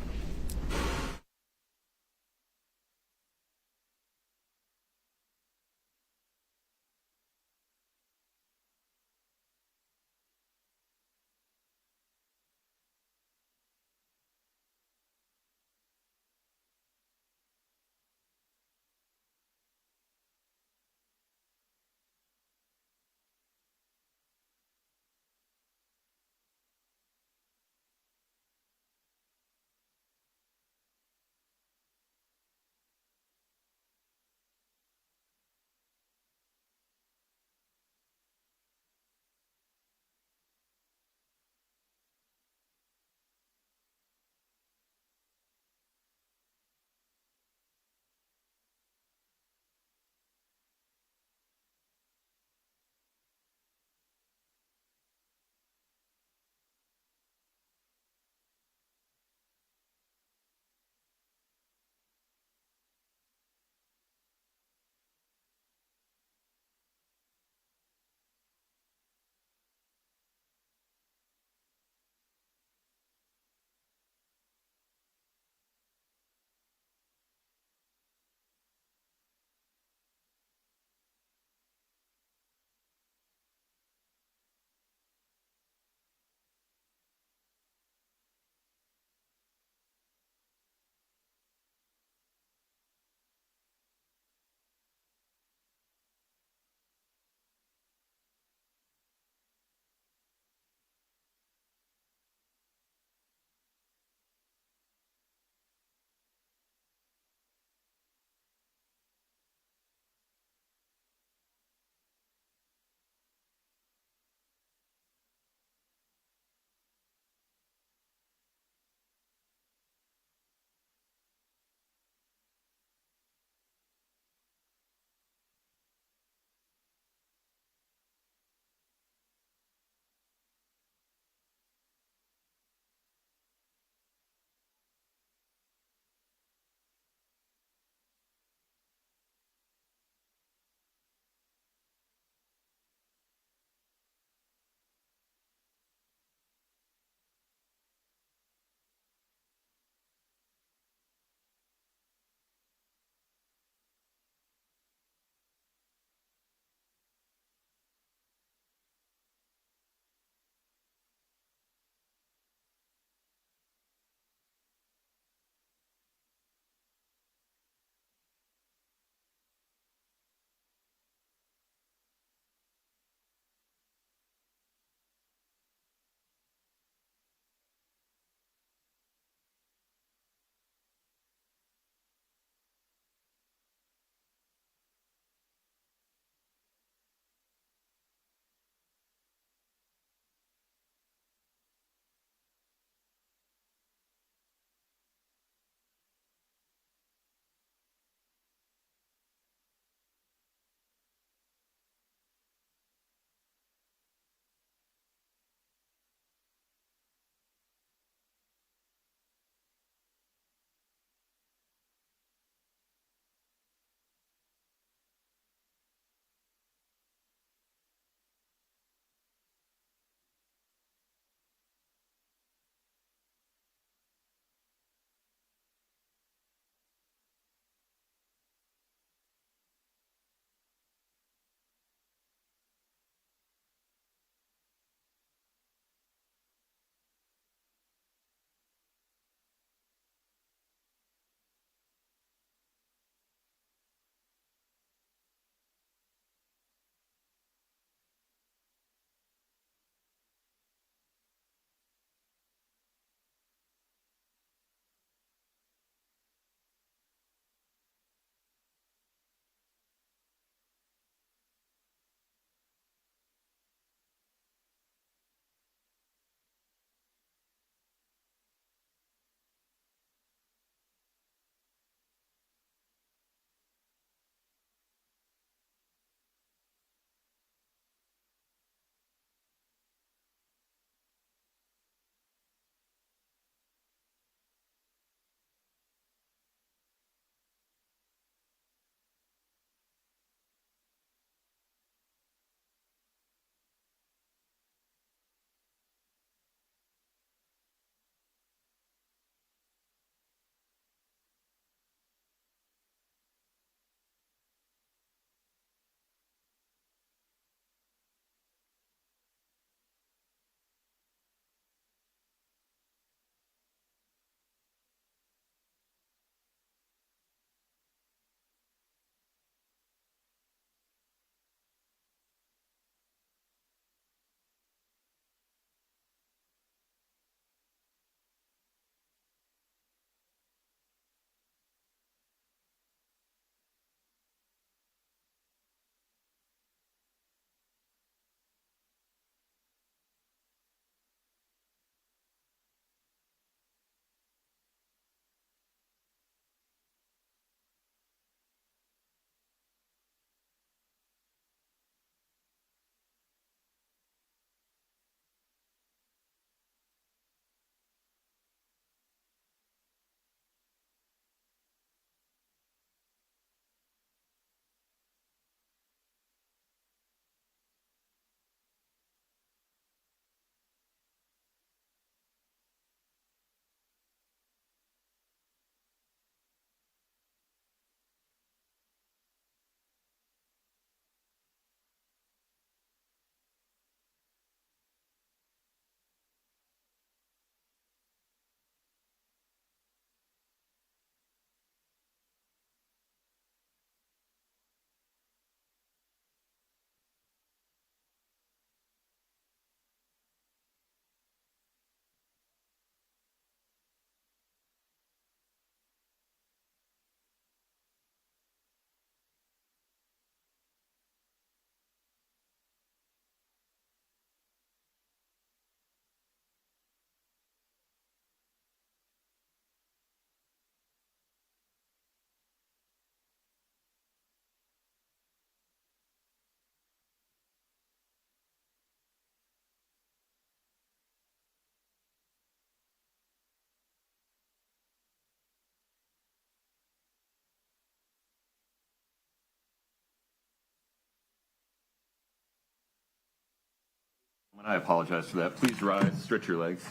Speaker 1: I apologize for that. Please rise, stretch your legs.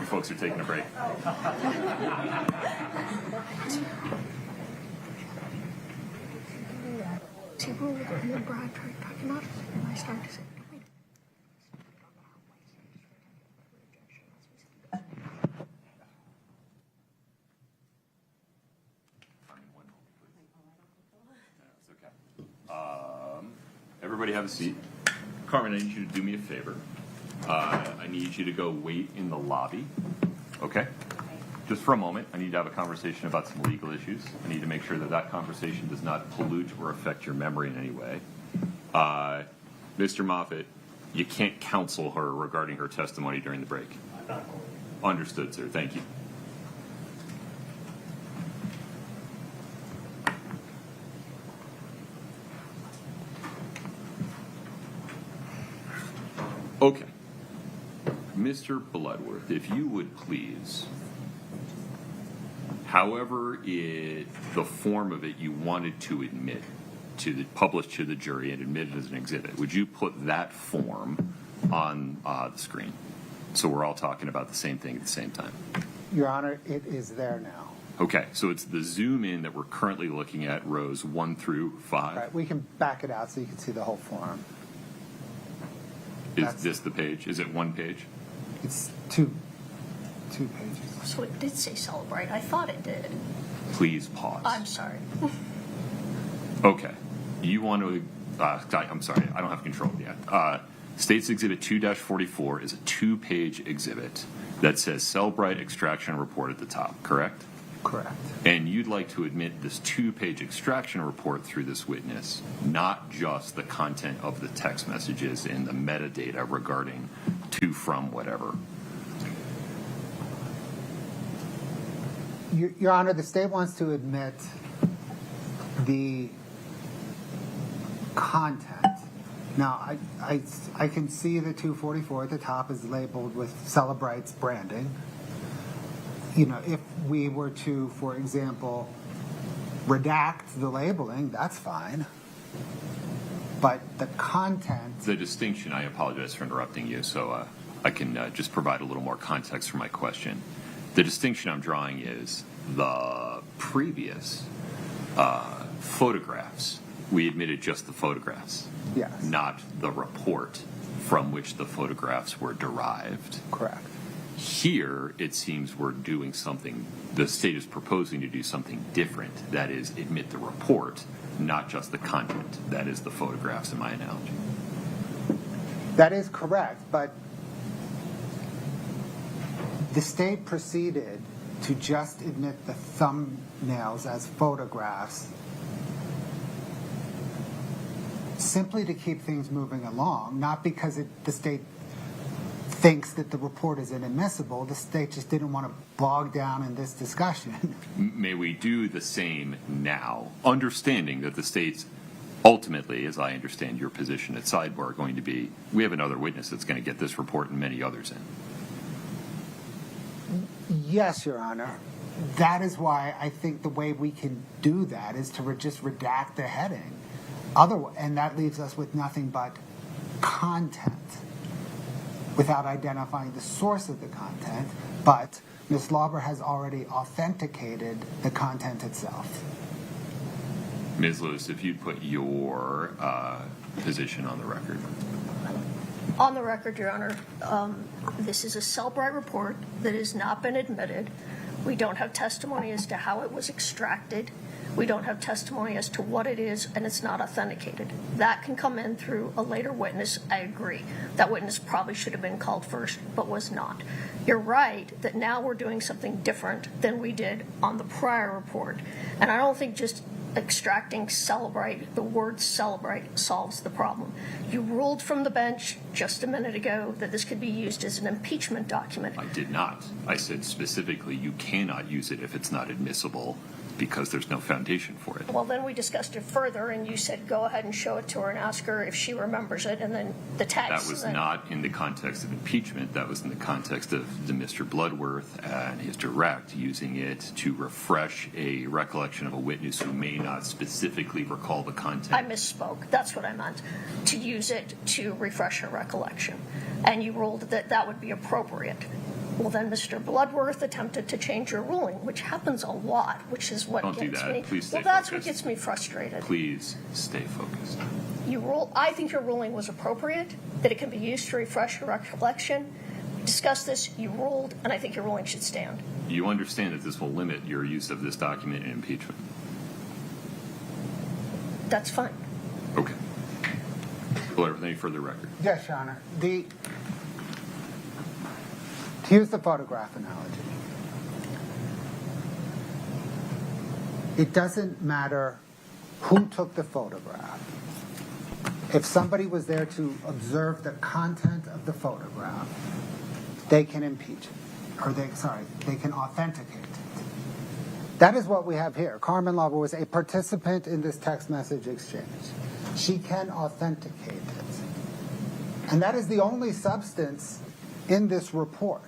Speaker 1: You folks are taking a break.
Speaker 10: See, we're remember I tried talking about it, and I started to say, wait.
Speaker 1: Everybody have a seat. Carmen, I need you to do me a favor. I need you to go wait in the lobby. Okay? Just for a moment. I need to have a conversation about some legal issues. I need to make sure that that conversation does not pollute or affect your memory in any way. Mr. Moffitt, you can't counsel her regarding her testimony during the break. Understood, sir. Thank you. Okay. Mr. Bloodworth, if you would please, however the form of it you wanted to admit to the publish to the jury and admit it as an exhibit, would you put that form on the screen so we're all talking about the same thing at the same time?
Speaker 8: Your Honor, it is there now.
Speaker 1: Okay, so it's the zoom in that we're currently looking at, rows 1 through 5.
Speaker 8: Right, we can back it out so you can see the whole form.
Speaker 1: Is this the page? Is it one page?
Speaker 8: It's two pages.
Speaker 10: So it did say celebrate. I thought it did.
Speaker 1: Please pause.
Speaker 10: I'm sorry.
Speaker 1: Okay. You want to, I'm sorry, I don't have control yet. State's Exhibit 2-44 is a 2-page exhibit that says Cellbrite Extraction Report at the top, correct?
Speaker 8: Correct.
Speaker 1: And you'd like to admit this 2-page extraction report through this witness, not just the content of the text messages and the metadata regarding to, from, whatever.
Speaker 8: Your Honor, the state wants to admit the content. Now, I can see the 244 at the top is labeled with Celebrite's branding. You know, if we were to, for example, redact the labeling, that's fine. But the content...
Speaker 1: The distinction, I apologize for interrupting you, so I can just provide a little more context for my question. The distinction I'm drawing is the previous photographs. We admitted just the photographs,
Speaker 8: yes,
Speaker 1: not the report from which the photographs were derived.
Speaker 8: Correct.
Speaker 1: Here, it seems we're doing something, the state is proposing to do something different. That is, admit the report, not just the content. That is the photographs in my analogy.
Speaker 8: That is correct, but the state proceeded to just admit the thumbnails as photographs simply to keep things moving along, not because the state thinks that the report is inadmissible. The state just didn't want to bog down in this discussion.
Speaker 1: May we do the same now, understanding that the state's ultimately, as I understand your position at sidebar, going to be, we have another witness that's going to get this report and many others in.
Speaker 8: Yes, Your Honor. That is why I think the way we can do that is to just redact the heading. And that leaves us with nothing but content without identifying the source of the content. But Ms. Lauber has already authenticated the content itself.
Speaker 1: Ms. Lewis, if you'd put your position on the record.
Speaker 10: On the record, Your Honor, this is a Cellbrite report that has not been admitted. We don't have testimony as to how it was extracted. We don't have testimony as to what it is, and it's not authenticated. That can come in through a later witness. I agree. That witness probably should have been called first, but was not. You're right that now we're doing something different than we did on the prior report. And I don't think just extracting celebrate, the word celebrate solves the problem. You ruled from the bench just a minute ago that this could be used as an impeachment document.
Speaker 1: I did not. I said specifically you cannot use it if it's not admissible because there's no foundation for it.
Speaker 10: Well, then we discussed it further, and you said go ahead and show it to her and ask her if she remembers it, and then the text.
Speaker 1: That was not in the context of impeachment. That was in the context of the Mr. Bloodworth and his direct using it to refresh a recollection of a witness who may not specifically recall the content.
Speaker 10: I misspoke. That's what I meant. To use it to refresh her recollection. And you ruled that that would be appropriate. Well, then Mr. Bloodworth attempted to change your ruling, which happens a lot, which is what
Speaker 1: Don't do
Speaker 10: gets
Speaker 1: that.
Speaker 10: me.
Speaker 1: Please stay
Speaker 10: well, that's
Speaker 1: focused.
Speaker 10: what gets me frustrated.
Speaker 1: Please stay focused.
Speaker 10: I think your ruling was appropriate, that it can be used to refresh your recollection. We discussed this, you ruled, and I think your ruling should stand.
Speaker 1: You understand that this will limit your use of this document in impeachment?
Speaker 10: That's fine.
Speaker 1: Okay. Blair, with any further record?
Speaker 8: Yes, Your Honor. To use the photograph analogy, it doesn't matter who took the photograph. If somebody was there to observe the content of the photograph, they can impeach it, or they can authenticate it. That is what we have here. Carmen Lauber was a participant in this text message exchange. She can authenticate it. And that is the only substance in this report.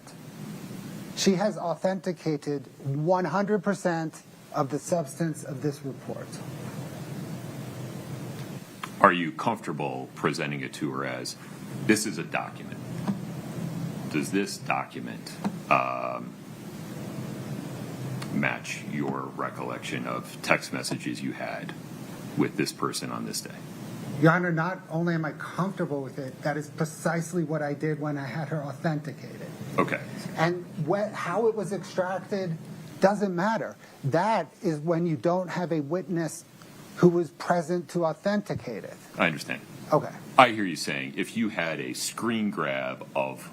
Speaker 8: She has authenticated 100% of the substance of this report.
Speaker 1: Are you comfortable presenting it to her as, this is a document? Does this document match your recollection of text messages you had with this person on this day?
Speaker 8: Your Honor, not only am I comfortable with it, that is precisely what I did when I had her authenticated.
Speaker 1: Okay.
Speaker 8: And how it was extracted doesn't matter. That is when you don't have a witness who was present to authenticate it.
Speaker 1: I understand.
Speaker 8: Okay.
Speaker 1: I hear you saying if you had a screen grab of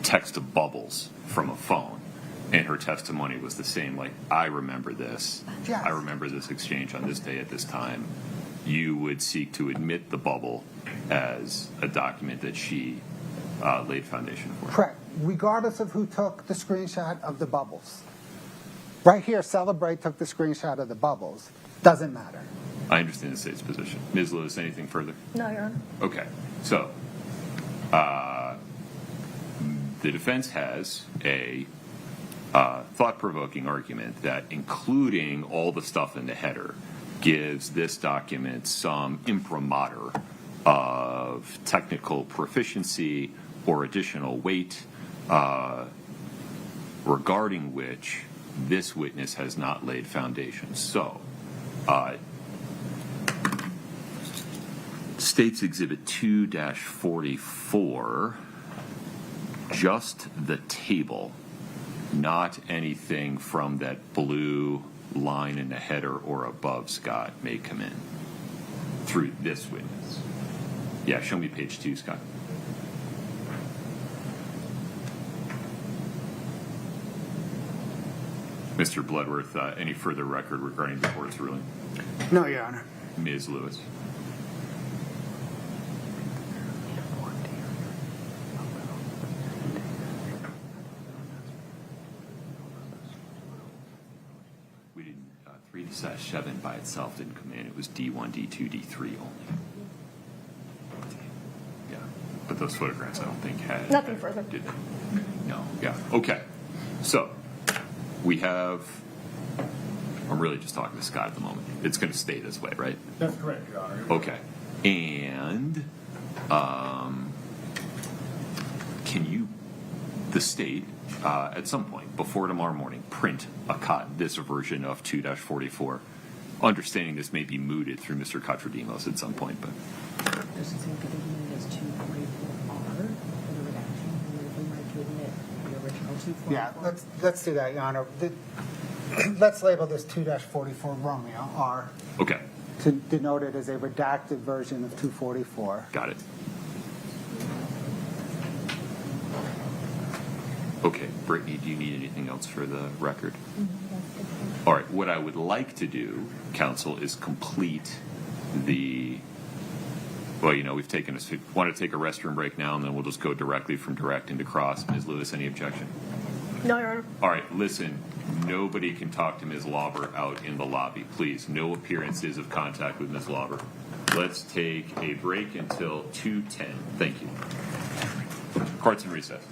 Speaker 1: text of bubbles from a phone and her testimony was the same, like, I remember this,
Speaker 8: Yes.
Speaker 1: I remember this exchange on this day at this time, you would seek to admit the bubble as a document that she laid foundation for.
Speaker 8: Correct. Regardless of who took the screenshot of the bubbles. Right here, Celebrate took the screenshot of the bubbles. Doesn't matter.
Speaker 1: I understand the state's position. Ms. Lewis, anything further?
Speaker 10: No, Your Honor.
Speaker 1: Okay. So, the defense has a thought-provoking argument that including all the stuff in the header gives this document some imprimatur of technical proficiency or additional weight regarding which this witness has not laid foundation. So, State's Exhibit 2-44, just the table, not anything from that blue line in the header or above, Scott, may come in through this witness. Yeah, show me page 2, Scott. Mr. Bloodworth, any further record regarding the court's ruling?
Speaker 8: No, Your Honor.
Speaker 1: Ms. Lewis. We didn't, 3-7 by itself didn't come in. It was D1, D2, D3 only. Yeah, but those photographs I don't think had.
Speaker 10: Nothing further.
Speaker 1: Did they? No, yeah. Okay. So, we have, I'm really just talking to Scott at the moment. It's going to stay this way, right?
Speaker 15: That's correct, Your Honor.
Speaker 1: Okay. And can you, the state, at some point before tomorrow morning, print this version of 2-44, understanding this may be mooted through Mr. Katradimos at some point, but.
Speaker 6: Does it seem to be as 244R for the redaction? And we might to admit the original 244?
Speaker 8: Yeah, let's do that, Your Honor. Let's label this 2-44 Romeo R.
Speaker 1: Okay.
Speaker 8: To denote it as a redacted version of 244.
Speaker 1: Got it. Okay, Brittany, do you need anything else for the record? All right, what I would like to do, counsel, is complete the, well, we've taken want to take a restroom break now, and then we'll just go directly from direct into cross. Ms. Lewis, any objection?
Speaker 10: No, Your Honor.
Speaker 1: All right, listen, nobody can talk to Ms. Lauber out in the lobby. Please, no appearances of contact with Ms. Lauber. Let's take a break until 2:10. Thank you. Court's in recess.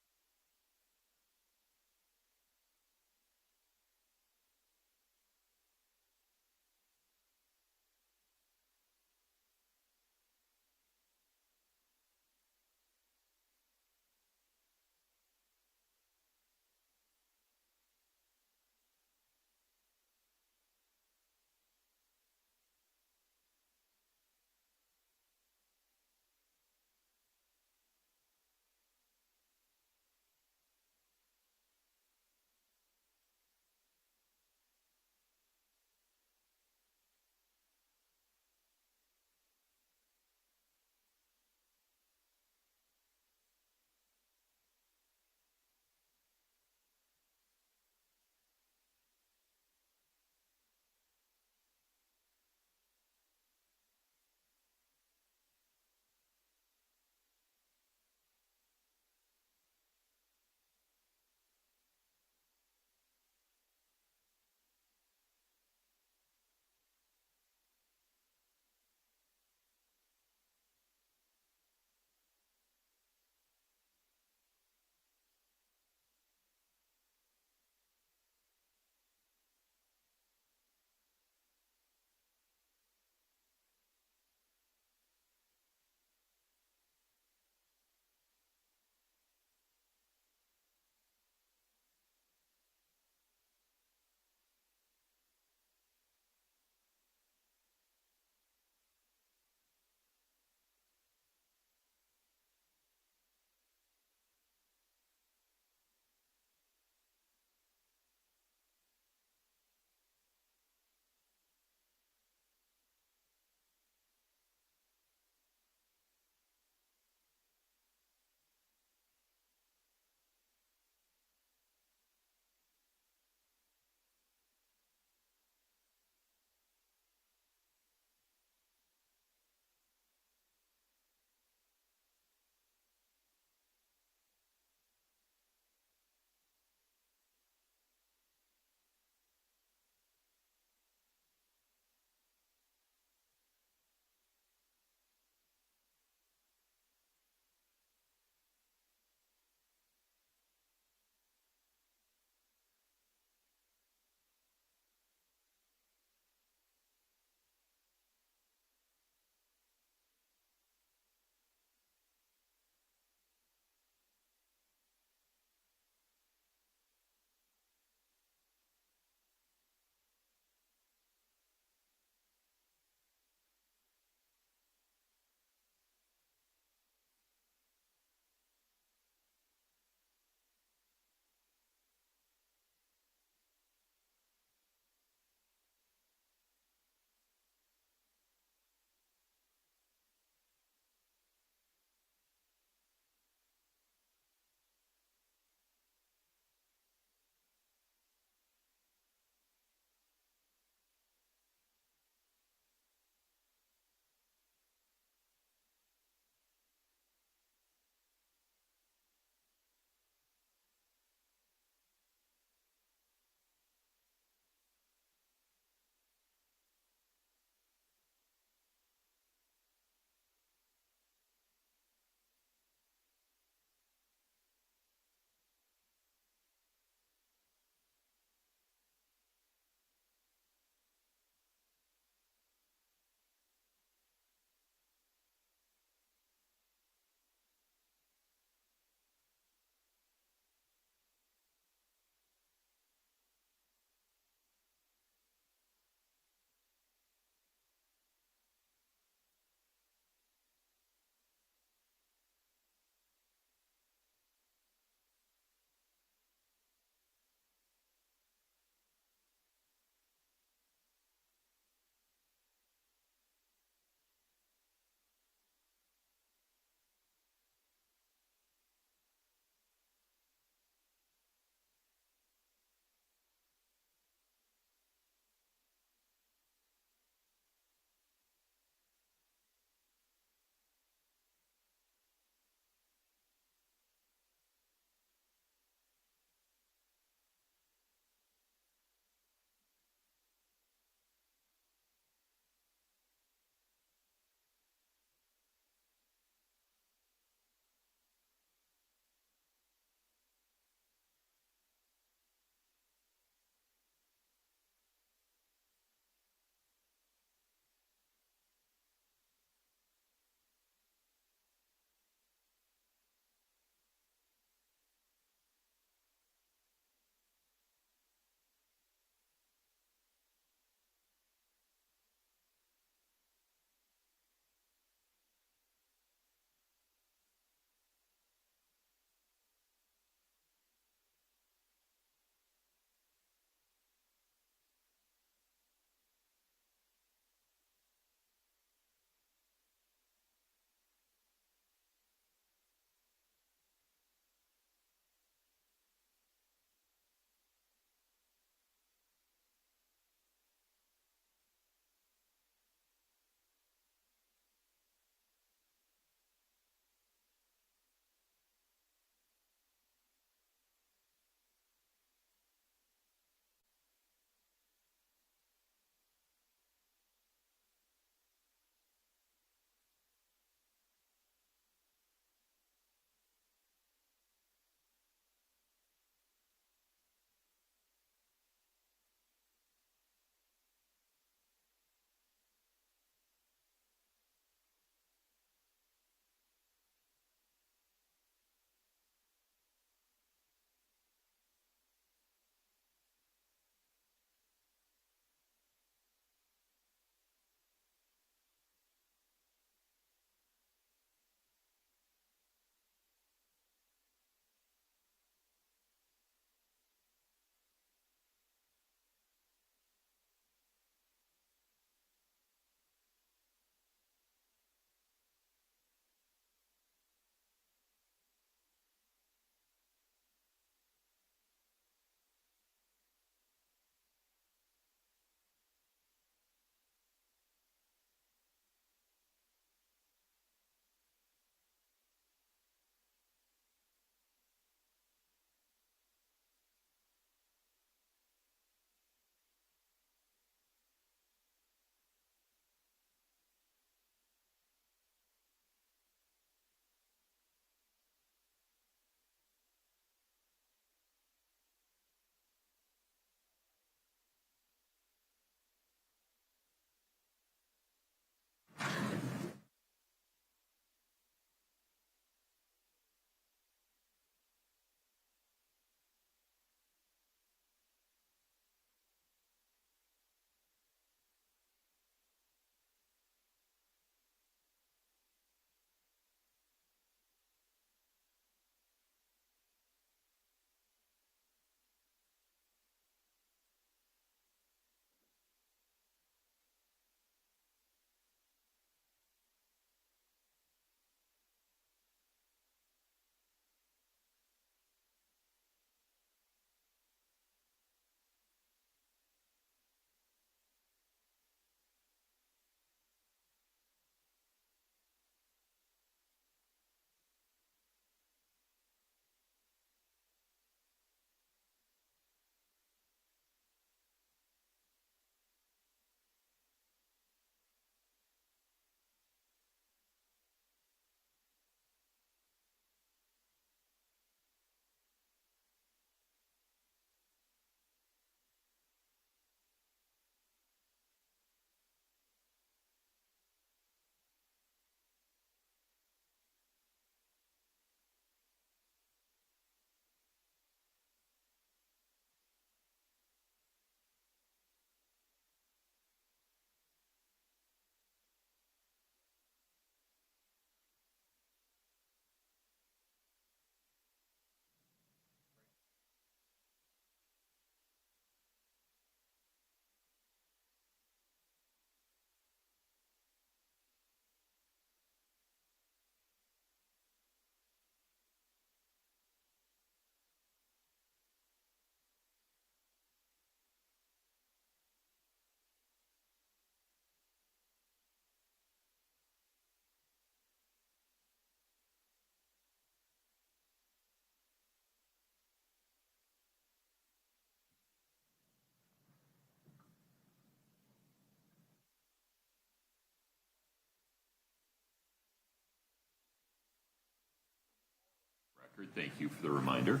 Speaker 1: Thank you for the reminder.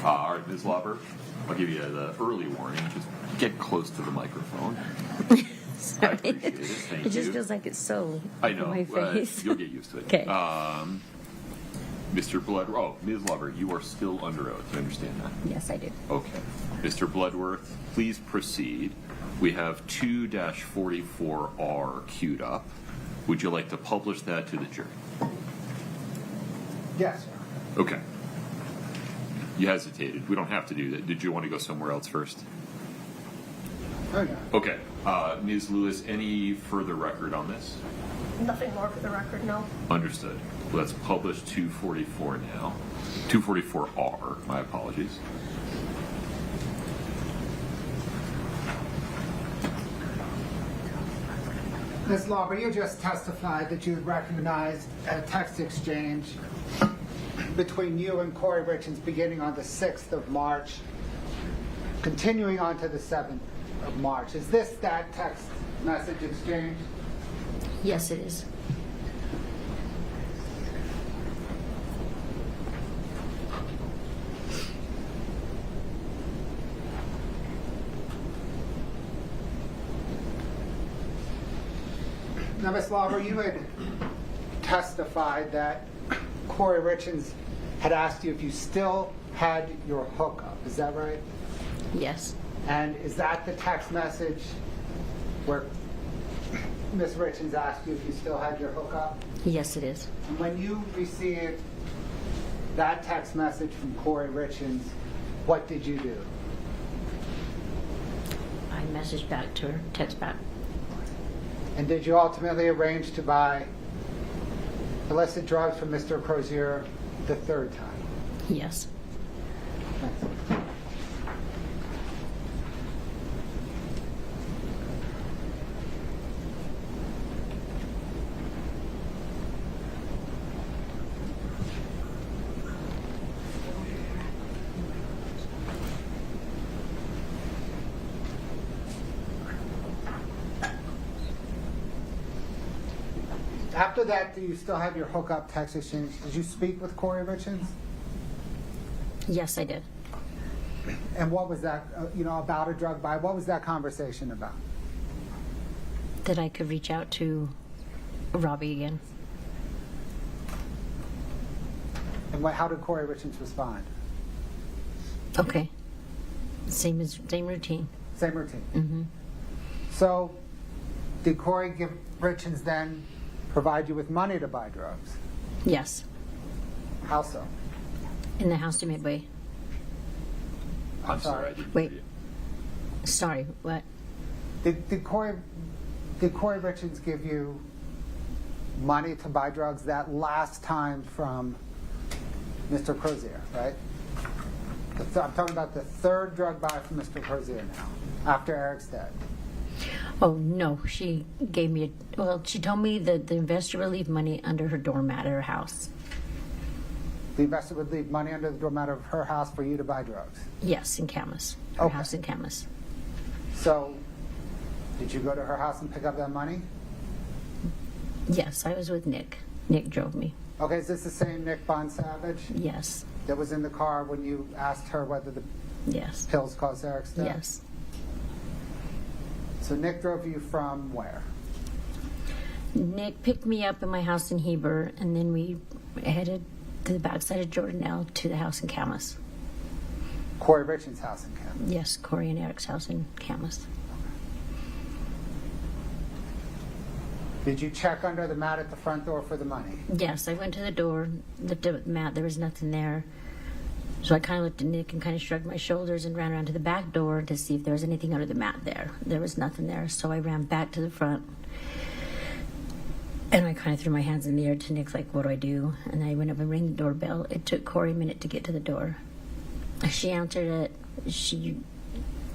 Speaker 1: All right, Ms. Lauber, I'll give you the early warning. Just get close to the microphone.
Speaker 16: Sorry.
Speaker 1: I appreciate it. Thank
Speaker 16: It just
Speaker 1: you.
Speaker 16: feels like it's so
Speaker 1: I know.
Speaker 16: in my face.
Speaker 1: You'll get used to it.
Speaker 16: Okay.
Speaker 1: Mr. Bloodworth, Ms. Lauber, you are still under oath. You understand that?
Speaker 16: Yes, I do.
Speaker 1: Okay. Mr. Bloodworth, please proceed. We have 2-44R queued up. Would you like to publish that to the jury?
Speaker 8: Yes, Your Honor.
Speaker 1: Okay. You hesitated. We don't have to do that. Did you want to go somewhere else first?
Speaker 8: Oh, no.
Speaker 1: Okay. Ms. Lewis, any further record on this?
Speaker 10: Nothing more for the record, no.
Speaker 1: Understood. Let's publish 244 now. 244R, my apologies.
Speaker 8: Ms. Lauber, you just testified that you recognized a text exchange between you and Kouri Richins beginning on the 6th of March, continuing on to the 7th of March. Is this that text message exchange?
Speaker 16: Yes, it is.
Speaker 8: Now, Ms. Lauber, you had testified that Kouri Richins had asked you if you still had your hookup. Is that right?
Speaker 16: Yes.
Speaker 8: And is that the text message where Ms. Richins asked you if you still had your hookup?
Speaker 16: Yes, it is.
Speaker 8: And when you received that text message from Kouri Richins, what did you do?
Speaker 16: I messaged back to her, text back.
Speaker 8: And did you ultimately arrange to buy illicit drugs from Mr. Crozier the third time?
Speaker 16: Yes.
Speaker 8: Thanks. After that, do you still have your hookup text exchange? Did you speak with Kouri Richins?
Speaker 16: Yes, I did.
Speaker 8: And what was that, about a drug buy? What was that conversation about?
Speaker 16: That I could reach out to Robbie again.
Speaker 8: And how did Kouri Richins respond?
Speaker 16: Okay. Same routine.
Speaker 8: Same routine.
Speaker 16: Mm-hmm.
Speaker 8: So, did Kouri Richins then provide you with money to buy drugs?
Speaker 16: Yes.
Speaker 8: How so?
Speaker 16: In the house to Midway.
Speaker 1: I'm sorry. I didn't
Speaker 16: Wait.
Speaker 1: hear you.
Speaker 16: Sorry, what?
Speaker 8: Did Kouri Richins give you money to buy drugs that last time from Mr. Crozier, right? I'm talking about the third drug buy from Mr. Crozier now, after Eric's dead.
Speaker 16: Oh, no. She gave me she told me that the investor would leave money under her doormat at her house.
Speaker 8: The investor would leave money under the doormat of her house for you to buy drugs?
Speaker 16: Yes, in Camas. Her house in Camas.
Speaker 8: So, did you go to her house and pick up that money?
Speaker 16: Yes, I was with Nick. Nick drove me.
Speaker 8: Okay, is this the same Nick Bond-Savage?
Speaker 16: Yes.
Speaker 8: That was in the car when you asked her whether the
Speaker 16: Yes.
Speaker 8: pills caused Eric's death?
Speaker 16: Yes.
Speaker 8: So Nick drove you from where?
Speaker 16: Nick picked me up in my house in Heber, and then we headed to the backside of Jordanelle to the house in Camas.
Speaker 8: Kouri Richins' house in Camas?
Speaker 16: Yes, Kouri and Eric's house in Camas.
Speaker 8: Did you check under the mat at the front door for the money?
Speaker 16: Yes, I went to the door, looked at the mat, there was nothing there. So I kind of looked at Nick and kind of shrugged my shoulders and ran around to the back door to see if there was anything under the mat there. There was nothing there, so I ran back to the front. And I kind of threw my hands in the air to Nick, like, what do I do? And I went up and rang the doorbell. It took Kouri a minute to get to the door. She answered it. She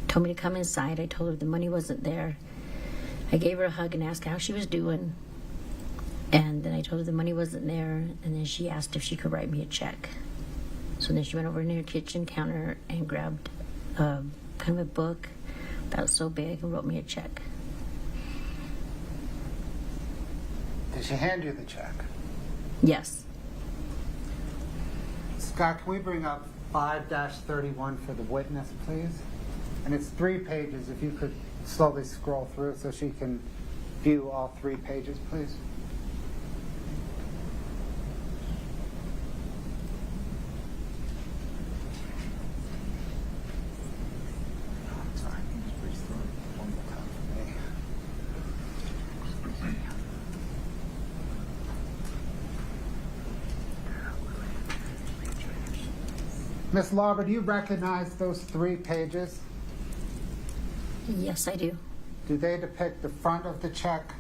Speaker 16: told me to come inside. I told her the money wasn't there. I gave her a hug and asked how she was doing. And then I told her the money wasn't there. And then she asked if she could write me a check. So then she went over to her kitchen counter and grabbed kind of a book about so big and wrote me a check.
Speaker 8: Did she hand you the check?
Speaker 16: Yes.
Speaker 8: Scott, can we bring up 5-31 for the witness, please? And it's 3 pages. If you could slowly scroll through so she can view all 3 pages, please. Ms. Lauber, do you recognize those 3 pages?
Speaker 16: Yes, I do.
Speaker 8: Do they depict the front of the check,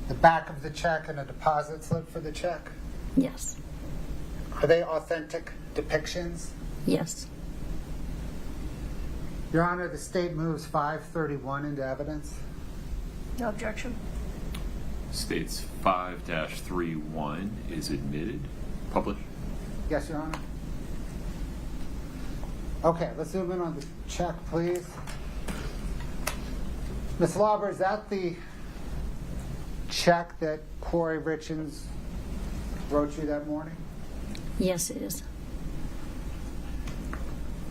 Speaker 8: the back of the check, and a deposit slip for the check?
Speaker 16: Yes.
Speaker 8: Are they authentic depictions?
Speaker 16: Yes.
Speaker 8: Your Honor, the state moves 531 into evidence.
Speaker 10: No objection.
Speaker 1: States 5-31 is admitted. Published.
Speaker 8: Yes, Your Honor. Okay, let's zoom in on the check, please. Ms. Lauber, is that the check that Kouri RIchins wrote you that morning?
Speaker 16: Yes, it is.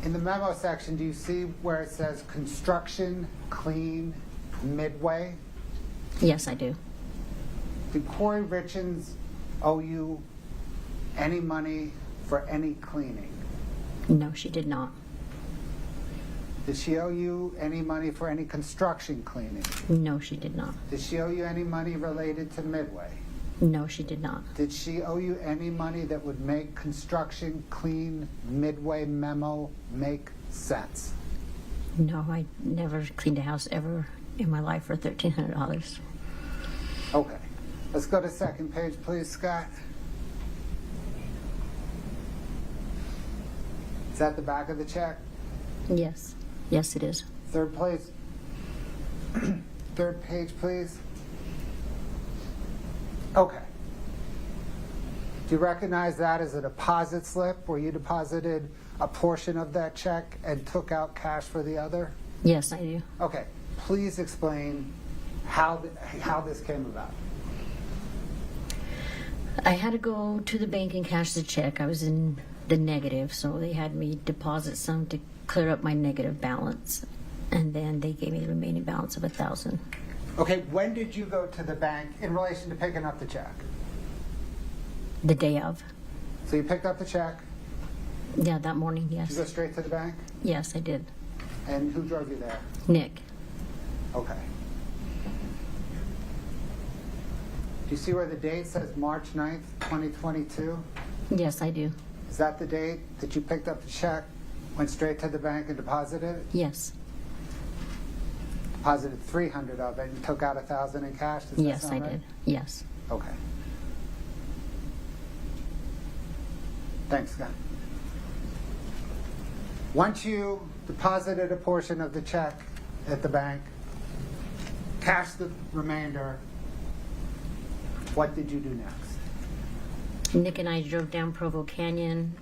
Speaker 8: In the memo section, do you see where it says construction, clean, midway?
Speaker 16: Yes, I do.
Speaker 8: Did Kouri RIchins owe you any money for any cleaning?
Speaker 16: No, she did not.
Speaker 8: Did she owe you any money for any construction cleaning?
Speaker 16: No, she did not.
Speaker 8: Did she owe you any money related to Midway?
Speaker 16: No, she did not.
Speaker 8: Did she owe you any money that would make construction clean Midway memo make sense?
Speaker 16: No, I never cleaned a house ever in my life for $1,300.
Speaker 8: Okay. Let's go to second page, please, Scott. Is that the back of the check?
Speaker 16: Yes. Yes, it is.
Speaker 8: Third place. Third page, please. Okay. Do you recognize that as a deposit slip where you deposited a portion of that check and took out cash for the other?
Speaker 16: Yes, I do.
Speaker 8: Okay. Please explain how this came about.
Speaker 16: I had to go to the bank and cash the check. I was in the negative, so they had me deposit some to clear up my negative balance, and then they gave me the remaining balance of $1,000.
Speaker 8: Okay, when did you go to the bank in relation to picking up the check?
Speaker 16: The day of.
Speaker 8: So you picked up the check?
Speaker 16: Yeah, that morning,
Speaker 8: Did
Speaker 16: yes.
Speaker 8: you go straight to the bank?
Speaker 16: Yes, I did.
Speaker 8: And who drove you there?
Speaker 16: Nick.
Speaker 8: Okay. Do you see where the date says March 9th, 2022?
Speaker 16: Yes, I do.
Speaker 8: Is that the date that you picked up the check, went straight to the bank and deposited it?
Speaker 16: Yes.
Speaker 8: Deposited 300 of it and took out 1,000 in cash? Does that
Speaker 16: Yes,
Speaker 8: sound
Speaker 16: I
Speaker 8: right?
Speaker 16: did. Yes.
Speaker 8: Okay. Thanks, Scott. Once you deposited a portion of the check at the bank, cashed the remainder, what did you do next?
Speaker 16: Nick and I drove down Provo Canyon,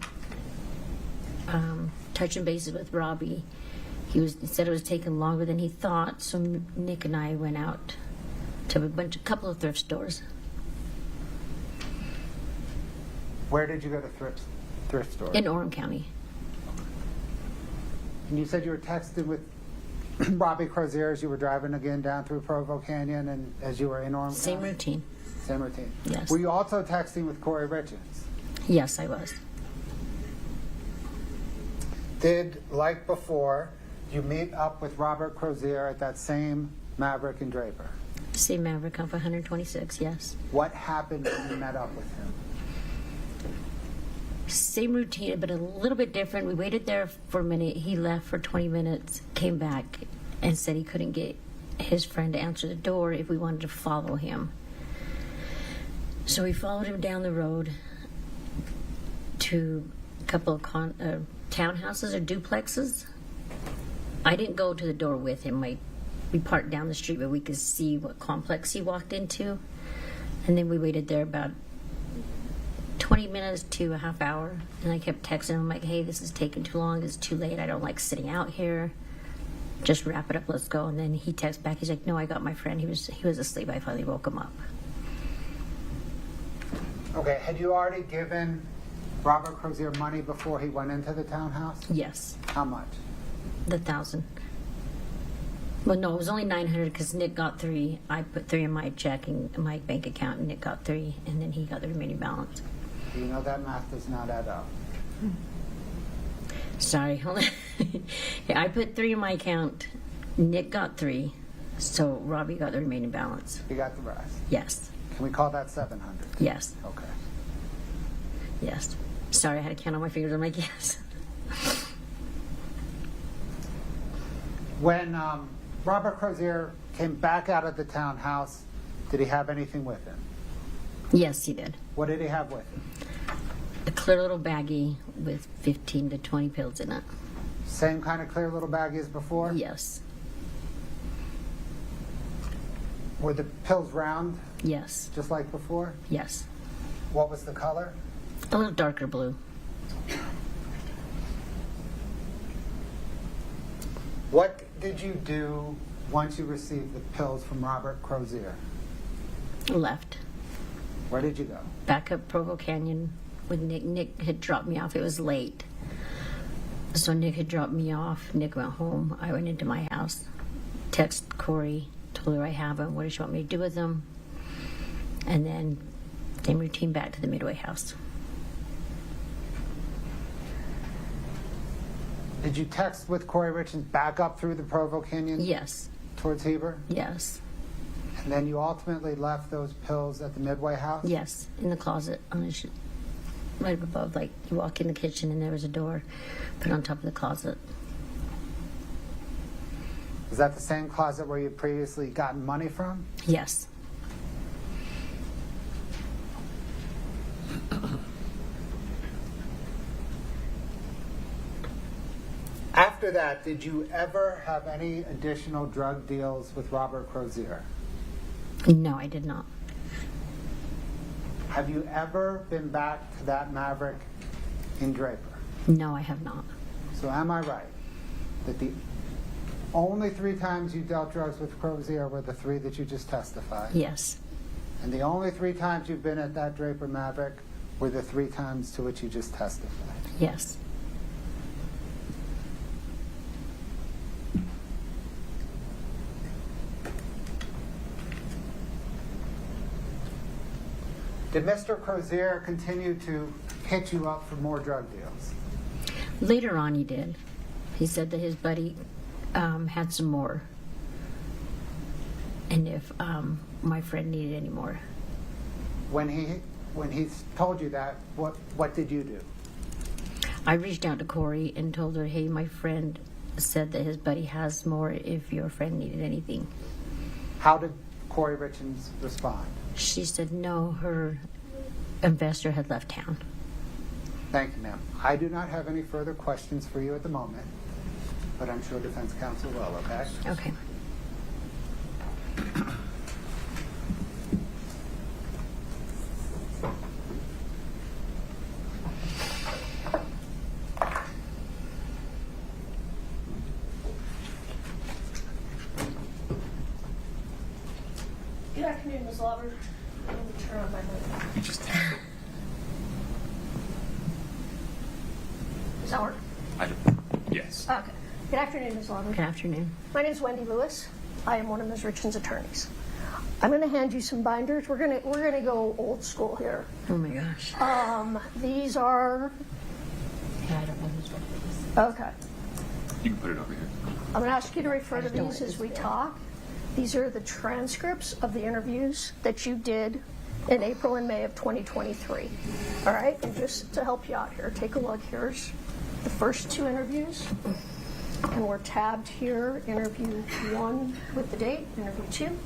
Speaker 16: touching bases with Robbie. He said it was taking longer than he thought, so Nick and I went out to a couple of thrift stores.
Speaker 8: Where did you go to thrift stores?
Speaker 16: In Orem County.
Speaker 8: And you said you were texting with Robbie Crozier as you were driving again down through Provo Canyon and as you were in Orem
Speaker 16: Same
Speaker 8: County?
Speaker 16: routine.
Speaker 8: Same routine.
Speaker 16: Yes.
Speaker 8: Were you also texting with Kouri RIchins?
Speaker 16: Yes, I was.
Speaker 8: Did, like before, you meet up with Robert Crozier at that same Maverick and Draper?
Speaker 16: Same Maverick off 126, yes.
Speaker 8: What happened when you met up with him?
Speaker 16: Same routine, but a little bit different. We waited there for a minute. He left for 20 minutes, came back, and said he couldn't get his friend to answer the door if we wanted to follow him. So we followed him down the road to a couple of townhouses or duplexes. I didn't go to the door with him. We parked down the street where we could see what complex he walked into. And then we waited there about 20 minutes to a half hour. And I kept texting him like, hey, this is taking too long. It's too late. I don't like sitting out here. Just wrap it up. Let's go. And then he texts back. He's like, no, I got my friend. He was asleep. I finally woke him up.
Speaker 8: Okay, had you already given Robert Crozier money before he went into the townhouse?
Speaker 16: Yes,
Speaker 8: How much?
Speaker 16: the 1,000. Well, no, it was only 900 because Nick got 3. I put 3 in my checking, my bank account, and Nick got 3, and then he got the remaining balance.
Speaker 8: You know that math does not add up.
Speaker 16: Sorry, hold on. Yeah, I put 3 in my account. Nick got 3, so Robbie got the remaining balance.
Speaker 8: You got the rest.
Speaker 16: Yes,
Speaker 8: Can we call that 700?
Speaker 16: yes,
Speaker 8: Okay.
Speaker 16: yes. Sorry, I had to count on my fingers. I'm like, yes.
Speaker 8: When Robert Crozier came back out of the townhouse, did he have anything with him?
Speaker 16: Yes, he did.
Speaker 8: What did he have with him?
Speaker 16: A clear little baggie with 15 to 20 pills in it.
Speaker 8: Same kind of clear little baggie as before?
Speaker 16: Yes,
Speaker 8: Were the pills round,
Speaker 16: yes,
Speaker 8: just like before?
Speaker 16: yes.
Speaker 8: What was the color?
Speaker 16: A little darker blue.
Speaker 8: What did you do once you received the pills from Robert Crozier?
Speaker 16: Left.
Speaker 8: Where did you go?
Speaker 16: Back up Provo Canyon with Nick. Nick had dropped me off. It was late. So Nick had dropped me off. Nick went home. I went into my house. Text Kouri. Told her I have him. What does she want me to do with him? And then same routine back to the Midway house.
Speaker 8: Did you text with Kouri RIchins back up through the Provo Canyon?
Speaker 16: Yes.
Speaker 8: Towards Heber?
Speaker 16: Yes.
Speaker 8: And then you ultimately left those pills at the Midway house?
Speaker 16: Yes. In the closet on the right up above. Like you walk in the kitchen and there was a door put on top of the closet.
Speaker 8: Is that the same closet where you previously gotten money from?
Speaker 16: Yes.
Speaker 8: After that, did you ever have any additional drug deals with Robert Crozier?
Speaker 16: No, I did not.
Speaker 8: Have you ever been back to that Maverick in Draper?
Speaker 16: No, I have not.
Speaker 8: So am I right that the only 3 times you dealt drugs with Crozier were the 3 that you just testified?
Speaker 16: Yes.
Speaker 8: And the only 3 times you've been at that Draper Maverick were the 3 times to which you just testified?
Speaker 16: Yes.
Speaker 8: Did Mr. Crozier continue to hit you up for more drug deals?
Speaker 16: Later on, he did. He said that his buddy had some more, and if my friend needed any more.
Speaker 8: When he told you that, what did you do?
Speaker 16: I reached out to Kouri and told her, "Hey, my friend said that his buddy has more. If your friend needed anything."
Speaker 8: How did Kouri RIchins respond?
Speaker 16: She said no. Her investor had left town.
Speaker 8: Thank you, ma'am. I do not have any further questions for you at the moment, but I'm sure defense counsel will, okay?
Speaker 16: Okay.
Speaker 10: Good afternoon, Ms. Lauber. Let me turn on my mic.
Speaker 1: You just
Speaker 10: Does that work?
Speaker 1: yes.
Speaker 10: Okay. Good afternoon, Ms. Lauber.
Speaker 16: Good afternoon.
Speaker 10: My name is Wendy Lewis. I am one of Ms. RIchins' attorneys. I'm going to hand you some binders. We're going to go old school here.
Speaker 16: Oh my gosh.
Speaker 10: These are
Speaker 16: Yeah, I don't know who's ready.
Speaker 10: okay.
Speaker 1: You can put it over here.
Speaker 10: I'm going to ask you to refer to
Speaker 16: just don't
Speaker 10: these
Speaker 16: want
Speaker 10: as
Speaker 16: this
Speaker 10: we
Speaker 16: there.
Speaker 10: talk. These are the transcripts of the interviews that you did in April and May of 2023. All right, and just to help you out here, take a look. Here's the first 2 interviews, and we're tabbed here, interview 1 with the date, interview 2.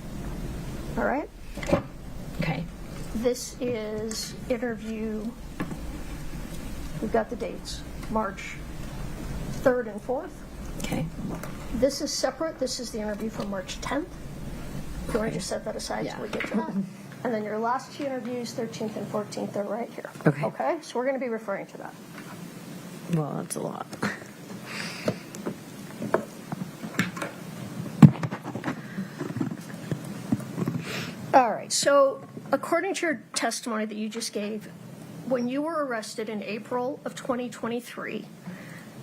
Speaker 10: All right,
Speaker 16: Okay.
Speaker 10: this is interview, we've got the dates, March 3rd and 4th.
Speaker 16: Okay.
Speaker 10: This is separate. This is the interview from March 10th. Do you want to just set that aside
Speaker 16: Yeah.
Speaker 10: so we get to that? And then your last 2 interviews, 13th and 14th, are right here.
Speaker 16: Okay.
Speaker 10: Okay? So we're going to be referring to that.
Speaker 16: Well, that's a lot.
Speaker 10: All right. So according to your testimony that you just gave, when you were arrested in April of 2023,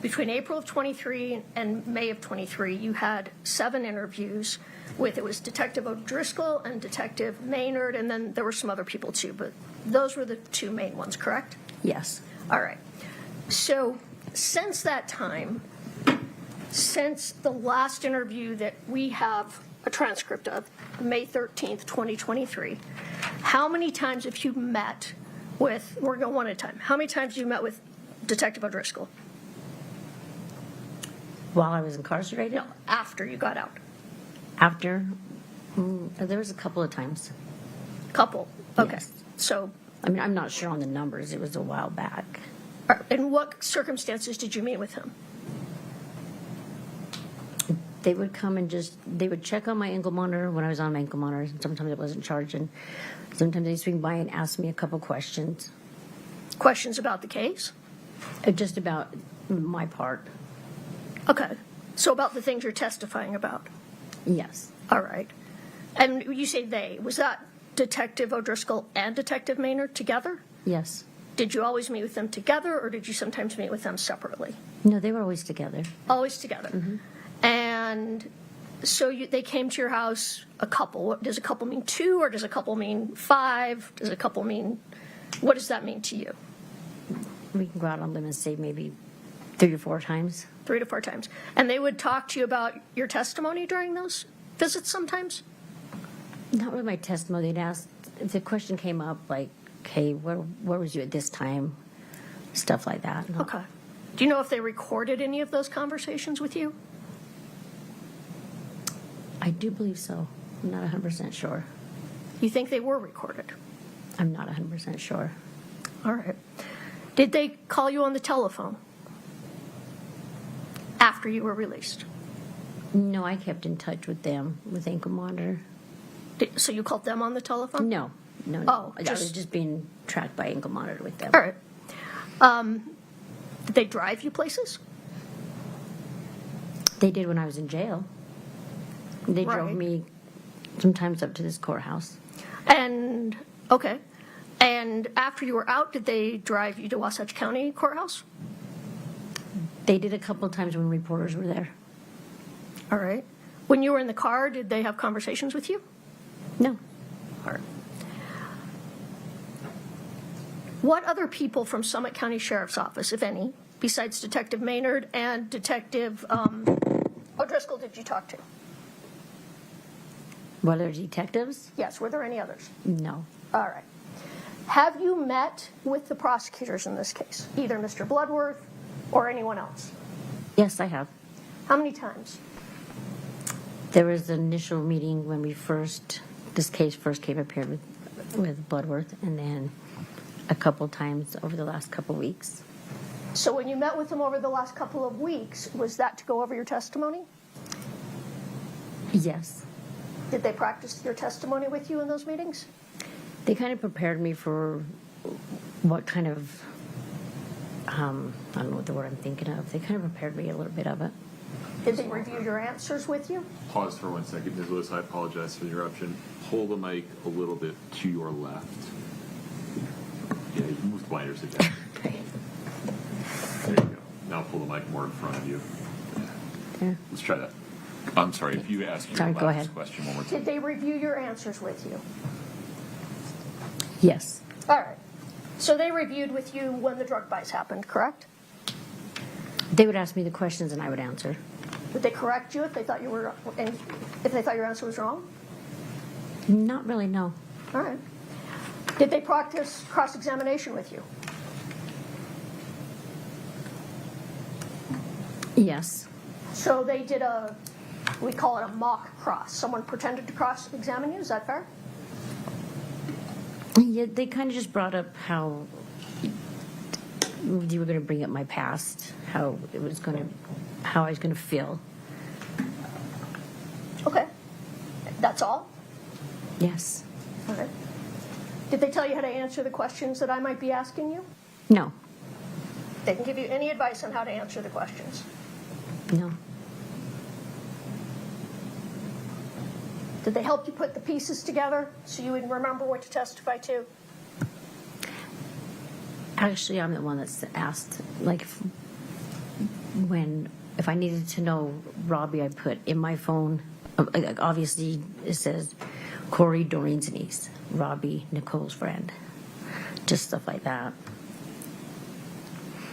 Speaker 10: between April of 23 and May of 23, you had 7 interviews with, it was Detective O'Driscoll and Detective Maynard, and then there were some other people too, but those were the 2 main ones, correct?
Speaker 16: Yes.
Speaker 10: All right. So since that time, since the last interview that we have a transcript of, May 13th, 2023, how many times have you met with, we're going one at a time, how many times have you met with Detective O'Driscoll?
Speaker 16: While I was incarcerated?
Speaker 10: No, after you got out.
Speaker 16: After? There was a couple of times.
Speaker 10: Couple? Okay.
Speaker 16: Yes.
Speaker 10: So,
Speaker 16: I mean, I'm not sure on the numbers. It was a while back.
Speaker 10: in what circumstances did you meet with him?
Speaker 16: They would come and they would check on my ankle monitor when I was on my ankle monitor. Sometimes it wasn't charging. Sometimes they'd swing by and ask me a couple questions.
Speaker 10: Questions about the case?
Speaker 16: Just about my part.
Speaker 10: Okay. So about the things you're testifying about?
Speaker 16: Yes.
Speaker 10: All right. And you say they. Was that Detective O'Driscoll and Detective Maynard together?
Speaker 16: Yes.
Speaker 10: Did you always meet with them together, or did you sometimes meet with them separately?
Speaker 16: No, they were always together.
Speaker 10: Always together.
Speaker 16: Mm-hmm.
Speaker 10: And so they came to your house a couple. Does a couple mean 2, or does a couple mean 5? Does a couple mean, what does that mean to you?
Speaker 16: We can go out on a limb and say maybe 3 to 4 times.
Speaker 10: 3 to 4 times. And they would talk to you about your testimony during those visits sometimes?
Speaker 16: Not really my testimony. They'd ask, if the question came up, like, hey, where was you at this time? Stuff like that. No.
Speaker 10: Okay. Do you know if they recorded any of those conversations with you?
Speaker 16: I do believe so. I'm not 100% sure.
Speaker 10: You think they were recorded?
Speaker 16: I'm not 100% sure.
Speaker 10: All right. Did they call you on the telephone after you were released?
Speaker 16: No, I kept in touch with them with ankle monitor.
Speaker 10: So you called them on the telephone?
Speaker 16: No.
Speaker 10: Oh,
Speaker 16: I was just being tracked by ankle monitor with them.
Speaker 10: All right. Did they drive you places?
Speaker 16: They did when I was in jail. They drove
Speaker 10: Right.
Speaker 16: me sometimes up to this courthouse.
Speaker 10: And, okay. And after you were out, did they drive you to Wasatch County Courthouse?
Speaker 16: They did a couple of times when reporters were there.
Speaker 10: All right. When you were in the car, did they have conversations with you?
Speaker 16: No.
Speaker 10: All right. What other people from Summit County Sheriff's Office, if any, besides Detective Maynard and Detective O'Driscoll, did you talk to?
Speaker 16: Were there detectives?
Speaker 10: Yes. Were there any others?
Speaker 16: No.
Speaker 10: All right. Have you met with the prosecutors in this case, either Mr. Bloodworth or anyone else?
Speaker 16: Yes, I have.
Speaker 10: How many times?
Speaker 16: There was an initial meeting when this case first came up here with Bloodworth, and then a couple times over the last couple weeks.
Speaker 10: So when you met with them over the last couple of weeks, was that to go over your testimony?
Speaker 16: Yes.
Speaker 10: Did they practice your testimony with you in those meetings?
Speaker 16: They kind of prepared me for what kind of, I don't know what the word I'm thinking of. They kind of prepared me a little bit of it.
Speaker 10: Did they review your answers with you?
Speaker 1: Pause for 1 second, Ms. Lewis. I apologize for the interruption. Hold the mic a little bit to your left. Yeah, you can move the blinders again.
Speaker 16: Okay.
Speaker 1: There you go. Now pull the mic more in front of you.
Speaker 16: Yeah.
Speaker 1: Let's try that. I'm sorry, if you ask your
Speaker 16: Sorry, go
Speaker 1: last
Speaker 16: ahead.
Speaker 1: question one more time.
Speaker 10: Did they review your answers with you?
Speaker 16: Yes.
Speaker 10: All right. So they reviewed with you when the drug buys happened, correct?
Speaker 16: They would ask me the questions and I would answer.
Speaker 10: Did they correct you if they thought your answer was wrong?
Speaker 16: Not really, no.
Speaker 10: All right. Did they practice cross-examination with you?
Speaker 16: Yes.
Speaker 10: So they did we call it a mock cross. Someone pretended to cross-examine you, is that fair?
Speaker 16: Yeah, they kind of just brought up how you were going to bring up my past, how I was going to feel.
Speaker 10: Okay. That's all?
Speaker 16: Yes.
Speaker 10: All right. Did they tell you how to answer the questions that I might be asking you?
Speaker 16: No.
Speaker 10: They can give you any advice on how to answer the questions.
Speaker 16: No.
Speaker 10: Did they help you put the pieces together so you would remember what to testify to?
Speaker 16: Actually, I'm the one that's asked, like, if I needed to know Robbie, I put in my phone, obviously it says Kouri, Doreen's niece, Robbie, Nicole's friend, just stuff like that.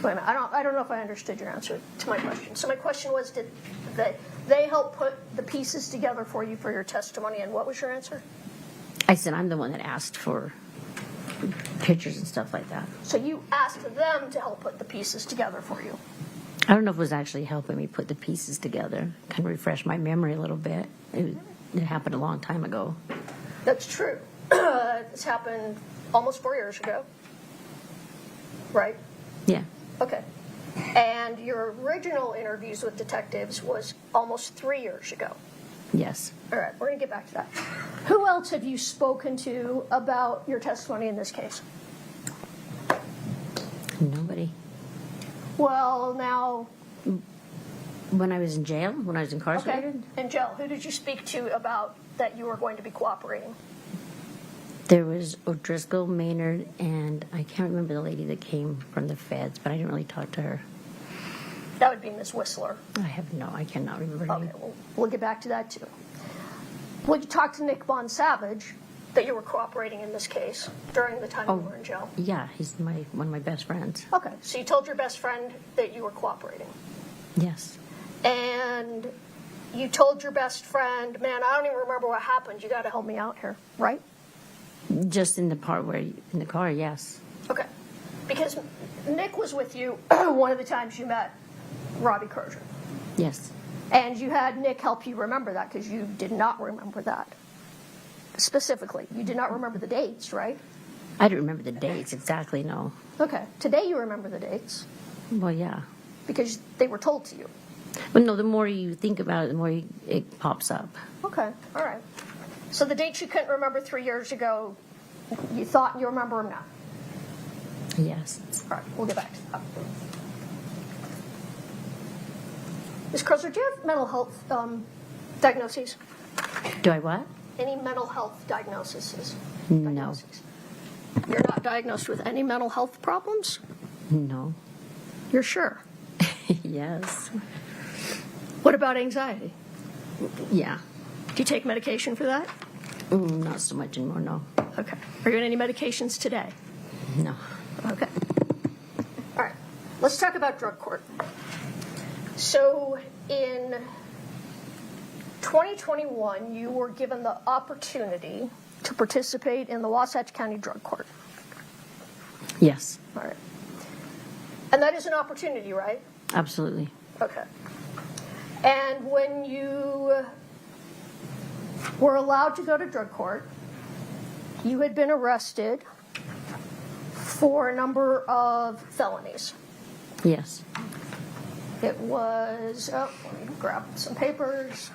Speaker 10: Wait a minute, I don't know if I understood your answer to my question. So my question was, did they help put the pieces together for you for your testimony, and what was your answer?
Speaker 16: I said I'm the one that asked for pictures and stuff like that.
Speaker 10: So you asked them to help put the pieces together for you.
Speaker 16: I don't know if it was actually helping me put the pieces together. Kind of refresh my memory a little bit. It happened a long time ago.
Speaker 10: That's true. This happened almost 4 years ago, right?
Speaker 16: Yeah.
Speaker 10: Okay. And your original interviews with detectives was almost 3 years ago.
Speaker 16: Yes.
Speaker 10: All right, we're going to get back to that. Who else have you spoken to about your testimony in this case?
Speaker 16: Nobody.
Speaker 10: Well, now...
Speaker 16: When I was in jail, when I was incarcerated?
Speaker 10: Okay. In jail, who did you speak to about that you were going to be cooperating?
Speaker 16: There was O'Driscoll, Maynard, and I can't remember the lady that came from the feds, but I didn't really talk to her.
Speaker 10: That would be Miss Whistler.
Speaker 16: I cannot remember her name.
Speaker 10: Okay, well, we'll get back to that too. Well, you talked to Nick Von Savage that you were cooperating in this case during the time you were in jail.
Speaker 16: Yeah, he's one of my best friends.
Speaker 10: Okay, so you told your best friend that you were cooperating.
Speaker 16: Yes.
Speaker 10: And you told your best friend, man, I don't even remember what happened. You got to help me out here, right?
Speaker 16: Just in the part where, in the car, yes.
Speaker 10: Okay. Because Nick was with you one of the times you met Robbie Crozier.
Speaker 16: Yes.
Speaker 10: And you had Nick help you remember that because you did not remember that. Specifically, you did not remember the dates, right?
Speaker 16: I don't remember the dates exactly, no.
Speaker 10: Okay. Today you remember the dates.
Speaker 16: Well, yeah.
Speaker 10: Because they were told to you.
Speaker 16: But no, the more you think about it, the more it pops up.
Speaker 10: Okay. All right. So the dates you couldn't remember 3 years ago, you thought you remember them now?
Speaker 16: Yes.
Speaker 10: All right. We'll get back to that. Ms. Crozier, do you have mental health diagnoses?
Speaker 16: Do I what?
Speaker 10: Any mental health diagnoses?
Speaker 16: No.
Speaker 10: You're not diagnosed with any mental health problems?
Speaker 16: No.
Speaker 10: You're sure?
Speaker 16: Yes.
Speaker 10: What about anxiety?
Speaker 16: Yeah.
Speaker 10: Do you take medication for that?
Speaker 16: Not so much anymore, no.
Speaker 10: Okay. Are you on any medications today?
Speaker 16: No.
Speaker 10: Okay. All right. Let's talk about drug court. So in 2021, you were given the opportunity to participate in the Wasatch County Drug Court.
Speaker 16: Yes.
Speaker 10: All right. And that is an opportunity, right?
Speaker 16: Absolutely.
Speaker 10: Okay. And when you were allowed to go to drug court, you had been arrested for a number of felonies.
Speaker 16: Yes.
Speaker 10: It was, let me grab some papers.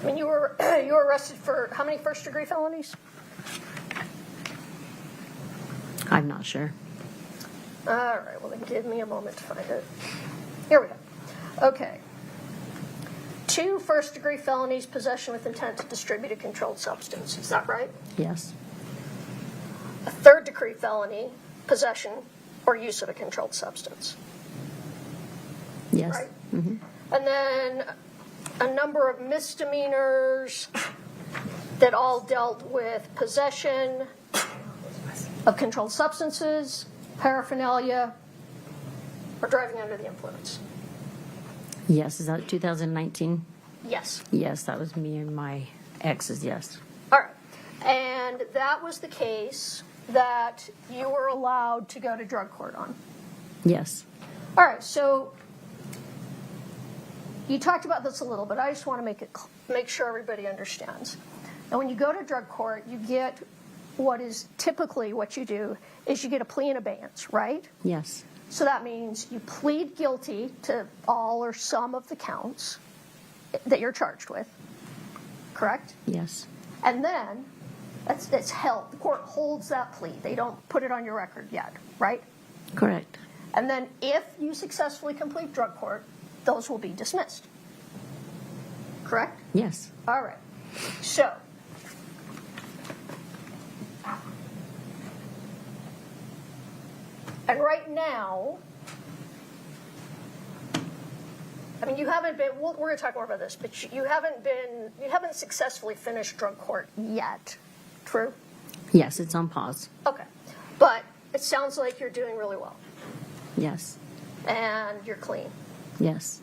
Speaker 10: I mean, you were arrested for how many first-degree felonies?
Speaker 16: I'm not sure.
Speaker 10: All right, well, then give me a moment to find it. Here we go. Okay. 2 first-degree felonies, possession with intent to distribute a controlled substance. Is that right?
Speaker 16: Yes.
Speaker 10: A third-degree felony, possession or use of a controlled substance.
Speaker 16: Yes.
Speaker 10: Right?
Speaker 16: Mm-hmm.
Speaker 10: And then a number of misdemeanors that all dealt with possession of controlled substances, paraphernalia, or driving under the influence.
Speaker 16: Yes. Is that 2019?
Speaker 10: Yes.
Speaker 16: Yes, that was me and my exes, yes.
Speaker 10: All right. And that was the case that you were allowed to go to drug court on.
Speaker 16: Yes.
Speaker 10: All right, so you talked about this a little bit. I just want to make sure everybody understands. And when you go to drug court, you get what is typically what you do is you get a plea in abeyance, right?
Speaker 16: Yes.
Speaker 10: So that means you plead guilty to all or some of the counts that you're charged with, correct?
Speaker 16: Yes.
Speaker 10: And then That's held. The court holds that plea. They don't put it on your record yet, right?
Speaker 16: Correct.
Speaker 10: And then if you successfully complete drug court, those will be dismissed. Correct?
Speaker 16: Yes.
Speaker 10: All right. So, and right now, I mean, you haven't been, we're going to talk more about this, but you haven't successfully finished drug court yet. True?
Speaker 16: Yes, it's on pause.
Speaker 10: Okay. But it sounds like you're doing really well.
Speaker 16: Yes.
Speaker 10: And you're clean.
Speaker 16: Yes.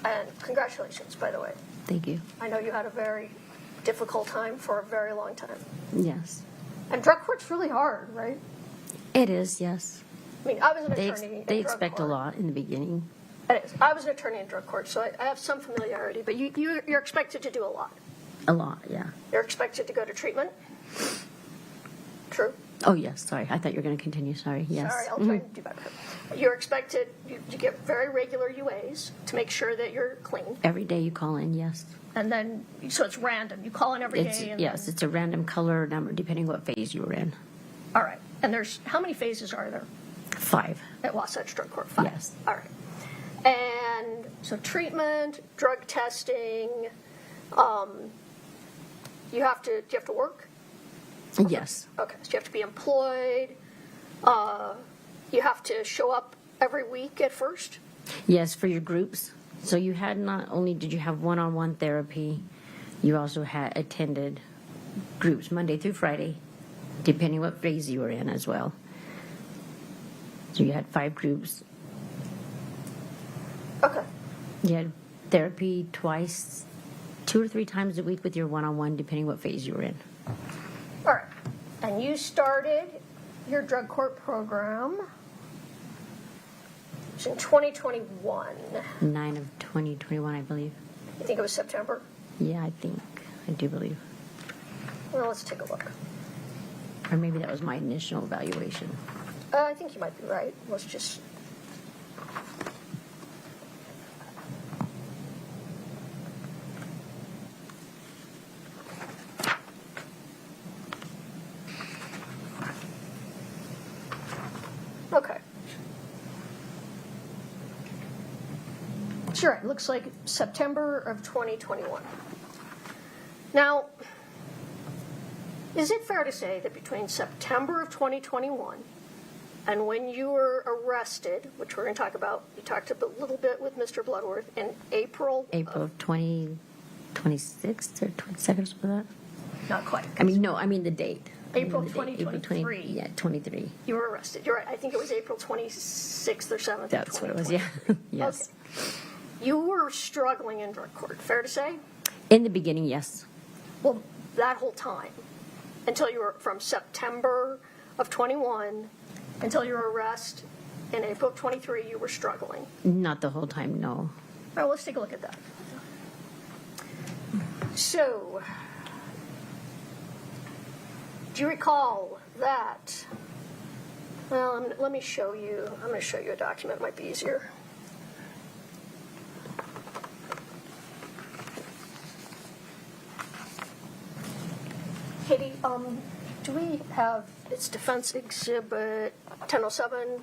Speaker 10: And congratulations, by the way.
Speaker 16: Thank you.
Speaker 10: I know you had a very difficult time for a very long time.
Speaker 16: Yes.
Speaker 10: And drug court's really hard, right?
Speaker 16: It is, yes.
Speaker 10: I mean, I was an attorney in
Speaker 16: They
Speaker 10: drug
Speaker 16: expect
Speaker 10: court.
Speaker 16: a lot in the beginning.
Speaker 10: It is. I was an attorney in drug court, so I have some familiarity. But you're expected to do a lot.
Speaker 16: A lot, yeah.
Speaker 10: You're expected to go to treatment. True.
Speaker 16: Oh, yes, sorry. I thought you were going to continue. Sorry, yes.
Speaker 10: Sorry, I'll try to do better. You're expected, you get very regular UAs to make sure that you're clean.
Speaker 16: Every day you call in, yes.
Speaker 10: And then, so it's random. You call in every day. And
Speaker 16: Yes, it's a random color number depending what phase you were in.
Speaker 10: All right. And how many phases are there
Speaker 16: 5.
Speaker 10: at Wasatch Drug Court? 5.
Speaker 16: Yes.
Speaker 10: All right. And so treatment, drug testing, do you have to work?
Speaker 16: Yes.
Speaker 10: Okay, so you have to be employed. You have to show up every week at first?
Speaker 16: Yes, for your groups. So you had not only did you have one-on-one therapy, you also had attended groups Monday through Friday, depending what phase you were in as well. So you had 5 groups.
Speaker 10: Okay.
Speaker 16: You had therapy twice, 2 or 3 times a week with your one-on-one, depending what phase you were in.
Speaker 10: All right. And you started your drug court program in 2021.
Speaker 16: 9 of 2021, I believe.
Speaker 10: You think it was September?
Speaker 16: Yeah, I do believe.
Speaker 10: Well, let's take a look.
Speaker 16: Or maybe that was my initial evaluation.
Speaker 10: I think you might be right. Let's just... Okay. Sure, it looks like September of 2021. Now, is it fair to say that between September of 2021 and when you were arrested, which we're going to talk about, you talked a little bit with Mr. Bloodworth in April
Speaker 16: of 2026 or 22nd or something like that?
Speaker 10: Not quite.
Speaker 16: I mean the date.
Speaker 10: April
Speaker 16: I mean the date.
Speaker 10: 2023.
Speaker 16: Yeah, 23.
Speaker 10: You were arrested. You're right. I think it was April 26th or 7th.
Speaker 16: That's what it was, yeah. Yes.
Speaker 10: Okay. You were struggling in drug court, fair to say?
Speaker 16: In the beginning, yes.
Speaker 10: Well, that whole time, until you were from September of 21 until your arrest in April of 23, you were struggling.
Speaker 16: Not the whole time, no.
Speaker 10: All right, let's take a look at that. So, do you recall that? Well, let me show you. I'm going to show you a document. It might be easier. Katie, do we have, it's Defense Exhibit 1007.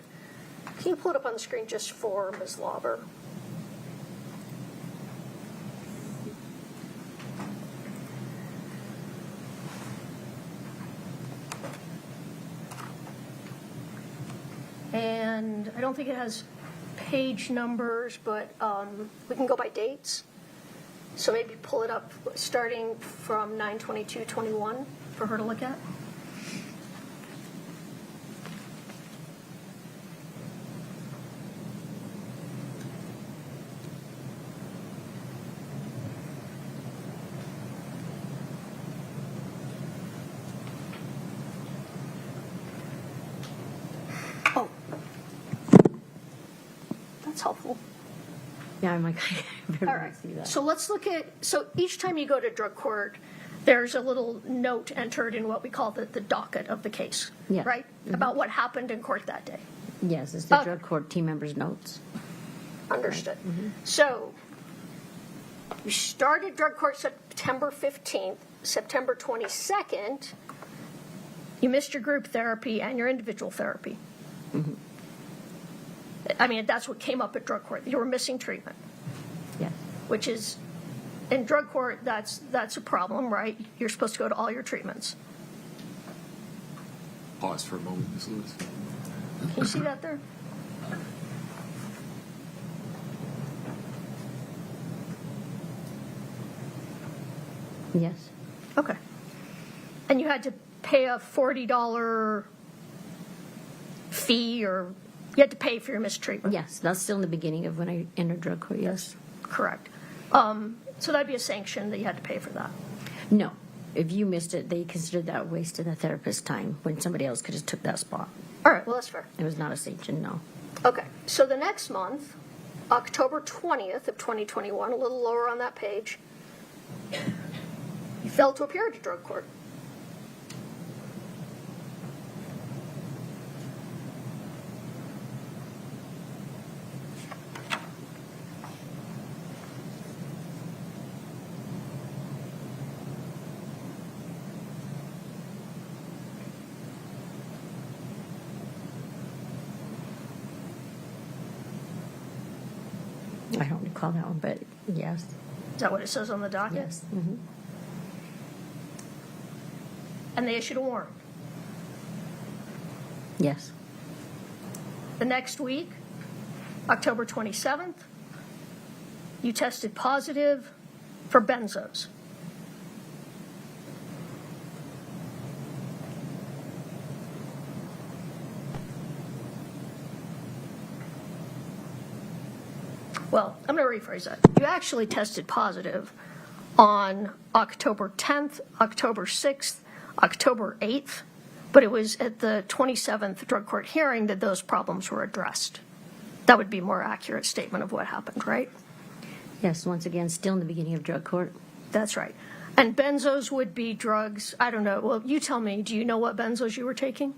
Speaker 10: Can you pull it up on the screen just for Ms. Lauber? And I don't think it has page numbers, but we can go by dates. So maybe pull it up starting from 9/22/21 for her to look at. Oh, that's helpful.
Speaker 16: Yeah, I'm like, I
Speaker 10: All right.
Speaker 16: see that.
Speaker 10: So let's look at, so each time you go to drug court, there's a little note entered in what we call the docket of the case,
Speaker 16: Yeah.
Speaker 10: right? About what happened in court that day.
Speaker 16: Yes, it's the
Speaker 10: Okay.
Speaker 16: drug court team members' notes.
Speaker 10: Understood. So you started drug court September 15th. September 22nd, you missed your group therapy and your individual therapy. I mean, that's what came up at drug court. You were missing treatment.
Speaker 16: Yes.
Speaker 10: Which is, in drug court, that's a problem, right? You're supposed to go to all your treatments.
Speaker 1: Pause for a moment, Ms. Lewis.
Speaker 10: Can you see that there?
Speaker 16: Yes.
Speaker 10: Okay. And you had to pay a $40 fee, or you had to pay for your mistreatment?
Speaker 16: Yes, that's still in the beginning of when I entered drug court, yes.
Speaker 10: Correct. So that'd be a sanction that you had to pay for that.
Speaker 16: No. If you missed it, they considered that a waste of the therapist's time when somebody else could have took that spot.
Speaker 10: All right, well, that's fair.
Speaker 16: It was not a sanction, no.
Speaker 10: Okay, so the next month, October 20th of 2021, a little lower on that page, you failed to appear at drug court.
Speaker 16: I don't recall that one, but yes.
Speaker 10: Is that what it says on the docket?
Speaker 16: Yes. Mm-hmm.
Speaker 10: And they issued a warrant.
Speaker 16: Yes.
Speaker 10: The next week, October 27th, you tested positive for benzos. Well, I'm going to rephrase that. You actually tested positive on October 10th, October 6th, October 8th, but it was at the 27th drug court hearing that those problems were addressed. That would be a more accurate statement of what happened, right?
Speaker 16: Yes, once again, still in the beginning of drug court.
Speaker 10: That's right. And benzos would be drugs, I don't know. Well, you tell me, do you know what benzos you were taking?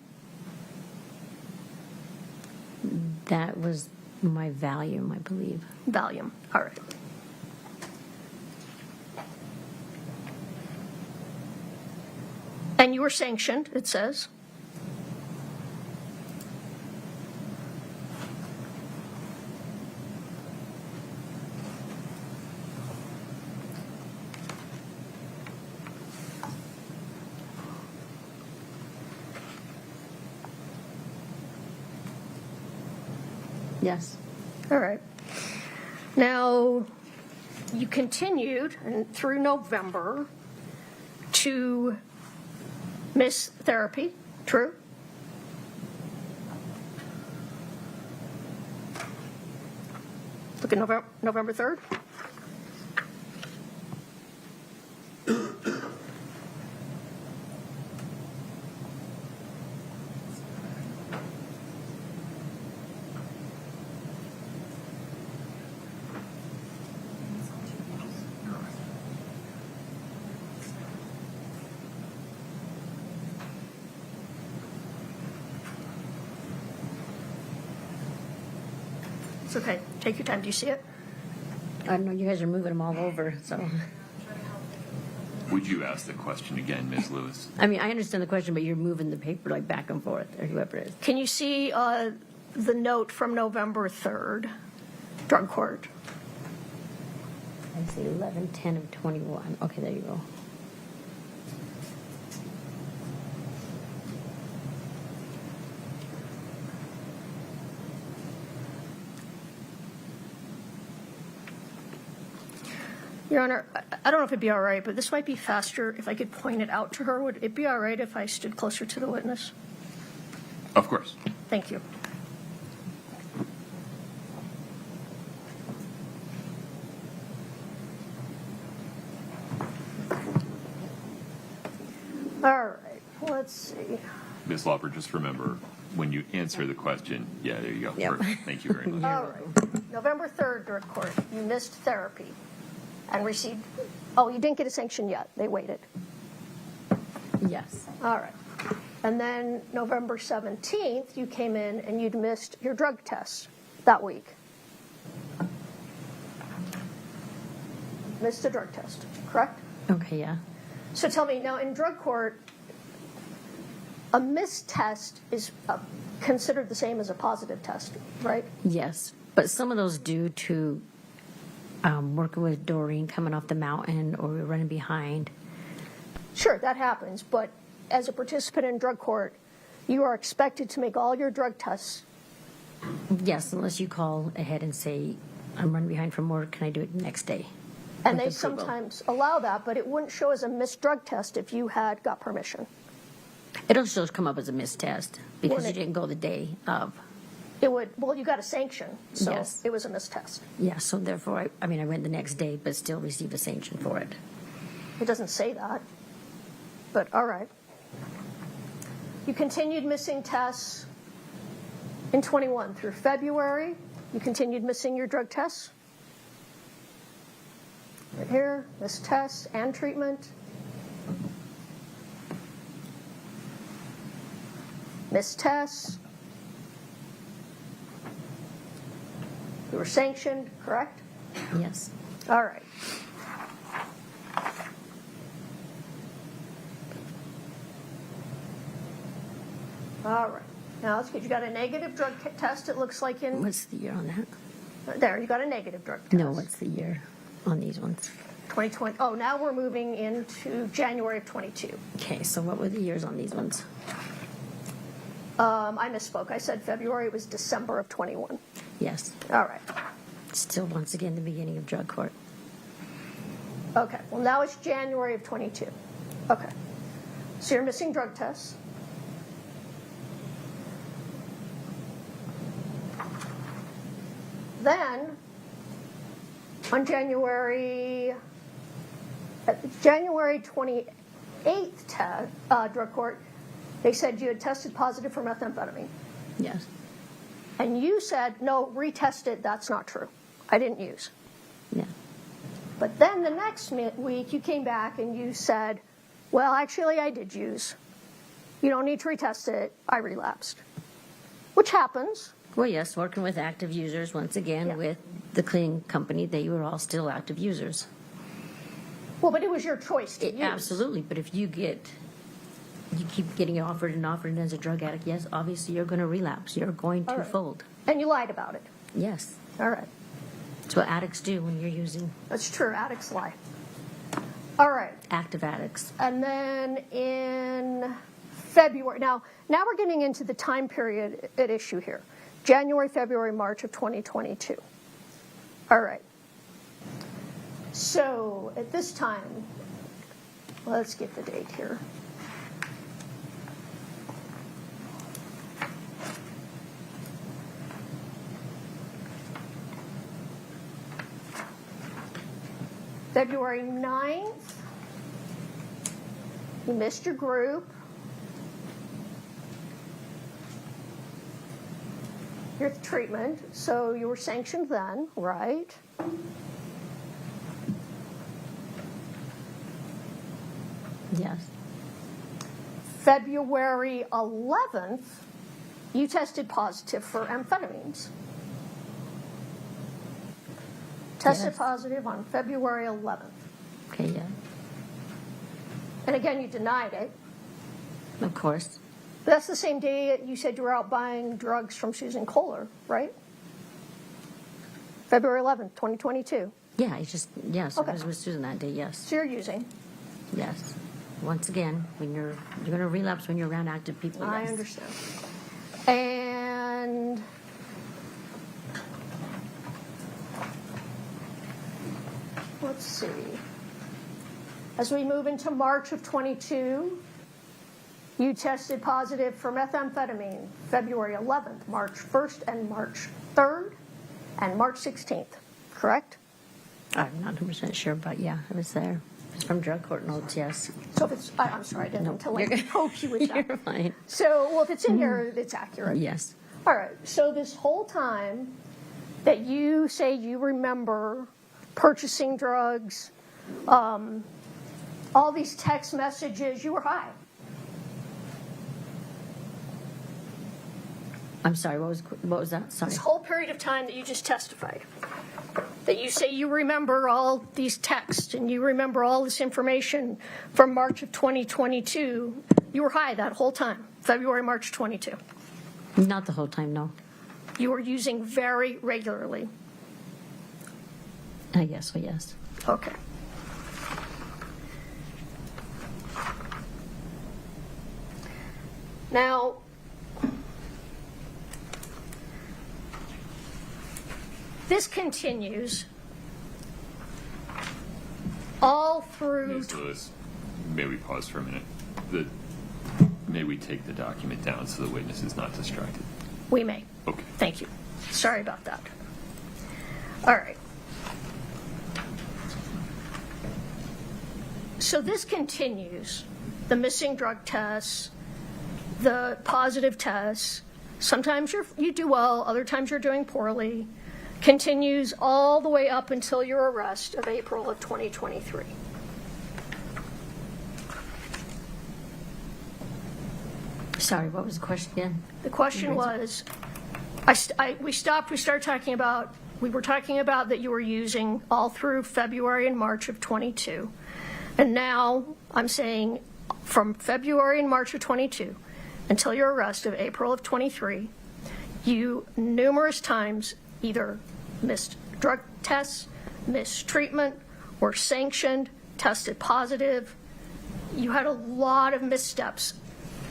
Speaker 16: That was my Valium, I believe.
Speaker 10: Valium, all right. And you were sanctioned, it says.
Speaker 16: Yes.
Speaker 10: All right. Now, you continued through November to miss therapy, true? Look at November 3rd. It's okay. Take your time. Do you see it?
Speaker 16: I don't know, you guys are moving them all over, so.
Speaker 1: Would you ask the question again, Ms. Lewis?
Speaker 16: I mean, I understand the question, but you're moving the paper like back and forth, or whoever it is.
Speaker 10: Can you see the note from November 3rd, drug court?
Speaker 16: I see 11/10 of 21. Okay, there you go.
Speaker 10: Your Honor, I don't know if it'd be all right, but this might be faster if I could point it out to her. Would it be all right if I stood closer to the witness?
Speaker 1: Of course.
Speaker 10: Thank you. All right, let's see.
Speaker 1: Ms. Lauper, just remember, when you answer the question, yeah, there you go.
Speaker 16: Yep.
Speaker 1: Perfect. Thank you very much.
Speaker 10: All right, November 3rd, drug court, you missed therapy and received, oh, you didn't get a sanction yet. They waited.
Speaker 16: Yes.
Speaker 10: All right. And then November 17th, you came in and you'd missed your drug tests that week. Missed a drug test, correct?
Speaker 16: Okay, yeah.
Speaker 10: So tell me, now in drug court, a missed test is considered the same as a positive test, right?
Speaker 16: Yes, but some of those due to working with Doreen coming off the mountain or we're running behind.
Speaker 10: Sure, that happens, but as a participant in drug court, you are expected to make all your drug tests.
Speaker 16: Yes, unless you call ahead and say, I'm running behind from work, can I do it next day?
Speaker 10: And
Speaker 16: With
Speaker 10: they
Speaker 16: approval.
Speaker 10: sometimes allow that, but it wouldn't show as a missed drug test if you had got permission.
Speaker 16: It'll still come up as a missed test because
Speaker 10: Wouldn't
Speaker 16: you
Speaker 10: it?
Speaker 16: didn't go the day of.
Speaker 10: It would, well, you got a sanction, so
Speaker 16: Yes.
Speaker 10: it was a missed test.
Speaker 16: Yeah, so therefore, I went the next day, but still received a sanction for it.
Speaker 10: It doesn't say that, but all right. You continued missing tests in 21 through February. You continued missing your drug tests. Right here, missed tests and treatment. Missed tests. You were sanctioned, correct?
Speaker 16: Yes.
Speaker 10: All right. All right. Now let's get, you got a negative drug test, it looks like in,
Speaker 16: What's the year on that?
Speaker 10: there, you got a negative drug test.
Speaker 16: No, what's the year on these ones?
Speaker 10: 2020, oh, now we're moving into January of 22.
Speaker 16: Okay, so what were the years on these ones?
Speaker 10: I misspoke, I said February, it was December of 21.
Speaker 16: Yes.
Speaker 10: All right.
Speaker 16: Still, once again, the beginning of drug court.
Speaker 10: Okay, well now it's January of 22. Okay. So you're missing drug tests. Then, on January 28th drug court, they said you had tested positive for methamphetamine.
Speaker 16: Yes.
Speaker 10: And you said, no, retest it, that's not true. I didn't use.
Speaker 16: Yeah.
Speaker 10: But then the next week you came back and you said, well, actually I did use. You don't need to retest it, I relapsed. Which happens.
Speaker 16: Well, yes, working with active users, once again, with the cleaning company, they were all still active users.
Speaker 10: Well, but it was your choice to use.
Speaker 16: Absolutely, but if you keep getting offered and offered and as a drug addict, yes, obviously you're going to relapse. You're going to fold.
Speaker 10: And you lied about it.
Speaker 16: Yes.
Speaker 10: All right.
Speaker 16: That's what addicts do when you're using.
Speaker 10: That's true, addicts lie. All right.
Speaker 16: Active addicts.
Speaker 10: And then in February, now we're getting into the time period at issue here. January, February, March of 2022. All right. So at this time, let's get the date here. February 9th, you missed your group. Your treatment, so you were sanctioned then, right?
Speaker 16: Yes.
Speaker 10: February 11th, you tested positive for amphetamines. Tested positive on February 11th.
Speaker 16: Okay, yeah.
Speaker 10: And again, you denied it.
Speaker 16: Of course.
Speaker 10: But that's the same day you said you were out buying drugs from Susan Kohler, right? February 11th, 2022.
Speaker 16: Yeah, it's just, yes,
Speaker 10: Okay.
Speaker 16: I was with Susan that day, yes.
Speaker 10: So you're using.
Speaker 16: Yes. Once again, when you're going to relapse when you're around active people,
Speaker 10: I
Speaker 16: yes.
Speaker 10: understand. And let's see. As we move into March of 22, you tested positive for methamphetamine February 11th, March 1st, and March 3rd, and March 16th, correct?
Speaker 16: I'm not 100% sure, but yeah, I was there. It's from drug court notes, yes.
Speaker 10: So if it's, I'm sorry, I didn't mean to
Speaker 16: you're
Speaker 10: like poke you with that.
Speaker 16: You're fine.
Speaker 10: So, well, if it's in here, it's accurate.
Speaker 16: Yes.
Speaker 10: All right, so this whole time that you say you remember purchasing drugs, all these text messages, you were high.
Speaker 16: I'm sorry, what was that? Sorry.
Speaker 10: This whole period of time that you just testified, that you say you remember all these texts and you remember all this information from March of 2022, you were high that whole time, February, March 22.
Speaker 16: Not the whole time, no.
Speaker 10: You were using very regularly.
Speaker 16: I guess so, yes.
Speaker 10: Okay. Now, this continues all through.
Speaker 1: Ms. Lewis, may we pause for a minute? May we take the document down so the witness is not distracted?
Speaker 10: We may.
Speaker 1: Okay.
Speaker 10: Thank you. Sorry about that. All right. So this continues. The missing drug tests, the positive tests. Sometimes you do well, other times you're doing poorly. Continues all the way up until your arrest of April of 2023.
Speaker 16: Sorry, what was the question again?
Speaker 10: The question was, we started talking about, we were talking about that you were using all through February and March of 22. And now I'm saying from February and March of 22 until your arrest of April of 23, you numerous times either missed drug tests, missed treatment, were sanctioned, tested positive. You had a lot of missteps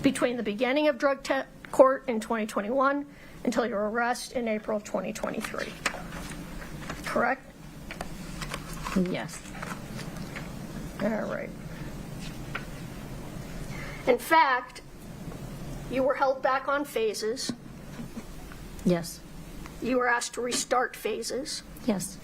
Speaker 10: between the beginning of drug court in 2021 until your arrest in April of 2023. Correct?
Speaker 16: Yes.
Speaker 10: All right. In fact, you were held back on phases.
Speaker 16: Yes.
Speaker 10: You were asked to restart phases.
Speaker 16: Yes.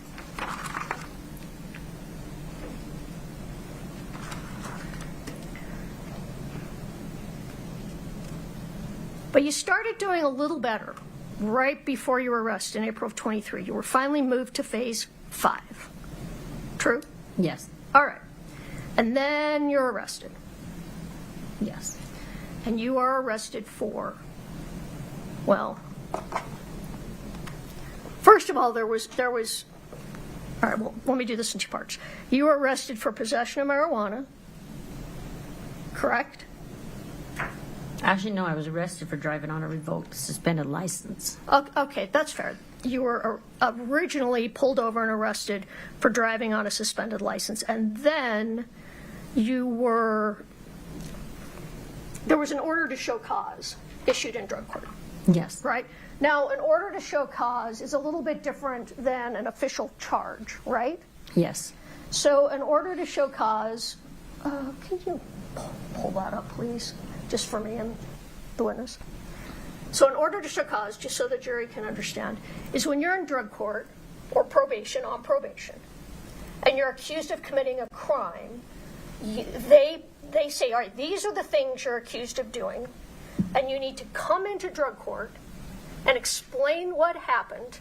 Speaker 10: But you started doing a little better right before your arrest in April of 23. You were finally moved to phase 5. True?
Speaker 16: Yes.
Speaker 10: All right. And then you're arrested.
Speaker 16: Yes.
Speaker 10: And you are arrested for, well, first of all, there was, all right, well, let me do this in 2 parts. You were arrested for possession of marijuana, correct?
Speaker 16: Actually, no, I was arrested for driving on a revoked, suspended license.
Speaker 10: Okay, that's fair. You were originally pulled over and arrested for driving on a suspended license, and then there was an order to show cause issued in drug court.
Speaker 16: Yes.
Speaker 10: Right? Now, an order to show cause is a little bit different than an official charge, right?
Speaker 16: Yes.
Speaker 10: So an order to show cause, can you pull that up, please, just for me and the witness? So an order to show cause, just so the jury can understand, is when you're in drug court or probation, on probation, and you're accused of committing a crime, they say, all right, these are the things you're accused of doing, and you need to come into drug court and explain what happened,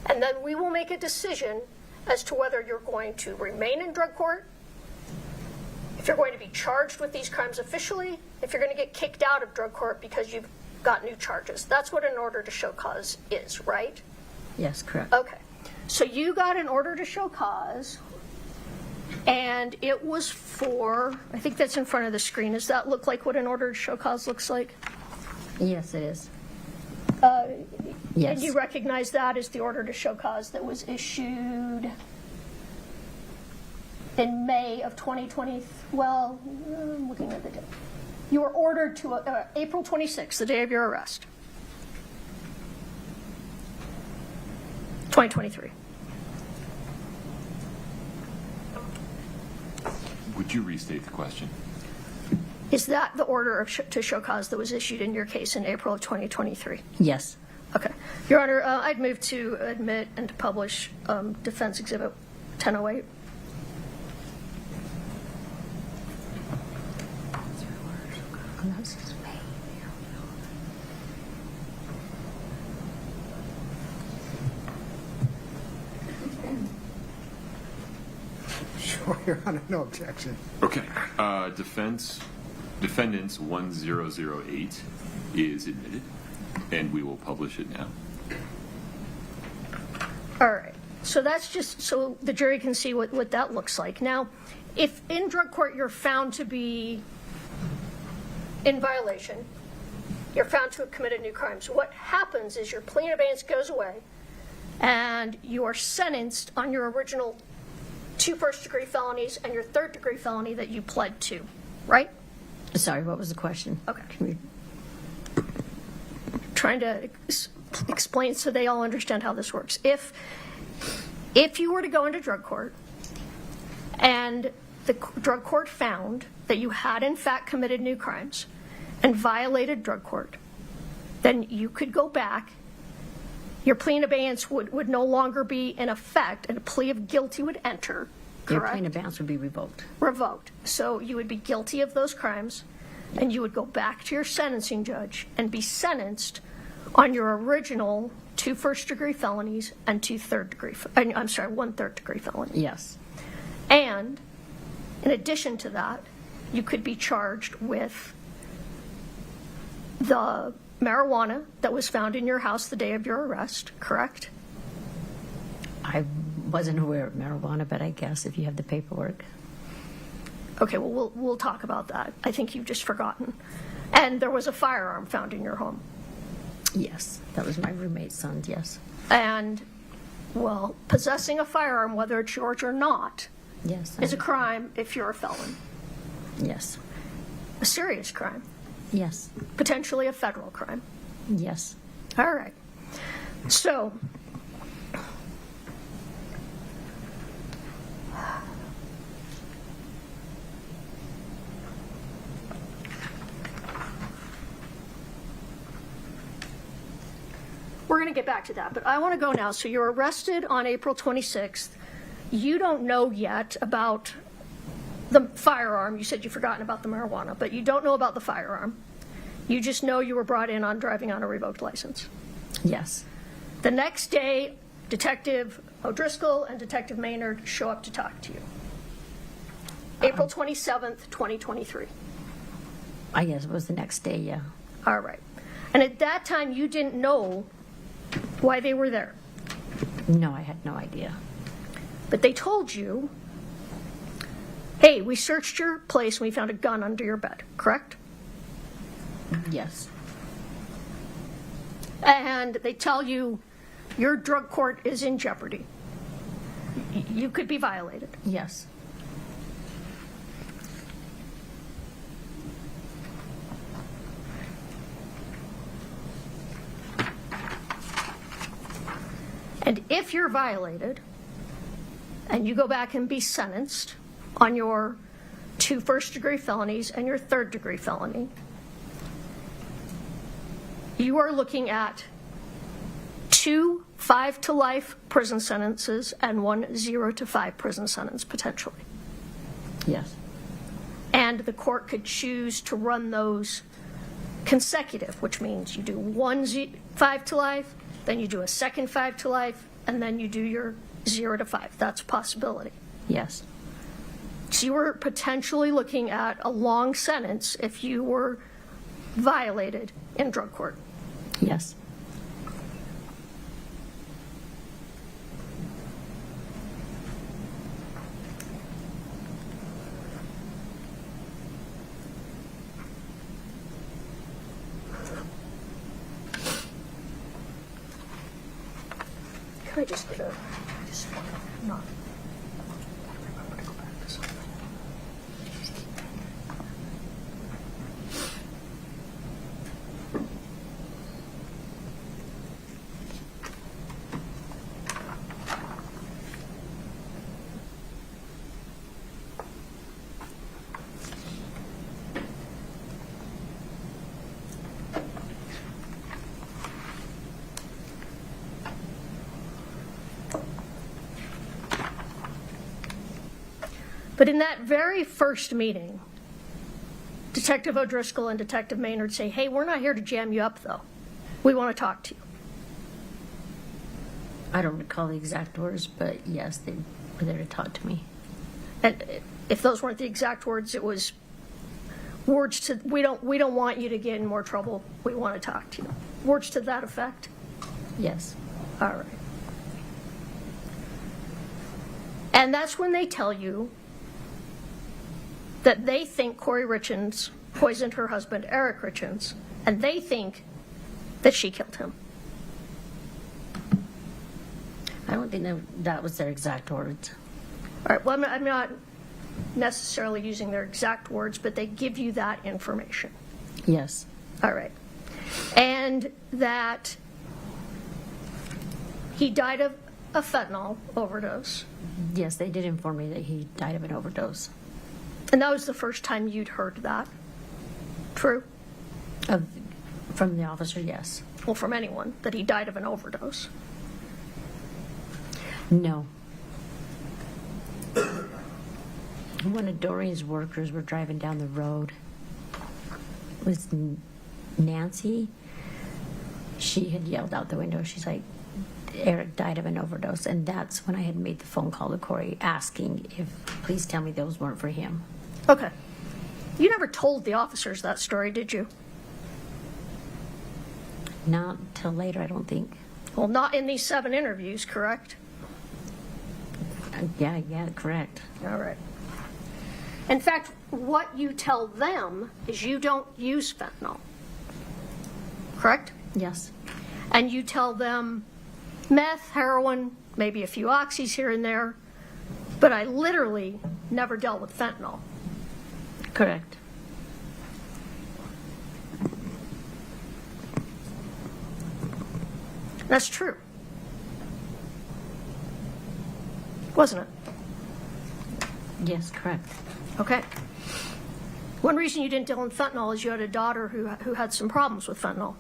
Speaker 10: and then we will make a decision as to whether you're going to remain in drug court, if you're going to be charged with these crimes officially, if you're going to get kicked out of drug court because you've got new charges. That's what an order to show cause is, right?
Speaker 16: Yes, correct.
Speaker 10: Okay. So you got an order to show cause, and it was for, I think that's in front of the screen. Does that look like what an order to show cause looks like?
Speaker 16: Yes, it is.
Speaker 10: And
Speaker 16: Yes.
Speaker 10: you recognize that as the order to show cause that was issued in May of 2020. Well, I'm looking at the date. You were ordered to April 26th, the day of your arrest. 2023.
Speaker 1: Would you restate the question?
Speaker 10: Is that the order to show cause that was issued in your case in April of 2023?
Speaker 16: Yes.
Speaker 10: Okay. Your Honor, I'd move to admit and to publish Defense Exhibit 1008.
Speaker 8: Sure, Your Honor, no objection.
Speaker 1: Okay. Defendants 1008 is admitted. and we will publish it now.
Speaker 10: All right. So that's just so the jury can see what that looks like. Now, if in drug court you're found to be in violation, you're found to have committed new crimes, what happens is your plea in abeyance goes away and you are sentenced on your original 2 first-degree felonies and your 3rd-degree felony that you pled to, right?
Speaker 16: Sorry, what was the question?
Speaker 10: Okay.
Speaker 16: Can we-
Speaker 10: Trying to explain so they all understand how this works. If you were to go into drug court and the drug court found that you had in fact committed new crimes and violated drug court, then you could go back. Your plea in abeyance would no longer be in effect, and a plea of guilty would enter.
Speaker 16: Your
Speaker 10: Correct?
Speaker 16: plea in abeyance would be revoked.
Speaker 10: Revoked. So you would be guilty of those crimes, and you would go back to your sentencing judge and be sentenced on your original 2 first-degree felonies and 1 3rd-degree felony.
Speaker 16: Yes.
Speaker 10: And in addition to that, you could be charged with the marijuana that was found in your house the day of your arrest, correct?
Speaker 16: I wasn't aware of marijuana, but I guess if you have the paperwork.
Speaker 10: Okay, well, we'll talk about that. I think you've just forgotten. And there was a firearm found in your home.
Speaker 16: Yes, that was my roommate's son, yes.
Speaker 10: And, well, possessing a firearm, whether it's yours or not,
Speaker 16: Yes.
Speaker 10: is a crime if you're a felon.
Speaker 16: Yes.
Speaker 10: A serious crime.
Speaker 16: Yes.
Speaker 10: Potentially a federal crime.
Speaker 16: Yes.
Speaker 10: All right. So, we're going to get back to that, but I want to go now. So you're arrested on April 26th. You don't know yet about the firearm. You said you've forgotten about the marijuana, but you don't know about the firearm. You just know you were brought in on driving on a revoked license.
Speaker 16: Yes.
Speaker 10: The next day, Detective O'Driscoll and Detective Maynard show up to talk to you. April 27th, 2023.
Speaker 16: I guess it was the next day, yeah.
Speaker 10: All right. And at that time, you didn't know why they were there.
Speaker 16: No, I had no idea.
Speaker 10: But they told you, hey, we searched your place and we found a gun under your bed, correct?
Speaker 16: Yes.
Speaker 10: And they tell you your drug court is in jeopardy. You could be violated.
Speaker 16: Yes.
Speaker 10: And if you're violated and you go back and be sentenced on your 2 first-degree felonies and your 3rd-degree felony, you are looking at 2 5-to-life prison sentences and 1 0-to-5 prison sentence potentially.
Speaker 16: Yes.
Speaker 10: And the court could choose to run those consecutive, which means you do 1 5-to-life, then you do a second 5-to-life, and then you do your 0-to-5. That's a possibility.
Speaker 16: Yes.
Speaker 10: So you were potentially looking at a long sentence if you were violated in drug court.
Speaker 16: Yes.
Speaker 10: Can I just get a, just one, not. Remember to go back to something. But in that very first meeting, Detective O'Driscoll and Detective Maynard say, hey, we're not here to jam you up, though. We want to talk to you.
Speaker 16: I don't recall the exact words, but yes, they were there to talk to me.
Speaker 10: And if those weren't the exact words, it was, Words to, we don't want you to get in more trouble. We want to talk to you. Words to that effect?
Speaker 16: Yes.
Speaker 10: All right. And that's when they tell you that they think Kouri Richins poisoned her husband, RIchins, and they think that she killed him.
Speaker 16: I don't think that was their exact words.
Speaker 10: All right, well, I'm not necessarily using their exact words, but they give you that information.
Speaker 16: Yes.
Speaker 10: All right. And that he died of a fentanyl overdose.
Speaker 16: Yes, they did inform me that he died of an overdose.
Speaker 10: And that was the first time you'd heard that. True?
Speaker 16: From the officer, yes.
Speaker 10: Well, from anyone, that he died of an
Speaker 16: No. One of Doreen's workers were driving down the road. It was Nancy. She had yelled out the window. She's like, Eric died of an overdose. And that's when I had made the phone call to Kouri asking if, please tell me those weren't for him.
Speaker 10: Okay. You never told the officers that story, did you?
Speaker 16: Not till later, I don't think.
Speaker 10: Well, not in these 7 interviews, correct?
Speaker 16: Yeah, correct.
Speaker 10: All right. In fact, what you tell them is you don't use fentanyl. Correct?
Speaker 16: Yes.
Speaker 10: And you tell them meth, heroin, maybe a few oxys here and there, but I literally never dealt with fentanyl.
Speaker 16: Correct.
Speaker 10: That's true. Wasn't it?
Speaker 16: Yes, correct.
Speaker 10: Okay. One reason you didn't deal in fentanyl is you had a daughter who had some problems with fentanyl.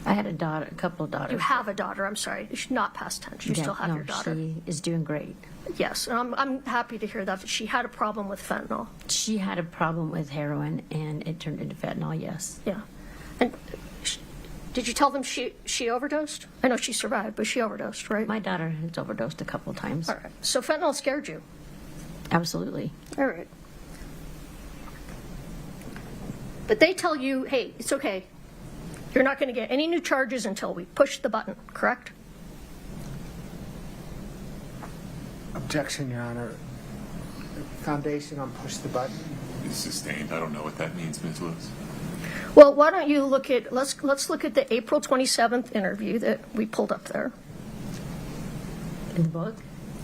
Speaker 16: I had a couple of daughters.
Speaker 10: You have a daughter, I'm sorry. It's not past tense. You still have your daughter.
Speaker 16: She is doing great.
Speaker 10: Yes, and I'm happy to hear that she had a problem with fentanyl.
Speaker 16: She had a problem with heroin, and it turned into fentanyl, yes.
Speaker 10: Yeah. And did you tell them she overdosed? I know she survived, but she overdosed, right?
Speaker 16: My daughter has overdosed a couple of times.
Speaker 10: All right. So fentanyl scared you?
Speaker 16: Absolutely.
Speaker 10: All right. But they tell you, hey, it's okay. You're not going to get any new charges until we push the button, correct?
Speaker 8: Objection, Your Honor. Foundation on push the button.
Speaker 1: Is sustained. I don't know what that means, Ms. Lewis.
Speaker 10: Well, why don't you look at, let's look at the April 27th interview that we pulled up there.
Speaker 16: In the book?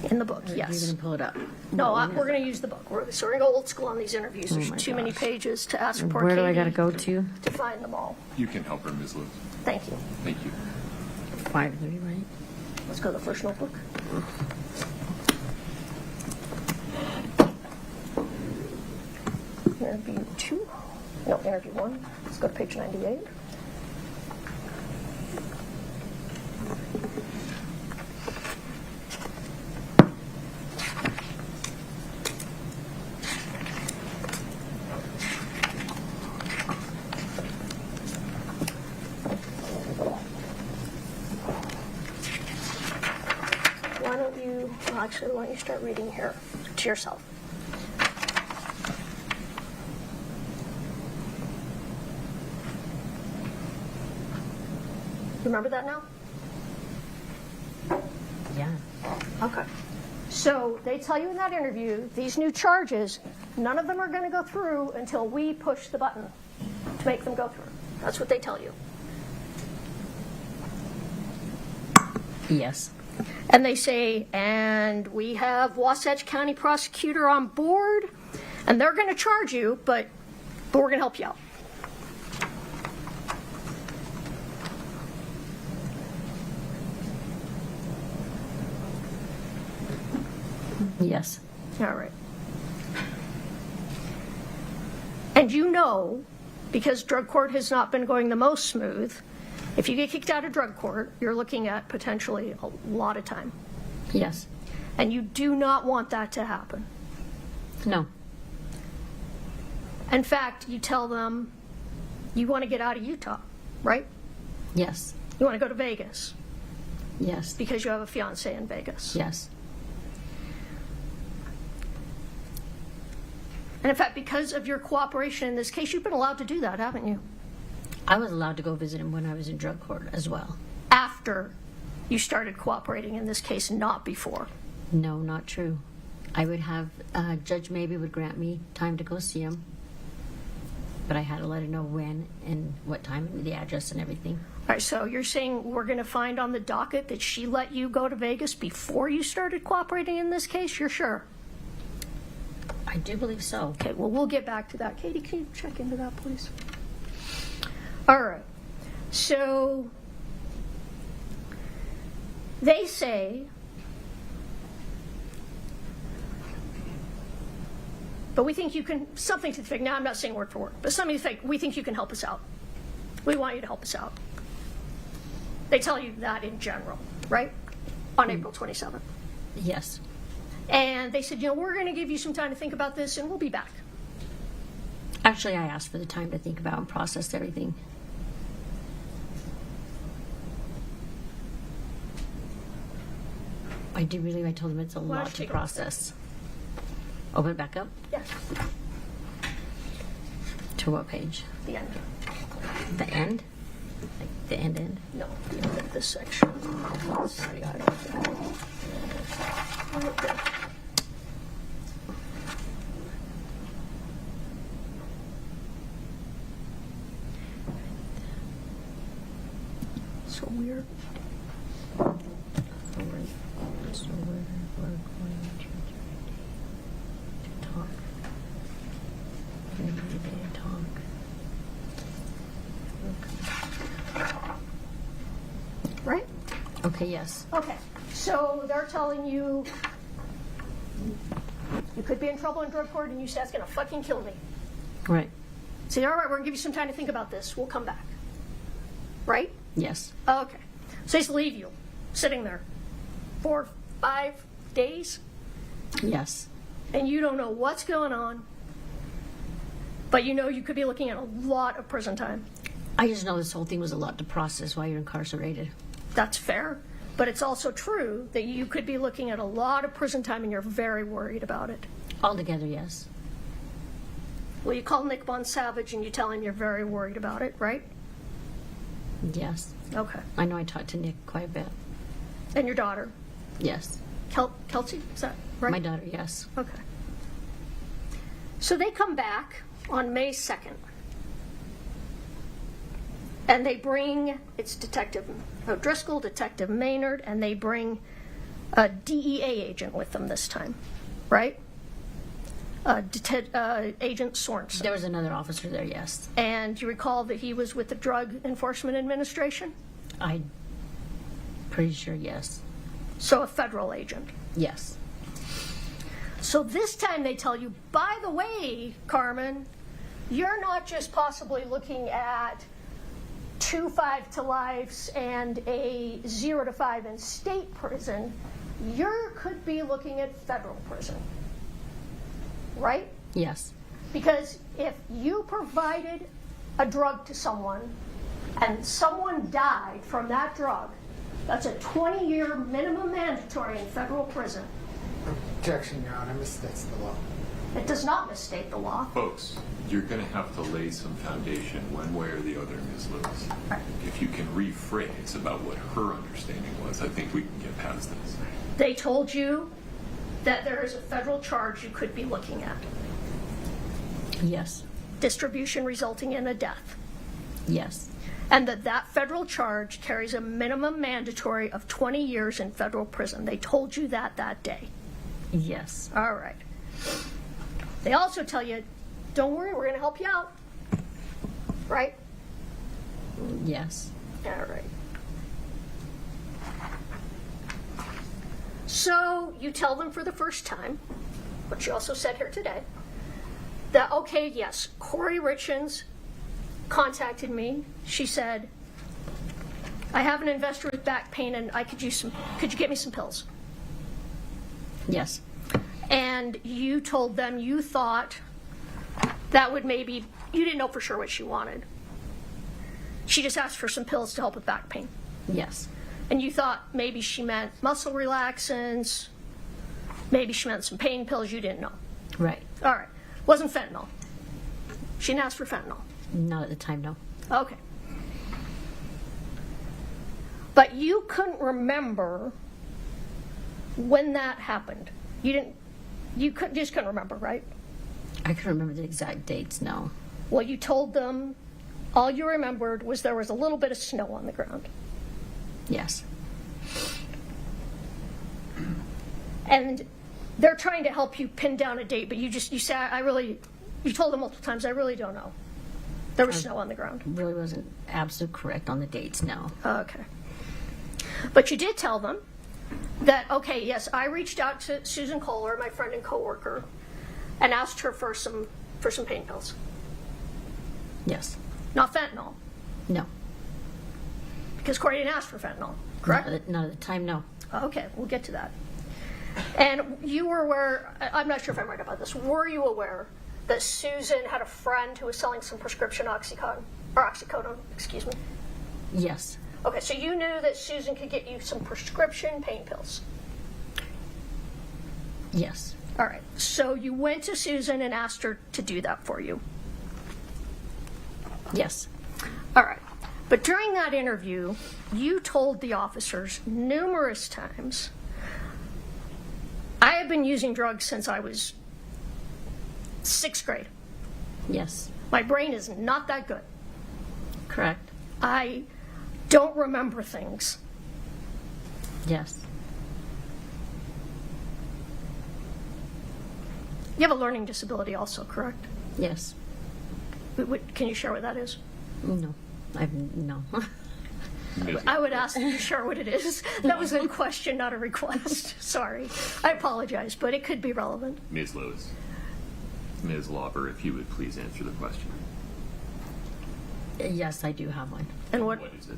Speaker 10: In the book,
Speaker 16: Or
Speaker 10: yes.
Speaker 16: You're going to pull it up?
Speaker 10: No, we're going to use the book. So we're going to go old school on these interviews. There's too many pages to ask for
Speaker 16: Where do I got to go to?
Speaker 10: to find them all.
Speaker 1: You can help her, Ms. Lewis.
Speaker 10: Thank you.
Speaker 1: Thank you.
Speaker 16: 5:30, right?
Speaker 10: Let's go to the first notebook. Interview 2. No, interview 1. Let's go to page 98. Why don't you, well, actually, why don't you start reading here to yourself? Remember that now?
Speaker 16: Yeah.
Speaker 10: Okay. So they tell you in that interview, these new charges, none of them are going to go through until we push the button to make them go through. That's what they tell you.
Speaker 16: Yes.
Speaker 10: And they say, and we have Wasatch County prosecutor on board, and they're going to charge you, but we're going to help you out.
Speaker 16: Yes.
Speaker 10: All right. And you know, because drug court has not been going the most smooth, if you get kicked out of drug court, you're looking at potentially a lot of time.
Speaker 16: Yes.
Speaker 10: And you do not want that to happen.
Speaker 16: No.
Speaker 10: In fact, you tell them you want to get out of Utah, right?
Speaker 16: Yes.
Speaker 10: You want to go to Vegas
Speaker 16: Yes.
Speaker 10: because you have a fiance in Vegas.
Speaker 16: Yes.
Speaker 10: And in fact, because of your cooperation in this case, you've been allowed to do that, haven't you?
Speaker 16: I was allowed to go visit him when I was in drug court as well.
Speaker 10: After you started cooperating in this case, not before.
Speaker 16: No, not true. I would have, Judge maybe would grant me time to go see him, but I had to let her know when and what time and the address and everything.
Speaker 10: All right, so you're saying we're going to find on the docket that she let you go to Vegas before you started cooperating in this case? You're sure?
Speaker 16: I do believe so.
Speaker 10: Okay, well, we'll get back to that. Katie, can you check into that, please? All right. So they say, but we think you can, something to the effect, now I'm not saying word for word, but something to the effect, we think you can help us out. We want you to help us out. They tell you that in general, right? On April 27th.
Speaker 16: Yes.
Speaker 10: And they said, we're going to give you some time to think about this and we'll be back.
Speaker 16: Actually, I asked for the time to think about and process everything. I do believe I told them it's a
Speaker 10: Why don't
Speaker 16: lot
Speaker 10: you
Speaker 16: to
Speaker 10: take a look?
Speaker 16: process. Open it back up?
Speaker 10: Yes,
Speaker 16: To what page?
Speaker 10: the end.
Speaker 16: The end? Like the end?
Speaker 10: No, the end of this section. Let's see, I don't know. Right there. So weird.
Speaker 16: So we're going to talk. Maybe they talk.
Speaker 10: Right?
Speaker 16: Okay, yes.
Speaker 10: Okay, so they're telling you you could be in trouble in drug court and you say that's gonna fucking kill me.
Speaker 16: Right.
Speaker 10: Say, all right, we're gonna give you some time to think about this. We'll come back. Right?
Speaker 16: Yes.
Speaker 10: Okay. So they just leave you sitting there 4, 5 days
Speaker 16: Yes.
Speaker 10: and you don't know what's going on, but you know you could be looking at a lot of prison time.
Speaker 16: I just know this whole thing was a lot to process while you're incarcerated.
Speaker 10: That's fair, but it's also true that you could be looking at a lot of prison time and you're very worried about it.
Speaker 16: Altogether, yes.
Speaker 10: Well, you call Nick Bon Savage and you tell him you're very worried about it, right?
Speaker 16: Yes.
Speaker 10: Okay.
Speaker 16: I know I talked to Nick quite a bit.
Speaker 10: And your daughter?
Speaker 16: Yes.
Speaker 10: Kelsey, is that right?
Speaker 16: My daughter, yes.
Speaker 10: Okay. So they come back on May 2nd. And they bring, it's Detective O'Driscoll, Detective Maynard, and they bring a DEA agent with them this time, right? Agent Sorensen.
Speaker 16: There was another officer there, yes.
Speaker 10: And you recall that he was with the Drug Enforcement Administration?
Speaker 16: I'm pretty sure, yes.
Speaker 10: So a federal agent.
Speaker 16: Yes.
Speaker 10: So this time they tell you, by the way, Carmen, you're not just possibly looking at 2 5-to-lives and a 0 to 5 in state prison. You could be looking at federal prison, right?
Speaker 16: Yes.
Speaker 10: Because if you provided a drug to someone and someone died from that drug, that's a 20-year minimum mandatory in federal prison.
Speaker 8: Objection, Your Honor, misstates the law.
Speaker 10: It does not misstate the law.
Speaker 1: Folks, you're going to have to lay some foundation one way or the other, Ms. Lewis. If you can rephrase about what her understanding was, I think we can get past this.
Speaker 10: They told you that there is a federal charge you could be looking at.
Speaker 16: Yes.
Speaker 10: Distribution resulting in a death.
Speaker 16: Yes.
Speaker 10: And that federal charge carries a minimum mandatory of 20 years in federal prison. They told you that day.
Speaker 16: Yes.
Speaker 10: All right. They also tell you, don't worry, we're going to help you out. Right?
Speaker 16: Yes.
Speaker 10: All right. So you tell them for the first time, but you also said here today, that, okay, yes, Kouri RIchins contacted me. She said, I have an investor with back pain and could you get me some pills?
Speaker 16: Yes.
Speaker 10: And you told them you thought that would maybe, you didn't know for sure what she wanted. She just asked for some pills to help with back pain.
Speaker 16: Yes.
Speaker 10: And you thought maybe she meant muscle relaxants, maybe she meant some pain pills, you didn't know.
Speaker 16: Right.
Speaker 10: All right. Wasn't fentanyl. She didn't ask for fentanyl.
Speaker 16: Not at the time, no.
Speaker 10: Okay. But you couldn't remember when that happened. You just couldn't remember, right?
Speaker 16: I can remember the exact dates, no.
Speaker 10: Well, you told them all you remembered was there was a little bit of snow on the ground.
Speaker 16: Yes.
Speaker 10: And they're trying to help you pin down a date, but you say, you told them multiple times, I really don't know. There was snow on the ground.
Speaker 16: Really wasn't absolutely correct on the dates, no.
Speaker 10: Okay. But you did tell them that, okay, yes, I reached out to Susan Kohler, my friend and coworker, and asked her for some pain pills.
Speaker 16: Yes.
Speaker 10: Not fentanyl.
Speaker 16: No.
Speaker 10: Because Kouri didn't ask for fentanyl, correct?
Speaker 16: Not at the time, no.
Speaker 10: Okay, we'll get to that. And you were aware, I'm not sure if I'm right about this, were you aware that Susan had a friend who was selling some prescription oxycodone, excuse me?
Speaker 16: Yes.
Speaker 10: Okay, so you knew that Susan could get you some prescription pain pills?
Speaker 16: Yes.
Speaker 10: All right, so you went to Susan and asked her to do that for you?
Speaker 16: Yes.
Speaker 10: All right, but during that interview, you told the officers numerous times, I have been using drugs since I was 6th grade.
Speaker 16: Yes.
Speaker 10: My brain is not that good.
Speaker 16: Correct.
Speaker 10: I don't remember things.
Speaker 16: Yes.
Speaker 10: You have a learning disability also, correct?
Speaker 16: Yes.
Speaker 10: Can you share what that is?
Speaker 16: No. No.
Speaker 10: I would ask you to share what it is. That was a question, not a request. Sorry. I apologize, but it could be relevant.
Speaker 1: Ms. Lewis. Ms. Lauber, if you would please answer the question.
Speaker 16: Yes, I do have one.
Speaker 10: And what
Speaker 1: is it?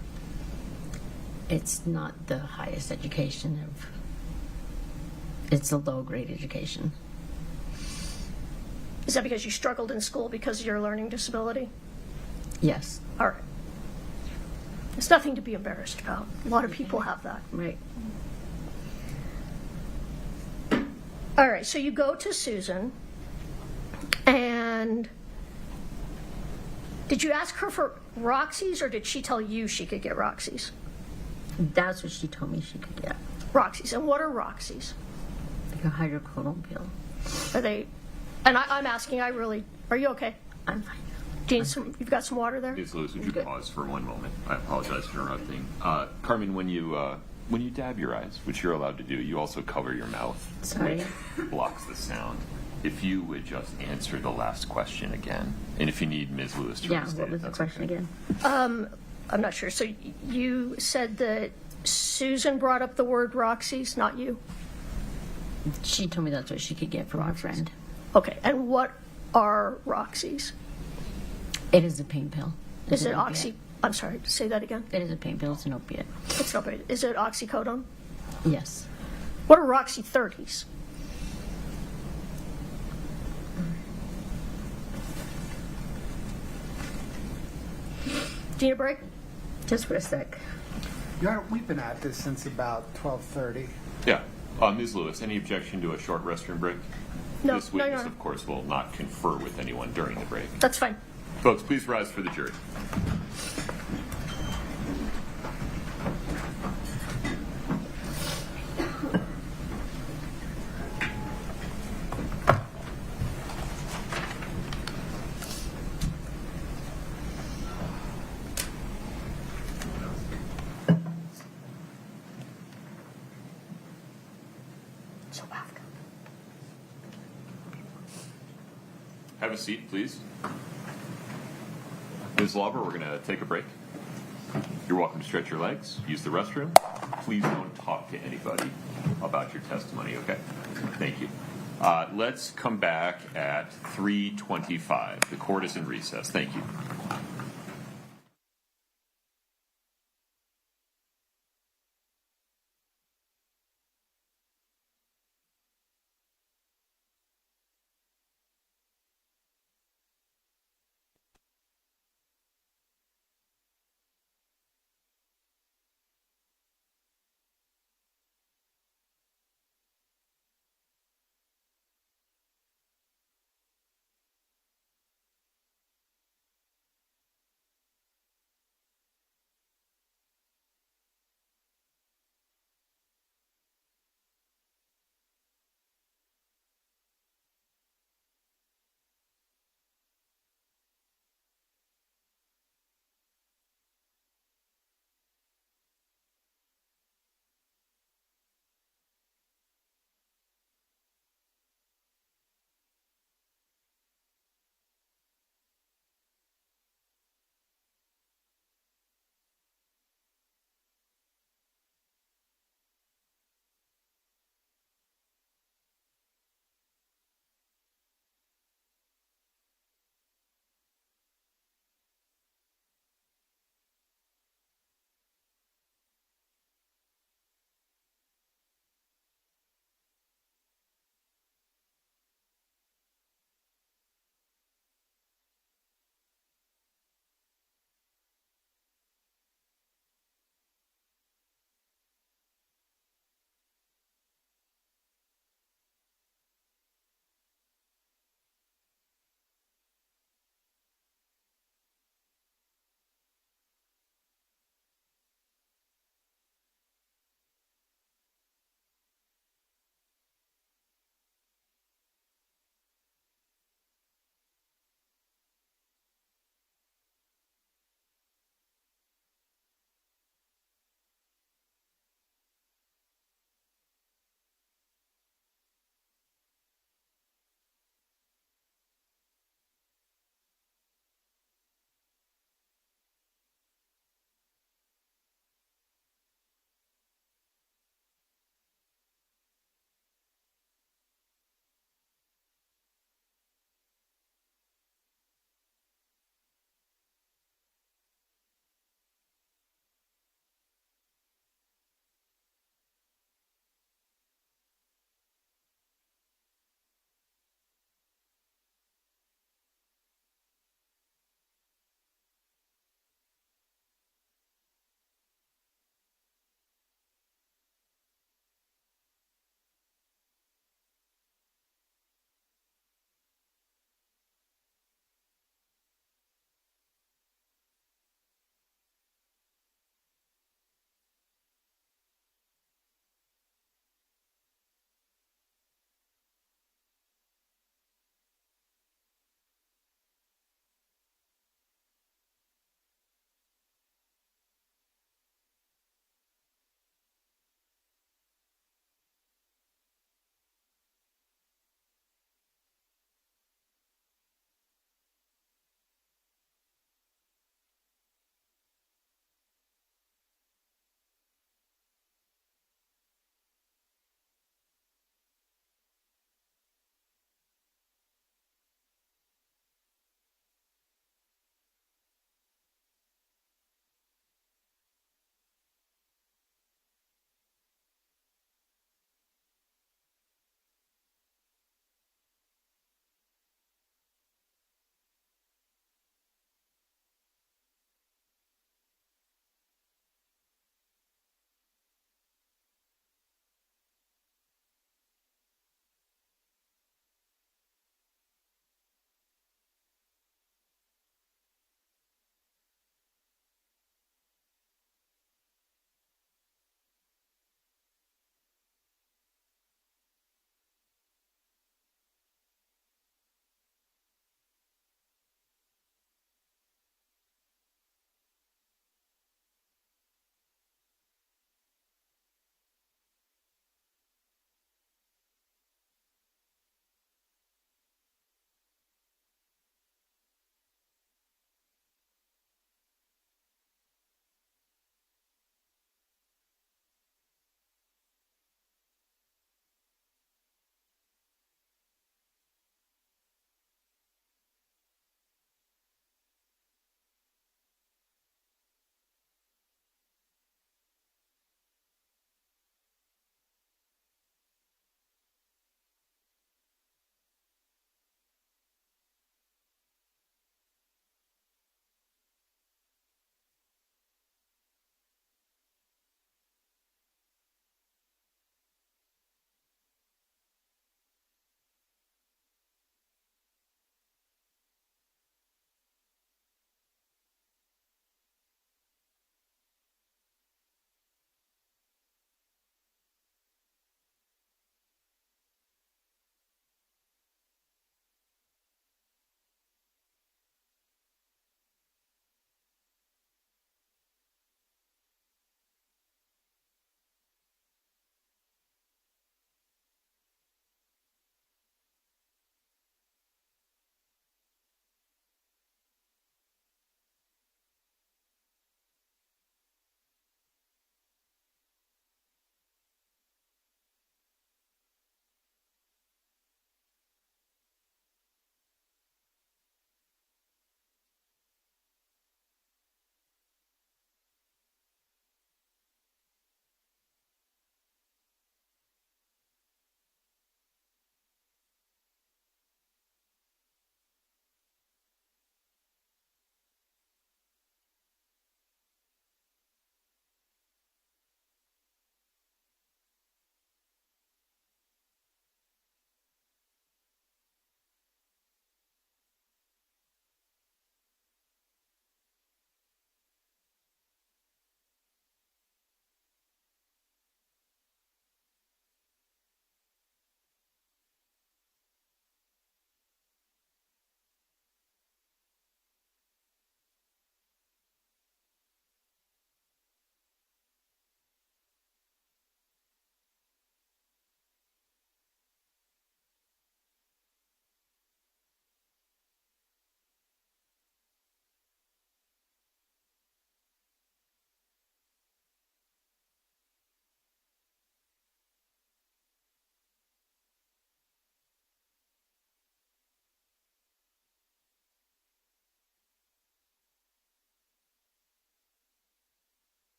Speaker 16: It's not the highest education of. It's a low-grade education.
Speaker 10: Is that because you struggled in school because of your learning disability?
Speaker 16: Yes.
Speaker 10: All right. It's nothing to be embarrassed about. A lot of people have that.
Speaker 16: Right.
Speaker 10: All right, so you go to Susan, and did you ask her for Roxy's, or did she tell you she could get Roxy's?
Speaker 16: That's what she told me she could get.
Speaker 10: Roxy's. And what are Roxy's?
Speaker 16: Like a hydrocodone pill.
Speaker 10: Are they, and I'm asking, are you okay?
Speaker 16: I'm fine.
Speaker 10: Do you need you've got some water there?
Speaker 1: Ms. Lewis, would you pause for one moment? I apologize for interrupting. Carmen, when you dab your eyes, which you're allowed to do, you also cover your mouth,
Speaker 16: Sorry.
Speaker 1: which blocks the sound. If you would just answer the last question again, and if you need Ms. Lewis to restate
Speaker 16: what was
Speaker 1: it,
Speaker 16: the
Speaker 1: that's
Speaker 16: question
Speaker 1: okay.
Speaker 16: again?
Speaker 10: I'm not sure. So you said that Susan brought up the word Roxy's, not you?
Speaker 16: She told me that's what she could get from her friend.
Speaker 10: Okay, and what are Roxy's?
Speaker 16: It is a pain pill.
Speaker 10: Is it
Speaker 16: an opiate.
Speaker 10: oxy? I'm sorry, say that again.
Speaker 16: It is a pain pill. It's an opiate.
Speaker 10: It's not. Is it oxycodone?
Speaker 16: Yes.
Speaker 10: What are Roxy 30s? Do you need a break?
Speaker 16: Just for a sec.
Speaker 8: Your Honor, we've been at this since about 12:30.
Speaker 1: Yeah. Ms. Lewis, any objection to a short restroom break?
Speaker 10: No,
Speaker 1: This
Speaker 10: no, Your
Speaker 1: witness,
Speaker 10: Honor.
Speaker 1: of course, will not confer with anyone during the break.
Speaker 10: That's fine.
Speaker 1: Folks, please rise for the jury. Have a seat, please. Ms. Lauber, we're going to take a break. You're welcome to stretch your legs, use the restroom. Please don't talk to anybody about your testimony, okay? Thank you. Let's come back at 3:25. The court is in recess. Thank you.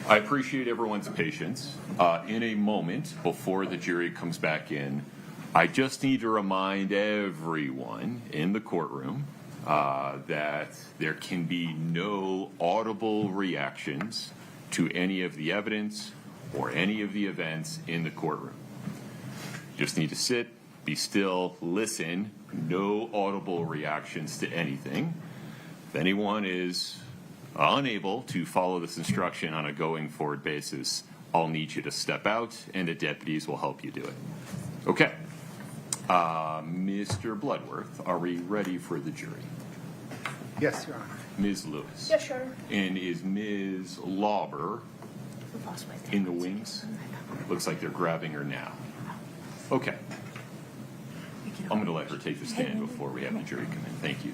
Speaker 1: I appreciate everyone's patience. In a moment, before the jury comes back in, I just need to remind everyone in the courtroom that there can be no audible reactions to any of the evidence or any of the events in the courtroom. You just need to sit, be still, listen, no audible reactions to anything. If anyone is unable to follow this instruction on a going forward basis, I'll need you to step out and the deputies will help you do it. Okay. Mr. Bloodworth, are we ready for the jury?
Speaker 8: Yes, Your Honor.
Speaker 1: Ms. Lewis?
Speaker 10: Yes, Your Honor.
Speaker 1: And is Ms. Lauber in the wings? Looks like they're grabbing her now. Okay. I'm going to let her take the stand before we have the jury come in. Thank you.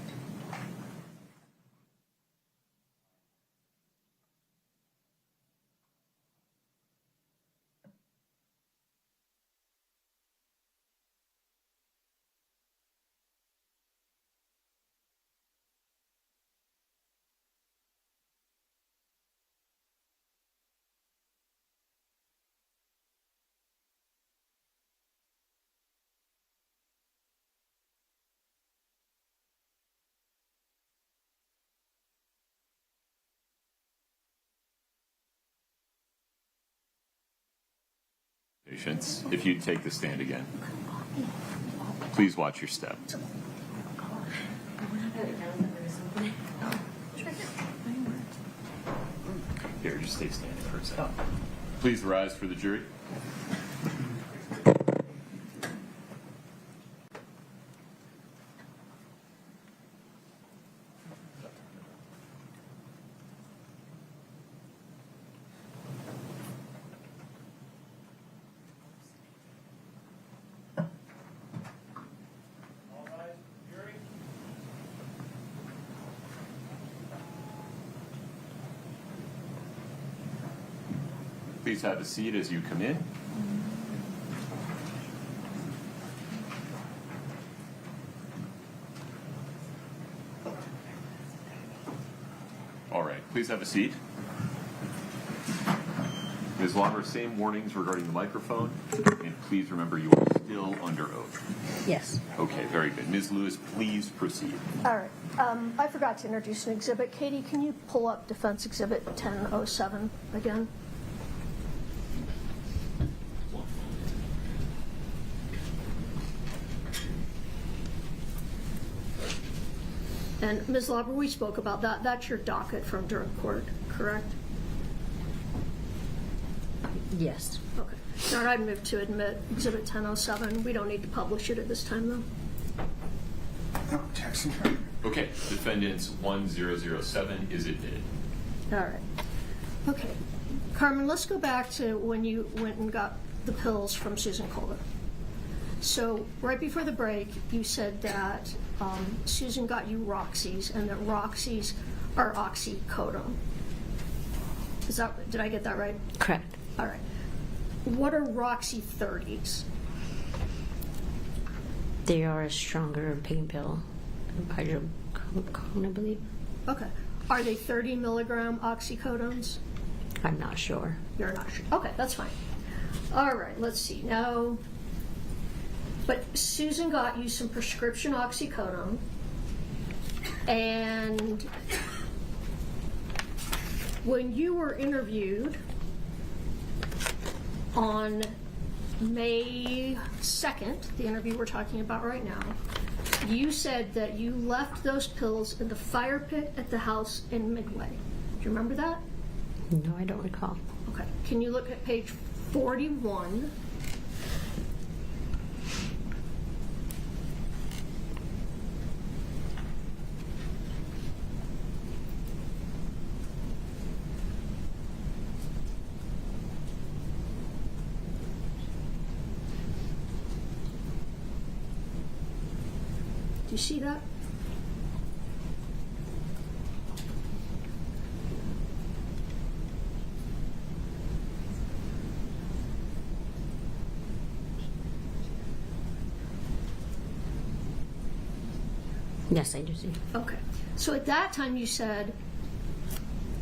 Speaker 1: Patience, if you'd take the stand again. Please watch your step. Here, just stay standing for a second. Please rise for the jury. Please have a seat as you come in. All right, please have a seat. Ms. Lauber, same warnings regarding the microphone, and please remember you are still under oath.
Speaker 10: Yes.
Speaker 1: Okay, very good. Ms. Lewis, please proceed.
Speaker 10: All right. I forgot to introduce an exhibit. Katie, can you pull up Defense Exhibit 1007 again? And Ms. Lauber, we spoke about that. That's your docket from during court, correct?
Speaker 16: Yes.
Speaker 10: Okay. Now I'd move to admit Exhibit 1007. We don't need to publish it at this time, though.
Speaker 8: No objection.
Speaker 1: Okay, defendants 1007 is admitted.
Speaker 10: All right. Okay. Carmen, let's go back to when you went and got the pills from Susan Kohler. So right before the break, you said that Susan got you Roxy's and that Roxy's are oxycodone. Did I get that right?
Speaker 16: Correct.
Speaker 10: All right. What are Roxy 30s?
Speaker 16: They are a stronger pain pill. Hydrocodone, I believe.
Speaker 10: Okay. Are they 30 milligram oxycodones?
Speaker 16: I'm not sure.
Speaker 10: You're not sure. Okay, that's fine. All right, let's see. Now, but Susan got you some prescription oxycodone, and when you were interviewed on May 2nd, the interview we're talking about right now, you said that you left those pills in the fire pit at the house in Midway. Do you remember that?
Speaker 16: No, I don't recall.
Speaker 10: Okay. Can you look at page 41? Do you see that?
Speaker 16: Yes, I do see.
Speaker 10: Okay. So at that time you said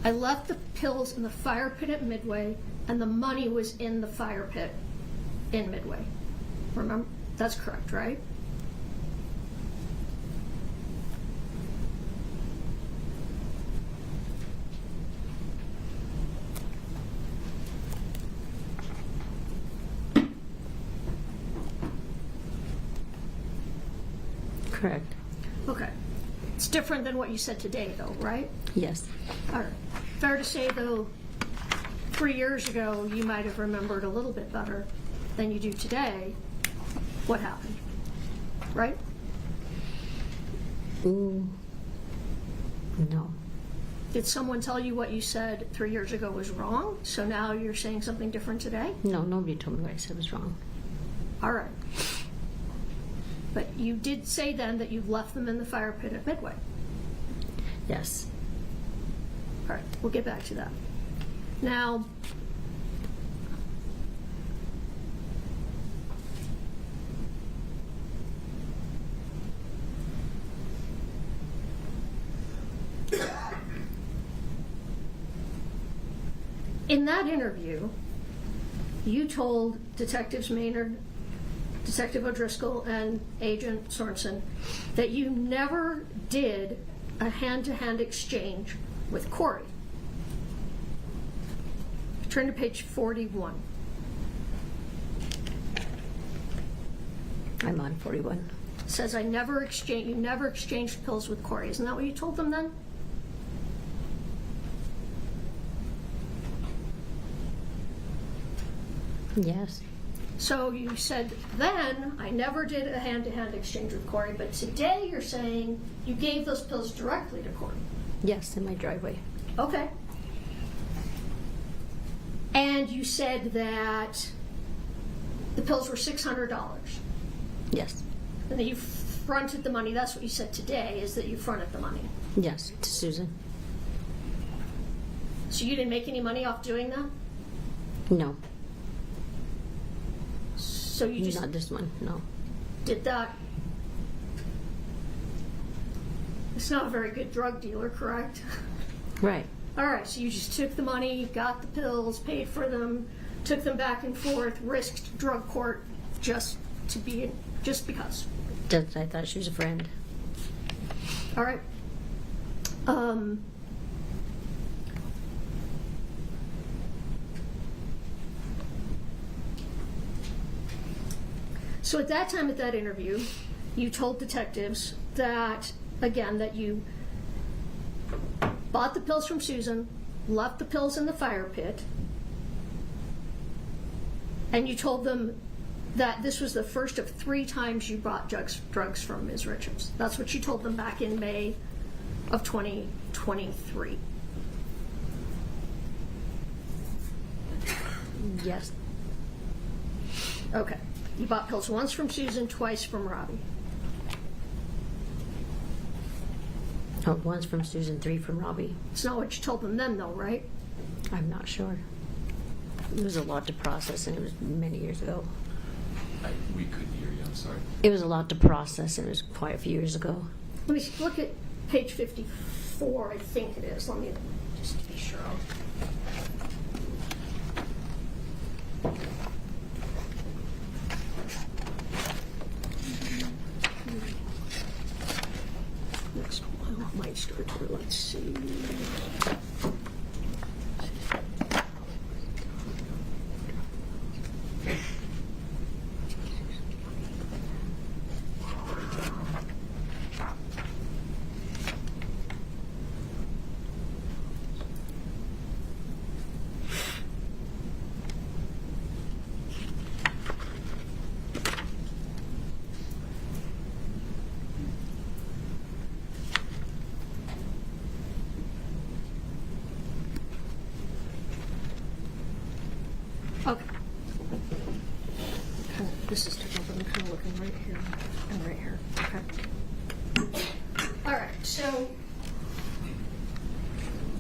Speaker 10: I left the pills in the fire pit at Midway, and the money was in the fire pit in Midway. Remember? That's correct, right?
Speaker 16: Correct.
Speaker 10: Okay. It's different than what you said today, though, right?
Speaker 16: Yes.
Speaker 10: All right. Fair to say, though, 3 years ago, you might have remembered a little bit better than you do today what happened, right?
Speaker 16: No.
Speaker 10: Did someone tell you what you said 3 years ago was wrong, so now you're saying something different today?
Speaker 16: No, nobody told me what I said was wrong.
Speaker 10: All right. But you did say then that you left them in the fire pit at Midway.
Speaker 16: Yes.
Speaker 10: All right, we'll get back to that. Now, in that interview, you told Detectives Maynard, Detective O'Driscoll, and Agent Sorensen that you never did a hand-to-hand exchange with Kouri. Turn to page 41.
Speaker 16: I'm on 41.
Speaker 10: It says you never exchanged pills with Kouri. Isn't that what you told them then?
Speaker 16: Yes.
Speaker 10: So you said then, I never did a hand-to-hand exchange with Kouri, but today you're saying you gave those pills directly to Kouri.
Speaker 16: Yes, in my driveway.
Speaker 10: Okay. And you said that the pills were $600.
Speaker 16: Yes.
Speaker 10: And that you fronted the money. That's what you said today, is that you fronted the money.
Speaker 16: Yes, to Susan.
Speaker 10: So you didn't make any money off doing that?
Speaker 16: No.
Speaker 10: So you just
Speaker 16: Not this one, no.
Speaker 10: did that. It's not a very good drug dealer, correct?
Speaker 16: Right.
Speaker 10: All right, so you just took the money, got the pills, paid for them, took them back and forth, risked drug court just because.
Speaker 16: Just, I thought she was a friend.
Speaker 10: All right. So at that time, at that interview, you told detectives that, again, that you bought the pills from Susan, left the pills in the fire pit, and you told them that this was the first of 3 times you bought drugs from Ms. RIchins. That's what you told them back in May of 2023.
Speaker 16: Yes.
Speaker 10: Okay. You bought pills once from Susan, twice from Robbie.
Speaker 16: Oh, once from Susan, 3 from Robbie.
Speaker 10: It's not what you told them then, though, right?
Speaker 16: I'm not sure. It was a lot to process, and it was many years ago.
Speaker 1: We couldn't hear you, I'm sorry.
Speaker 16: It was a lot to process, and it was quite a few years ago.
Speaker 10: Let me look at page 54, I think it is. Let me just be sure. Next one, I might start here. Let's see. Okay. This is different, but I'm kind of looking right here and right here. Okay. All right, so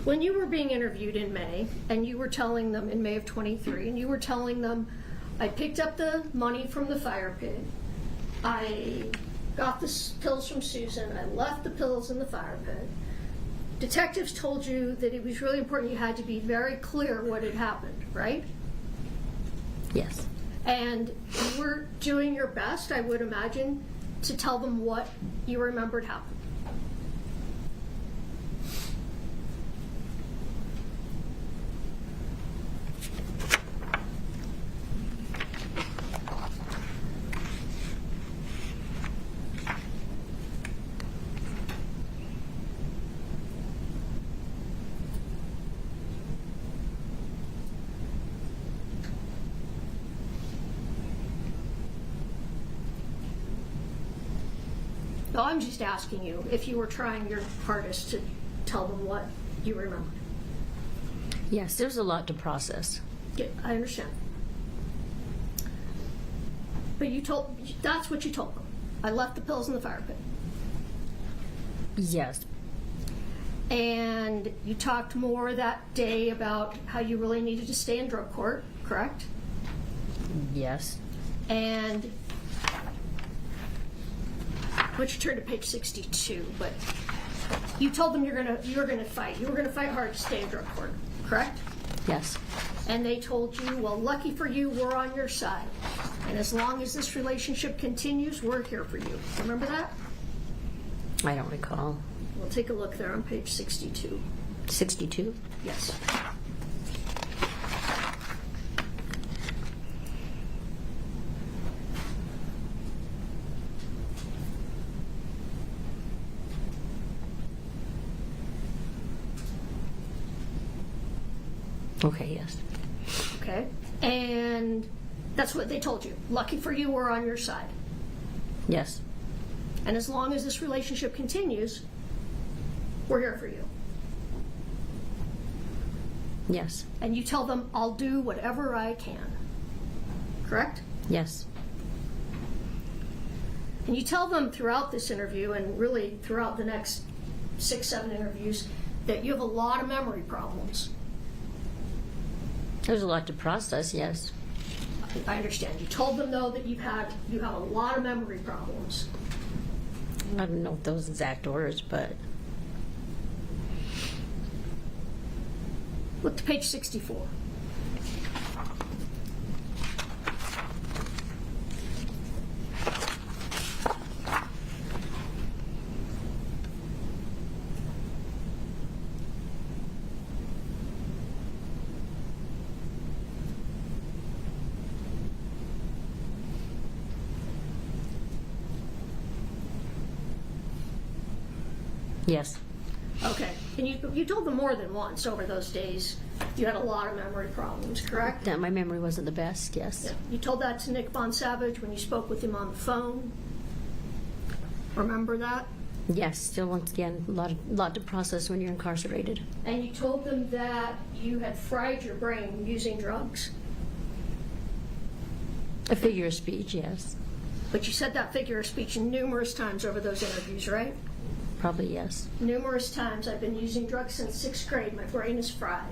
Speaker 10: when you were being interviewed in May, and you were telling them in May of 23, and you were telling them, I picked up the money from the fire pit, I got the pills from Susan, I left the pills in the fire pit, detectives told you that it was really important you had to be very clear what had happened, right?
Speaker 16: Yes.
Speaker 10: And you were doing your best, I would imagine, to tell them what you remembered happened. No, I'm just asking you if you were trying your hardest to tell them what you remembered.
Speaker 16: Yes, there's a lot to process.
Speaker 10: Yeah, I understand. But that's what you told them. I left the pills in the fire pit.
Speaker 16: Yes.
Speaker 10: And you talked more that day about how you really needed to stay in drug court, correct?
Speaker 16: Yes.
Speaker 10: And why don't you turn to page 62, but you told them you were gonna fight. You were gonna fight hard to stay in drug court, correct?
Speaker 16: Yes.
Speaker 10: And they told you, well, lucky for you, we're on your side. And as long as this relationship continues, we're here for you. Remember that?
Speaker 16: I don't recall.
Speaker 10: We'll take a look there on page 62.
Speaker 16: 62?
Speaker 10: Yes.
Speaker 16: Okay, yes.
Speaker 10: Okay. And that's what they told you. Lucky for you, we're on your side.
Speaker 16: Yes.
Speaker 10: And as long as this relationship continues, we're here for you.
Speaker 16: Yes.
Speaker 10: And you tell them, I'll do whatever I can. Correct?
Speaker 16: Yes.
Speaker 10: And you tell them throughout this interview, and really throughout the next 6-7 interviews, that you have a lot of memory problems.
Speaker 16: There's a lot to process, yes.
Speaker 10: I understand. You told them, though, that you have a lot of memory problems.
Speaker 16: I don't know those exact words, but
Speaker 10: Look to page 64.
Speaker 16: yes.
Speaker 10: Okay. And you told them more than once over those days you had a lot of memory problems, correct?
Speaker 16: That my memory wasn't the best, yes.
Speaker 10: Yeah. You told that to Nick Bonsavage when you spoke with him on the phone. Remember that?
Speaker 16: Yes, still once again, a lot to process when you're incarcerated.
Speaker 10: And you told them that you had fried your brain using drugs.
Speaker 16: A figure of speech, yes.
Speaker 10: But you said that figure of speech numerous times over those interviews, right?
Speaker 16: Probably yes.
Speaker 10: Numerous times. I've been using drugs since 6th grade. My brain is fried.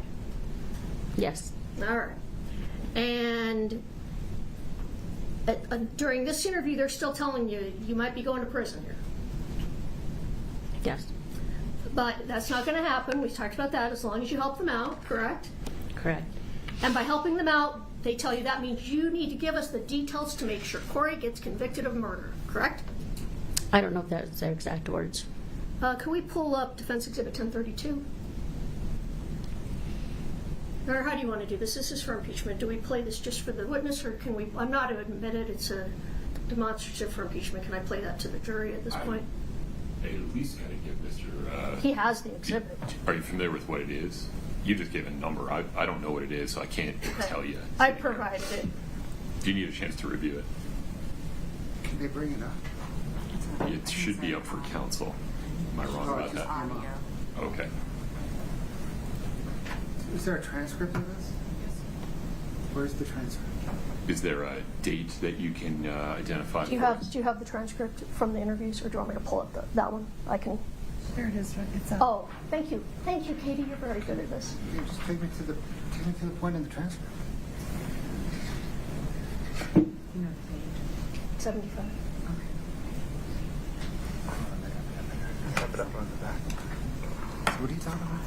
Speaker 16: Yes.
Speaker 10: All right. And during this interview, they're still telling you you might be going to prison here.
Speaker 16: Yes.
Speaker 10: But that's not going to happen. We talked about that as long as you help them out, correct?
Speaker 16: Correct.
Speaker 10: And by helping them out, they tell you that means you need to give us the details to make sure Kouri gets convicted of murder, correct?
Speaker 16: I don't know if that's their exact words.
Speaker 10: Can we pull up Defense Exhibit 1032? Or how do you want to do this? This is for impeachment. Do we play this just for the witness, or can we? I'm not to admit it. It's a demonstrative for impeachment. Can I play that to the jury at this point?
Speaker 1: At least got to give Mr.
Speaker 10: He has the exhibit.
Speaker 1: Are you familiar with what it is? You just gave a number. I don't know what it is, so I can't tell you.
Speaker 10: I provided it.
Speaker 1: Do you need a chance to review it?
Speaker 8: Can they bring it up?
Speaker 1: It should be up for counsel. Am I wrong about that? Okay.
Speaker 8: Is there a transcript of this? Yes. Where's the transcript?
Speaker 1: Is there a date that you can identify?
Speaker 10: Do you have the transcript from the interviews, or do you want me to pull up that one? I can.
Speaker 2: There it is. It's up.
Speaker 10: Oh, thank you, Katie. You're very good at this.
Speaker 8: Yeah, just take me to the point in the transcript.
Speaker 10: 75.
Speaker 8: Have it up on the back. What are you talking about?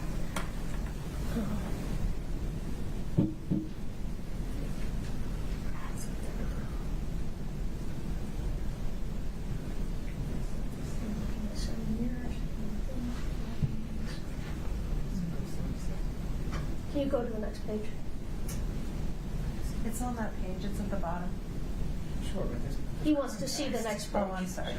Speaker 10: Can you go to the next page?
Speaker 2: It's on that page, it's at the bottom.
Speaker 8: Sure, but there's
Speaker 10: He wants to see the next page.
Speaker 2: Oh, I'm sorry.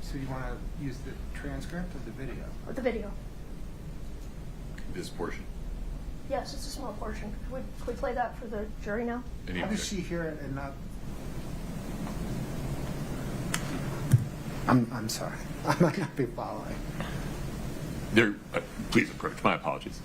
Speaker 8: So you want to use the transcript or the video?
Speaker 10: Or the video?
Speaker 1: This portion.
Speaker 10: Yes, it's a small portion. Can we play that for the jury now?
Speaker 8: How does she hear it and not? I'm sorry. I might not be following.
Speaker 1: There, please approach. My apologies.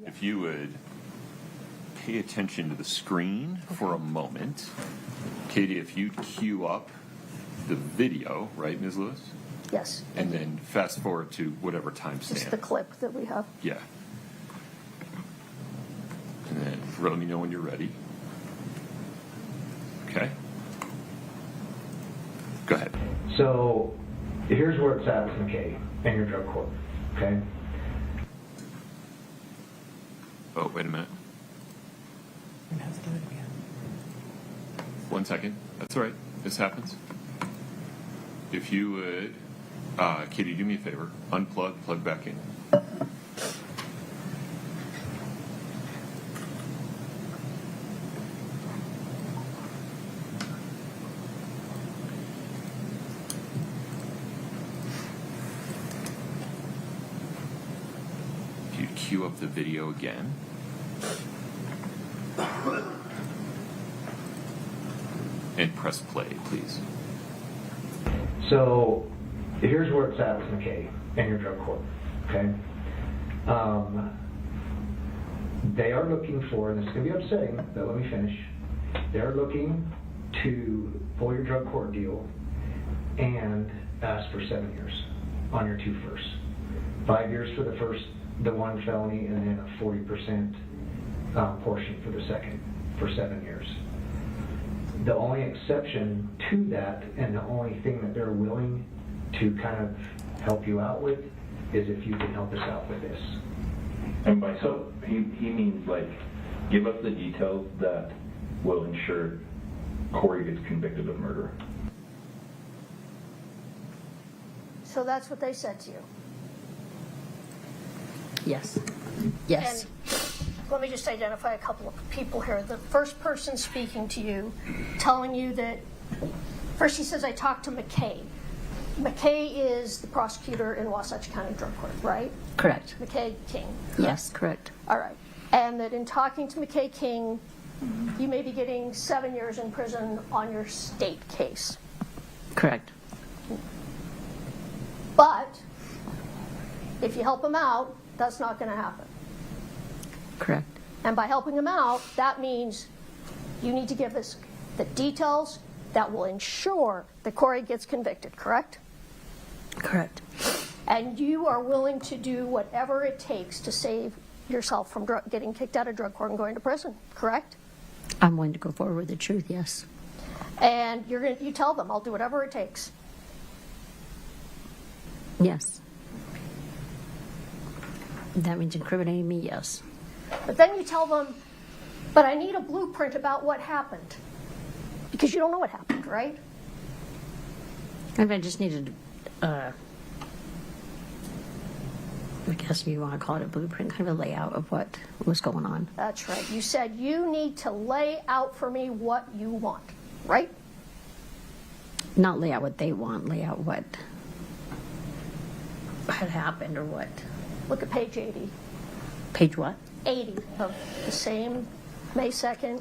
Speaker 1: If you would pay attention to the screen for a moment. Katie, if you'd cue up the video, right, Ms. Lewis?
Speaker 10: Yes.
Speaker 1: And then fast forward to whatever timestamp.
Speaker 10: Just the clip that we have.
Speaker 1: Yeah. And then let me know when you're ready. Okay. Go ahead.
Speaker 17: So here's where it's at with McKay and your drug court, okay?
Speaker 1: Oh, wait a minute.
Speaker 6: We're going to have to do it again.
Speaker 1: 1 second. That's all right. This happens. If you would, Katie, do me a favor. Unplug, plug back in. If you'd cue up the video again. And press play, please.
Speaker 17: So here's where it's at with McKay and your drug court, okay? They are looking for, and this is going to be upsetting, but let me finish. They're looking to pull your drug court deal and ask for 7 years on your two firsts. 5 years for the one felony, and then a 40% portion for the second, for 7 years. The only exception to that, and the only thing that they're willing to kind of help you out with, is if you can help us out with this.
Speaker 18: And by so, he means like, give us the details that will ensure Kouri gets convicted of murder.
Speaker 10: So that's what they said to you?
Speaker 16: Yes. Yes.
Speaker 10: And let me just identify a couple of people here. The first person speaking to you, telling you that, first he says, I talked to McKay. McKay is the prosecutor in Wasatch County Drug Court, right?
Speaker 16: Correct.
Speaker 10: McKay King.
Speaker 16: Yes, correct.
Speaker 10: All right. And that in talking to McKay King, you may be getting 7 years in prison on your state case.
Speaker 16: Correct.
Speaker 10: But if you help him out, that's not going to happen.
Speaker 16: Correct.
Speaker 10: And by helping him out, that means you need to give us the details that will ensure that Kouri gets convicted, correct?
Speaker 16: Correct.
Speaker 10: And you are willing to do whatever it takes to save yourself from getting kicked out of drug court and going to prison, correct?
Speaker 16: I'm willing to go forward with the truth, yes.
Speaker 10: And you tell them, I'll do whatever it takes.
Speaker 16: Yes. That means incriminating me, yes.
Speaker 10: But then you tell them, but I need a blueprint about what happened. Because you don't know what happened, right?
Speaker 16: And I just needed, I guess you want to call it a blueprint, kind of a layout of what was going on.
Speaker 10: That's right. You said you need to lay out for me what you want, right?
Speaker 16: Not lay out what they want, lay out what had happened or what.
Speaker 10: Look at page 80.
Speaker 16: Page what?
Speaker 10: 80 of the same May 2nd.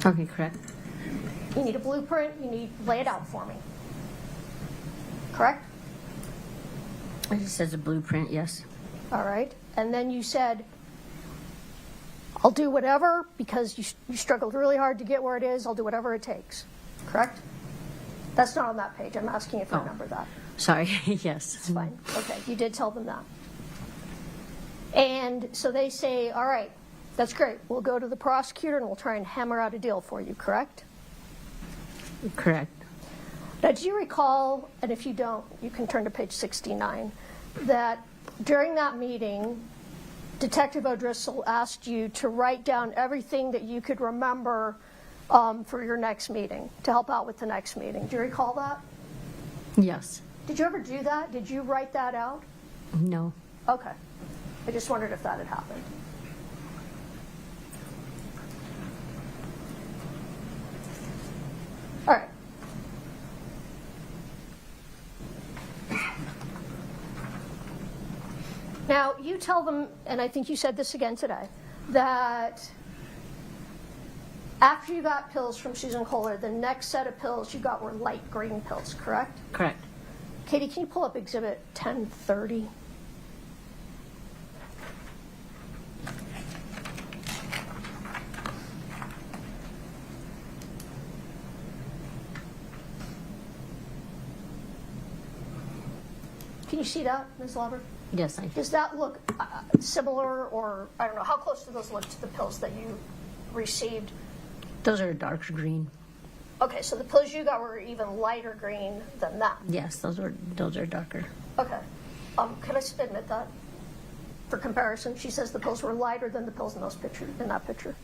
Speaker 16: Okay, correct.
Speaker 10: You need a blueprint, you need to lay it out for me. Correct?
Speaker 16: It just says a blueprint, yes.
Speaker 10: All right. And then you said, I'll do whatever because you struggled really hard to get where it is. I'll do whatever it takes. Correct? That's not on that page. I'm asking if you remember that.
Speaker 16: Sorry, yes.
Speaker 10: It's fine. Okay, you did tell them that. And so they say, all right, that's great. We'll go to the prosecutor and we'll try and hammer out a deal for you, correct?
Speaker 16: Correct.
Speaker 10: Now, do you recall, and if you don't, you can turn to page 69, that during that meeting, Detective O'Driscoll asked you to write down everything that you could remember for your next meeting, to help out with the next meeting. Do you recall that?
Speaker 16: Yes.
Speaker 10: Did you ever do that? Did you write that out?
Speaker 16: No.
Speaker 10: Okay. I just wondered if that had happened. All right. Now, you tell them, and I think you said this again today, that after you got pills from Susan Kohler, the next set of pills you got were light green pills, correct?
Speaker 16: Correct.
Speaker 10: Katie, can you pull up Exhibit 1030? Can you see that, Ms. Lauber?
Speaker 16: Yes, I
Speaker 10: Does that look similar, or I don't know, how close do those look to the pills that you received?
Speaker 16: Those are darker green.
Speaker 10: Okay, so the pills you got were even lighter green than that.
Speaker 16: Yes, those are darker.
Speaker 10: Okay. Can I admit that? For comparison, she says the pills were lighter than the pills in those pictures, in that picture.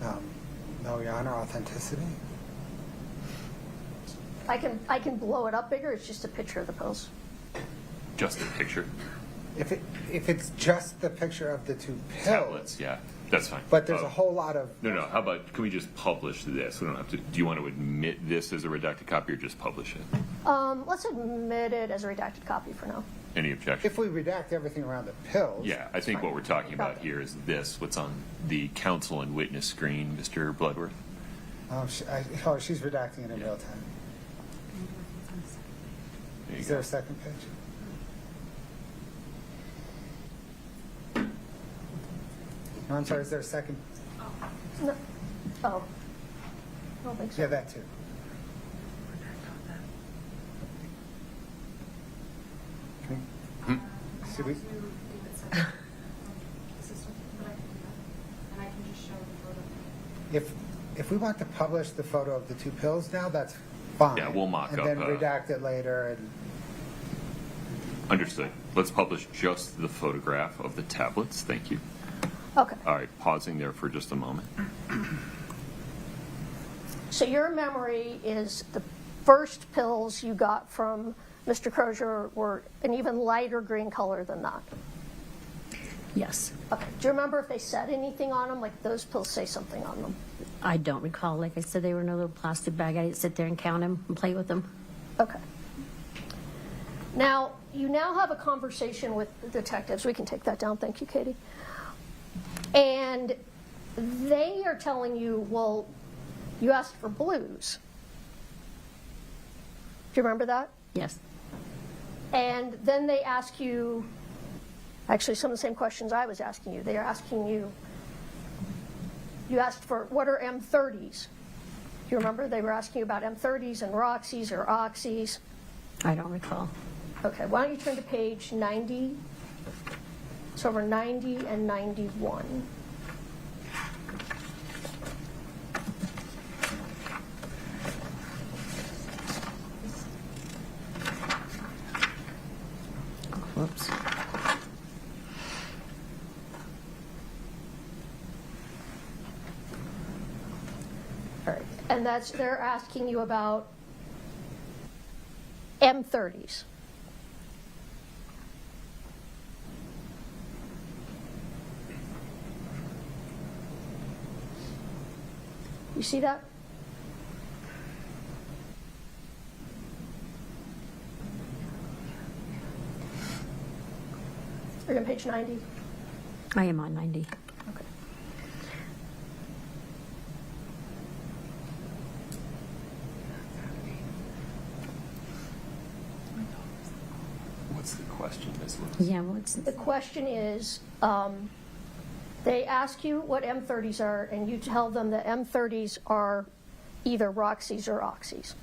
Speaker 8: No, Your Honor, authenticity?
Speaker 10: I can blow it up bigger. It's just a picture of the pills.
Speaker 1: Just a picture.
Speaker 8: If it's just the picture of the two pills.
Speaker 1: Tablets, yeah. That's fine.
Speaker 8: But there's a whole lot of...
Speaker 1: No, how about, can we just publish this? We don't have to, do you want to admit this as a redacted copy or just publish it?
Speaker 10: Let's admit it as a redacted copy for now.
Speaker 1: Any objection?
Speaker 8: If we redact everything around the pills...
Speaker 1: Yeah, I think what we're talking about here is this, what's on the counsel and witness screen, Mr. Bloodworth.
Speaker 8: She's redacting it in real time. Is there a second page? No, I'm sorry, is there a second?
Speaker 10: No. Oh. I don't think so.
Speaker 8: Yeah, that too. Should we? If we want to publish the photo of the two pills now, that's fine.
Speaker 1: Yeah, we'll mock
Speaker 8: and
Speaker 1: up.
Speaker 8: And then redact it later. And
Speaker 1: Understood. Let's publish just the photograph of the tablets. Thank you.
Speaker 10: Okay.
Speaker 1: All right, pausing there for just a moment.
Speaker 10: So your memory is the first pills you got from Mr. Crozier were an even lighter green color than that.
Speaker 16: Yes.
Speaker 10: Okay. Do you remember if they said anything on them? Like those pills say something on them?
Speaker 16: I don't recall. Like I said, they were in a little plastic bag. I didn't sit there and count them and play with them.
Speaker 10: Okay. Now, you now have a conversation with the detectives. We can take that down. Thank you, Katie. And they are telling you, well, you asked for blues. Do you remember that?
Speaker 16: Yes.
Speaker 10: And then they ask you, actually some of the same questions I was asking you. They are asking you, you asked for, what are M30s? Do you remember? They were asking you about M30s and Roxys or Oxys.
Speaker 16: I don't recall.
Speaker 10: Okay, why don't you turn to page 90? It's over 90 and 91.
Speaker 16: Whoops.
Speaker 10: All right, and they're asking you about M30s. You see that? Are you on page 90?
Speaker 16: I am on 90.
Speaker 10: Okay.
Speaker 1: What's the question, Ms. Lewis?
Speaker 16: Yeah, what's
Speaker 10: The question is, they ask you what M30s are, and you tell them that M30s are either Roxys or Oxys,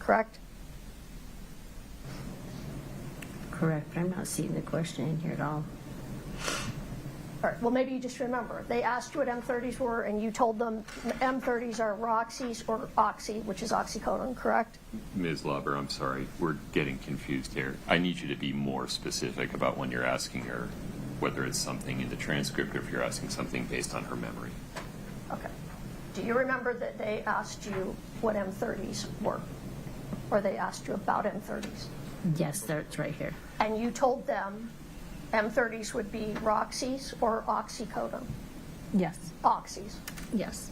Speaker 10: correct?
Speaker 16: correct, but I'm not seeing the question in here at all.
Speaker 10: All right, well, maybe you just remember. They asked you what M30s were, and you told them M30s are Roxys or Oxy, which is oxycodone, correct?
Speaker 1: Ms. Lauber, I'm sorry. We're getting confused here. I need you to be more specific about when you're asking her, whether it's something in the transcript or if you're asking something based on her memory.
Speaker 10: Okay. Do you remember that they asked you what M30s were? Or they asked you about M30s?
Speaker 16: Yes, that's right here.
Speaker 10: And you told them M30s would be Roxys or oxycodone?
Speaker 16: Yes.
Speaker 10: Oxys.
Speaker 16: Yes.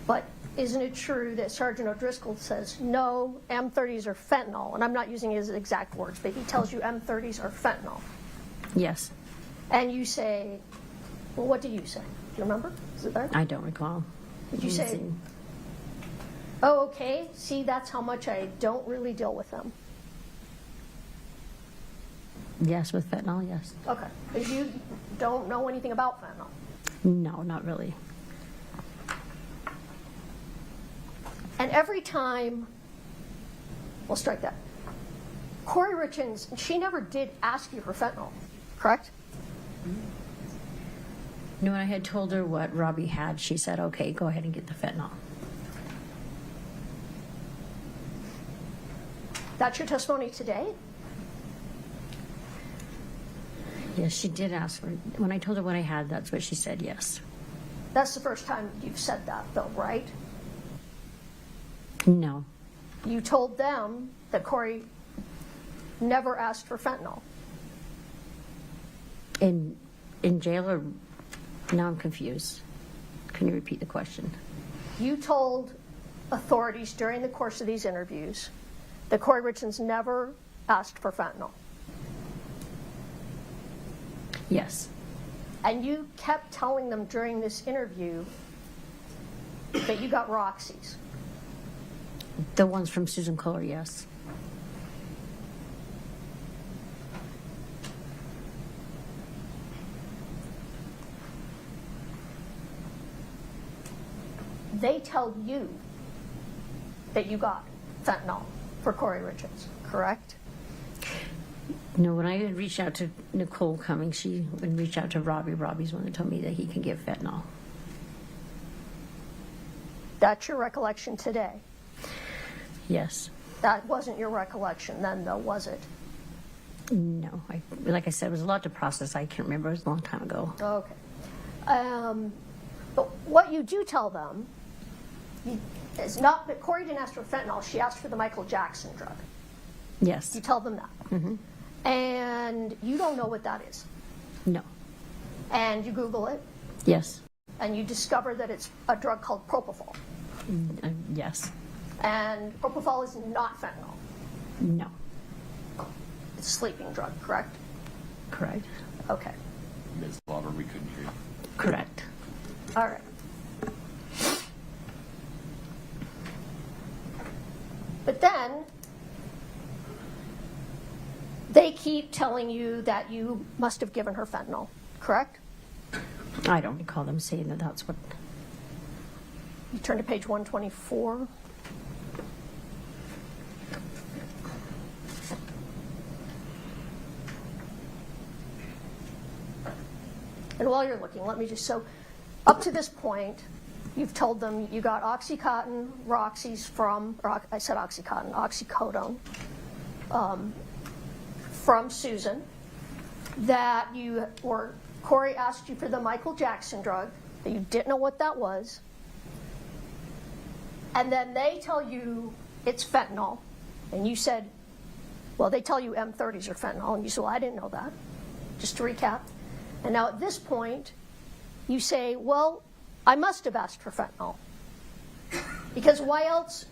Speaker 10: But isn't it true that Sergeant O'Driscoll says, no, M30s are fentanyl? And I'm not using his exact words, but he tells you M30s are fentanyl.
Speaker 16: Yes.
Speaker 10: And you say, well, what do you say? Do you remember? Is it there?
Speaker 16: I don't recall.
Speaker 10: Did you
Speaker 16: Let's
Speaker 10: say,
Speaker 16: see.
Speaker 10: oh, okay, see, that's how much I don't really deal with them.
Speaker 16: Yes, with fentanyl, yes.
Speaker 10: Okay, because you don't know anything about fentanyl.
Speaker 16: No, not really.
Speaker 10: And every time, we'll strike that. Kouri RIchins, she never did ask you for fentanyl, correct?
Speaker 16: No, when I had told her what Robbie had, she said, okay, go ahead and get the fentanyl.
Speaker 10: That's your testimony today?
Speaker 16: Yes, she did ask for, when I told her what I had, that's what she said, yes.
Speaker 10: That's the first time you've said that, though, right?
Speaker 16: No.
Speaker 10: You told them that Kouri never asked for fentanyl.
Speaker 16: In jail or, now I'm confused. Can you repeat the question?
Speaker 10: You told authorities during the course of these interviews that Kouri RIchins never asked for fentanyl.
Speaker 16: Yes.
Speaker 10: And you kept telling them during this interview that you got Roxys.
Speaker 16: The ones from Susan Kouri, yes.
Speaker 10: They tell you that you got fentanyl for Kouri RIchins, correct?
Speaker 16: No, when I reached out to Nicole Cummings, she would reach out to Robbie. Robbie's one that told me that he can give fentanyl.
Speaker 10: That's your recollection today.
Speaker 16: Yes.
Speaker 10: That wasn't your recollection then, though, was it?
Speaker 16: No. Like I said, it was a lot to process. I can't remember. It was a long time ago.
Speaker 10: Okay. But what you do tell them is not that Kouri didn't ask for fentanyl. She asked for the Michael Jackson drug.
Speaker 16: Yes.
Speaker 10: You tell them that.
Speaker 16: Mm-hmm.
Speaker 10: And you don't know what that is.
Speaker 16: No.
Speaker 10: And you Google it.
Speaker 16: Yes.
Speaker 10: And you discover that it's a drug called propofol.
Speaker 16: Yes.
Speaker 10: And propofol is not fentanyl.
Speaker 16: No.
Speaker 10: It's a sleeping drug, correct?
Speaker 16: Correct.
Speaker 10: Okay.
Speaker 1: Ms. Lauber, we couldn't hear you.
Speaker 16: Correct.
Speaker 10: All right. But then, They keep telling you that you must have given her fentanyl, correct?
Speaker 16: I don't recall them saying that that's what.
Speaker 10: You turn to page 124. And while you're looking, let me just, so up to this point, you've told them you got Oxycontin, Roxy's from, or I said Oxycontin, oxycodone, from Susan, that you were, Kouri asked you for the Michael Jackson drug, that you didn't know what that was, and then they tell you it's fentanyl, and you said, well, they tell you M30s are fentanyl, and you said, well, I didn't know that, just to recap. And now at this point, you say, well, I must have asked for fentanyl. Because why else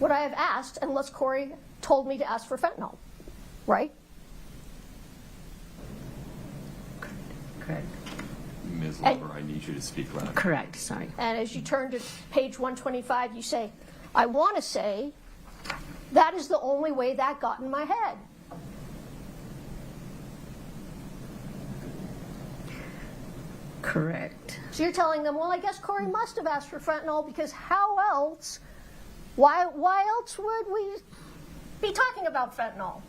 Speaker 10: would I have asked unless Kouri told me to ask for fentanyl, right?
Speaker 16: Correct.
Speaker 1: Ms. Lover, I need you to speak louder.
Speaker 16: Correct, sorry.
Speaker 10: And as you turn to page 125, you say, I want to say that is the only way that got in my head.
Speaker 16: Correct.
Speaker 10: So you're telling them, well, I guess Kouri must have asked for fentanyl because how else, why else would we be talking about fentanyl?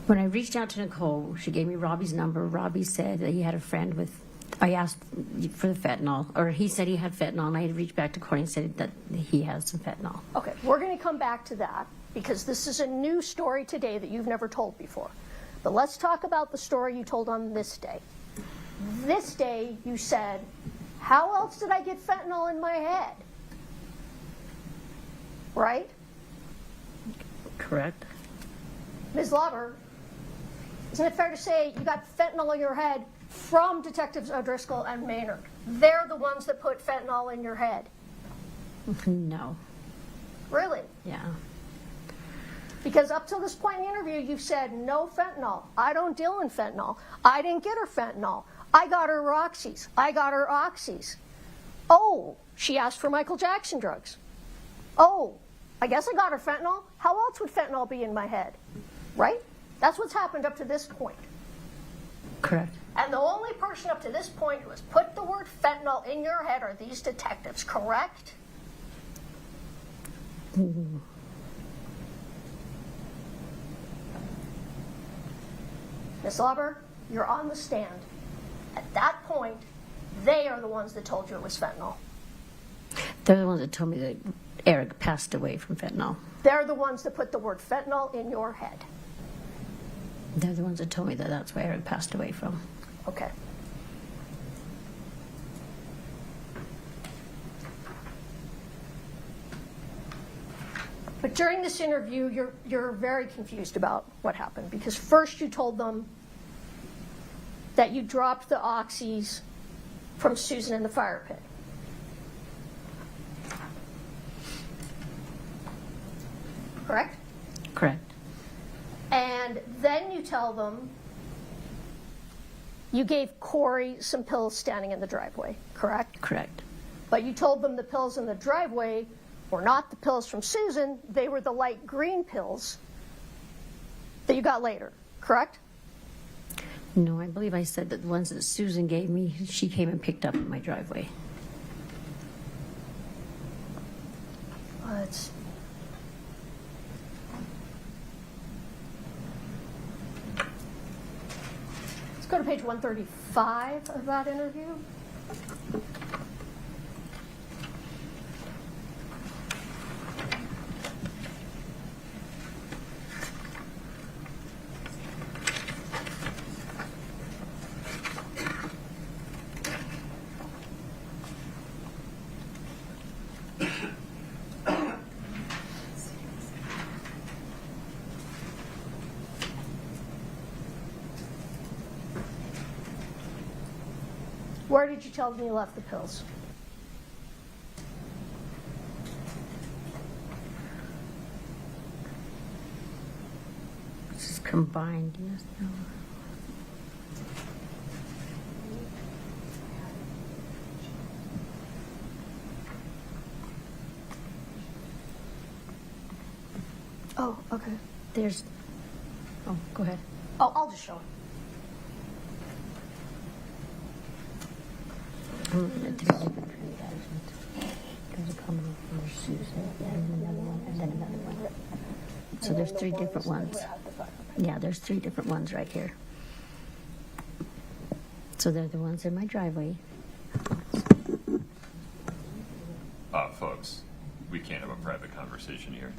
Speaker 16: When I reached out to Nicole, she gave me Robbie's number. Robbie said that he had a friend with, I asked for the fentanyl, or he said he had fentanyl, and I had reached back to Kouri and said that he has some fentanyl.
Speaker 10: Okay, we're going to come back to that because this is a new story today that you've never told before. But let's talk about the story you told on this day. This day, you said, how else did I get fentanyl in my head? Right?
Speaker 16: Correct.
Speaker 10: Ms. Lauber, isn't it fair to say you got fentanyl in your head from Detectives O'Driscoll and Maynard? They're the ones that put fentanyl in your head.
Speaker 16: No.
Speaker 10: Really?
Speaker 16: Yeah.
Speaker 10: Because up till this point in the interview, you've said, no fentanyl. I don't deal in fentanyl. I didn't get her fentanyl. I got her Roxy's. I got her Oxys. Oh, she asked for Michael Jackson drugs. Oh, I guess I got her fentanyl. How else would fentanyl be in my head? Right? That's what's happened up to this point.
Speaker 16: Correct.
Speaker 10: And the only person up to this point who has put the word fentanyl in your head are these detectives, correct?
Speaker 16: Mm.
Speaker 10: Ms. Lauber, you're on the stand. At that point, they are the ones that told you it was fentanyl.
Speaker 16: They're the ones that told me that Eric passed away from fentanyl.
Speaker 10: They're the ones that put the word fentanyl in your head.
Speaker 16: They're the ones that told me that that's where Eric passed away from.
Speaker 10: Okay. But during this interview, you're very confused about what happened because first you told them that you dropped the oxys from Susan in the fire pit. Correct?
Speaker 16: Correct.
Speaker 10: And then you tell them you gave Kouri some pills standing in the driveway, correct?
Speaker 16: Correct.
Speaker 10: But you told them the pills in the driveway were not the pills from Susan, they were the light green pills that you got later, correct?
Speaker 16: No, I believe I said that the ones that Susan gave me, she came and picked up in my driveway.
Speaker 10: Let's go to page 135 of that interview. Where did you tell them you left the pills?
Speaker 16: This is combined, yes. No.
Speaker 10: Oh, okay.
Speaker 16: There's, oh, go ahead.
Speaker 10: Oh, I'll just show it.
Speaker 16: I'm looking at 3 different transactions. There's a common for Susan, and another one, and then another one. So there's 3 different ones. Yeah, there's 3 different ones right here. So they're the ones in my driveway.
Speaker 1: Folks, we can't have a private conversation here.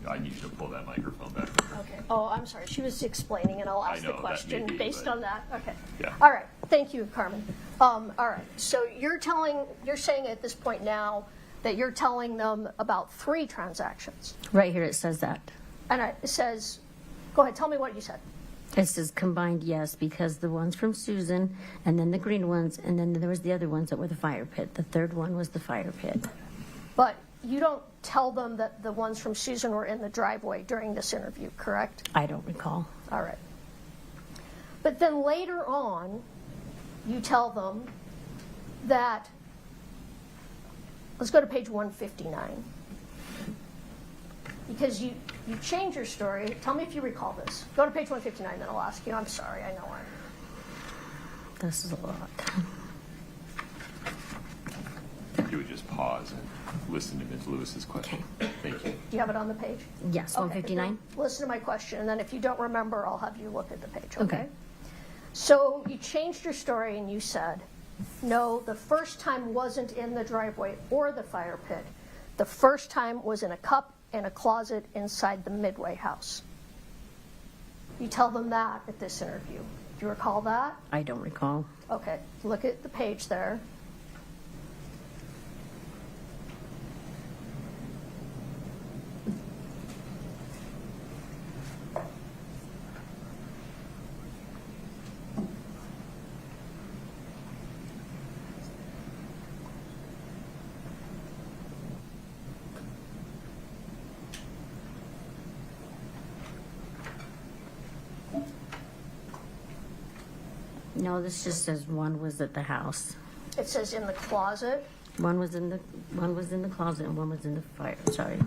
Speaker 1: I need you to pull that microphone back.
Speaker 10: Okay. Oh, I'm sorry. She was explaining, and I'll ask
Speaker 1: I
Speaker 10: the
Speaker 1: know, that
Speaker 10: question
Speaker 1: may be,
Speaker 10: based
Speaker 1: but-
Speaker 10: on that. Okay.
Speaker 1: Yeah.
Speaker 10: All right. Thank you, Carmen. All right. So you're saying at this point now that you're telling them about 3 transactions.
Speaker 16: Right here it says that.
Speaker 10: And it says, go ahead, tell me what you said.
Speaker 16: It says combined, yes, because the ones from Susan, and then the green ones, and then there was the other ones that were the fire pit. The third one was the fire pit.
Speaker 10: But you don't tell them that the ones from Susan were in the driveway during this interview, correct?
Speaker 16: I don't recall.
Speaker 10: All right. But then later on, you tell them that, let's go to page 159. Because you change your story. Tell me if you recall this. Go to page 159, then I'll ask you. I'm sorry, I know
Speaker 16: This is a lot.
Speaker 1: You would just pause and listen to Ms. Lewis's question. Thank you.
Speaker 10: Do you have it on the page?
Speaker 16: Yes,
Speaker 10: Okay,
Speaker 16: 159.
Speaker 10: Listen to my question, and then if you don't remember, I'll have you look at the page, okay?
Speaker 16: Okay.
Speaker 10: So you changed your story and you said, no, the first time wasn't in the driveway or the fire pit. The first time was in a cup in a closet inside the Midway house. You tell them that at this interview. Do you recall that?
Speaker 16: I don't recall.
Speaker 10: Okay, look at the page there.
Speaker 16: No, this just says one was at the house.
Speaker 10: It says in the closet.
Speaker 16: One was in the closet and one was in the fire. Sorry.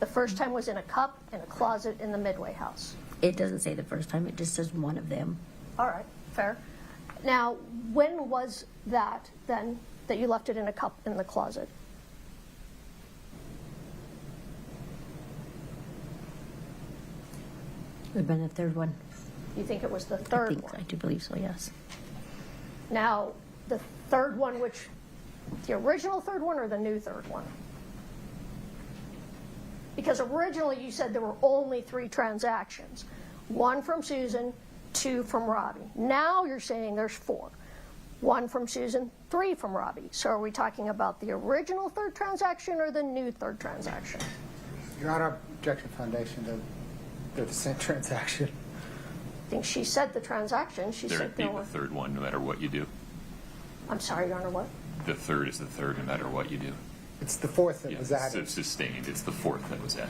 Speaker 10: The first time was in a cup in a closet in the Midway house.
Speaker 16: It doesn't say the first time. It just says one of them.
Speaker 10: All right, fair. Now, when was that then that you left it in a cup in the closet?
Speaker 16: It would have been the third one.
Speaker 10: You think it was the third one?
Speaker 16: I do believe so, yes.
Speaker 10: Now, the third one, which, the original third one or the new third one? Because originally you said there were only 3 transactions. 1 from Susan, 2 from Robbie. Now you're saying there's 4. 1 from Susan, 3 from Robbie. So are we talking about the original third transaction or the new third transaction?
Speaker 8: Your Honor, objection foundation, they're the same transaction.
Speaker 10: I think she said the transaction. She
Speaker 1: There'd
Speaker 10: said
Speaker 1: be
Speaker 10: there
Speaker 1: the
Speaker 10: were.
Speaker 1: third one no matter what you do.
Speaker 10: I'm sorry, Your Honor, what?
Speaker 1: The third is the third no matter what you do.
Speaker 8: It's the 4th that
Speaker 1: Yeah,
Speaker 8: was
Speaker 1: it's
Speaker 8: added.
Speaker 1: sustained. It's the 4th that was added.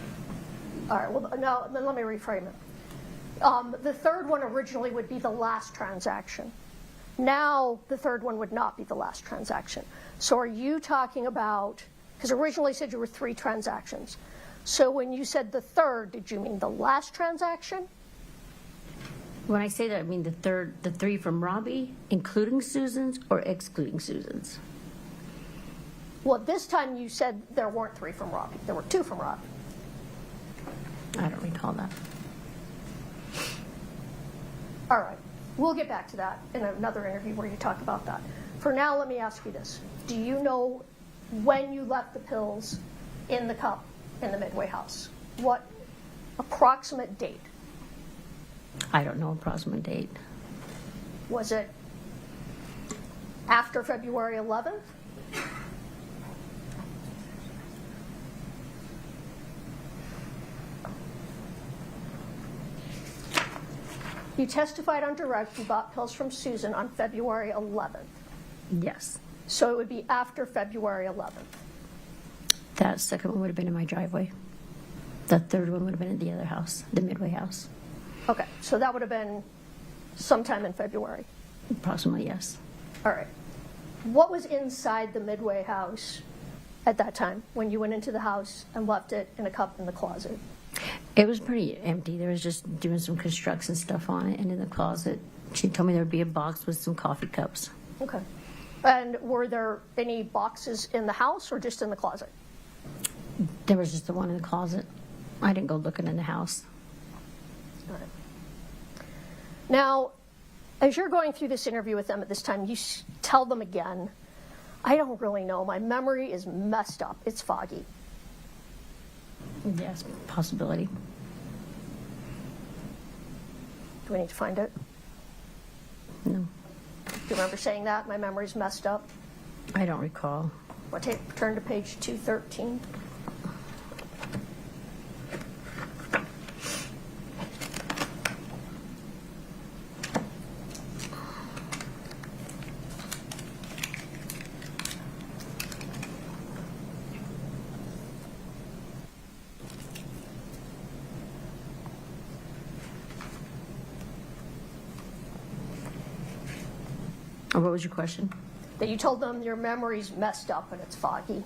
Speaker 10: All right, well, now, then let me reframe it. The third one originally would be the last transaction. Now, the third one would not be the last transaction. So are you talking about, because originally you said you were 3 transactions. So when you said the third, did you mean the last transaction?
Speaker 16: When I say that, I mean the 3 from Robbie, including Susan's or excluding Susan's.
Speaker 10: Well, this time you said there weren't 3 from Robbie. There were 2 from Robbie.
Speaker 16: I don't recall that.
Speaker 10: All right. We'll get back to that in another interview where you talk about that. For now, let me ask you this. Do you know when you left the pills in the cup in the Midway house? What approximate date?
Speaker 16: I don't know approximate date.
Speaker 10: Was it after February 11th? You testified on direct you bought pills from Susan on February 11th.
Speaker 16: Yes.
Speaker 10: So it would be after February 11th.
Speaker 16: That second one would have been in my driveway. The third one would have been in the other house, the Midway house.
Speaker 10: Okay, so that would have been sometime in February.
Speaker 16: Approximately, yes.
Speaker 10: All right. What was inside the Midway house at that time when you went into the house and left it in a cup in the closet?
Speaker 16: It was pretty empty. There was just doing some construction stuff on it, and in the closet, she told me there would be a box with some coffee cups.
Speaker 10: Okay. And were there any boxes in the house or just in the closet?
Speaker 16: There was just the one in the closet. I didn't go looking in the house.
Speaker 10: All right. Now, as you're going through this interview with them at this time, you tell them again, I don't really know. My memory is messed up. It's foggy.
Speaker 16: Yes, possibility.
Speaker 10: Do we need to find it?
Speaker 16: No.
Speaker 10: Do you remember saying that? My memory's messed up?
Speaker 16: I don't recall.
Speaker 10: Well, turn to page 213.
Speaker 16: What was your question?
Speaker 10: That you told them your memory's messed up and it's foggy.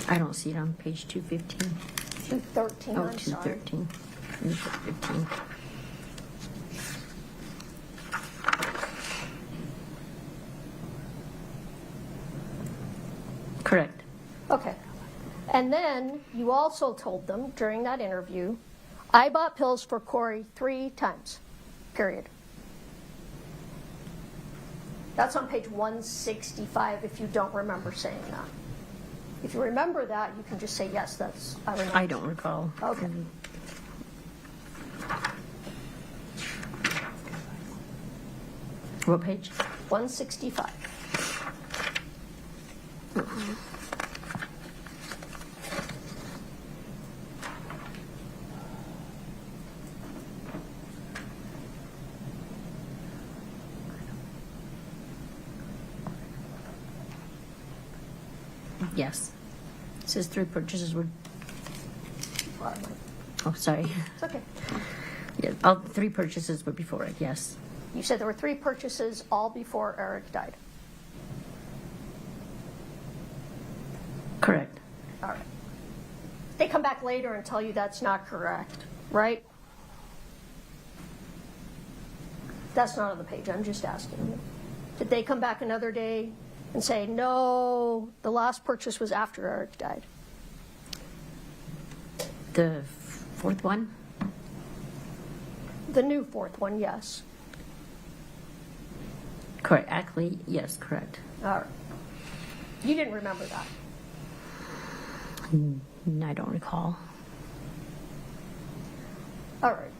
Speaker 16: I don't see it on page 215.
Speaker 10: 213,
Speaker 16: Oh,
Speaker 10: I'm sorry.
Speaker 16: 213. 215. Correct.
Speaker 10: Okay. And then you also told them during that interview, I bought pills for Kouri 3 times, period. That's on page 165 if you don't remember saying that. If you remember that, you can just say, yes, that's, I remember.
Speaker 16: I don't recall.
Speaker 10: Okay.
Speaker 16: What page?
Speaker 10: 165.
Speaker 16: Yes. It says 3 purchases were. Oh, sorry.
Speaker 10: It's okay.
Speaker 16: Yeah, all 3 purchases were before it. Yes.
Speaker 10: You said there were 3 purchases all before Eric died.
Speaker 16: Correct.
Speaker 10: All right. They come back later and tell you that's not correct, right? That's not on the page. I'm just asking you. Did they come back another day and say, no, the last purchase was after Eric died?
Speaker 16: The 4th one?
Speaker 10: The new 4th one, yes.
Speaker 16: Correct. Actually, yes, correct.
Speaker 10: All right. You didn't remember that.
Speaker 16: I don't recall.
Speaker 10: All right.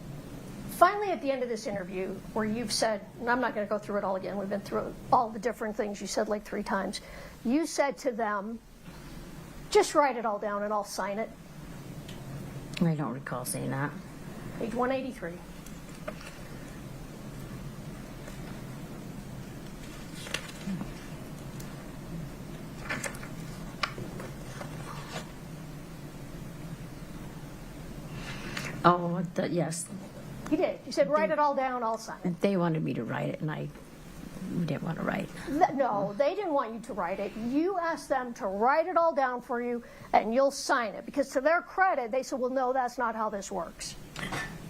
Speaker 10: Finally, at the end of this interview, where you've said, and I'm not going to go through it all again, we've been through all the different things you said like 3 times. You said to them, just write it all down and I'll sign it.
Speaker 16: I don't recall saying that.
Speaker 10: Page 183.
Speaker 16: Oh, yes.
Speaker 10: You did. You said, write it all down, I'll sign it.
Speaker 16: They wanted me to write it, and I didn't want to write.
Speaker 10: No, they didn't want you to write it. You asked them to write it all down for you, and you'll sign it. Because to their credit, they said, well, no, that's not how this works.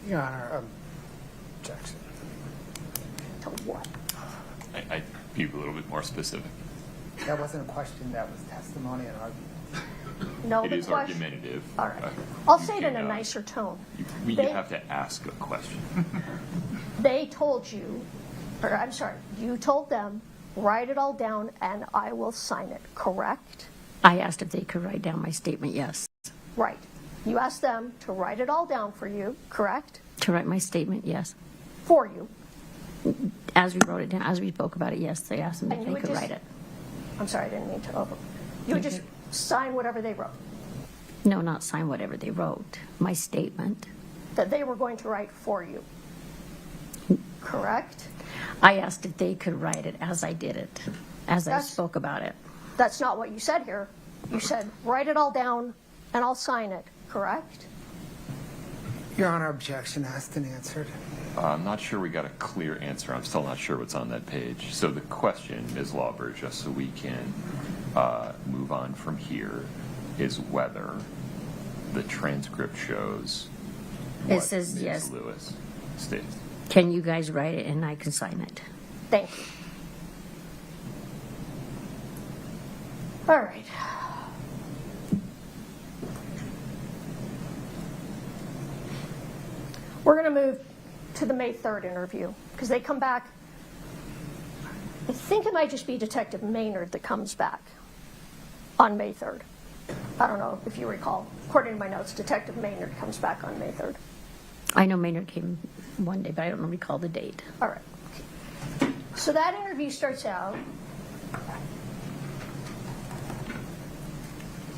Speaker 8: Your Honor, objection.
Speaker 10: To what?
Speaker 1: I'd be a little bit more specific.
Speaker 8: That wasn't a question, that was testimony and argument.
Speaker 10: No,
Speaker 1: It
Speaker 10: the
Speaker 1: is
Speaker 10: question.
Speaker 1: argumentative.
Speaker 10: All right. I'll
Speaker 1: You
Speaker 10: say it in a
Speaker 1: can,
Speaker 10: nicer tone.
Speaker 1: You
Speaker 10: They-
Speaker 1: have to ask a question.
Speaker 10: They told you, or I'm sorry, you told them, write it all down and I will sign it, correct?
Speaker 16: I asked if they could write down my statement, yes.
Speaker 10: Right. You asked them to write it all down for you, correct?
Speaker 16: To write my statement, yes.
Speaker 10: For you.
Speaker 16: As we wrote it down, as we spoke about it, yes, they asked them
Speaker 10: And
Speaker 16: if
Speaker 10: you
Speaker 16: they
Speaker 10: would
Speaker 16: could
Speaker 10: just-
Speaker 16: write it.
Speaker 10: I'm sorry, I didn't mean to over. You would just sign whatever they wrote,
Speaker 16: No, not sign whatever they wrote. My statement.
Speaker 10: that they were going to write for you, correct?
Speaker 16: I asked if they could write it as I did it, as I
Speaker 10: That's-
Speaker 16: spoke about it.
Speaker 10: That's not what you said here. You said, write it all down and I'll sign it, correct?
Speaker 8: Your Honor, objection asked and answered.
Speaker 1: I'm not sure we got a clear answer. I'm still not sure what's on that page. So the question, Ms. Lauber, just so we can move on from here, is whether the transcript shows
Speaker 16: It
Speaker 1: what
Speaker 16: says
Speaker 1: Ms.
Speaker 16: yes.
Speaker 1: Lewis states.
Speaker 16: Can you guys write it and I can sign it?
Speaker 10: Thank you. All right. We're going to move to the May 3rd interview because they come back. I think it might just be Detective Maynard that comes back on May 3rd. I don't know if you recall. According to my notes, Detective Maynard comes back on May 3rd.
Speaker 16: I know Maynard came one day, but I don't recall the date.
Speaker 10: All right. So that interview starts out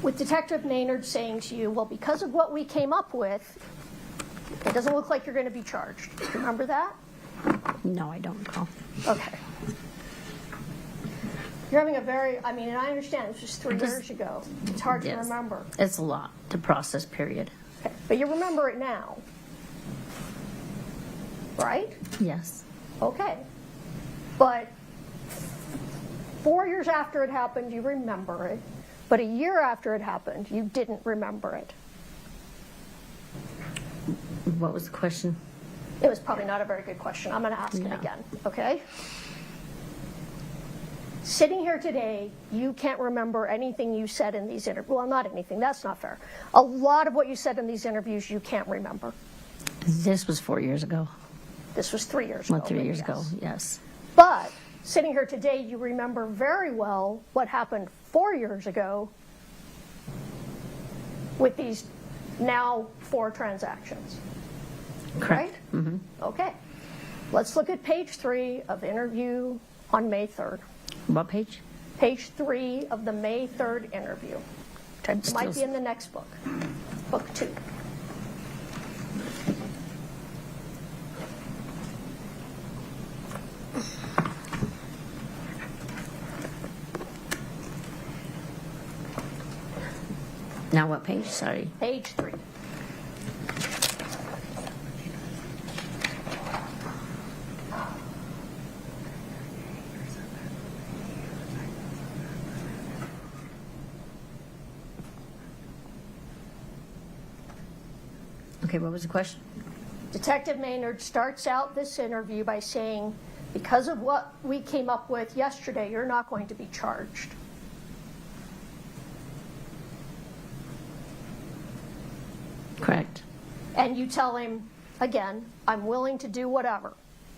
Speaker 10: with Detective Maynard saying to you, well, because of what we came up with, it doesn't look like you're going to be charged. Remember that?
Speaker 16: No, I don't recall.
Speaker 10: Okay. You're having a very, I mean, and I understand, this was 3 years ago. It's hard to
Speaker 16: Yes.
Speaker 10: remember.
Speaker 16: It's a lot to process, period.
Speaker 10: Okay. But you remember it now, right?
Speaker 16: Yes.
Speaker 10: Okay. But 4 years after it happened, you remember it. But a year after it happened, you didn't remember it.
Speaker 16: What was the question?
Speaker 10: It was probably not a very good question. I'm going to ask it
Speaker 16: Yeah.
Speaker 10: again, okay? Sitting here today, you can't remember anything you said in these interviews. Well, not anything. That's not fair. A lot of what you said in these interviews, you can't remember.
Speaker 16: This was 4 years ago.
Speaker 10: This was 3 years ago.
Speaker 16: Well, 3 years
Speaker 10: yes.
Speaker 16: ago, yes.
Speaker 10: But sitting here today, you remember very well what happened 4 years ago with these now 4 transactions.
Speaker 16: Correct.
Speaker 10: Right? Mm-hmm. Okay. Let's look at page 3 of the interview on May 3rd.
Speaker 16: What page?
Speaker 10: Page 3 of the May 3rd interview. It might be in the next book. Book 2.
Speaker 16: Now what page? Sorry.
Speaker 10: Page 3.
Speaker 16: Okay, what was the question?
Speaker 10: Detective Maynard starts out this interview by saying, because of what we came up with yesterday, you're not going to be charged.
Speaker 16: Correct.
Speaker 10: And you tell him, again, I'm willing to do whatever.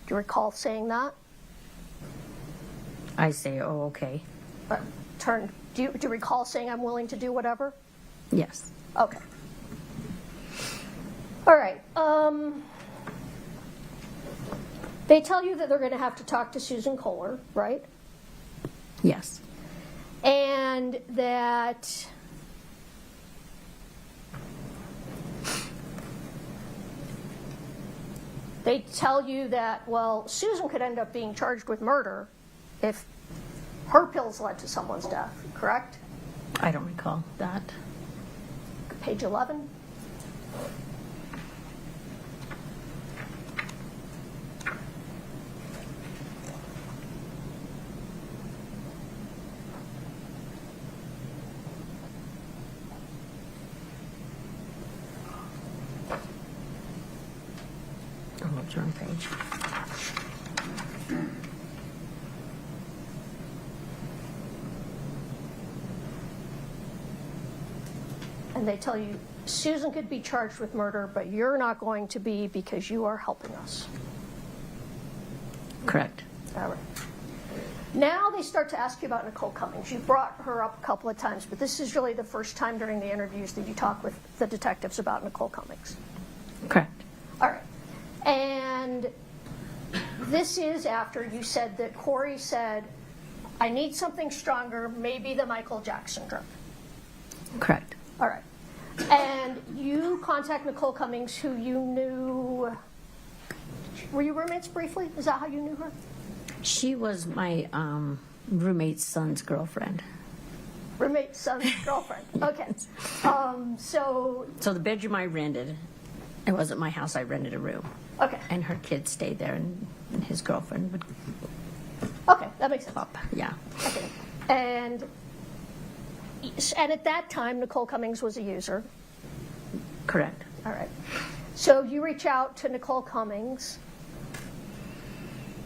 Speaker 10: Do you recall saying that?
Speaker 16: I say, oh, okay.
Speaker 10: Do you recall saying I'm willing to do whatever?
Speaker 16: Yes.
Speaker 10: Okay. All right. They tell you that they're going to have to talk to Susan Kohler, right?
Speaker 16: Yes.
Speaker 10: And that they tell you that, well, Susan could end up being charged with murder if her pills led to someone's death, correct?
Speaker 16: I don't recall that.
Speaker 10: Page 11.
Speaker 16: Oh, it's wrong page.
Speaker 10: And they tell you Susan could be charged with murder, but you're not going to be because you are helping us.
Speaker 16: Correct.
Speaker 10: All right. Now they start to ask you about Nicole Cummings. You brought her up a couple of times, but this is really the first time during the interviews that you talk with the detectives about Nicole Cummings.
Speaker 16: Correct.
Speaker 10: All right. And this is after you said that Kouri said, I need something stronger, maybe the Michael Jackson drug.
Speaker 16: Correct.
Speaker 10: All right. And you contact Nicole Cummings, who you knew. Were you roommates briefly? Is that how you knew her?
Speaker 16: She was my roommate's son's girlfriend.
Speaker 10: Roommate's son's girlfriend. Okay. So
Speaker 16: the bedroom I rented, It wasn't my house. I rented a room.
Speaker 10: Okay.
Speaker 16: And her kids stayed there, and his girlfriend would
Speaker 10: Okay, that makes sense.
Speaker 16: pop. Yeah.
Speaker 10: Okay. And at that time, Nicole Cummings was a user.
Speaker 16: Correct.
Speaker 10: All right. So you reach out to Nicole Cummings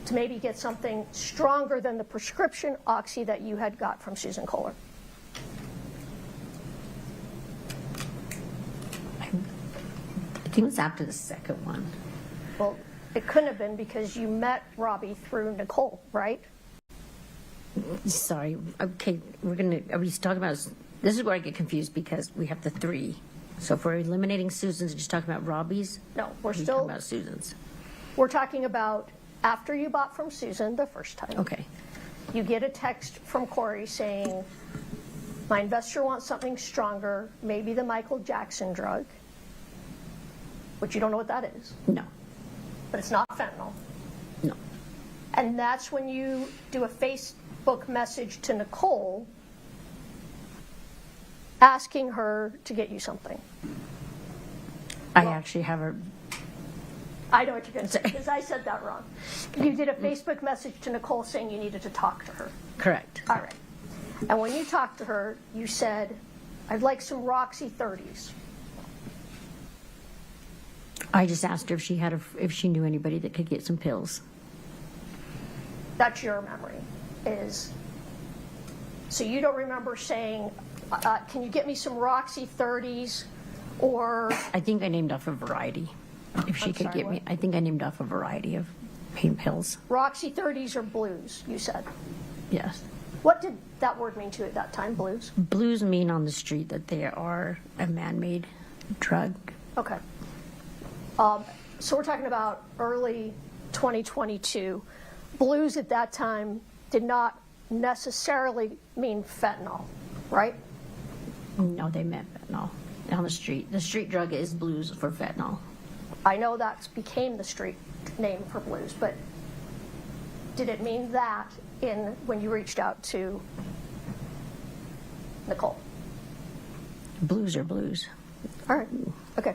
Speaker 10: to maybe get something stronger than the prescription oxy that you had got from Susan Kohler.
Speaker 16: I think it was after the second one.
Speaker 10: Well, it couldn't have been because you met Robbie through Nicole, right?
Speaker 16: Sorry. Okay, are we talking about, this is where I get confused because we have the three. So if we're eliminating Susan's, just talking about Robbie's?
Speaker 10: No, we're
Speaker 16: talking
Speaker 10: still
Speaker 16: about Susan's.
Speaker 10: We're talking about after you bought from Susan the first time.
Speaker 16: Okay.
Speaker 10: You get a text from Kouri saying, my investor wants something stronger, maybe the Michael Jackson drug, which you don't know what that is.
Speaker 16: No.
Speaker 10: But it's not fentanyl.
Speaker 16: No.
Speaker 10: And that's when you do a Facebook message to Nicole asking her to get you something.
Speaker 16: I actually have her.
Speaker 10: I know what you're going to say, because I said that wrong. You did a Facebook message to Nicole saying you needed to talk to her.
Speaker 16: Correct.
Speaker 10: All right. And when you talked to her, you said, I'd like some Roxy 30s.
Speaker 16: I just asked her if she knew anybody that could get some pills.
Speaker 10: That's your memory. So you don't remember saying, can you get me some Roxy 30s, or...
Speaker 16: I think I named off a variety. If she could get me, I think I named off a variety of pain pills.
Speaker 10: Roxy 30s or blues, you said.
Speaker 16: Yes.
Speaker 10: What did that word mean to you at that time, blues?
Speaker 16: Blues mean on the street that they are a man-made drug.
Speaker 10: Okay. So we're talking about early 2022. Blues at that time did not necessarily mean fentanyl, right?
Speaker 16: No, they meant fentanyl on the street. The street drug is blues for fentanyl.
Speaker 10: I know that became the street name for blues, but did it mean that when you reached out to Nicole?
Speaker 16: Blues are blues.
Speaker 10: All right. Okay.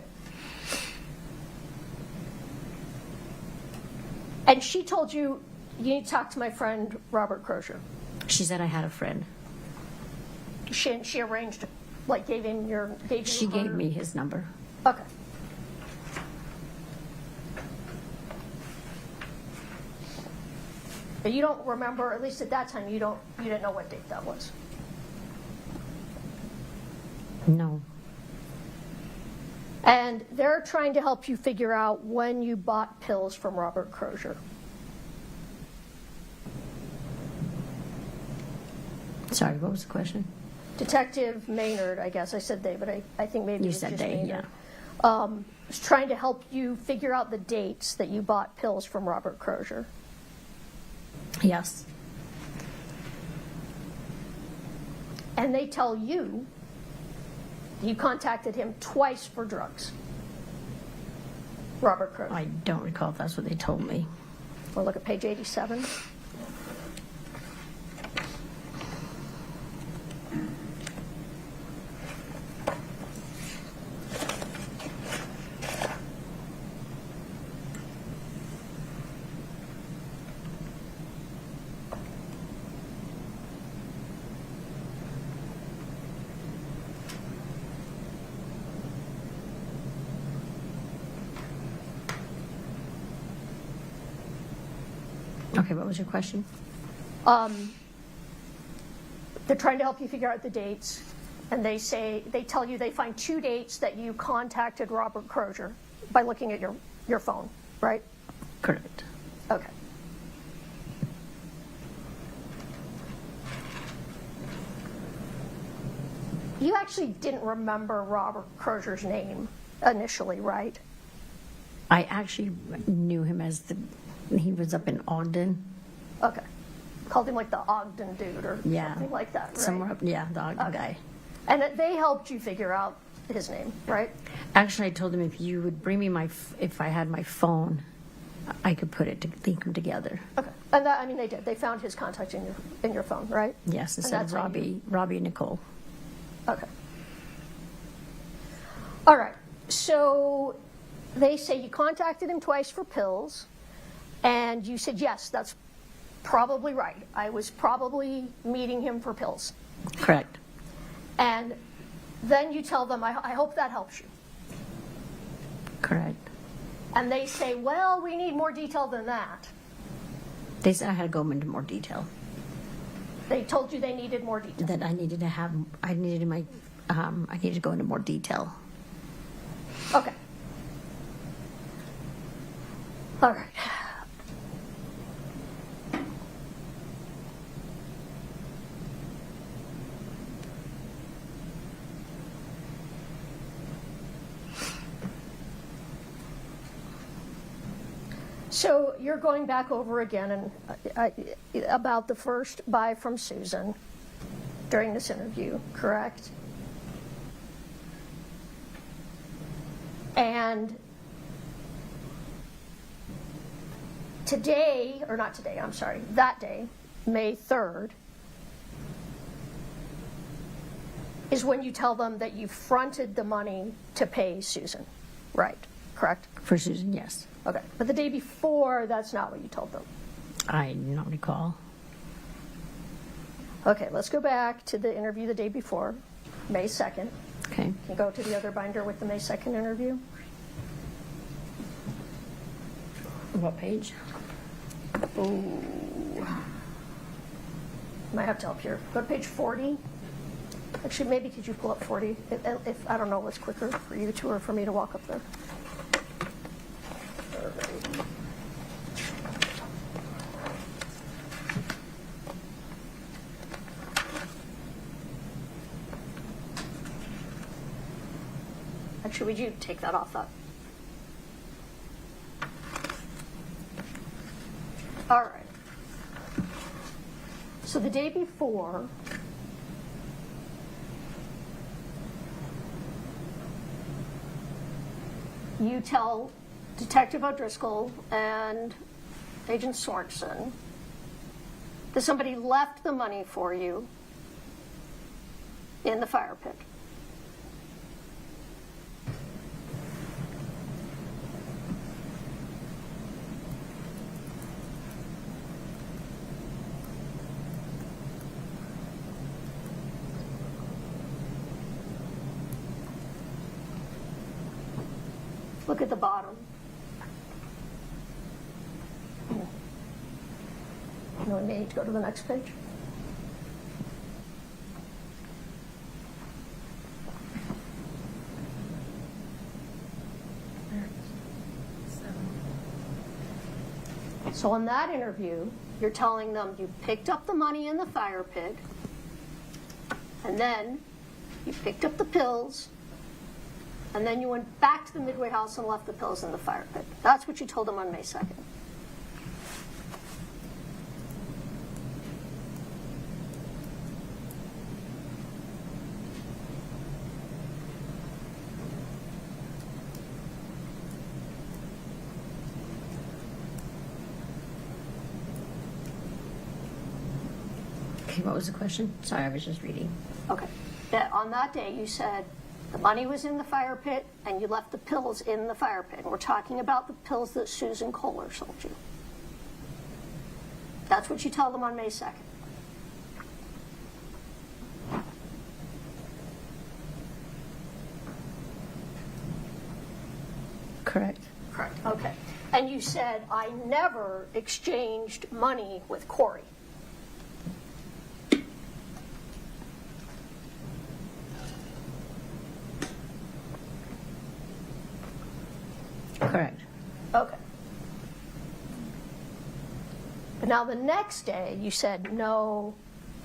Speaker 10: And she told you need to talk to my friend Robert Crozier.
Speaker 16: She said I had a friend.
Speaker 10: She arranged it, like gave
Speaker 16: She gave me his number.
Speaker 10: Okay. But you don't remember, at least at that time, you didn't know what date that was.
Speaker 16: No.
Speaker 10: And they're trying to help you figure out when you bought pills from Robert Crozier.
Speaker 16: Sorry, what was the question?
Speaker 10: Detective Maynard, I guess I said they, but I think maybe
Speaker 16: You
Speaker 10: it was
Speaker 16: said
Speaker 10: just
Speaker 16: they,
Speaker 10: Maynard. Was trying to help you figure out the dates that you bought pills from Robert Crozier.
Speaker 16: Yes.
Speaker 10: And they tell you you contacted him twice for drugs. Robert Crozier.
Speaker 16: I don't recall if that's what they told me.
Speaker 10: We'll look at page 87.
Speaker 16: Okay, what was your question?
Speaker 10: They're trying to help you figure out the dates, and they tell you they find 2 dates that you contacted Robert Crozier by looking at your phone, right?
Speaker 16: Correct.
Speaker 10: Okay. You actually didn't remember Robert Crozier's name initially, right?
Speaker 16: I actually knew him as he was up in Ogden.
Speaker 10: Okay. Called him like the Ogden dude or something like that, right?
Speaker 16: Somewhere up, yeah, the Ogden guy.
Speaker 10: And they helped you figure out his name, right?
Speaker 16: Actually, I told him if you would bring me if I had my phone, I could link them together.
Speaker 10: Okay. And that, I mean, they did. They found his contact in your phone, right?
Speaker 16: Yes, instead of Robbie and Nicole.
Speaker 10: Okay. All right. So they say you contacted him twice for pills, and you said, yes, that's probably right. I was probably meeting him for pills.
Speaker 16: Correct.
Speaker 10: And then you tell them, I hope that helps you.
Speaker 16: Correct.
Speaker 10: And they say, well, we need more detail than that.
Speaker 16: They said I had to go into more detail.
Speaker 10: They told you they needed more detail.
Speaker 16: That I needed to have, I needed to go into more detail.
Speaker 10: Okay. All right. So you're going back over again and about the first buy from Susan during this interview, correct? And today, or not today, I'm sorry, that day, May 3rd, is when you tell them that you fronted the money to pay Susan, right? Correct?
Speaker 16: For Susan, yes.
Speaker 10: Okay, but the day before, that's not what you told them.
Speaker 16: I do not recall.
Speaker 10: Okay, let's go back to the interview the day before, May 2nd.
Speaker 16: Okay.
Speaker 10: Can you go to the other binder with the May 2nd interview?
Speaker 16: What page?
Speaker 10: Ooh. Might have to help here. Go to page 40. Actually, maybe could you pull up 40? If I don't know what's quicker for you to or for me to walk up there. Actually, would you take that off that? All right. So the day before, you tell Detective O'Driscoll and Agent Sorensen that somebody left the money for you in the fire pit. Look at the bottom. No, we may need to go to the next page. So in that interview, you're telling them you picked up the money in the fire pit, and then you picked up the pills, and then you went back to the Midway house and left the pills in the fire pit. That's what you told them on May 2nd.
Speaker 16: Okay, what was the question? Sorry, I was just reading.
Speaker 10: Okay. That on that day, you said the money was in the fire pit and you left the pills in the fire pit. And we're talking about the pills that Susan Kohler sold you. That's what you tell them on May 2nd.
Speaker 16: Correct.
Speaker 10: Correct. Okay. And you said, I never exchanged money with Kouri.
Speaker 16: Correct.
Speaker 10: Okay. But now the next day, you said, no,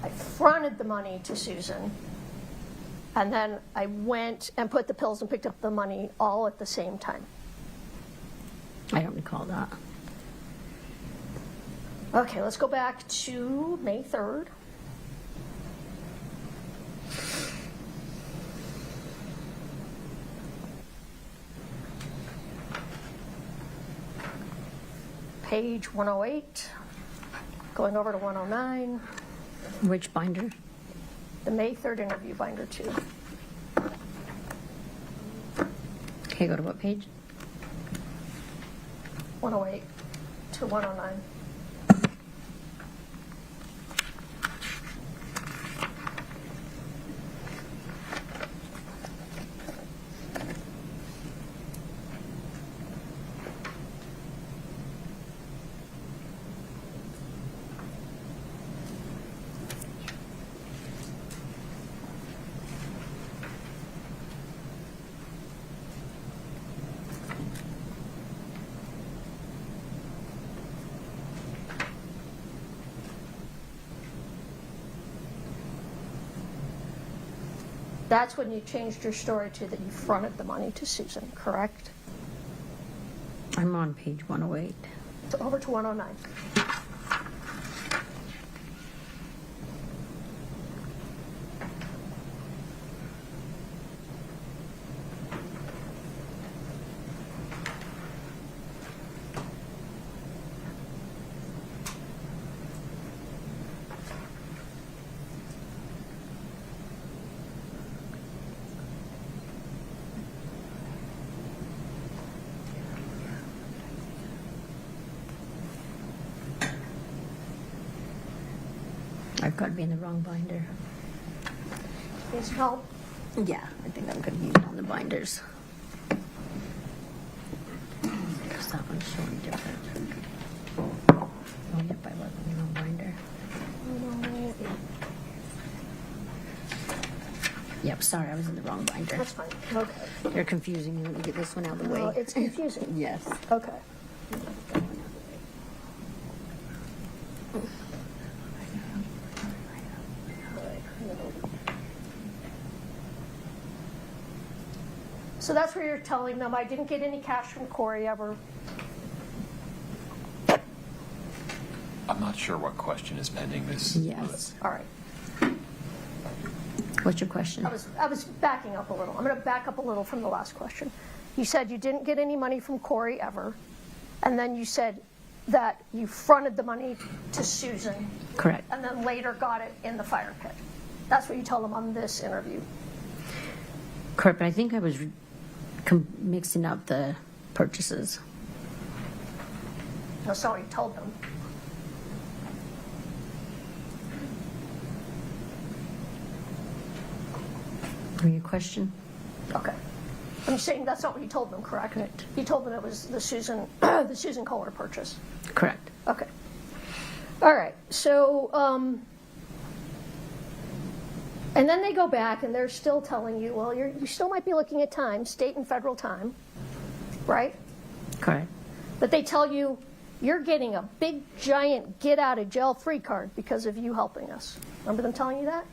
Speaker 10: I fronted the money to Susan, and then I went and put the pills and picked up the money all at the same time.
Speaker 16: I don't recall that.
Speaker 10: Okay, let's go back to May 3rd. Page 108, going over to 109.
Speaker 16: Which binder?
Speaker 10: The May 3rd interview, binder 2.
Speaker 16: Okay, go to what page?
Speaker 10: 108 to 109. That's when you changed your story to that you fronted the money to Susan, correct?
Speaker 16: I'm on page 108.
Speaker 10: So over to 109.
Speaker 16: I've got to be in the wrong binder.
Speaker 10: Need some help?
Speaker 16: Yeah, I think I'm going to use it on the binders. Because that one's showing different. Oh, yep, I was on the wrong binder. Yep, sorry, I was in the wrong binder.
Speaker 10: That's fine. Okay.
Speaker 16: You're confusing me. Let me get this one out of the way.
Speaker 10: Well, it's confusing.
Speaker 16: Yes.
Speaker 10: Okay. So that's where you're telling them, I didn't get any cash from Kouri ever.
Speaker 1: I'm not sure what question is pending this.
Speaker 16: Yes.
Speaker 10: All right.
Speaker 16: What's your question?
Speaker 10: I was backing up a little. I'm going to back up a little from the last question. You said you didn't get any money from Kouri ever, and then you said that you fronted the money to Susan.
Speaker 16: Correct.
Speaker 10: And then later got it in the fire pit. That's what you told them on this interview.
Speaker 16: Correct, but I think I was mixing up the purchases.
Speaker 10: That's not what you told them.
Speaker 16: Your question?
Speaker 10: Okay. I'm saying that's not what you told them, correct? Correct. You told them it was the Susan Kohler purchase.
Speaker 16: Correct.
Speaker 10: Okay. All right. So, and then they go back and they're still telling you, well, you still might be looking at time, state and federal time, right?
Speaker 16: Correct.
Speaker 10: But they tell you you're getting a big, giant get-out-of-jail-free card because of you helping us. Remember them telling you that?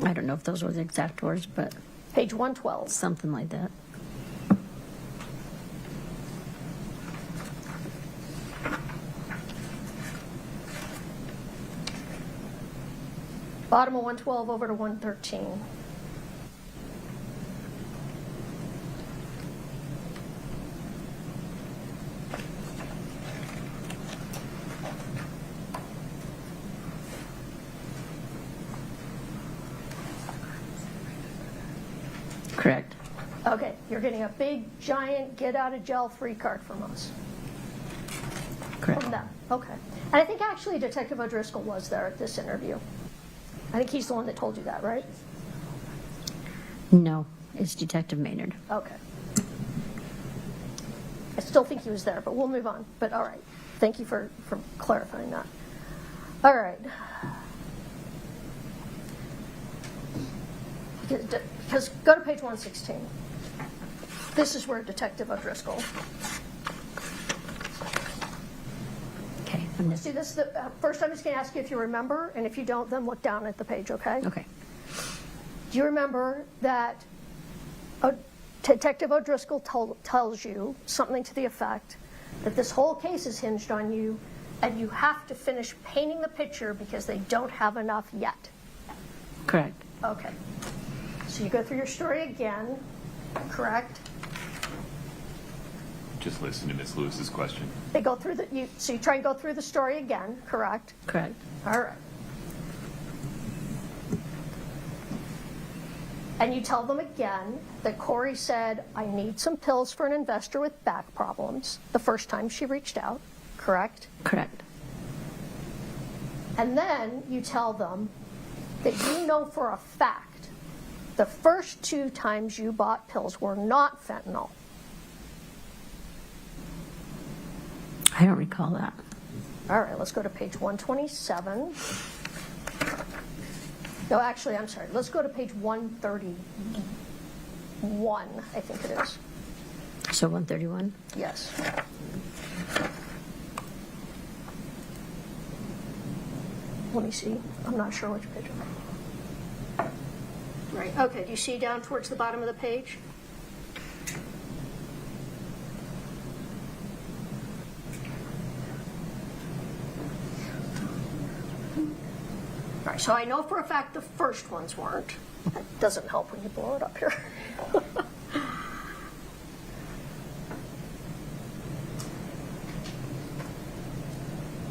Speaker 16: I don't know if those were the exact words, but
Speaker 10: Page 112.
Speaker 16: something like that.
Speaker 10: Bottom of 112 over to 113.
Speaker 16: Correct.
Speaker 10: Okay, you're getting a big, giant get-out-of-jail-free card from us.
Speaker 16: Correct.
Speaker 10: From them. Okay. And I think actually Detective O'Driscoll was there at this interview. I think he's the one that told you that, right?
Speaker 16: No, it's Detective Maynard.
Speaker 10: Okay. I still think he was there, but we'll move on. But all right. Thank you for clarifying that. All right. Because go to page 116. This is where Detective O'Driscoll.
Speaker 16: Okay.
Speaker 10: See, this is the first I'm just going to ask you if you remember, and if you don't, then look down at the page, okay?
Speaker 16: Okay.
Speaker 10: Do you remember that Detective O'Driscoll tells you something to the effect that this whole case is hinged on you, and you have to finish painting the picture because they don't have enough yet?
Speaker 16: Correct.
Speaker 10: Okay. So you go through your story again, correct?
Speaker 1: Just listen to Ms. Lewis's question.
Speaker 10: They go through so you try and go through the story again, correct?
Speaker 16: Correct.
Speaker 10: All right. And you tell them again that Kouri said, I need some pills for an investor with back problems, the first time she reached out, correct?
Speaker 16: Correct.
Speaker 10: And then you tell them that you know for a fact the first 2 times you bought pills were not fentanyl.
Speaker 16: I don't recall that.
Speaker 10: All right, let's go to page 127. No, actually, I'm sorry. Let's go to page 131, I think it is.
Speaker 16: So 131?
Speaker 10: Yes. Let me see. I'm not sure which page. Right. Okay. Do you see down towards the bottom of the page? All right. So I know for a fact the first ones weren't. That doesn't help when you blow it up here.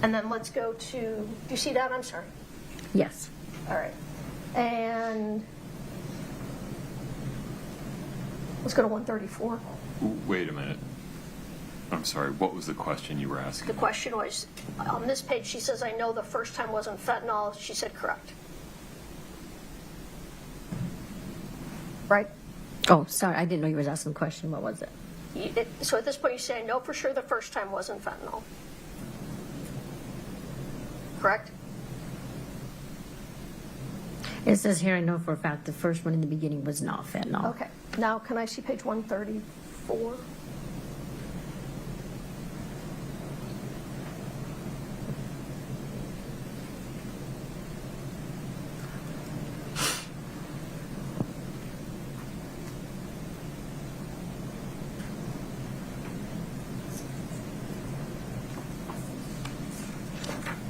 Speaker 10: And then let's go to, do you see that? I'm sorry.
Speaker 16: Yes.
Speaker 10: All right. And let's go to 134.
Speaker 1: Wait a minute. I'm sorry. What was the question you were asking?
Speaker 10: The question was, on this page, she says, I know the first time wasn't fentanyl. She said correct. Right?
Speaker 16: Oh, sorry. I didn't know you were asking a question. What was it?
Speaker 10: So at this point, you say, I know for sure the first time wasn't fentanyl. Correct?
Speaker 16: It says here, I know for a fact the first one in the beginning was not fentanyl.
Speaker 10: Okay. Now, can I see page 134?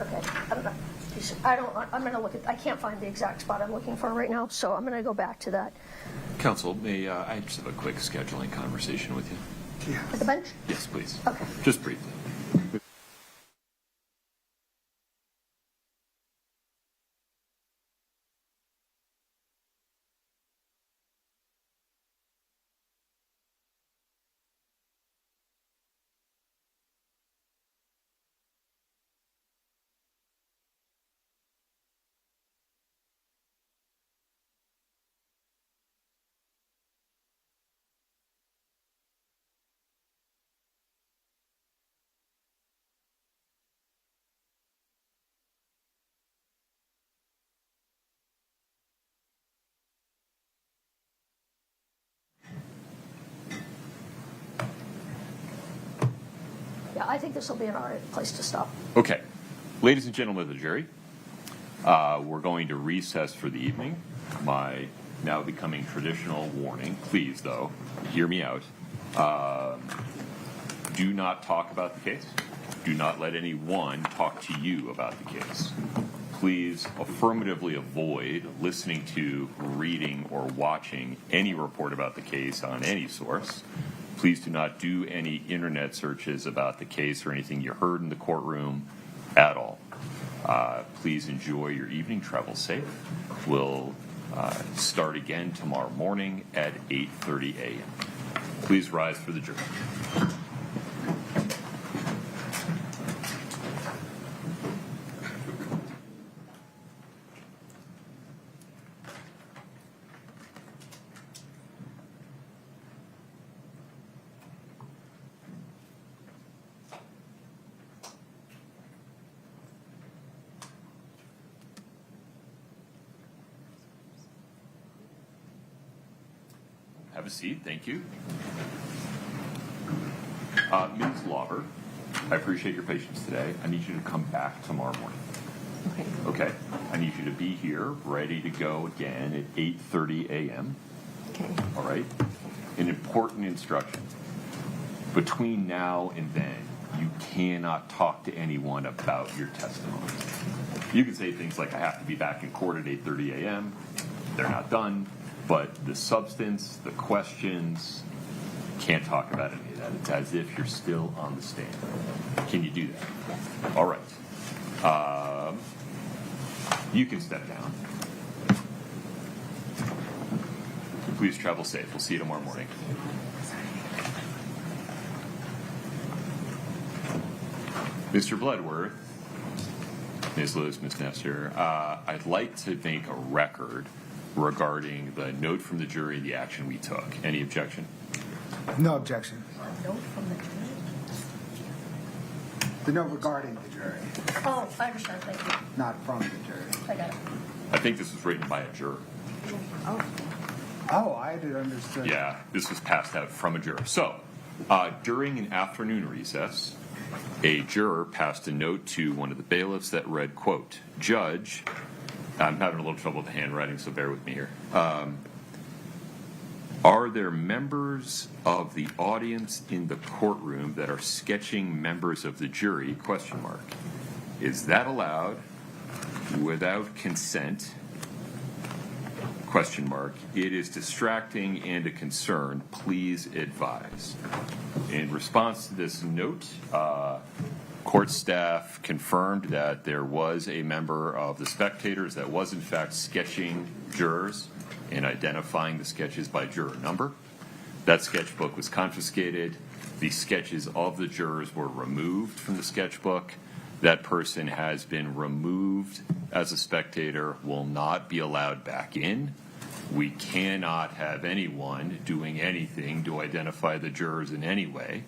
Speaker 10: Okay. I'm going to look at, I can't find the exact spot I'm looking for right now, so I'm going to go back to that.
Speaker 1: Counsel, may I just have a quick scheduling conversation with you?
Speaker 10: At the bench?
Speaker 1: Yes, please.
Speaker 10: Okay.
Speaker 1: Just briefly.
Speaker 10: Yeah, I think this will be an all right place to stop.
Speaker 1: Okay. Ladies and gentlemen of the jury, we're going to recess for the evening. My now becoming traditional warning, please, though, hear me out. Do not talk about the case. Do not let anyone talk to you about the case. Please affirmatively avoid listening to, reading, or watching any report about the case on any source. Please do not do any internet searches about the case or anything you heard in the courtroom at all. Please enjoy your evening. Travel safe. We'll start again tomorrow morning at 8:30 a.m. Please rise for the jury. Have a seat. Thank you. Ms. Lauber, I appreciate your patience today. I need you to come back tomorrow morning.
Speaker 16: Okay.
Speaker 1: Okay? I need you to be here, ready to go again at 8:30 a.m.
Speaker 16: Okay.
Speaker 1: All right? An important instruction. Between now and then, you cannot talk to anyone about your testimony. You can say things like, I have to be back in court at 8:30 a.m. They're not done. But the substance, the questions, can't talk about any of that. It's as if you're still on the stand. Can you do that? All right. You can step down. Please travel safe. We'll see you tomorrow morning. Mr. Bloodworth, Ms. Lewis, Ms. Nestor, I'd like to make a record regarding the note from the jury, the action we took. Any objection?
Speaker 8: No objection.
Speaker 10: Note from the jury?
Speaker 8: The note regarding the jury,
Speaker 10: Oh, I understand, thank you.
Speaker 8: not from the jury.
Speaker 10: I got it.
Speaker 1: I think this was written by a juror.
Speaker 8: Oh, I had understood.
Speaker 1: Yeah, this was passed out from a juror. So, during an afternoon recess, a juror passed a note to one of the bailiffs that read, quote, Judge, I'm having a little trouble with the handwriting, so bear with me here. Are there members of the audience in the courtroom that are sketching members of the jury? Question mark. Is that allowed without consent? Question mark. It is distracting and a concern. Please advise. In response to this note, court staff confirmed that there was a member of the spectators that was in fact sketching jurors and identifying the sketches by juror number. That sketchbook was confiscated. The sketches of the jurors were removed from the sketchbook. That person has been removed as a spectator, will not be allowed back in. We cannot have anyone doing anything to identify the jurors in any way.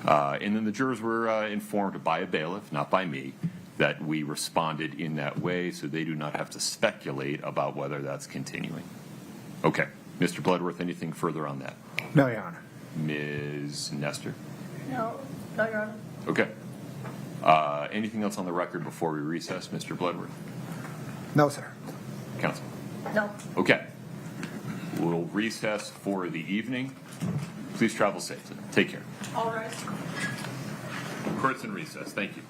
Speaker 1: And then the jurors were informed by a bailiff, not by me, that we responded in that way, so they do not have to speculate about whether that's continuing. Okay. Mr. Bloodworth, anything further on that?
Speaker 8: No, Your Honor.
Speaker 1: Ms. Nestor?
Speaker 10: No, Your Honor.
Speaker 1: Okay. Anything else on the record before we recess, Mr. Bloodworth?
Speaker 8: No, sir.
Speaker 1: Counsel?
Speaker 10: No.
Speaker 1: Okay. We'll recess for the evening. Please travel safely. Take care.
Speaker 10: All right.
Speaker 1: Court's in recess. Thank you.